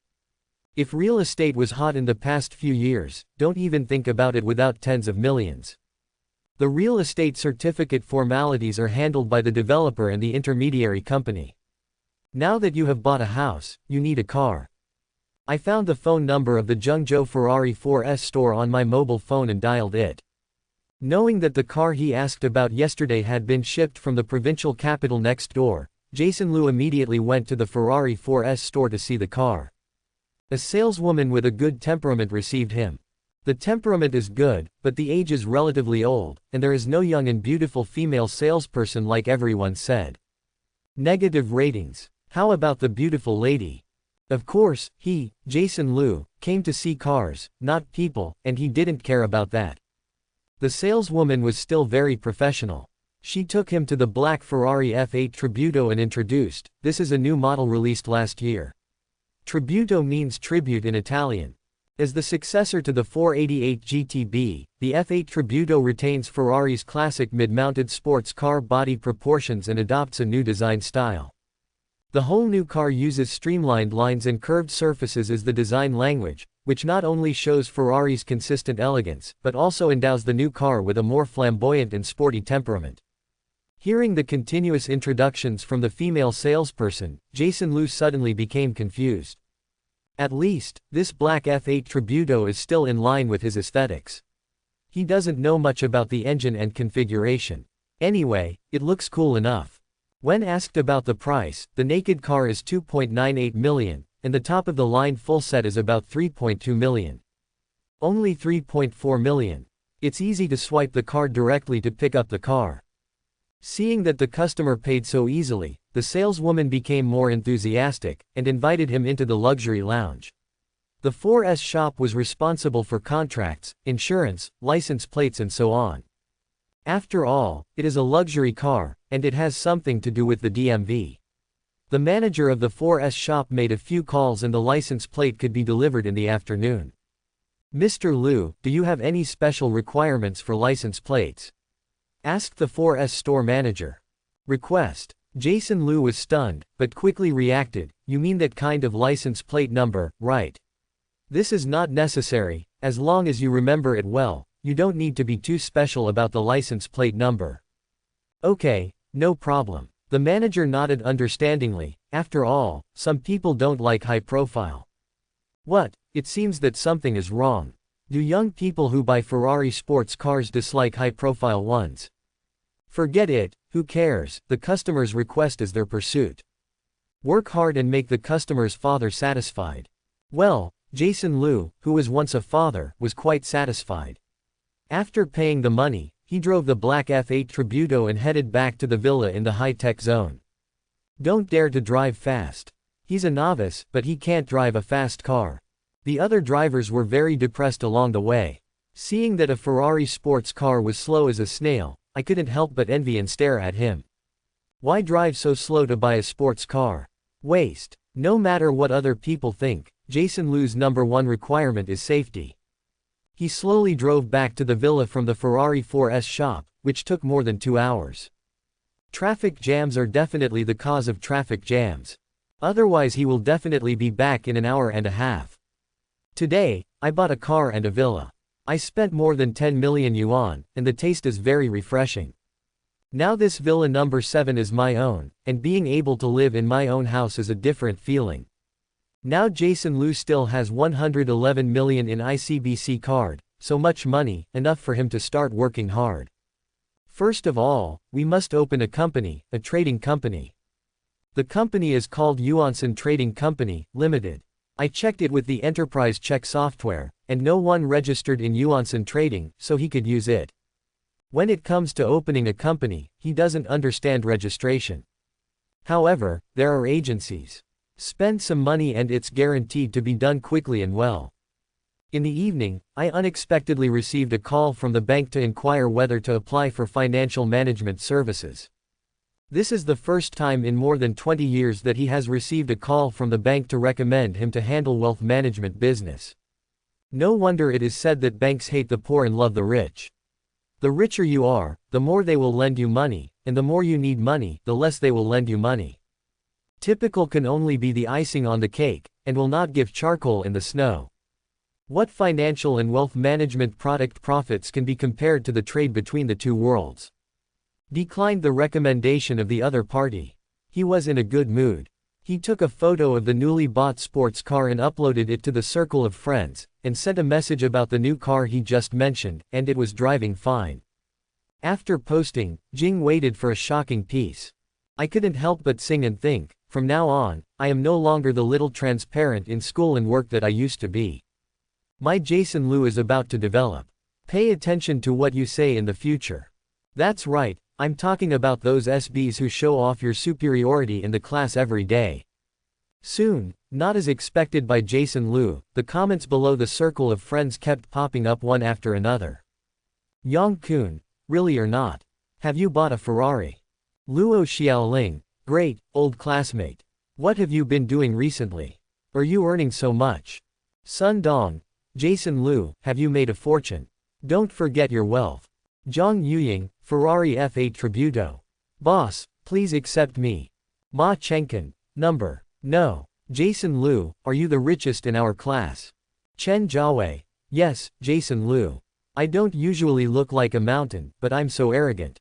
If real estate was hot in the past few years, don't even think about it without tens of millions. The real estate certificate formalities are handled by the developer and the intermediary company. Now that you have bought a house, you need a car. I found the phone number of the Zhengzhou Ferrari 4S store on my mobile phone and dialed it. Knowing that the car he asked about yesterday had been shipped from the provincial capital next door, Jason Liu immediately went to the Ferrari 4S store to see the car. A saleswoman with a good temperament received him. The temperament is good, but the age is relatively old, and there is no young and beautiful female salesperson like everyone said. Negative ratings. How about the beautiful lady? Of course, he, Jason Liu, came to see cars, not people, and he didn't care about that. The saleswoman was still very professional. She took him to the black Ferrari F8 Tributo and introduced, this is a new model released last year. Tributo means tribute in Italian. As the successor to the 488 GTB, the F8 Tributo retains Ferrari's classic mid-mounted sports car body proportions and adopts a new design style. The whole new car uses streamlined lines and curved surfaces as the design language, which not only shows Ferrari's consistent elegance, but also endows the new car with a more flamboyant and sporty temperament. Hearing the continuous introductions from the female salesperson, Jason Liu suddenly became confused. At least, this black F8 Tributo is still in line with his aesthetics. He doesn't know much about the engine and configuration. Anyway, it looks cool enough. When asked about the price, the naked car is $2.98 million, and the top-of-the-line full set is about $3.2 million. Only $3.4 million. It's easy to swipe the card directly to pick up the car. Seeing that the customer paid so easily, the saleswoman became more enthusiastic, and invited him into the luxury lounge. The 4S shop was responsible for contracts, insurance, license plates and so on. After all, it is a luxury car, and it has something to do with the DMV. The manager of the 4S shop made a few calls and the license plate could be delivered in the afternoon. Mr. Liu, do you have any special requirements for license plates? Asked the 4S store manager. Request. Jason Liu was stunned, but quickly reacted, you mean that kind of license plate number, right? This is not necessary, as long as you remember it well, you don't need to be too special about the license plate number. Okay, no problem. The manager nodded understandingly, after all, some people don't like high profile. What, it seems that something is wrong. Do young people who buy Ferrari sports cars dislike high profile ones? Forget it, who cares, the customer's request is their pursuit. Work hard and make the customer's father satisfied. Well, Jason Liu, who was once a father, was quite satisfied. After paying the money, he drove the black F8 Tributo and headed back to the villa in the high-tech zone. Don't dare to drive fast. He's a novice, but he can't drive a fast car. The other drivers were very depressed along the way. Seeing that a Ferrari sports car was slow as a snail, I couldn't help but envy and stare at him. Why drive so slow to buy a sports car? Waste. No matter what other people think, Jason Liu's #1 requirement is safety. He slowly drove back to the villa from the Ferrari 4S shop, which took more than 2 hours. Traffic jams are definitely the cause of traffic jams. Otherwise he will definitely be back in an hour and a half. Today, I bought a car and a villa. I spent more than 10 million yuan, and the taste is very refreshing. Now this villa #7 is my own, and being able to live in my own house is a different feeling. Now Jason Liu still has 111 million in ICBC card, so much money, enough for him to start working hard. First of all, we must open a company, a trading company. The company is called Yuansen Trading Company, Limited. I checked it with the enterprise check software, and no one registered in Yuansen Trading, so he could use it. When it comes to opening a company, he doesn't understand registration. However, there are agencies. Spend some money and it's guaranteed to be done quickly and well. In the evening, I unexpectedly received a call from the bank to inquire whether to apply for financial management services. This is the first time in more than 20 years that he has received a call from the bank to recommend him to handle wealth management business. No wonder it is said that banks hate the poor and love the rich. The richer you are, the more they will lend you money, and the more you need money, the less they will lend you money. Typical can only be the icing on the cake, and will not give charcoal in the snow. What financial and wealth management product profits can be compared to the trade between the two worlds? Declined the recommendation of the other party. He was in a good mood. He took a photo of the newly bought sports car and uploaded it to the circle of friends, and sent a message about the new car he just mentioned, and it was driving fine. After posting, Jing waited for a shocking piece. I couldn't help but sing and think, from now on, I am no longer the little transparent in school and work that I used to be. My Jason Liu is about to develop. Pay attention to what you say in the future. That's right, I'm talking about those SBs who show off your superiority in the class every day. Soon, not as expected by Jason Liu, the comments below the circle of friends kept popping up one after another. Yang-kun, really or not? Have you bought a Ferrari? Luo Xiaoling, great, old classmate. What have you been doing recently? Are you earning so much? Sun Dong, Jason Liu, have you made a fortune? Don't forget your wealth. Zhang Yuying, Ferrari F8 Tributo. Boss, please accept me. Ma Chenkin, number. No. Jason Liu, are you the richest in our class? Chen Jiawei, yes, Jason Liu. I don't usually look like a mountain, but I'm so arrogant.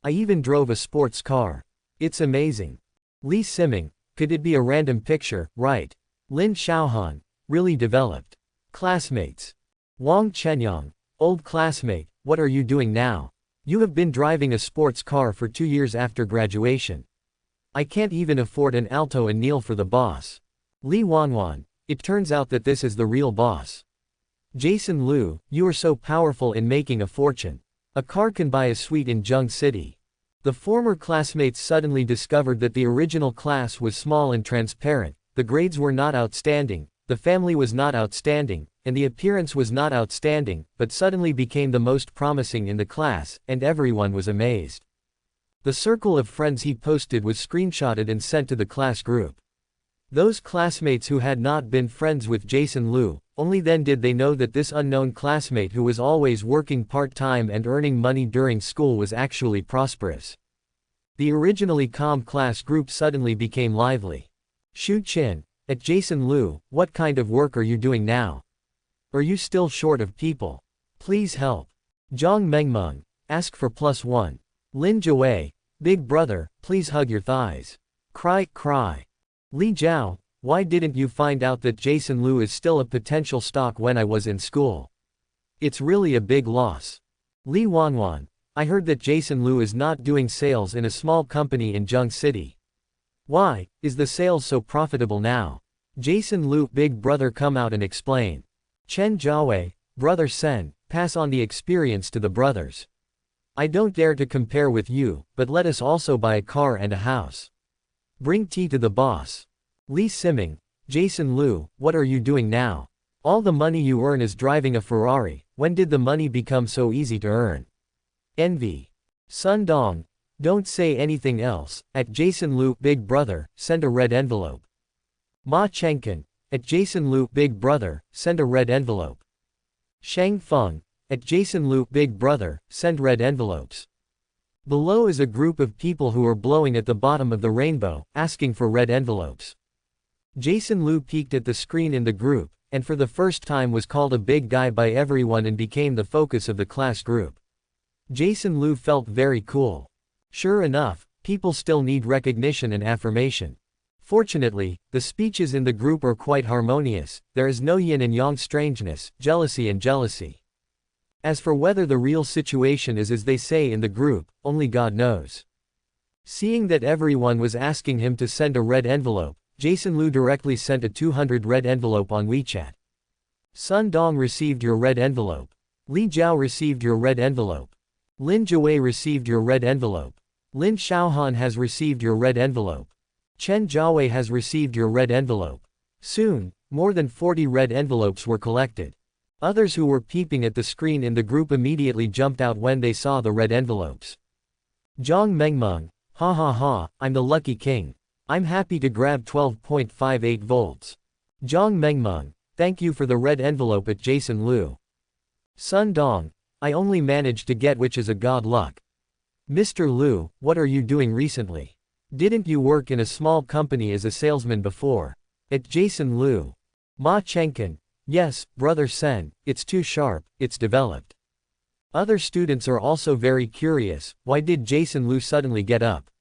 I even drove a sports car. It's amazing. Li Siming, could it be a random picture, right? Lin Xiaohan, really developed. Classmates. Wang Chenyang, old classmate, what are you doing now? You have been driving a sports car for 2 years after graduation. I can't even afford an Alto and kneel for the boss. Li Wanwan, it turns out that this is the real boss. Jason Liu, you are so powerful in making a fortune. A car can buy a suite in Zheng City. The former classmates suddenly discovered that the original class was small and transparent, the grades were not outstanding, the family was not outstanding, and the appearance was not outstanding, but suddenly became the most promising in the class, and everyone was amazed. The circle of friends he posted was screenshotted and sent to the class group. Those classmates who had not been friends with Jason Liu, only then did they know that this unknown classmate who was always working part-time and earning money during school was actually prosperous. The originally calm class group suddenly became lively. Xu Qin, at Jason Liu, what kind of work are you doing now? Are you still short of people? Please help. Zhang Mengmeng, ask for +1. Lin Jiawei, big brother, please hug your thighs. Cry, cry. Li Jiao, why didn't you find out that Jason Liu is still a potential stock when I was in school? It's really a big loss. Li Wanwan, I heard that Jason Liu is not doing sales in a small company in Zheng City. Why is the sales so profitable now? Jason Liu, big brother, come out and explain. Chen Jiawei, brother Sen, pass on the experience to the brothers. I don't dare to compare with you, but let us also buy a car and a house. Bring tea to the boss. Li Siming, Jason Liu, what are you doing now? All the money you earn is driving a Ferrari, when did the money become so easy to earn? Envy. Sun Dong, don't say anything else, at Jason Liu, big brother, send a red envelope. Ma Chenkin, at Jason Liu, big brother, send a red envelope. Shang Feng, at Jason Liu, big brother, send red envelopes. Below is a group of people who are blowing at the bottom of the rainbow, asking for red envelopes. Jason Liu peeked at the screen in the group, and for the first time was called a big guy by everyone and became the focus of the class group. Jason Liu felt very cool. Sure enough, people still need recognition and affirmation. Fortunately, the speeches in the group are quite harmonious, there is no yin and yang strangeness, jealousy and jealousy. As for whether the real situation is as they say in the group, only God knows. Seeing that everyone was asking him to send a red envelope, Jason Liu directly sent a 200 red envelope on WeChat. Sun Dong received your red envelope. Li Jiao received your red envelope. Lin Jiawei received your red envelope. Lin Xiaohan has received your red envelope. Chen Jiawei has received your red envelope. Soon, more than 40 red envelopes were collected. Others who were peeping at the screen in the group immediately jumped out when they saw the red envelopes. Zhang Mengmeng, ha ha ha, I'm the lucky king. I'm happy to grab 12.58 volts. Zhang Mengmeng, thank you for the red envelope at Jason Liu. Sun Dong, I only managed to get which is a god luck. Mr. Liu, what are you doing recently? Didn't you work in a small company as a salesman before? At Jason Liu. Ma Chenkin, yes, brother Sen, it's too sharp, it's developed. Other students are also very curious, why did Jason Liu suddenly get up?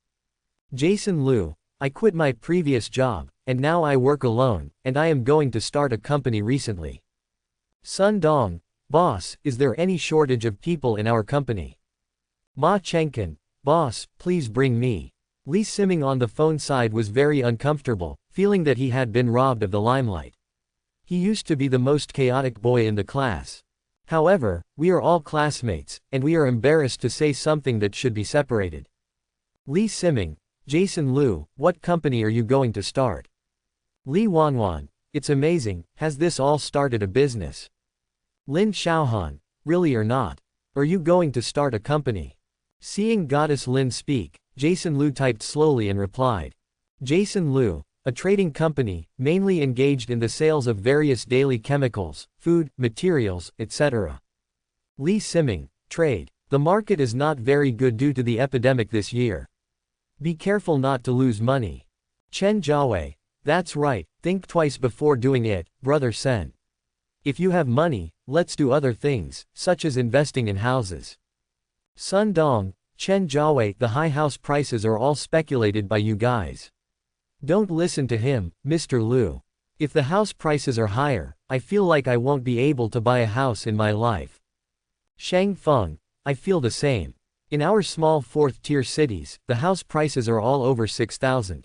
Jason Liu, I quit my previous job, and now I work alone, and I am going to start a company recently. Sun Dong, boss, is there any shortage of people in our company? Ma Chenkin, boss, please bring me. Li Siming on the phone side was very uncomfortable, feeling that he had been robbed of the limelight. He used to be the most chaotic boy in the class. However, we are all classmates, and we are embarrassed to say something that should be separated. Li Siming, Jason Liu, what company are you going to start? Li Wanwan, it's amazing, has this all started a business? Lin Xiaohan, really or not? Are you going to start a company? Seeing Goddess Lin speak, Jason Liu typed slowly and replied. Jason Liu, a trading company, mainly engaged in the sales of various daily chemicals, food, materials, etc. Li Siming, trade. The market is not very good due to the epidemic this year. Be careful not to lose money. Chen Jiawei, that's right, think twice before doing it, brother Sen. If you have money, let's do other things, such as investing in houses. Sun Dong, Chen Jiawei, the high house prices are all speculated by you guys. Don't listen to him, Mr. Liu. If the house prices are higher, I feel like I won't be able to buy a house in my life. Shang Feng, I feel the same. In our small fourth-tier cities, the house prices are all over 6,000.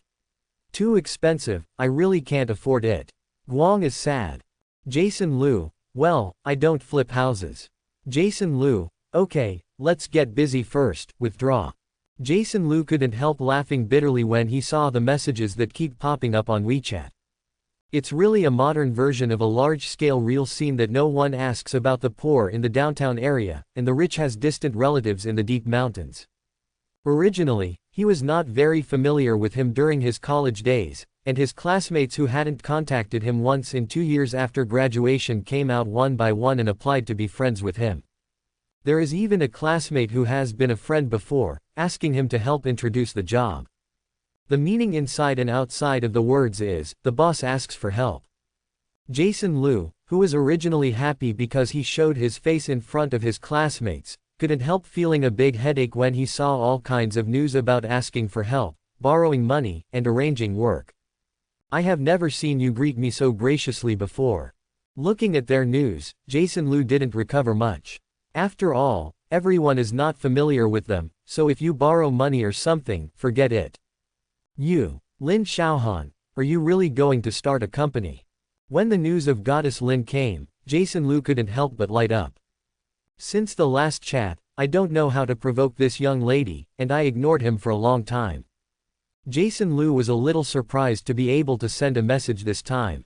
Too expensive, I really can't afford it. Guang is sad. Jason Liu, well, I don't flip houses. Jason Liu, okay, let's get busy first, withdraw. Jason Liu couldn't help laughing bitterly when he saw the messages that keep popping up on WeChat. It's really a modern version of a large-scale real scene that no one asks about the poor in the downtown area, and the rich has distant relatives in the deep mountains. Originally, he was not very familiar with him during his college days, and his classmates who hadn't contacted him once in 2 years after graduation came out one by one and applied to be friends with him. There is even a classmate who has been a friend before, asking him to help introduce the job. The meaning inside and outside of the words is, the boss asks for help. Jason Liu, who was originally happy because he showed his face in front of his classmates, couldn't help feeling a big headache when he saw all kinds of news about asking for help, borrowing money, and arranging work. I have never seen you greet me so graciously before. Looking at their news, Jason Liu didn't recover much. After all, everyone is not familiar with them, so if you borrow money or something, forget it. You, Lin Xiaohan, are you really going to start a company? When the news of Goddess Lin came, Jason Liu couldn't help but light up. Since the last chat, I don't know how to provoke this young lady, and I ignored him for a long time. Jason Liu was a little surprised to be able to send a message this time.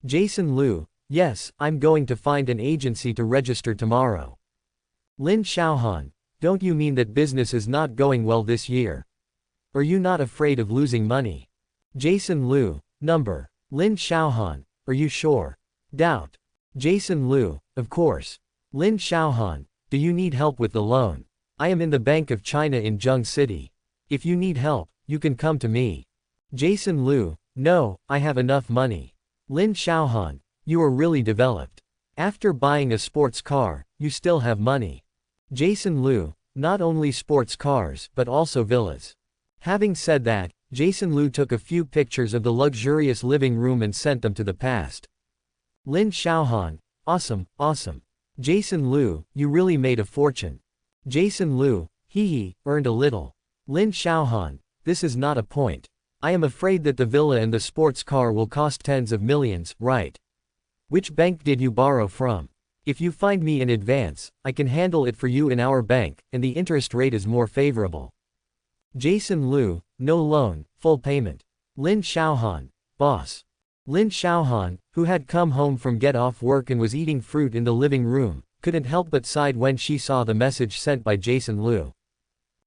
Jason Liu, yes, I'm going to find an agency to register tomorrow. Lin Xiaohan, don't you mean that business is not going well this year? Are you not afraid of losing money? Jason Liu, number. Lin Xiaohan, are you sure? Doubt. Jason Liu, of course. Lin Xiaohan, do you need help with the loan? I am in the Bank of China in Zheng City. If you need help, you can come to me. Jason Liu, no, I have enough money. Lin Xiaohan, you are really developed. After buying a sports car, you still have money. Jason Liu, not only sports cars but also villas. Having said that, Jason Liu took a few pictures of the luxurious living room and sent them to the past. Lin Xiaohan, awesome, awesome. Jason Liu, you really made a fortune. Jason Liu, hee, earned a little. Lin Xiaohan, this is not a point. I am afraid that the villa and the sports car will cost tens of millions, right? Which bank did you borrow from? If you find me in advance, I can handle it for you in our bank, and the interest rate is more favorable. Jason Liu, no loan, full payment. Lin Xiaohan, boss. Lin Xiaohan, who had come home from get off work and was eating fruit in the living room, couldn't help but sigh when she saw the message sent by Jason Liu.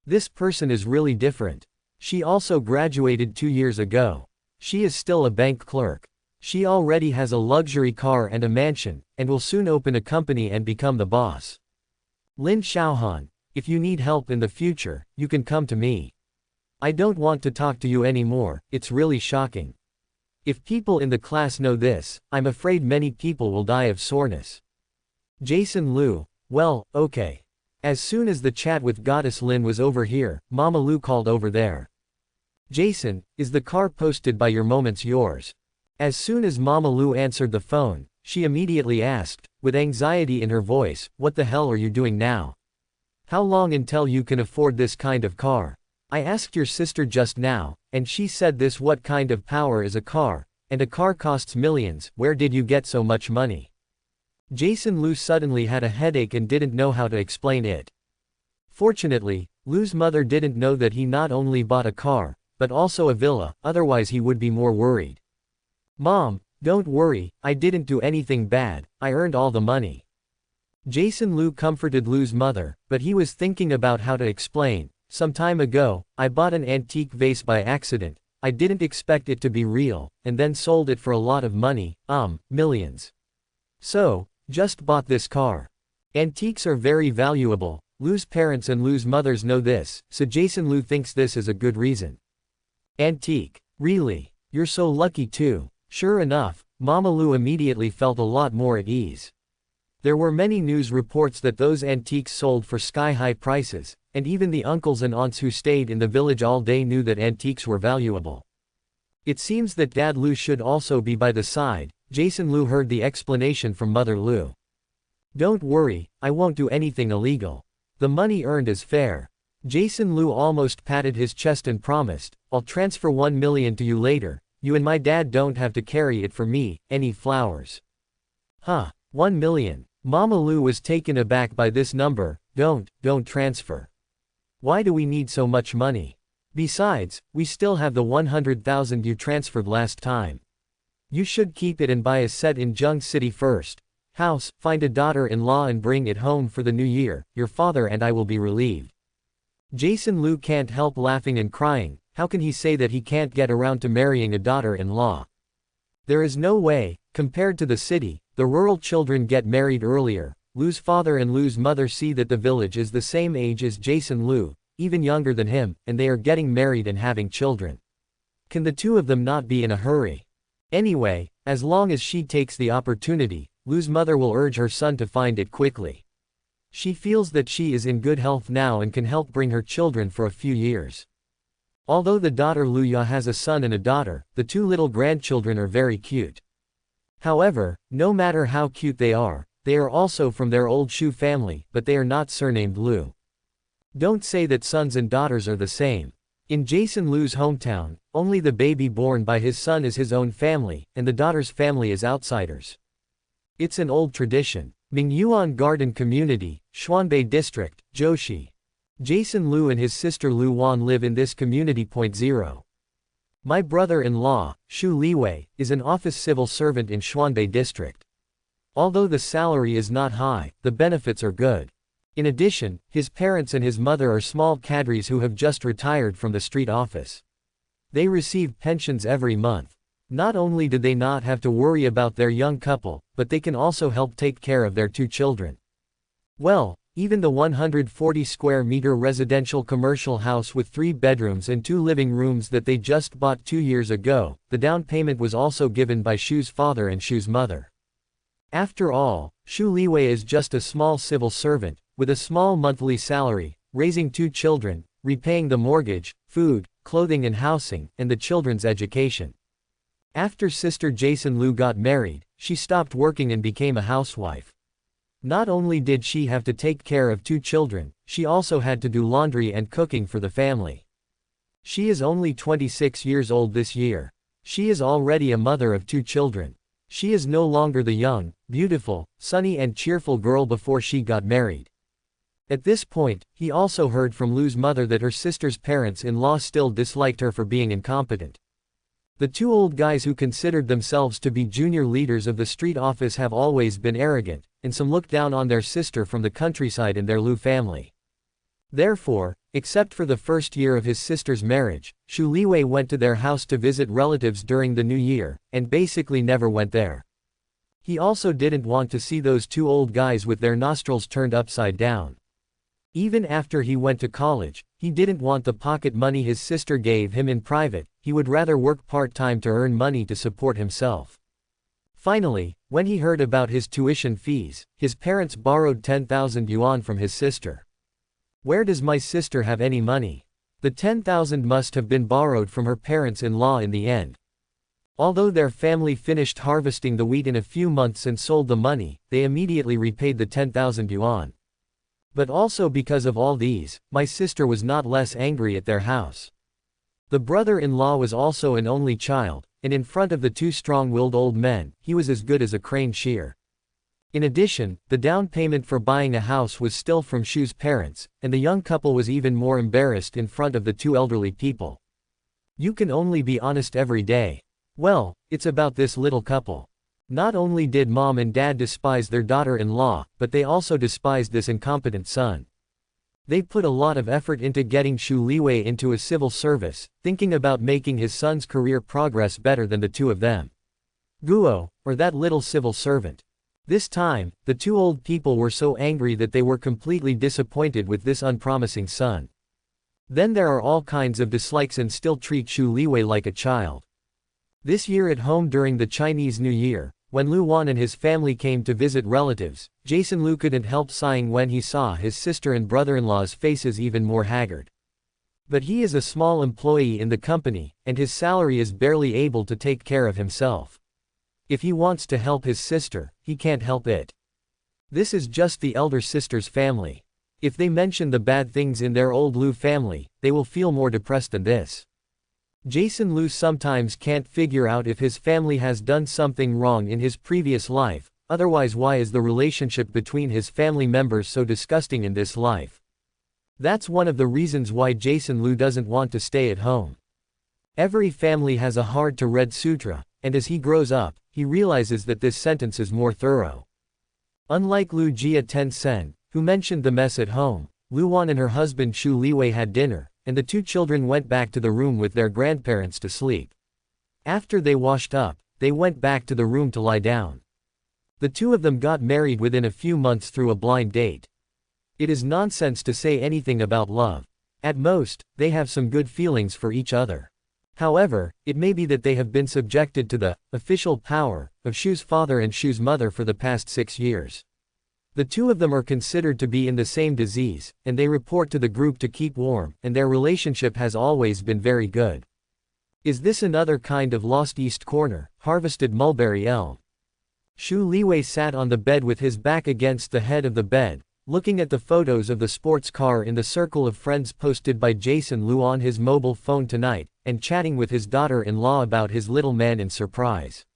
This person is really different. She also graduated 2 years ago. She is still a bank clerk. She already has a luxury car and a mansion, and will soon open a company and become the boss. Lin Xiaohan, if you need help in the future, you can come to me. I don't want to talk to you anymore, it's really shocking. If people in the class know this, I'm afraid many people will die of soreness. Jason Liu, well, okay. As soon as the chat with Goddess Lin was over here, Mama Lu called over there. Jason, is the car posted by your moments yours? As soon as Mama Lu answered the phone, she immediately asked, with anxiety in her voice, what the hell are you doing now? How long until you can afford this kind of car? I asked your sister just now, and she said this what kind of power is a car, and a car costs millions, where did you get so much money? Jason Liu suddenly had a headache and didn't know how to explain it. Fortunately, Liu's mother didn't know that he not only bought a car, but also a villa, otherwise he would be more worried. Mom, don't worry, I didn't do anything bad, I earned all the money. Jason Liu comforted Liu's mother, but he was thinking about how to explain. Some time ago, I bought an antique vase by accident, I didn't expect it to be real, and then sold it for a lot of money, millions. So, just bought this car. Antiques are very valuable, Liu's parents and Liu's mothers know this, so Jason Liu thinks this is a good reason. Antique. Really? You're so lucky too. Sure enough, Mama Lu immediately felt a lot more at ease. There were many news reports that those antiques sold for sky-high prices, and even the uncles and aunts who stayed in the village all day knew that antiques were valuable. It seems that Dad Lu should also be by the side. Jason Liu heard the explanation from Mother Lu. Don't worry, I won't do anything illegal. The money earned is fair. Jason Liu almost patted his chest and promised, I'll transfer 1 million to you later, you and my dad don't have to carry it for me, any flowers. Huh, 1 million. Mama Lu was taken aback by this number. Don't transfer. Why do we need so much money? Besides, we still have the 100,000 you transferred last time. You should keep it and buy a set in Jung City first. House, find a daughter-in-law and bring it home for the new year, your father and I will be relieved. Jason Liu can't help laughing and crying. How can he say that he can't get around to marrying a daughter-in-law? There is no way. Compared to the city, the rural children get married earlier. Liu's father and Liu's mother see that the village is the same age as Jason Liu, even younger than him, and they are getting married and having children. Can the two of them not be in a hurry? Anyway, as long as she takes the opportunity, Liu's mother will urge her son to find it quickly. She feels that she is in good health now and can help bring her children for a few years. Although the daughter Lu Ya has a son and a daughter, the two little grandchildren are very cute. However, no matter how cute they are also from their old Shu family, but they are not surnamed Liu. Don't say that sons and daughters are the same. In Jason Liu's hometown, only the baby born by his son is his own family, and the daughter's family is outsiders. It's an old tradition. Mingyuan Garden Community, Xuanbei District, Joshi. Jason Liu and his sister Lu Wan live in this community. 0. My brother-in-law, Shu Liwei, is an office civil servant in Xuanbei District. Although the salary is not high, the benefits are good. In addition, his parents and his mother are small cadres who have just retired from the street office. They receive pensions every month. Not only do they not have to worry about their young couple, but they can also help take care of their 2 children. Well, even the 140 square meter residential commercial house with 3 bedrooms and 2 living rooms that they just bought 2 years ago, the down payment was also given by Shu's father and Shu's mother. After all, Shu Liwei is just a small civil servant, with a small monthly salary, raising 2 children, repaying the mortgage, food, clothing and housing, and the children's education. After sister Jason Liu got married, she stopped working and became a housewife. Not only did she have to take care of 2 children, she also had to do laundry and cooking for the family. She is only 26 years old this year. She is already a mother of 2 children. She is no longer the young, beautiful, sunny and cheerful girl before she got married. At this point, he also heard from Lu's mother that her sister's parents-in-law still disliked her for being incompetent. The 2 old guys who considered themselves to be junior leaders of the street office have always been arrogant, and some looked down on their sister from the countryside and their Lu family. Therefore, except for the first year of his sister's marriage, Xu Liwei went to their house to visit relatives during the new year, and basically never went there. He also didn't want to see those 2 old guys with their nostrils turned upside down. Even after he went to college, he didn't want the pocket money his sister gave him in private, he would rather work part-time to earn money to support himself. Finally, when he heard about his tuition fees, his parents borrowed 10,000 yuan from his sister. Where does my sister have any money? The 10,000 must have been borrowed from her parents-in-law in the end. Although their family finished harvesting the wheat in a few months and sold the money, they immediately repaid the 10,000 yuan. But also because of all these, my sister was not less angry at their house. The brother-in-law was also an only child, and in front of the 2 strong-willed old men, he was as good as a crane shear. In addition, the down payment for buying a house was still from Xu's parents, and the young couple was even more embarrassed in front of the 2 elderly people. You can only be honest every day. Well, it's about this little couple. Not only did mom and dad despise their daughter-in-law, but they also despised this incompetent son. They put a lot of effort into getting Xu Liwei into a civil service, thinking about making his son's career progress better than the 2 of them. Guo, or that little civil servant. This time, the 2 old people were so angry that they were completely disappointed with this unpromising son. Then there are all kinds of dislikes and still treat Xu Liwei like a child. This year at home during the Chinese New Year, when Lu Wan and his family came to visit relatives, Jason Lu couldn't help sighing when he saw his sister and brother-in-law's faces even more haggard. But he is a small employee in the company, and his salary is barely able to take care of himself. If he wants to help his sister, he can't help it. This is just the elder sister's family. If they mention the bad things in their old Lu family, they will feel more depressed than this. Jason Lu sometimes can't figure out if his family has done something wrong in his previous life, otherwise why is the relationship between his family members so disgusting in this life? That's one of the reasons why Jason Lu doesn't want to stay at home. Every family has a hard-to-read sutra, and as he grows up, he realizes that this sentence is more thorough. Unlike Lu Jia Tencent, who mentioned the mess at home, Lu Wan and her husband Xu Liwei had dinner, and the 2 children went back to the room with their grandparents to sleep. After they washed up, they went back to the room to lie down. The 2 of them got married within a few months through a blind date. It is nonsense to say anything about love. At most, they have some good feelings for each other. However, it may be that they have been subjected to the official power of Xu's father and Xu's mother for the past 6 years. The 2 of them are considered to be in the same disease, and they report to the group to keep warm, and their relationship has always been very good. Is this another kind of lost east corner, harvested mulberry elm? Xu Liwei sat on the bed with his back against the head of the bed, looking at the photos of the sports car in the circle of friends posted by Jason Lu on his mobile phone tonight, and chatting with his daughter-in-law about his little man in surprise.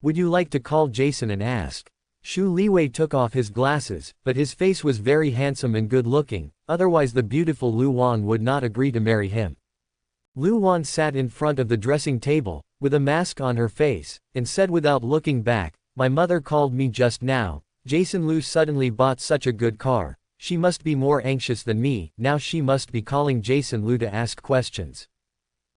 Would you like to call Jason and ask? Xu Liwei took off his glasses, but his face was very handsome and good-looking, otherwise the beautiful Lu Wan would not agree to marry him. Lu Wan sat in front of the dressing table, with a mask on her face, and said without looking back, "My mother called me just now. Jason Lu suddenly bought such a good car. She must be more anxious than me, now she must be calling Jason Lu to ask questions."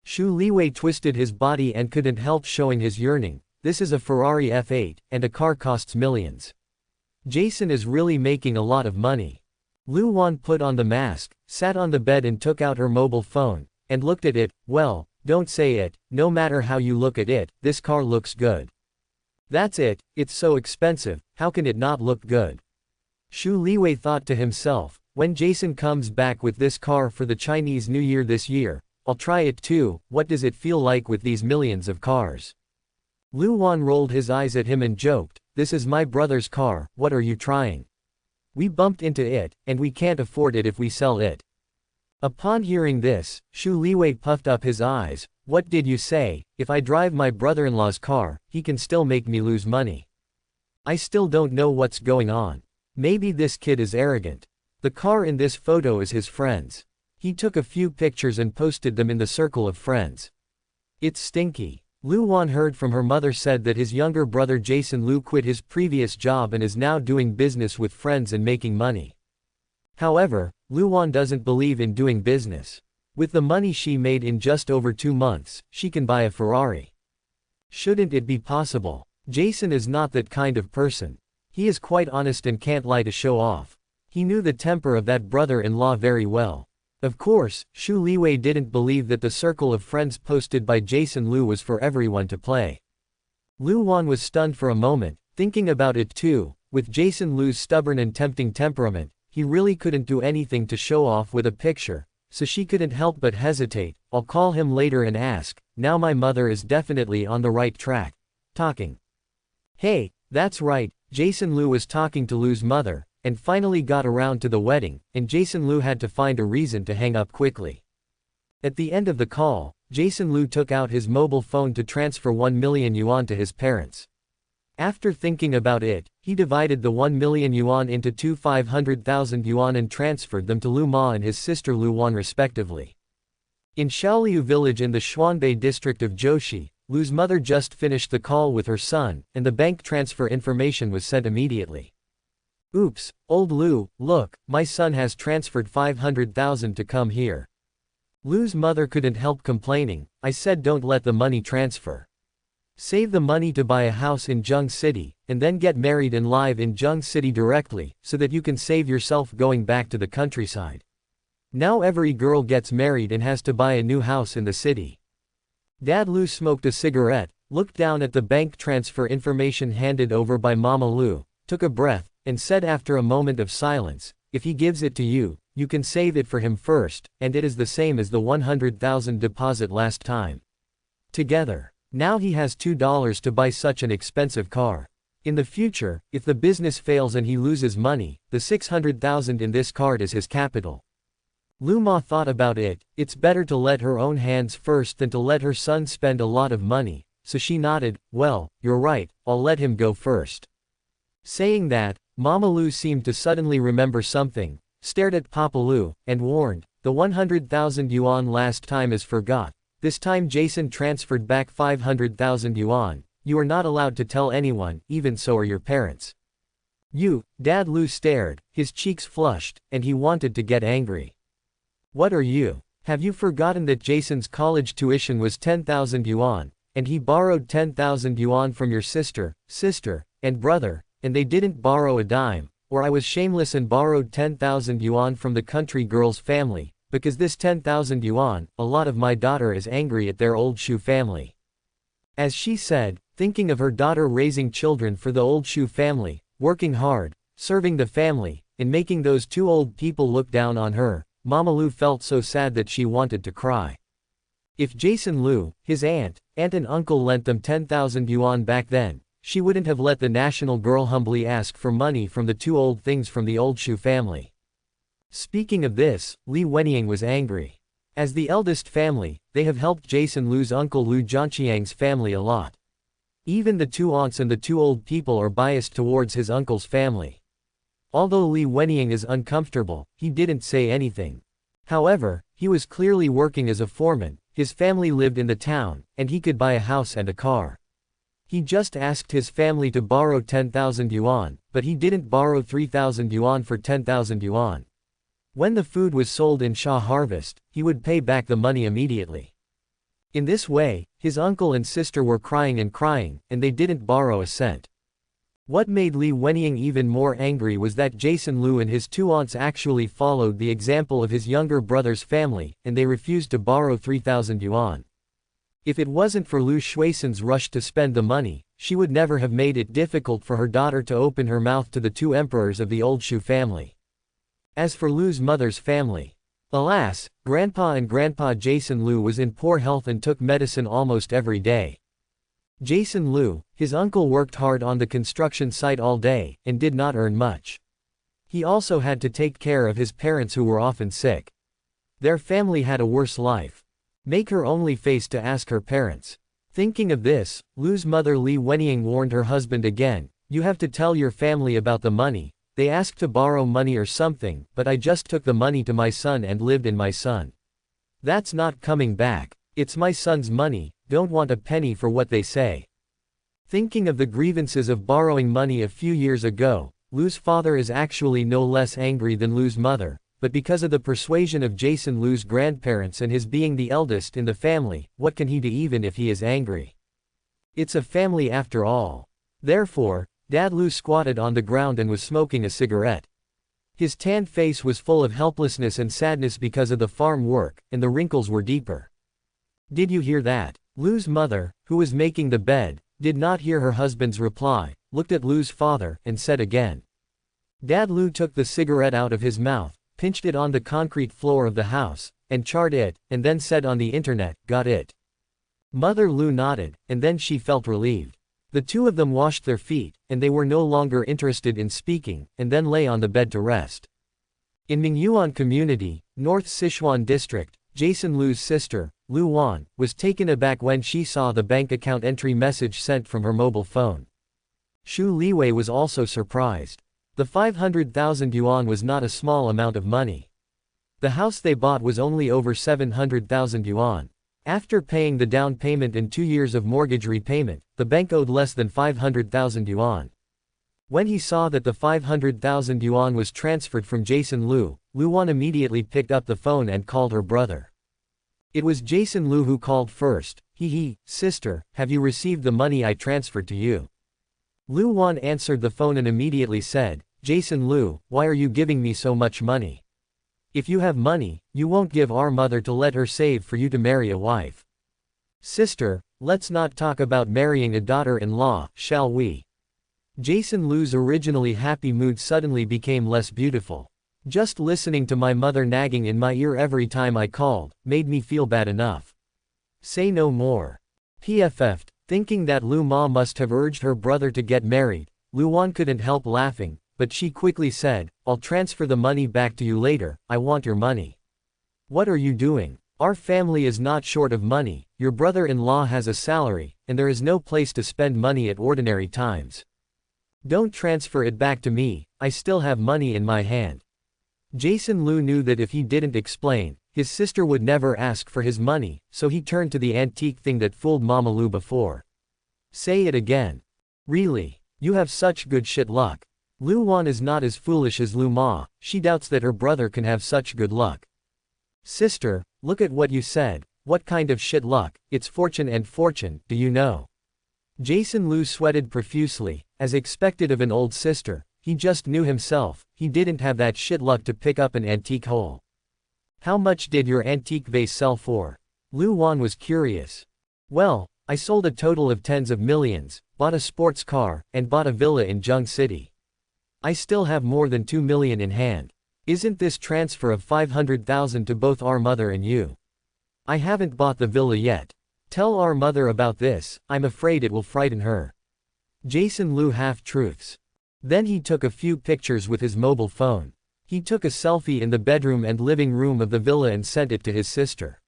Xu Liwei twisted his body and couldn't help showing his yearning. This is a Ferrari F8, and a car costs millions. Jason is really making a lot of money. Lu Wan put on the mask, sat on the bed and took out her mobile phone, and looked at it. Well, don't say it, no matter how you look at it, this car looks good. That's it, it's so expensive, how can it not look good? Xu Liwei thought to himself, when Jason comes back with this car for the Chinese New Year this year, I'll try it too. What does it feel like with these millions of cars? Lu Wan rolled his eyes at him and joked, this is my brother's car, what are you trying? We bumped into it, and we can't afford it if we sell it. Upon hearing this, Shu Liwei puffed up his eyes. What did you say? If I drive my brother-in-law's car, he can still make me lose money. I still don't know what's going on. Maybe this kid is arrogant. The car in this photo is his friend's. He took a few pictures and posted them in the circle of friends. It's stinky. Lu Wan heard from her mother said that his younger brother Jason Lu quit his previous job and is now doing business with friends and making money. However, Lu Wan doesn't believe in doing business. With the money she made in just over 2 months, she can buy a Ferrari. Shouldn't it be possible? Jason is not that kind of person. He is quite honest and can't lie to show off. He knew the temper of that brother-in-law very well. Of course, Shu Liwei didn't believe that the circle of friends posted by Jason Lu was for everyone to play. Lu Wan was stunned for a moment, thinking about it too. With Jason Lu's stubborn and tempting temperament, he really couldn't do anything to show off with a picture, so she couldn't help but hesitate. I'll call him later and ask. Now my mother is definitely on the right track. Talking. Hey, that's right, Jason Lu was talking to Lu's mother, and finally got around to the wedding, and Jason Lu had to find a reason to hang up quickly. At the end of the call, Jason Lu took out his mobile phone to transfer 1 million yuan to his parents. After thinking about it, he divided the 1 million yuan into two 500,000 yuan and transferred them to Lu Ma and his sister Lu Wan respectively. In Shaoliu village in the Xuanbei district of Joshi, Lu's mother just finished the call with her son, and the bank transfer information was sent immediately. Oops, old Lu, look, my son has transferred 500,000 to come here. Lu's mother couldn't help complaining. I said don't let the money transfer. Save the money to buy a house in Zheng City, and then get married and live in Zheng City directly, so that you can save yourself going back to the countryside. Now every girl gets married and has to buy a new house in the city. Dad Lu smoked a cigarette, looked down at the bank transfer information handed over by Mama Lu, took a breath, and said after a moment of silence, if he gives it to you, you can save it for him first, and it is the same as the 100,000 deposit last time. Together. Now he has $2 to buy such an expensive car. In the future, if the business fails and he loses money, the 600,000 in this card is his capital. Lu Ma thought about it. It's better to let her own hands first than to let her son spend a lot of money, so she nodded. Well, you're right, I'll let him go first. Saying that, Mama Lu seemed to suddenly remember something, stared at Papa Lu, and warned, the 100,000 yuan last time is forgot. This time Jason transferred back 500,000 yuan. You are not allowed to tell anyone, even so are your parents. You, Dad Lu stared, his cheeks flushed, and he wanted to get angry. What are you? Have you forgotten that Jason's college tuition was 10,000 yuan, and he borrowed 10,000 yuan from your sister, and brother, and they didn't borrow a dime, or I was shameless and borrowed 10,000 yuan from the country girl's family, because this 10,000 yuan, a lot of my daughter is angry at their old Shu family. As she said, thinking of her daughter raising children for the old Shu family, working hard, serving the family, and making those two old people look down on her, Mama Lu felt so sad that she wanted to cry. If Jason Lu, his aunt and uncle lent them 10,000 yuan back then, she wouldn't have let the national girl humbly ask for money from the two old things from the old Shu family. Speaking of this, Li Wenying was angry. As the eldest family, they have helped Jason Lu's uncle Lu Zhangqiang's family a lot. Even the two aunts and the two old people are biased towards his uncle's family. Although Li Wenying is uncomfortable, he didn't say anything. However, he was clearly working as a foreman, his family lived in the town, and he could buy a house and a car. He just asked his family to borrow 10,000 yuan, but he didn't borrow 3,000 yuan for 10,000 yuan. When the food was sold in Sha Harvest, he would pay back the money immediately. In this way, his uncle and sister were crying, and they didn't borrow a cent. What made Li Wenying even more angry was that Jason Lu and his two aunts actually followed the example of his younger brother's family, and they refused to borrow 3,000 yuan. If it wasn't for Lu Shuisen's rush to spend the money, she would never have made it difficult for her daughter to open her mouth to the two emperors of the old Shu family. As for Lu's mother's family, alas, Grandpa Jason Lu was in poor health and took medicine almost every day. Jason Liu, his uncle worked hard on the construction site all day, and did not earn much. He also had to take care of his parents who were often sick. Their family had a worse life. Make her only face to ask her parents. Thinking of this, Lu's mother Li Wenying warned her husband again, "You have to tell your family about the money. They asked to borrow money or something, but I just took the money to my son and lived in my son. That's not coming back. It's my son's money, don't want a penny for what they say." Thinking of the grievances of borrowing money a few years ago, Lu's father is actually no less angry than Lu's mother, but because of the persuasion of Jason Lu's grandparents and his being the eldest in the family, what can he do even if he is angry? It's a family after all. Therefore, Dad Lu squatted on the ground and was smoking a cigarette. His tanned face was full of helplessness and sadness because of the farm work, and the wrinkles were deeper. "Did you hear that?" Lu's mother, who was making the bed, did not hear her husband's reply, looked at Lu's father, and said again. Dad Lu took the cigarette out of his mouth, pinched it on the concrete floor of the house, and charred it, and then said on the internet, "Got it." Mother Lu nodded, and then she felt relieved. The two of them washed their feet, and they were no longer interested in speaking, and then lay on the bed to rest. In Mingyuan Community, North Sichuan District, Jason Lu's sister, Lu Wan, was taken aback when she saw the bank account entry message sent from her mobile phone. Shu Liwei was also surprised. The 500,000 yuan was not a small amount of money. The house they bought was only over 700,000 yuan. After paying the down payment and 2 years of mortgage repayment, the bank owed less than 500,000 yuan. When he saw that the 500,000 yuan was transferred from Jason Lu, Lu Wan immediately picked up the phone and called her brother. It was Jason Lu who called first. Sister, have you received the money I transferred to you?" Lu Wan answered the phone and immediately said, "Jason Lu, why are you giving me so much money? If you have money, you won't give our mother to let her save for you to marry a wife. Sister, let's not talk about marrying a daughter-in-law, shall we?" Jason Lu's originally happy mood suddenly became less beautiful. "Just listening to my mother nagging in my ear every time I called, made me feel bad enough. Say no more." PFF'd, thinking that Lu Ma must have urged her brother to get married, Lu Wan couldn't help laughing, but she quickly said, "I'll transfer the money back to you later, I want your money." "What are you doing? Our family is not short of money, your brother-in-law has a salary, and there is no place to spend money at ordinary times. Don't transfer it back to me, I still have money in my hand." Jason Lu knew that if he didn't explain, his sister would never ask for his money, so he turned to the antique thing that fooled Mama Lu before. "Say it again. Really? You have such good shit luck." Lu Wan is not as foolish as Lu Ma, she doubts that her brother can have such good luck. "Sister, look at what you said, what kind of shit luck, it's fortune and fortune, do you know?" Jason Lu sweated profusely, as expected of an old sister, he just knew himself, he didn't have that shit luck to pick up an antique whole. "How much did your antique vase sell for?" Lu Wan was curious. "Well, I sold a total of tens of millions, bought a sports car, and bought a villa in Zheng City. I still have more than 2 million in hand. Isn't this transfer of 500,000 to both our mother and you? I haven't bought the villa yet. Tell our mother about this, I'm afraid it will frighten her." Jason Lu half-truths. Then he took a few pictures with his mobile phone. He took a selfie in the bedroom and living room of the villa and sent it to his sister.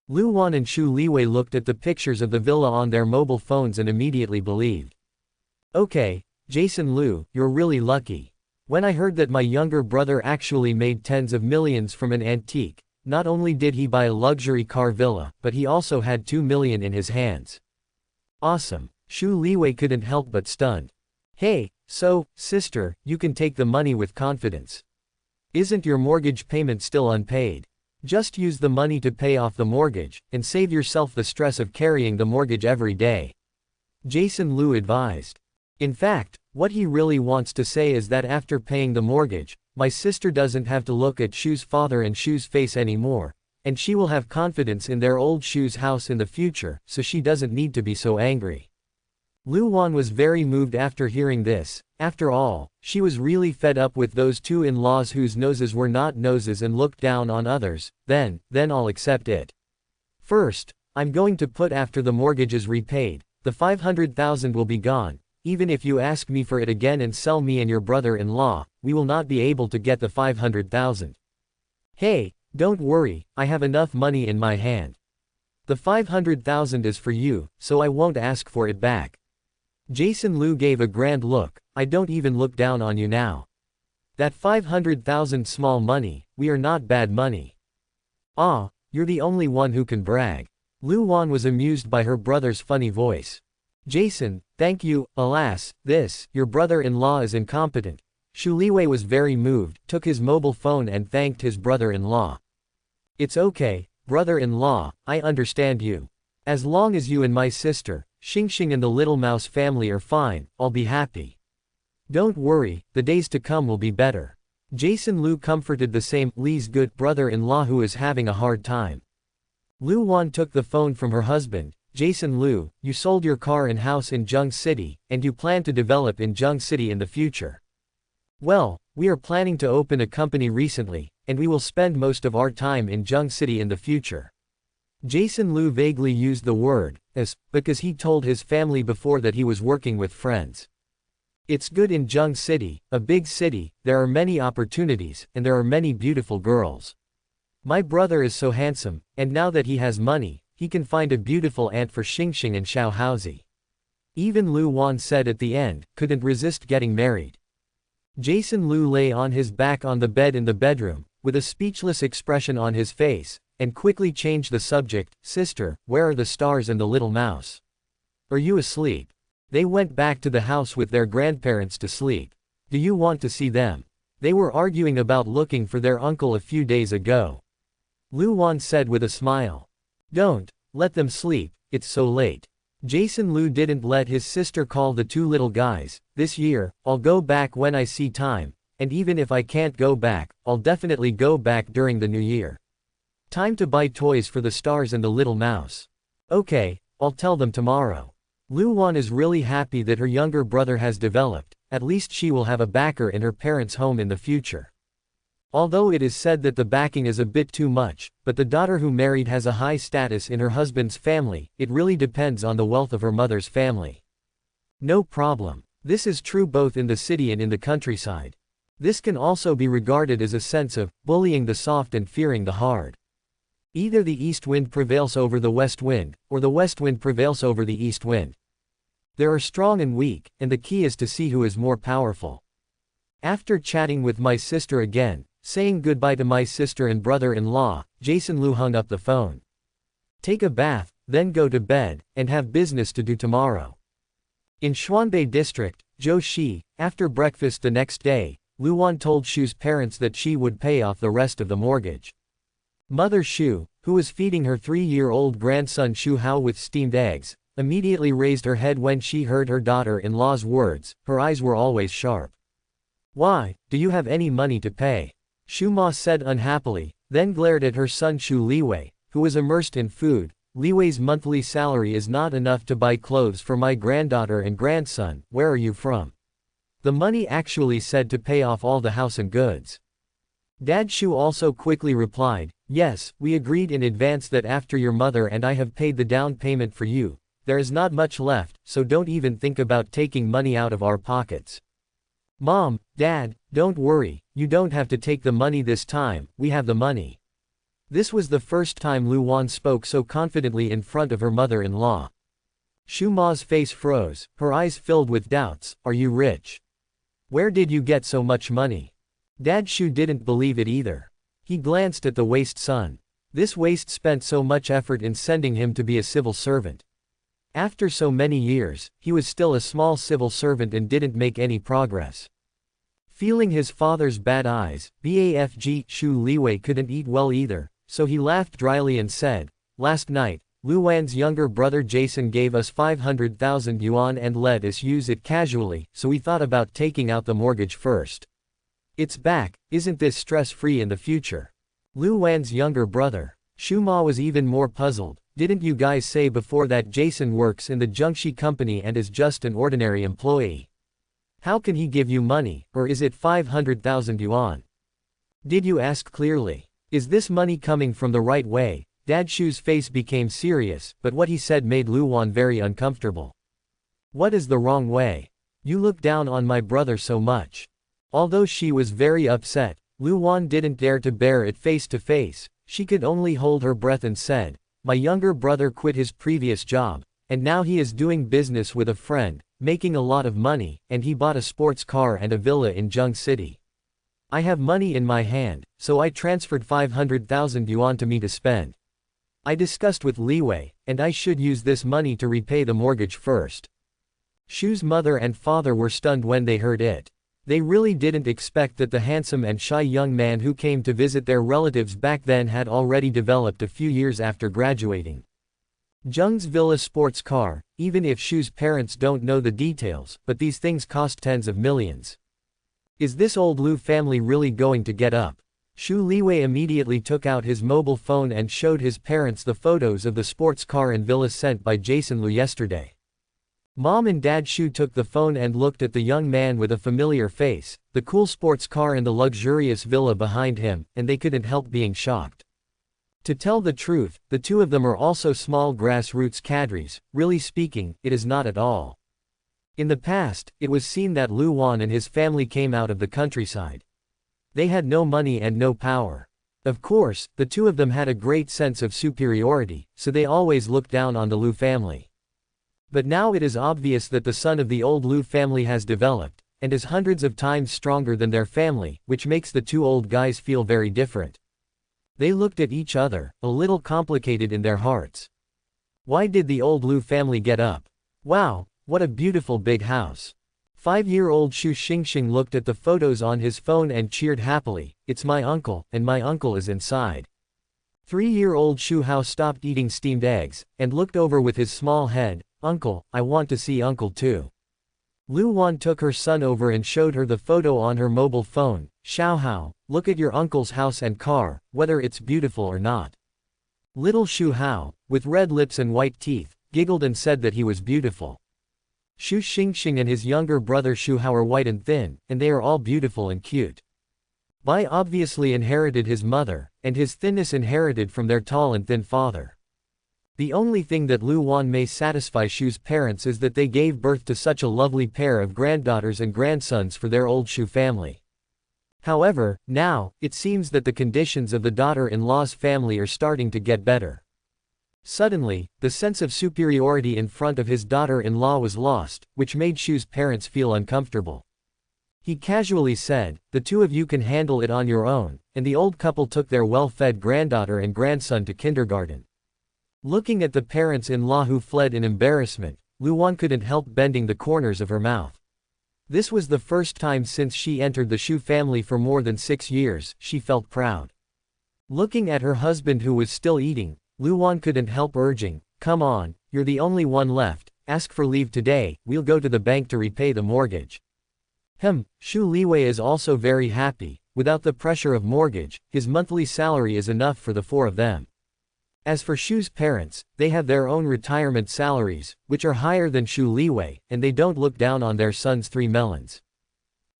Lu Wan and Shu Liwei looked at the pictures of the villa on their mobile phones and immediately believed. "Okay, Jason Lu, you're really lucky. When I heard that my younger brother actually made tens of millions from an antique, not only did he buy a luxury car villa, but he also had 2 million in his hands. Awesome." Shu Liwei couldn't help but stunned. "Hey, so, sister, you can take the money with confidence. Isn't your mortgage payment still unpaid? Just use the money to pay off the mortgage, and save yourself the stress of carrying the mortgage every day," Jason Lu advised. In fact, what he really wants to say is that after paying the mortgage, my sister doesn't have to look at Shu's father and Shu's face anymore, and she will have confidence in their old Shu's house in the future, so she doesn't need to be so angry. Lu Wan was very moved after hearing this. After all, she was really fed up with those two in-laws whose noses were not noses and looked down on others. Then I'll accept it. First, I'm going to put after the mortgage is repaid, The 500,000 will be gone. Even if you ask me for it again and sell me and your brother-in-law, we will not be able to get the 500,000. Hey, don't worry, I have enough money in my hand. The 500,000 is for you, so I won't ask for it back. Jason Lu gave a grand look. I don't even look down on you now. That 500,000 small money, we are not bad money. Ah, you're the only one who can brag. Lu Wan was amused by her brother's funny voice. Jason, thank you, alas, your brother-in-law is incompetent. Xu Liwei was very moved, took his mobile phone and thanked his brother-in-law. It's okay, brother-in-law, I understand you. As long as you and my sister, Xingxing and the Little Mouse family are fine, I'll be happy. Don't worry, the days to come will be better. Jason Lu comforted the same Li's good brother-in-law who is having a hard time. Lu Wan took the phone from her husband. Jason Lu, you sold your car and house in Zheng City, and you plan to develop in Zheng City in the future. Well, we are planning to open a company recently, and we will spend most of our time in Zheng City in the future. Jason Lu vaguely used the word as because he told his family before that he was working with friends. It's good in Zheng City, a big city, there are many opportunities, and there are many beautiful girls. My brother is so handsome, and now that he has money, he can find a beautiful aunt for Xingxing and Xiao Haozi. Even Lu Wan said at the end, couldn't resist getting married. Jason Lu lay on his back on the bed in the bedroom, with a speechless expression on his face, and quickly changed the subject. Sister, where are the stars and the little mouse? Are you asleep? They went back to the house with their grandparents to sleep. Do you want to see them? They were arguing about looking for their uncle a few days ago. Lu Wan said with a smile. Don't let them sleep, it's so late. Jason Lu didn't let his sister call the two little guys. This year, I'll go back when I see time, and even if I can't go back, I'll definitely go back during the new year. Time to buy toys for the stars and the little mouse. Okay, I'll tell them tomorrow. Lu Wan is really happy that her younger brother has developed, at least she will have a backer in her parents' home in the future. Although it is said that the backing is a bit too much, but the daughter who married has a high status in her husband's family, it really depends on the wealth of her mother's family. No problem. This is true both in the city and in the countryside. This can also be regarded as a sense of bullying the soft and fearing the hard. Either the east wind prevails over the west wind, or the west wind prevails over the east wind. There are strong and weak, and the key is to see who is more powerful. After chatting with my sister again, saying goodbye to my sister and brother-in-law, Jason Lu hung up the phone. Take a bath, then go to bed, and have business to do tomorrow. In Xuanbei district, Zhou Shi, after breakfast the next day, Lu Wan told Shu's parents that she would pay off the rest of the mortgage. Mother Shu, who was feeding her 3-year-old grandson Shu Hao with steamed eggs, immediately raised her head when she heard her daughter-in-law's words. Her eyes were always sharp. Why, do you have any money to pay? Shu Ma said unhappily, then glared at her son Xu Liwei, who was immersed in food. Liwei's monthly salary is not enough to buy clothes for my granddaughter and grandson. Where are you from? The money actually said to pay off all the house and goods. Dad Shu also quickly replied, yes, we agreed in advance that after your mother and I have paid the down payment for you, there is not much left, so don't even think about taking money out of our pockets. Mom, Dad, don't worry, you don't have to take the money this time, we have the money. This was the first time Lu Wan spoke so confidently in front of her mother-in-law. Shu Ma's face froze, her eyes filled with doubts. Are you rich? Where did you get so much money? Dad Shu didn't believe it either. He glanced at the waste son. This waste spent so much effort in sending him to be a civil servant. After so many years, he was still a small civil servant and didn't make any progress. Feeling his father's bad eyes, BAFG Xu Liwei couldn't eat well either, so he laughed dryly and said, last night, Lu Wan's younger brother Jason gave us 500,000 yuan and let us use it casually, so we thought about taking out the mortgage first. It's back, isn't this stress-free in the future? Lu Wan's younger brother. Shu Ma was even more puzzled. Didn't you guys say before that Jason works in the Zhengxi company and is just an ordinary employee? How can he give you money, or is it 500,000 yuan? Did you ask clearly? Is this money coming from the right way? Dad Shu's face became serious, but what he said made Luwan very uncomfortable. What is the wrong way? You look down on my brother so much. Although she was very upset, Luwan didn't dare to bear it face to face. She could only hold her breath and said, my younger brother quit his previous job, and now he is doing business with a friend, making a lot of money, and he bought a sports car and a villa in Jung City. I have money in my hand, so I transferred 500,000 yuan to me to spend. I discussed with Li Wei, and I should use this money to repay the mortgage first. Shu's mother and father were stunned when they heard it. They really didn't expect that the handsome and shy young man who came to visit their relatives back then had already developed a few years after graduating. Jung's villa sports car, even if Shu's parents don't know the details, but these things cost tens of millions. Is this old Lu family really going to get up? Shu Liwei immediately took out his mobile phone and showed his parents the photos of the sports car and villa sent by Jason Lu yesterday. Mom and Dad Shu took the phone and looked at the young man with a familiar face, the cool sports car and the luxurious villa behind him, and they couldn't help being shocked. To tell the truth, the two of them are also small grassroots cadres. Really speaking, it is not at all. In the past, it was seen that Lu Wan and his family came out of the countryside. They had no money and no power. Of course, the two of them had a great sense of superiority, so they always looked down on the Lu family. But now it is obvious that the son of the old Lu family has developed, and is hundreds of times stronger than their family, which makes the two old guys feel very different. They looked at each other, a little complicated in their hearts. Why did the old Lu family get up? Wow, what a beautiful big house. 5-year-old Shu Xingxing looked at the photos on his phone and cheered happily, it's my uncle, and my uncle is inside. 3-year-old Shu Hao stopped eating steamed eggs, and looked over with his small head, Uncle, I want to see Uncle too. Lu Wan took her son over and showed her the photo on her mobile phone. Xiao Hao, look at your uncle's house and car, whether it's beautiful or not. Little Shu Hao, with red lips and white teeth, giggled and said that he was beautiful. Shu Xingxing and his younger brother Shu Hao are white and thin, and they are all beautiful and cute. Bai obviously inherited his mother, and his thinness inherited from their tall and thin father. The only thing that Lu Wan may satisfy Shu's parents is that they gave birth to such a lovely pair of granddaughters and grandsons for their old Shu family. However, now, it seems that the conditions of the daughter-in-law's family are starting to get better. Suddenly, the sense of superiority in front of his daughter-in-law was lost, which made Shu's parents feel uncomfortable. He casually said, the two of you can handle it on your own, and the old couple took their well-fed granddaughter and grandson to kindergarten. Looking at the parents-in-law who fled in embarrassment, Lu Wan couldn't help bending the corners of her mouth. This was the first time since she entered the Shu family for more than 6 years, she felt proud. Looking at her husband who was still eating, Lu Wan couldn't help urging, come on, you're the only one left, ask for leave today, we'll go to the bank to repay the mortgage. Shu Liwei is also very happy. Without the pressure of mortgage, his monthly salary is enough for the 4 of them. As for Shu's parents, they have their own retirement salaries, which are higher than Shu Liwei, and they don't look down on their son's 3 melons.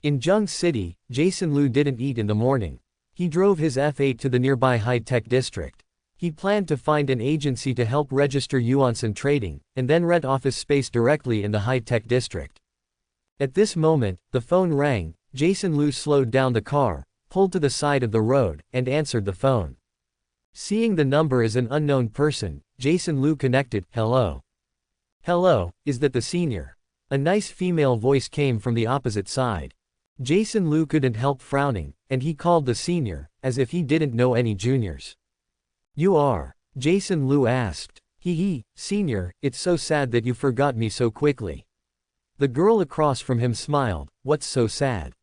In Jung City, Jason Lu didn't eat in the morning. He drove his F8 to the nearby high-tech district. He planned to find an agency to help register yuan-sen trading, and then rent office space directly in the high-tech district. At this moment, the phone rang. Jason Lu slowed down the car, pulled to the side of the road, and answered the phone. Seeing the number as an unknown person, Jason Lu connected, hello. Hello, is that the senior? A nice female voice came from the opposite side. Jason Lu couldn't help frowning, and he called the senior, as if he didn't know any juniors. You are? Jason Lu asked. Hee, senior, it's so sad that you forgot me so quickly. The girl across from him smiled, what's so sad?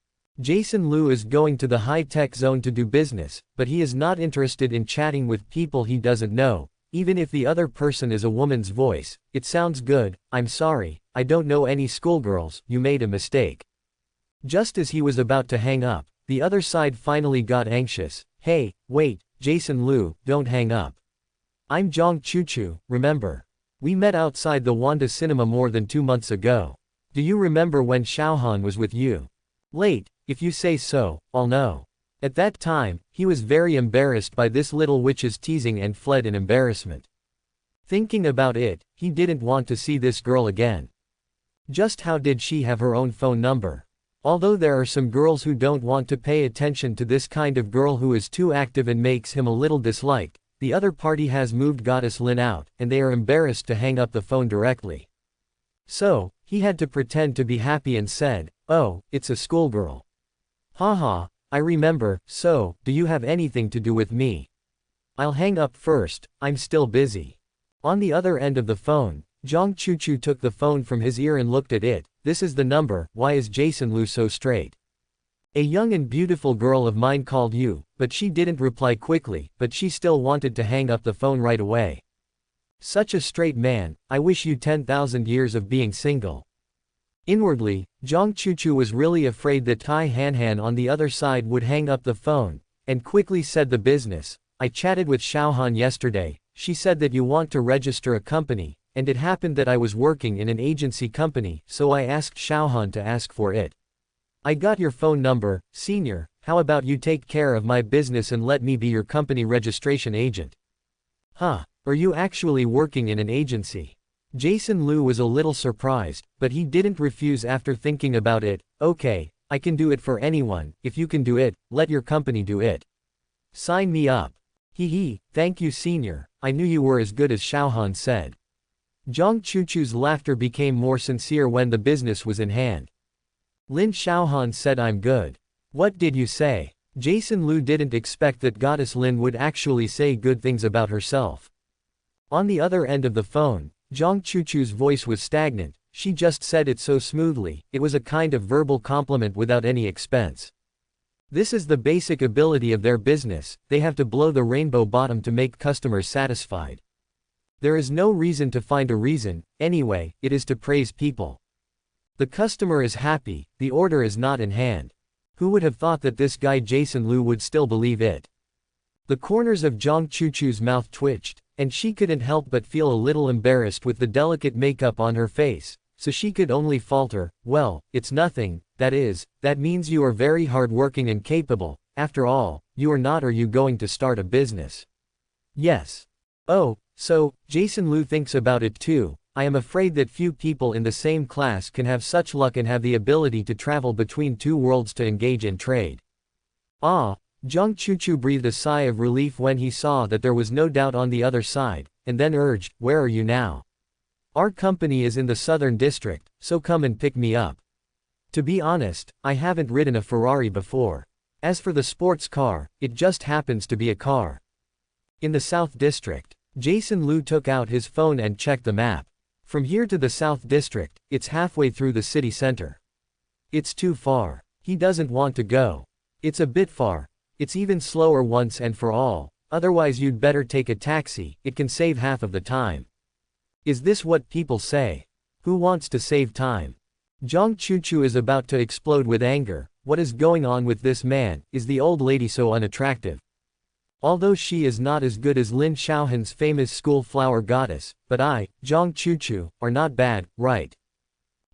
Jason Lu is going to the high-tech zone to do business, but he is not interested in chatting with people he doesn't know, even if the other person is a woman's voice. It sounds good, I'm sorry, I don't know any schoolgirls, you made a mistake. Just as he was about to hang up, the other side finally got anxious. Hey, wait, Jason Lu, don't hang up. I'm Zhang Chuchu, remember? We met outside the Wanda Cinema more than 2 months ago. Do you remember when Xiaohan was with you? Late, if you say so, I'll know. At that time, he was very embarrassed by this little witch's teasing and fled in embarrassment. Thinking about it, he didn't want to see this girl again. Just how did she have her own phone number? Although there are some girls who don't want to pay attention to this kind of girl who is too active and makes him a little disliked, the other party has moved Goddess Lin out, and they are embarrassed to hang up the phone directly. So, he had to pretend to be happy and said, "Oh, it's a schoolgirl. Haha, I remember, so, do you have anything to do with me? I'll hang up first, I'm still busy." On the other end of the phone, Zhang Chuchu took the phone from his ear and looked at it. "This is the number, why is Jason Lu so straight? A young and beautiful girl of mine called you," but she didn't reply quickly, but she still wanted to hang up the phone right away. "Such a straight man, I wish you 10,000 years of being single." Inwardly, Zhang Chuchu was really afraid that Tai Hanhan on the other side would hang up the phone, and quickly said the business. "I chatted with Xiaohan yesterday, she said that you want to register a company, and it happened that I was working in an agency company, so I asked Xiaohan to ask for it. I got your phone number, senior, how about you take care of my business and let me be your company registration agent?" "Huh, are you actually working in an agency?" Jason Lu was a little surprised, but he didn't refuse after thinking about it. "Okay, I can do it for anyone, if you can do it, let your company do it. Sign me up." "Hee hee, thank you senior, I knew you were as good as Xiaohan said." Zhang Chuchu's laughter became more sincere when the business was in hand. "Lin Xiaohan said I'm good. What did you say?" Jason Lu didn't expect that Goddess Lin would actually say good things about herself. On the other end of the phone, Zhang Chuchu's voice was stagnant. She just said it so smoothly, it was a kind of verbal compliment without any expense. This is the basic ability of their business, they have to blow the rainbow bottom to make customers satisfied. There is no reason to find a reason, anyway, it is to praise people. The customer is happy, the order is not in hand. Who would have thought that this guy Jason Lu would still believe it? The corners of Zhang Chuchu's mouth twitched, and she couldn't help but feel a little embarrassed with the delicate makeup on her face, so she could only falter, "Well, it's nothing, that means you are very hardworking and capable, after all, you are not are you going to start a business?" "Yes." "Oh, so, Jason Lu thinks about it too. I am afraid that few people in the same class can have such luck and have the ability to travel between two worlds to engage in trade." "Ah." Zhang Chuchu breathed a sigh of relief when he saw that there was no doubt on the other side, and then urged, "Where are you now? Our company is in the southern district, so come and pick me up. To be honest, I haven't ridden a Ferrari before. As for the sports car, it just happens to be a car." In the south district, Jason Lu took out his phone and checked the map. From here to the south district, it's halfway through the city center. It's too far. He doesn't want to go. It's a bit far. It's even slower once and for all, otherwise you'd better take a taxi, it can save half of the time. Is this what people say? Who wants to save time? Zhang Chuchu is about to explode with anger. What is going on with this man? Is the old lady so unattractive? Although she is not as good as Lin Xiaohan's famous school flower goddess, but I, Zhang Chuchu, are not bad, right?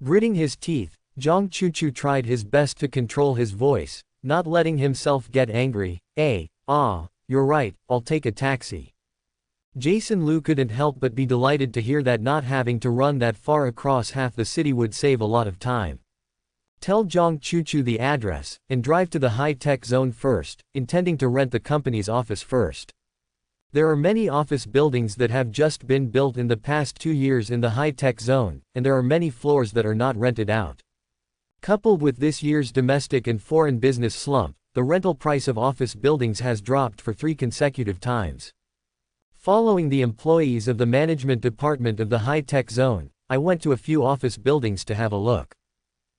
Gritting his teeth, Zhang Chuchu tried his best to control his voice, not letting himself get angry. You're right, I'll take a taxi." Jason Lu couldn't help but be delighted to hear that not having to run that far across half the city would save a lot of time. Tell Zhang Chuchu the address, and drive to the high-tech zone first, intending to rent the company's office first. There are many office buildings that have just been built in the past 2 years in the high-tech zone, and there are many floors that are not rented out. Coupled with this year's domestic and foreign business slump, the rental price of office buildings has dropped for 3 consecutive times. Following the employees of the management department of the high-tech zone, I went to a few office buildings to have a look.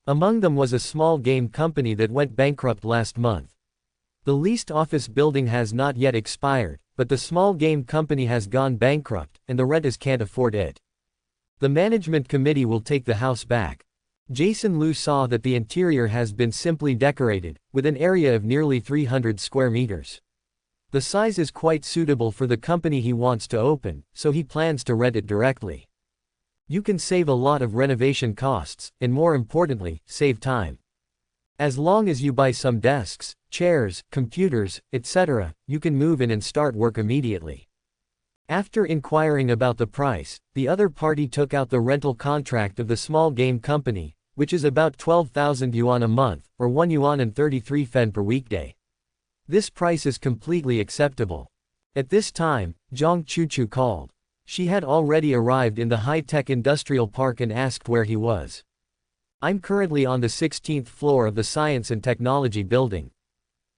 Among them was a small game company that went bankrupt last month. The leased office building has not yet expired, but the small game company has gone bankrupt, and the renters can't afford it. The management committee will take the house back. Jason Lu saw that the interior has been simply decorated, with an area of nearly 300 square meters. The size is quite suitable for the company he wants to open, so he plans to rent it directly. You can save a lot of renovation costs, and more importantly, save time. As long as you buy some desks, chairs, computers, etc., you can move in and start work immediately. After inquiring about the price, the other party took out the rental contract of the small game company, which is about 12,000 yuan a month, or 1 yuan and 33 fen per weekday. This price is completely acceptable. At this time, Zhang Chuchu called. She had already arrived in the high-tech industrial park and asked where he was. I'm currently on the 16th floor of the Science and Technology building.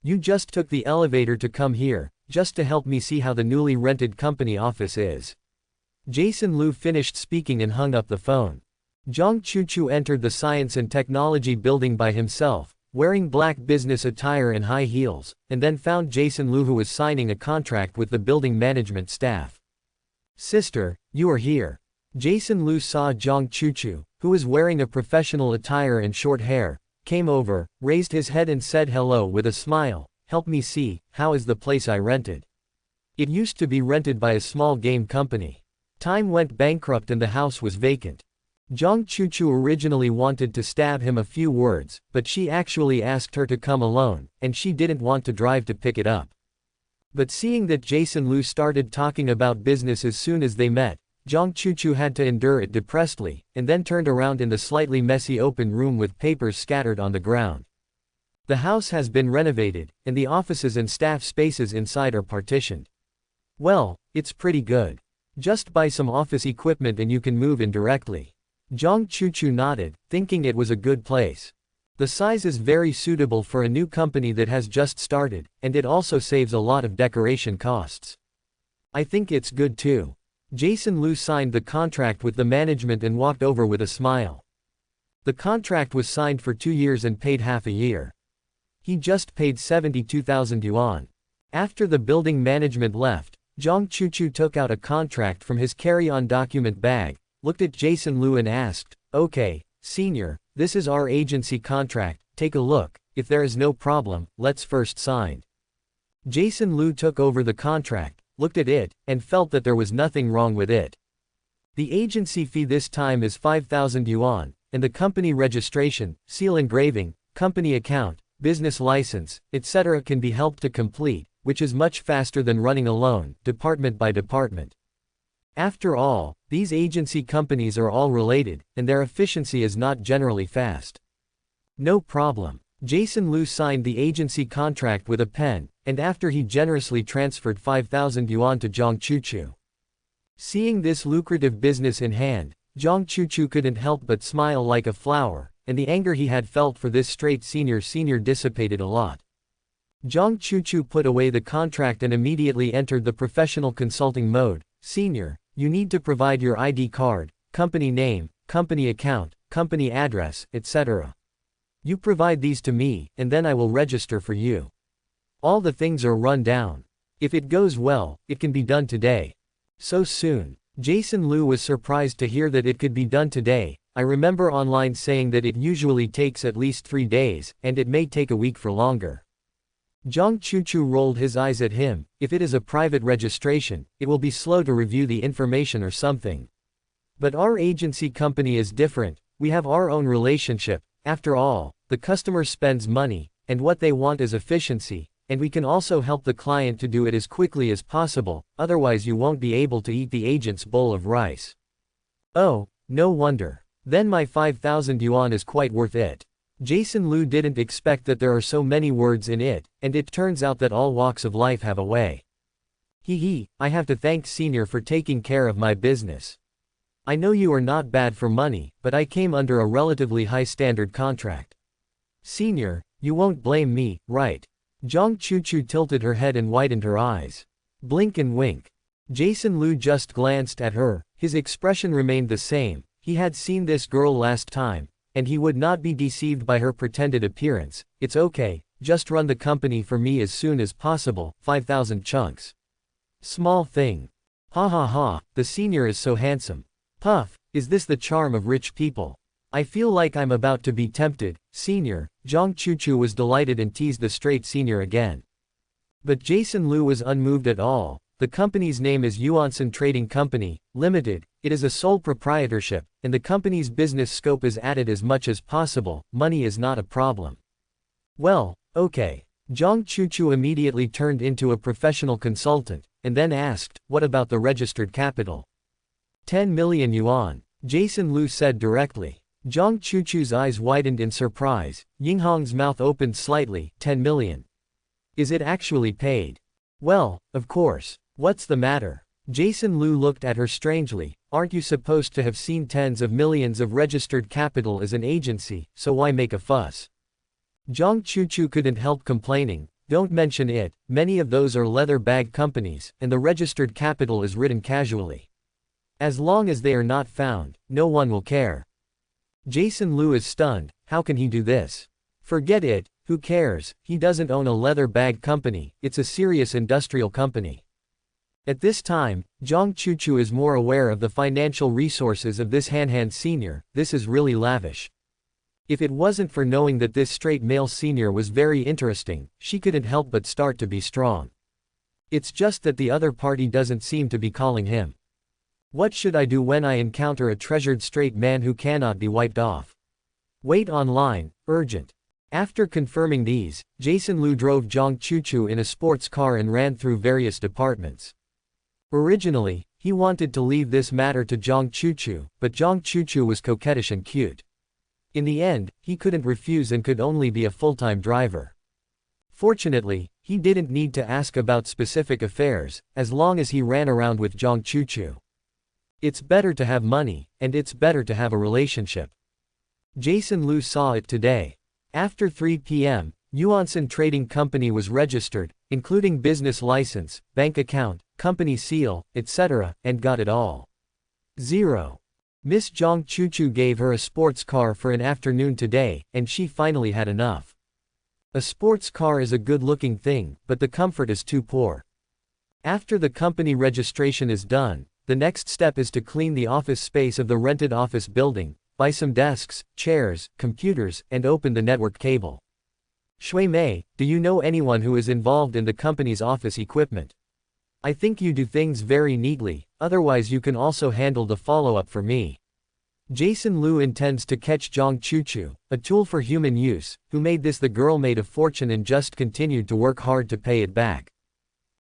You just took the elevator to come here, just to help me see how the newly rented company office is. Jason Liu finished speaking and hung up the phone. Zhang Chuchu entered the Science and Technology building by himself, wearing black business attire and high heels, and then found Jason Liu, who was signing a contract with the building management staff. Sister, you are here. Jason Liu saw Zhang Chuchu, who was wearing a professional attire and short hair, came over, raised his head and said hello with a smile. Help me see, how is the place I rented? It used to be rented by a small game company. Time went bankrupt and the house was vacant. Zhang Chuchu originally wanted to stab him a few words, but she actually asked her to come alone, and she didn't want to drive to pick it up. But seeing that Jason Liu started talking about business as soon as they met, Zhang Chuchu had to endure it depressedly, and then turned around in the slightly messy open room with papers scattered on the ground. The house has been renovated, and the offices and staff spaces inside are partitioned. Well, it's pretty good. Just buy some office equipment and you can move in directly. Zhang Chuchu nodded, thinking it was a good place. The size is very suitable for a new company that has just started, and it also saves a lot of decoration costs. I think it's good too. Jason Liu signed the contract with the management and walked over with a smile. The contract was signed for 2 years and paid half a year. He just paid 72,000 yuan. After the building management left, Zhang Chuchu took out a contract from his carry-on document bag, looked at Jason Liu and asked, "Okay, senior, this is our agency contract, take a look, if there is no problem, let's first sign." Jason Liu took over the contract, looked at it, and felt that there was nothing wrong with it. The agency fee this time is 5,000 yuan, and the company registration, seal engraving, company account, business license, etc. can be helped to complete, which is much faster than running alone, department by department. After all, these agency companies are all related, and their efficiency is not generally fast. No problem. Jason Liu signed the agency contract with a pen, and after he generously transferred 5,000 yuan to Zhang Chuchu. Seeing this lucrative business in hand, Zhang Chuchu couldn't help but smile like a flower, and the anger he had felt for this straight senior dissipated a lot. Zhang Chuchu put away the contract and immediately entered the professional consulting mode. "Senior, you need to provide your ID card, company name, company account, company address, etc. You provide these to me, and then I will register for you. All the things are run down. If it goes well, it can be done today." So soon. Jason Liu was surprised to hear that it could be done today. I remember online saying that it usually takes at least 3 days, and it may take a week for longer. Zhang Chuchu rolled his eyes at him. If it is a private registration, it will be slow to review the information or something. But our agency company is different, we have our own relationship. After all, the customer spends money, and what they want is efficiency, and we can also help the client to do it as quickly as possible, otherwise you won't be able to eat the agent's bowl of rice. Oh, no wonder. Then my 5,000 yuan is quite worth it. Jason Liu didn't expect that there are so many words in it, and it turns out that all walks of life have a way. I have to thank Senior for taking care of my business. I know you are not bad for money, but I came under a relatively high standard contract. Senior, you won't blame me, right? Zhang Chuchu tilted her head and widened her eyes. Blink and wink. Jason Liu just glanced at her, his expression remained the same. He had seen this girl last time, and he would not be deceived by her pretended appearance. It's okay, just run the company for me as soon as possible, 5,000 chunks. Small thing. Ha ha ha, the senior is so handsome. Puff, is this the charm of rich people? I feel like I'm about to be tempted, senior. Zhang Chuchu was delighted and teased the straight senior again. But Jason Liu was unmoved at all. The company's name is Yuansen Trading Company, Limited. It is a sole proprietorship, and the company's business scope is added as much as possible. Money is not a problem. Well, okay. Zhang Chuchu immediately turned into a professional consultant, and then asked, what about the registered capital? 10 million yuan, Jason Lu said directly. Zhang Chuchu's eyes widened in surprise, Yinghong's mouth opened slightly, 10 million. Is it actually paid? Well, of course. What's the matter? Jason Lu looked at her strangely. Aren't you supposed to have seen tens of millions of registered capital as an agency, so why make a fuss? Zhang Chuchu couldn't help complaining. Don't mention it, many of those are leather bag companies, and the registered capital is written casually. As long as they are not found, no one will care. Jason Lu is stunned. How can he do this? Forget it, who cares? He doesn't own a leather bag company, it's a serious industrial company. At this time, Zhang Chuchu is more aware of the financial resources of this Han senior. This is really lavish. If it wasn't for knowing that this straight male senior was very interesting, she couldn't help but start to be strong. It's just that the other party doesn't seem to be calling him. What should I do when I encounter a treasured straight man who cannot be wiped off? Wait online, urgent. After confirming these, Jason Lu drove Zhang Chuchu in a sports car and ran through various departments. Originally, he wanted to leave this matter to Zhang Chuchu, but Zhang Chuchu was coquettish and cute. In the end, he couldn't refuse and could only be a full-time driver. Fortunately, he didn't need to ask about specific affairs, as long as he ran around with Zhang Chuchu. It's better to have money, and it's better to have a relationship. Jason Lu saw it today. After 3 p.m., Yuansen Trading Company was registered, including business license, bank account, company seal, etc., and got it all. 0. Miss Zhang Chuchu gave her a sports car for an afternoon today, and she finally had enough. A sports car is a good-looking thing, but the comfort is too poor. After the company registration is done, the next step is to clean the office space of the rented office building, buy some desks, chairs, computers, and open the network cable. Shui Mei, do you know anyone who is involved in the company's office equipment? I think you do things very neatly, otherwise you can also handle the follow-up for me. Jason Lu intends to catch Zhang Chuchu, a tool for human use, who made this. The girl made a fortune and just continued to work hard to pay it back.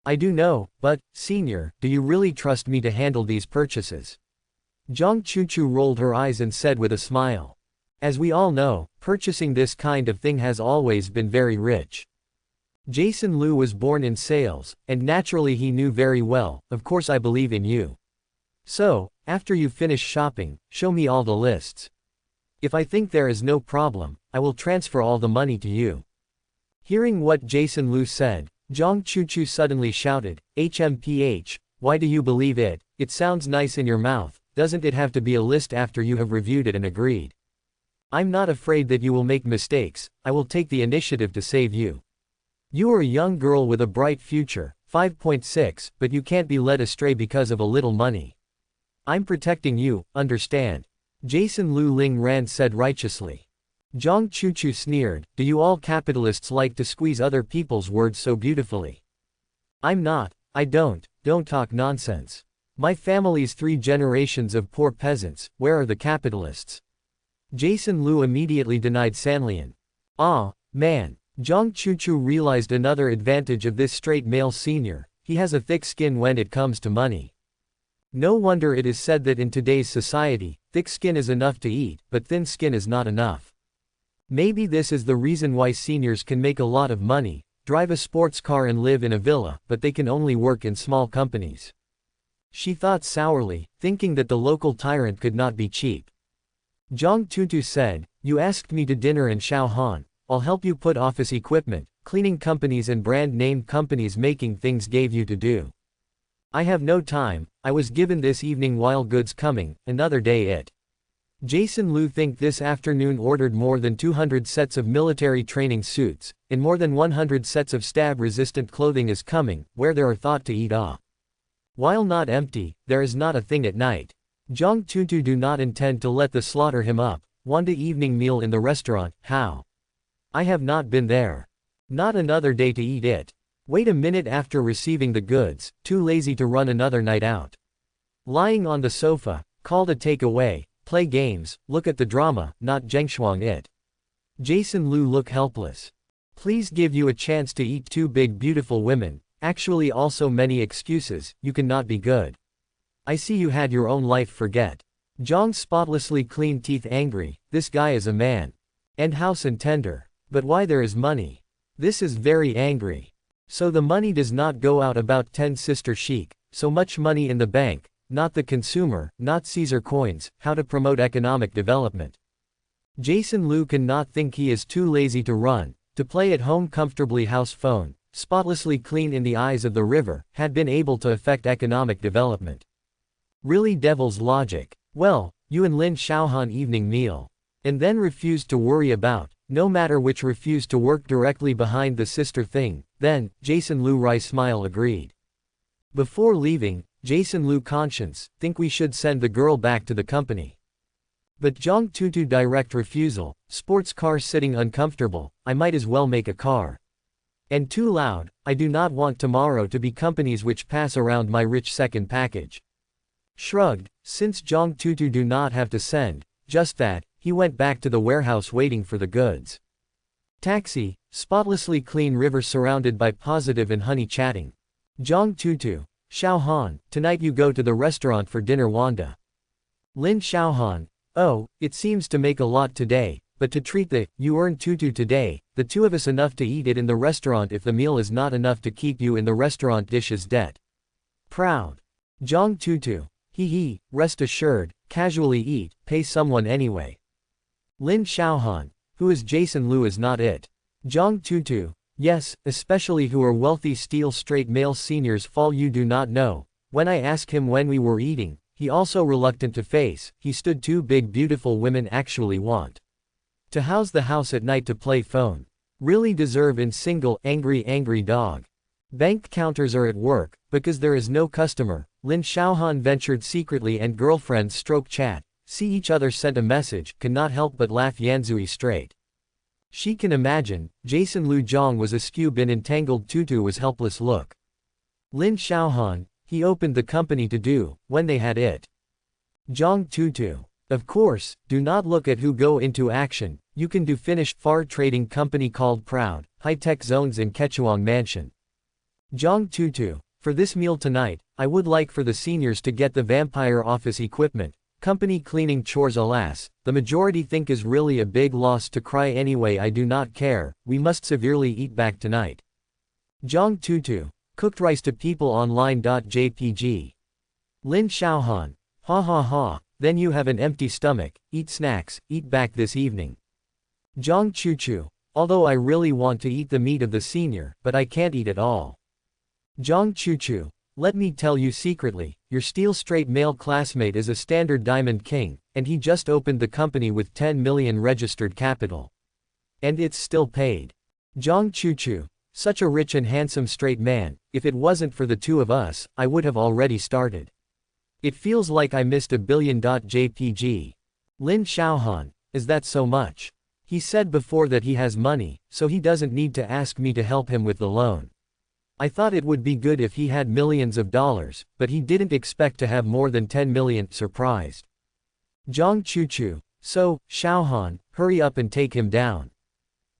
I do know, but, senior, do you really trust me to handle these purchases? Zhang Chuchu rolled her eyes and said with a smile. As we all know, purchasing this kind of thing has always been very rich. Jason Lu was born in sales, and naturally he knew very well, of course I believe in you. So, after you finish shopping, show me all the lists. If I think there is no problem, I will transfer all the money to you. Hearing what Jason Lu said, Zhang Chuchu suddenly shouted, HMPH, why do you believe it? It sounds nice in your mouth, doesn't it have to be a list after you have reviewed it and agreed? I'm not afraid that you will make mistakes, I will take the initiative to save you. You are a young girl with a bright future, 5.6, but you can't be led astray because of a little money. I'm protecting you, understand? Jason Lu Ling Ran said righteously. Zhang Chuchu sneered, do you all capitalists like to squeeze other people's words so beautifully? I'm not, don't talk nonsense. My family's 3 generations of poor peasants, where are the capitalists? Jason Lu immediately denied Sanlian. Ah, man. Zhang Chuchu realized another advantage of this straight male senior, he has a thick skin when it comes to money. No wonder it is said that in today's society, thick skin is enough to eat, but thin skin is not enough. Maybe this is the reason why seniors can make a lot of money, drive a sports car and live in a villa, but they can only work in small companies. She thought sourly, thinking that the local tyrant could not be cheap. Zhang Tutu said, you asked me to dinner in Shaohan, I'll help you put office equipment, cleaning companies and brand-name companies making things gave you to do. I have no time, I was given this evening while goods coming, another day it. Jason Lu think this afternoon ordered more than 200 sets of military training suits, and more than 100 sets of stab-resistant clothing is coming, where there are thought to eat off. While not empty, there is not a thing at night. Zhang Tutu do not intend to let the slaughter him up, want a evening meal in the restaurant, how? I have not been there. Not another day to eat it. Wait a minute after receiving the goods, too lazy to run another night out. Lying on the sofa, called a takeaway, play games, look at the drama, not Zhengshuang it. Jason Lu look helpless. Please give you a chance to eat two big beautiful women, actually also many excuses, you cannot be good. I see you had your own life forget. Zhang's spotlessly clean teeth angry, this guy is a man. And house and tender. But why there is money? This is very angry. So the money does not go out about 10 sister chic, so much money in the bank, not the consumer, not Caesar coins, how to promote economic development. Jason Liu cannot think he is too lazy to run, to play at home comfortably house phone, spotlessly clean in the eyes of the river, had been able to affect economic development. Really devil's logic. Well, you and Lin Xiaohan evening meal. And then refused to worry about, no matter which refused to work directly behind the sister thing, then, Jason Liu Rai smile agreed. Before leaving, Jason Liu conscience, think we should send the girl back to the company. But Zhang Tutu direct refusal, sports car sitting uncomfortable, I might as well make a car. And too loud, I do not want tomorrow to be companies which pass around my rich second package. Shrugged, since Zhang Tutu do not have to send, just that, he went back to the warehouse waiting for the goods. Taxi, spotlessly clean river surrounded by positive and honey chatting. Zhang Tutu, Xiaohan, tonight you go to the restaurant for dinner Wanda. Lin Xiaohan, oh, it seems to make a lot today, but to treat you earn Tutu today, the two of us enough to eat it in the restaurant if the meal is not enough to keep you in the restaurant dishes debt. Proud. Zhang Tutu, hee, rest assured, casually eat, pay someone anyway. Lin Xiaohan, who is Jason Liu is not it. Zhang Tutu, yes, especially who are wealthy steel straight male seniors fall you do not know. When I ask him when we were eating, he also reluctant to face, he stood two big beautiful women actually want to house the house at night to play phone. Really deserve in single, angry dog. Bank counters are at work, because there is no customer, Lin Xiaohan ventured secretly and girlfriends stroke chat, see each other sent a message, cannot help but laugh Yanzui straight. She can imagine, Jason Liu Zhang was askew been entangled Tutu was helpless look. Lin Xiaohan, he opened the company to do, when they had it. Zhang Tutu. Of course, do not look at who go into action, you can do finished far trading company called Proud, high-tech zones in Kechuang Mansion. Zhang Tutu, for this meal tonight, I would like for the seniors to get the vampire office equipment, company cleaning chores alas, the majority think is really a big loss to cry anyway I do not care, we must severely eat back tonight. Zhang Tutu, cooked rice to people online.jpg. Lin Xiaohan, ha, then you have an empty stomach, eat snacks, eat back this evening. Zhang Chuchu, although I really want to eat the meat of the senior, but I can't eat it all. Zhang Chuchu, let me tell you secretly, your steel straight male classmate is a standard diamond king, and he just opened the company with 10 million registered capital. And it's still paid. Zhang Chuchu, such a rich and handsome straight man, if it wasn't for the two of us, I would have already started. It feels like I missed a billion.jpg. Lin Xiaohan, is that so much? He said before that he has money, so he doesn't need to ask me to help him with the loan. I thought it would be good if he had millions of dollars, but he didn't expect to have more than 10 million, surprised. Zhang Chuchu, so, Xiaohan, hurry up and take him down.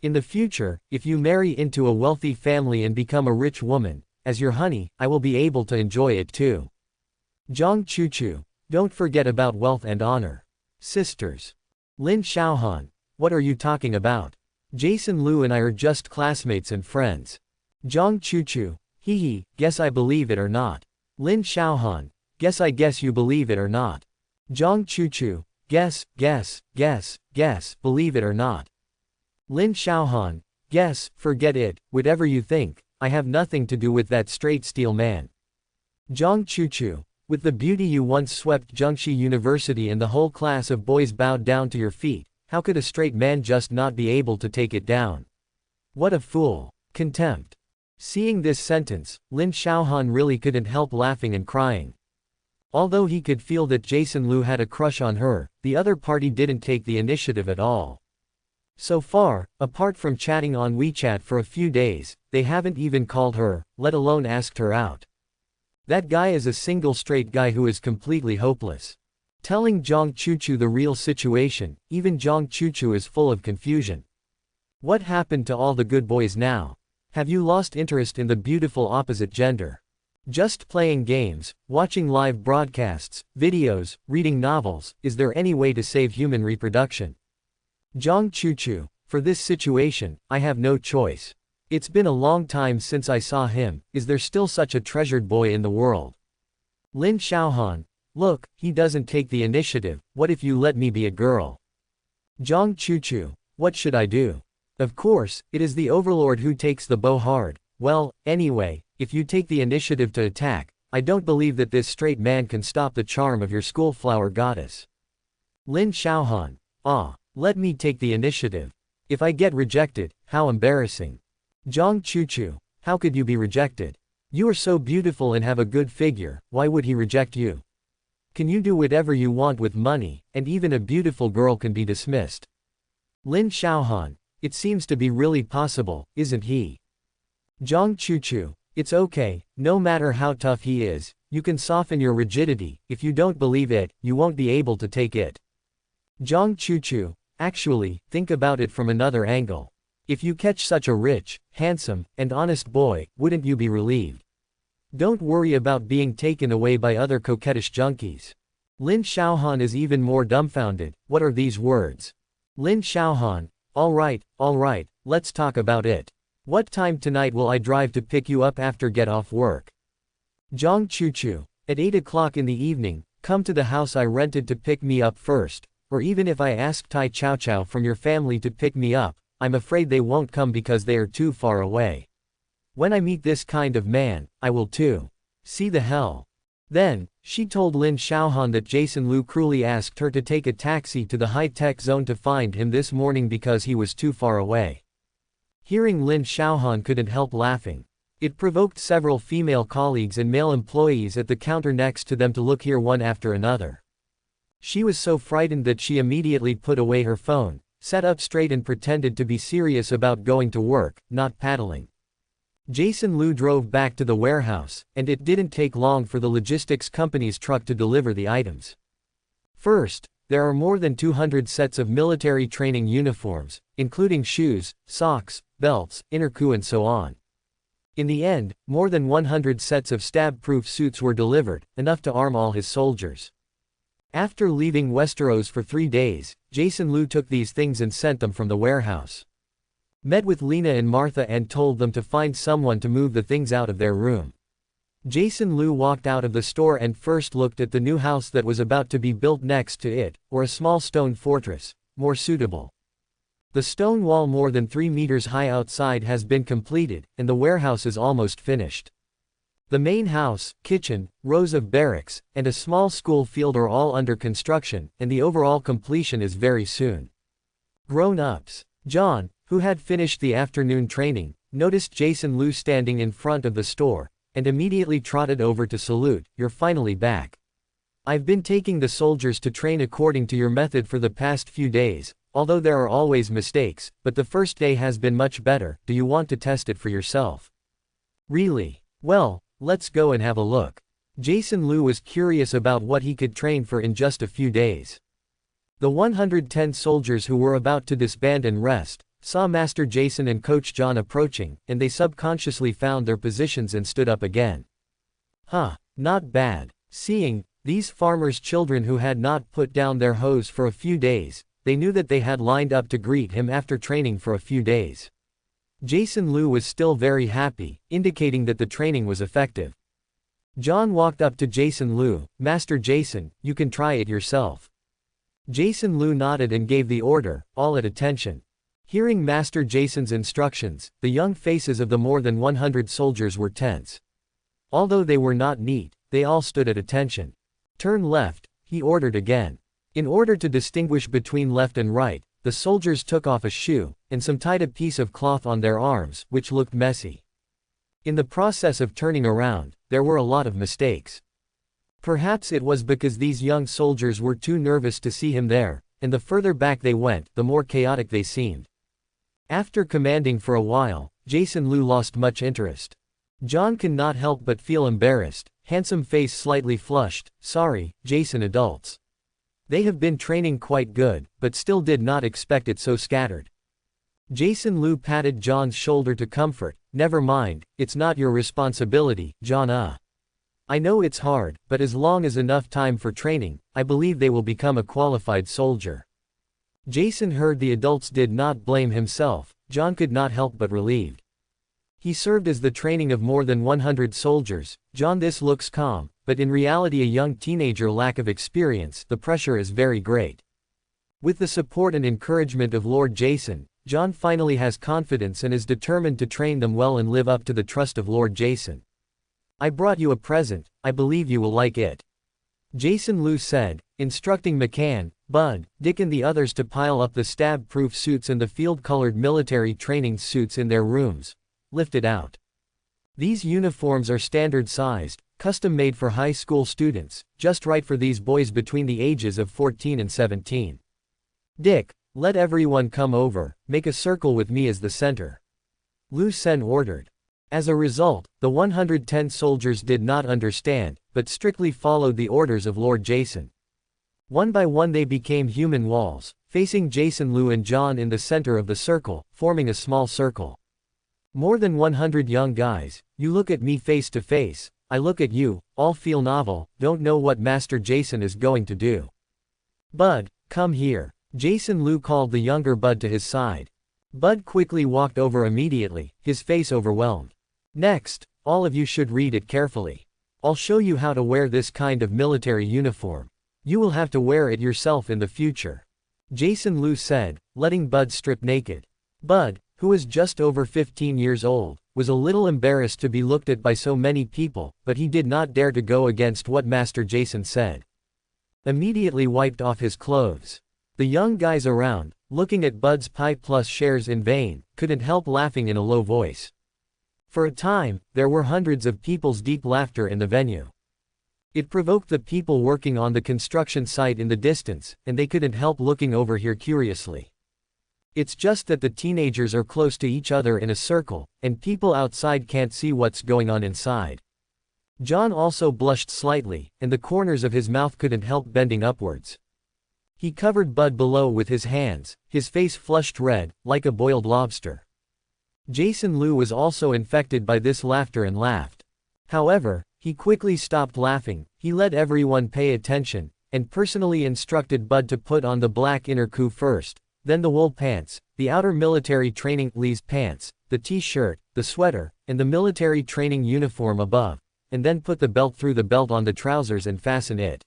In the future, if you marry into a wealthy family and become a rich woman, as your honey, I will be able to enjoy it too. Zhang Chuchu, don't forget about wealth and honor. Sisters. Lin Xiaohan, what are you talking about? Jason Liu and I are just classmates and friends. Zhang Chuchu, hee, guess I believe it or not. Lin Xiaohan, guess you believe it or not. Zhang Chuchu, guess, believe it or not. Lin Xiaohan, guess, forget it, whatever you think, I have nothing to do with that straight steel man. Zhang Chuchu, with the beauty you once swept Zhengxi University and the whole class of boys bowed down to your feet, how could a straight man just not be able to take it down? What a fool. Contempt. Seeing this sentence, Lin Xiaohan really couldn't help laughing and crying. Although he could feel that Jason Liu had a crush on her, the other party didn't take the initiative at all. So far, apart from chatting on WeChat for a few days, they haven't even called her, let alone asked her out. That guy is a single straight guy who is completely hopeless. Telling Zhang Chuchu the real situation, even Zhang Chuchu is full of confusion. What happened to all the good boys now? Have you lost interest in the beautiful opposite gender? Just playing games, watching live broadcasts, videos, reading novels, is there any way to save human reproduction? Zhang Chuchu, for this situation, I have no choice. It's been a long time since I saw him, is there still such a treasured boy in the world? Lin Xiaohan, look, he doesn't take the initiative, what if you let me be a girl? Zhang Chuchu, what should I do? Of course, it is the overlord who takes the bow hard. Well, anyway, if you take the initiative to attack, I don't believe that this straight man can stop the charm of your schoolflower goddess. Lin Xiaohan, let me take the initiative. If I get rejected, how embarrassing. Zhang Chuchu, how could you be rejected? You are so beautiful and have a good figure, why would he reject you? Can you do whatever you want with money, and even a beautiful girl can be dismissed? Lin Xiaohan, it seems to be really possible, isn't he? Zhang Chuchu, it's okay, no matter how tough he is, you can soften your rigidity, if you don't believe it, you won't be able to take it. Zhang Chuchu, actually, think about it from another angle. If you catch such a rich, handsome, and honest boy, wouldn't you be relieved? Don't worry about being taken away by other coquettish junkies. Lin Xiaohan is even more dumbfounded, what are these words? Lin Xiaohan, alright, let's talk about it. What time tonight will I drive to pick you up after get off work? Zhang Chuchu, at 8 o'clock in the evening, come to the house I rented to pick me up first, or even if I ask Tai Chow Chow from your family to pick me up, I'm afraid they won't come because they are too far away. When I meet this kind of man, I will too. See the hell. Then, she told Lin Xiaohan that Jason Lu cruelly asked her to take a taxi to the high-tech zone to find him this morning because he was too far away. Hearing Lin Xiaohan couldn't help laughing. It provoked several female colleagues and male employees at the counter next to them to look here one after another. She was so frightened that she immediately put away her phone, sat up straight and pretended to be serious about going to work, not paddling. Jason Lu drove back to the warehouse, and it didn't take long for the logistics company's truck to deliver the items. First, there are more than 200 sets of military training uniforms, including shoes, socks, belts, innerku and so on. In the end, more than 100 sets of stab-proof suits were delivered, enough to arm all his soldiers. After leaving Westeros for 3 days, Jason Lu took these things and sent them from the warehouse. Met with Lena and Martha and told them to find someone to move the things out of their room. Jason Lu walked out of the store and first looked at the new house that was about to be built next to it, or a small stone fortress, more suitable. The stone wall more than 3 meters high outside has been completed, and the warehouse is almost finished. The main house, kitchen, rows of barracks, and a small school field are all under construction, and the overall completion is very soon. Grown-ups. John, who had finished the afternoon training, noticed Jason Lu standing in front of the store, and immediately trotted over to salute, "You're finally back. I've been taking the soldiers to train according to your method for the past few days, although there are always mistakes, but the first day has been much better, do you want to test it for yourself?" Really? Well, let's go and have a look. Jason Lu was curious about what he could train for in just a few days. The 110 soldiers who were about to disband and rest, saw Master Jason and Coach John approaching, and they subconsciously found their positions and stood up again. Not bad. Seeing these farmers' children who had not put down their hoes for a few days, they knew that they had lined up to greet him after training for a few days. Jason Lu was still very happy, indicating that the training was effective. John walked up to Jason Lu, "Master Jason, you can try it yourself." Jason Lu nodded and gave the order, all at attention. Hearing Master Jason's instructions, the young faces of the more than 100 soldiers were tense. Although they were not neat, they all stood at attention. "Turn left," he ordered again. In order to distinguish between left and right, the soldiers took off a shoe, and some tied a piece of cloth on their arms, which looked messy. In the process of turning around, there were a lot of mistakes. Perhaps it was because these young soldiers were too nervous to see him there, and the further back they went, the more chaotic they seemed. After commanding for a while, Jason Lu lost much interest. John could not help but feel embarrassed, handsome face slightly flushed. "Sorry, Jason adults. They have been training quite good, but still did not expect it so scattered." Jason Liu patted John's shoulder to comfort. Never mind, it's not your responsibility, John. I know it's hard, but as long as enough time for training, I believe they will become a qualified soldier. Jason heard the adults did not blame himself. John could not help but relieved. He served as the training of more than 100 soldiers. John, this looks calm, but in reality a young teenager lack of experience, the pressure is very great. With the support and encouragement of Lord Jason, John finally has confidence and is determined to train them well and live up to the trust of Lord Jason. I brought you a present, I believe you will like it. Jason Liu said, instructing McCann, Bud, Dick and the others to pile up the stab-proof suits and the field-colored military training suits in their rooms. Lifted out. These uniforms are standard-sized, custom-made for high school students, just right for these boys between the ages of 14 and 17. Dick, let everyone come over, make a circle with me as the center. Liu Sen ordered. As a result, the 110 soldiers did not understand, but strictly followed the orders of Lord Jason. One by one they became human walls, facing Jason Liu and John in the center of the circle, forming a small circle. More than 100 young guys, you look at me face to face, I look at you, all feel novel, don't know what Master Jason is going to do. Bud, come here. Jason Liu called the younger Bud to his side. Bud quickly walked over immediately, his face overwhelmed. Next, all of you should read it carefully. I'll show you how to wear this kind of military uniform. You will have to wear it yourself in the future. Jason Liu said, letting Bud strip naked. Bud, who was just over 15 years old, was a little embarrassed to be looked at by so many people, but he did not dare to go against what Master Jason said. Immediately wiped off his clothes. The young guys around, looking at Bud's pie plus shares in vain, couldn't help laughing in a low voice. For a time, there were hundreds of people's deep laughter in the venue. It provoked the people working on the construction site in the distance, and they couldn't help looking over here curiously. It's just that the teenagers are close to each other in a circle, and people outside can't see what's going on inside. John also blushed slightly, and the corners of his mouth couldn't help bending upwards. He covered Bud below with his hands, his face flushed red, like a boiled lobster. Jason Liu was also infected by this laughter and laughed. However, he quickly stopped laughing. He let everyone pay attention, and personally instructed Bud to put on the black inner coup first, then the wool pants, the outer military training Lee's pants, the t-shirt, the sweater, and the military training uniform above, and then put the belt through the belt on the trousers and fasten it.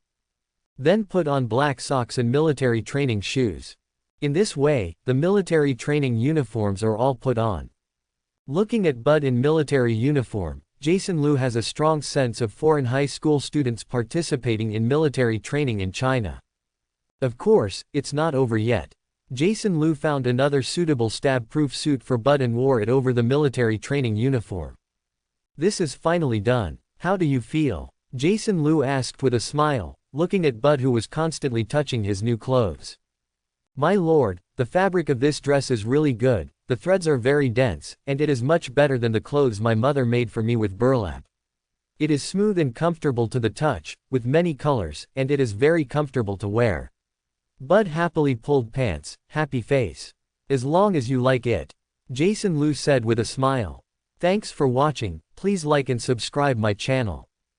Then put on black socks and military training shoes. In this way, the military training uniforms are all put on. Looking at Bud in military uniform, Jason Liu has a strong sense of foreign high school students participating in military training in China. Of course, it's not over yet. Jason Liu found another suitable stab-proof suit for Bud and wore it over the military training uniform. This is finally done. How do you feel? Jason Liu asked with a smile, looking at Bud who was constantly touching his new clothes. My lord, the fabric of this dress is really good, the threads are very dense, and it is much better than the clothes my mother made for me with burlap. It is smooth and comfortable to the touch, with many colors, and it is very comfortable to wear. Bud happily pulled pants, happy face. As long as you like it. Jason Liu said with a smile. Thanks for watching, please like and subscribe my channel.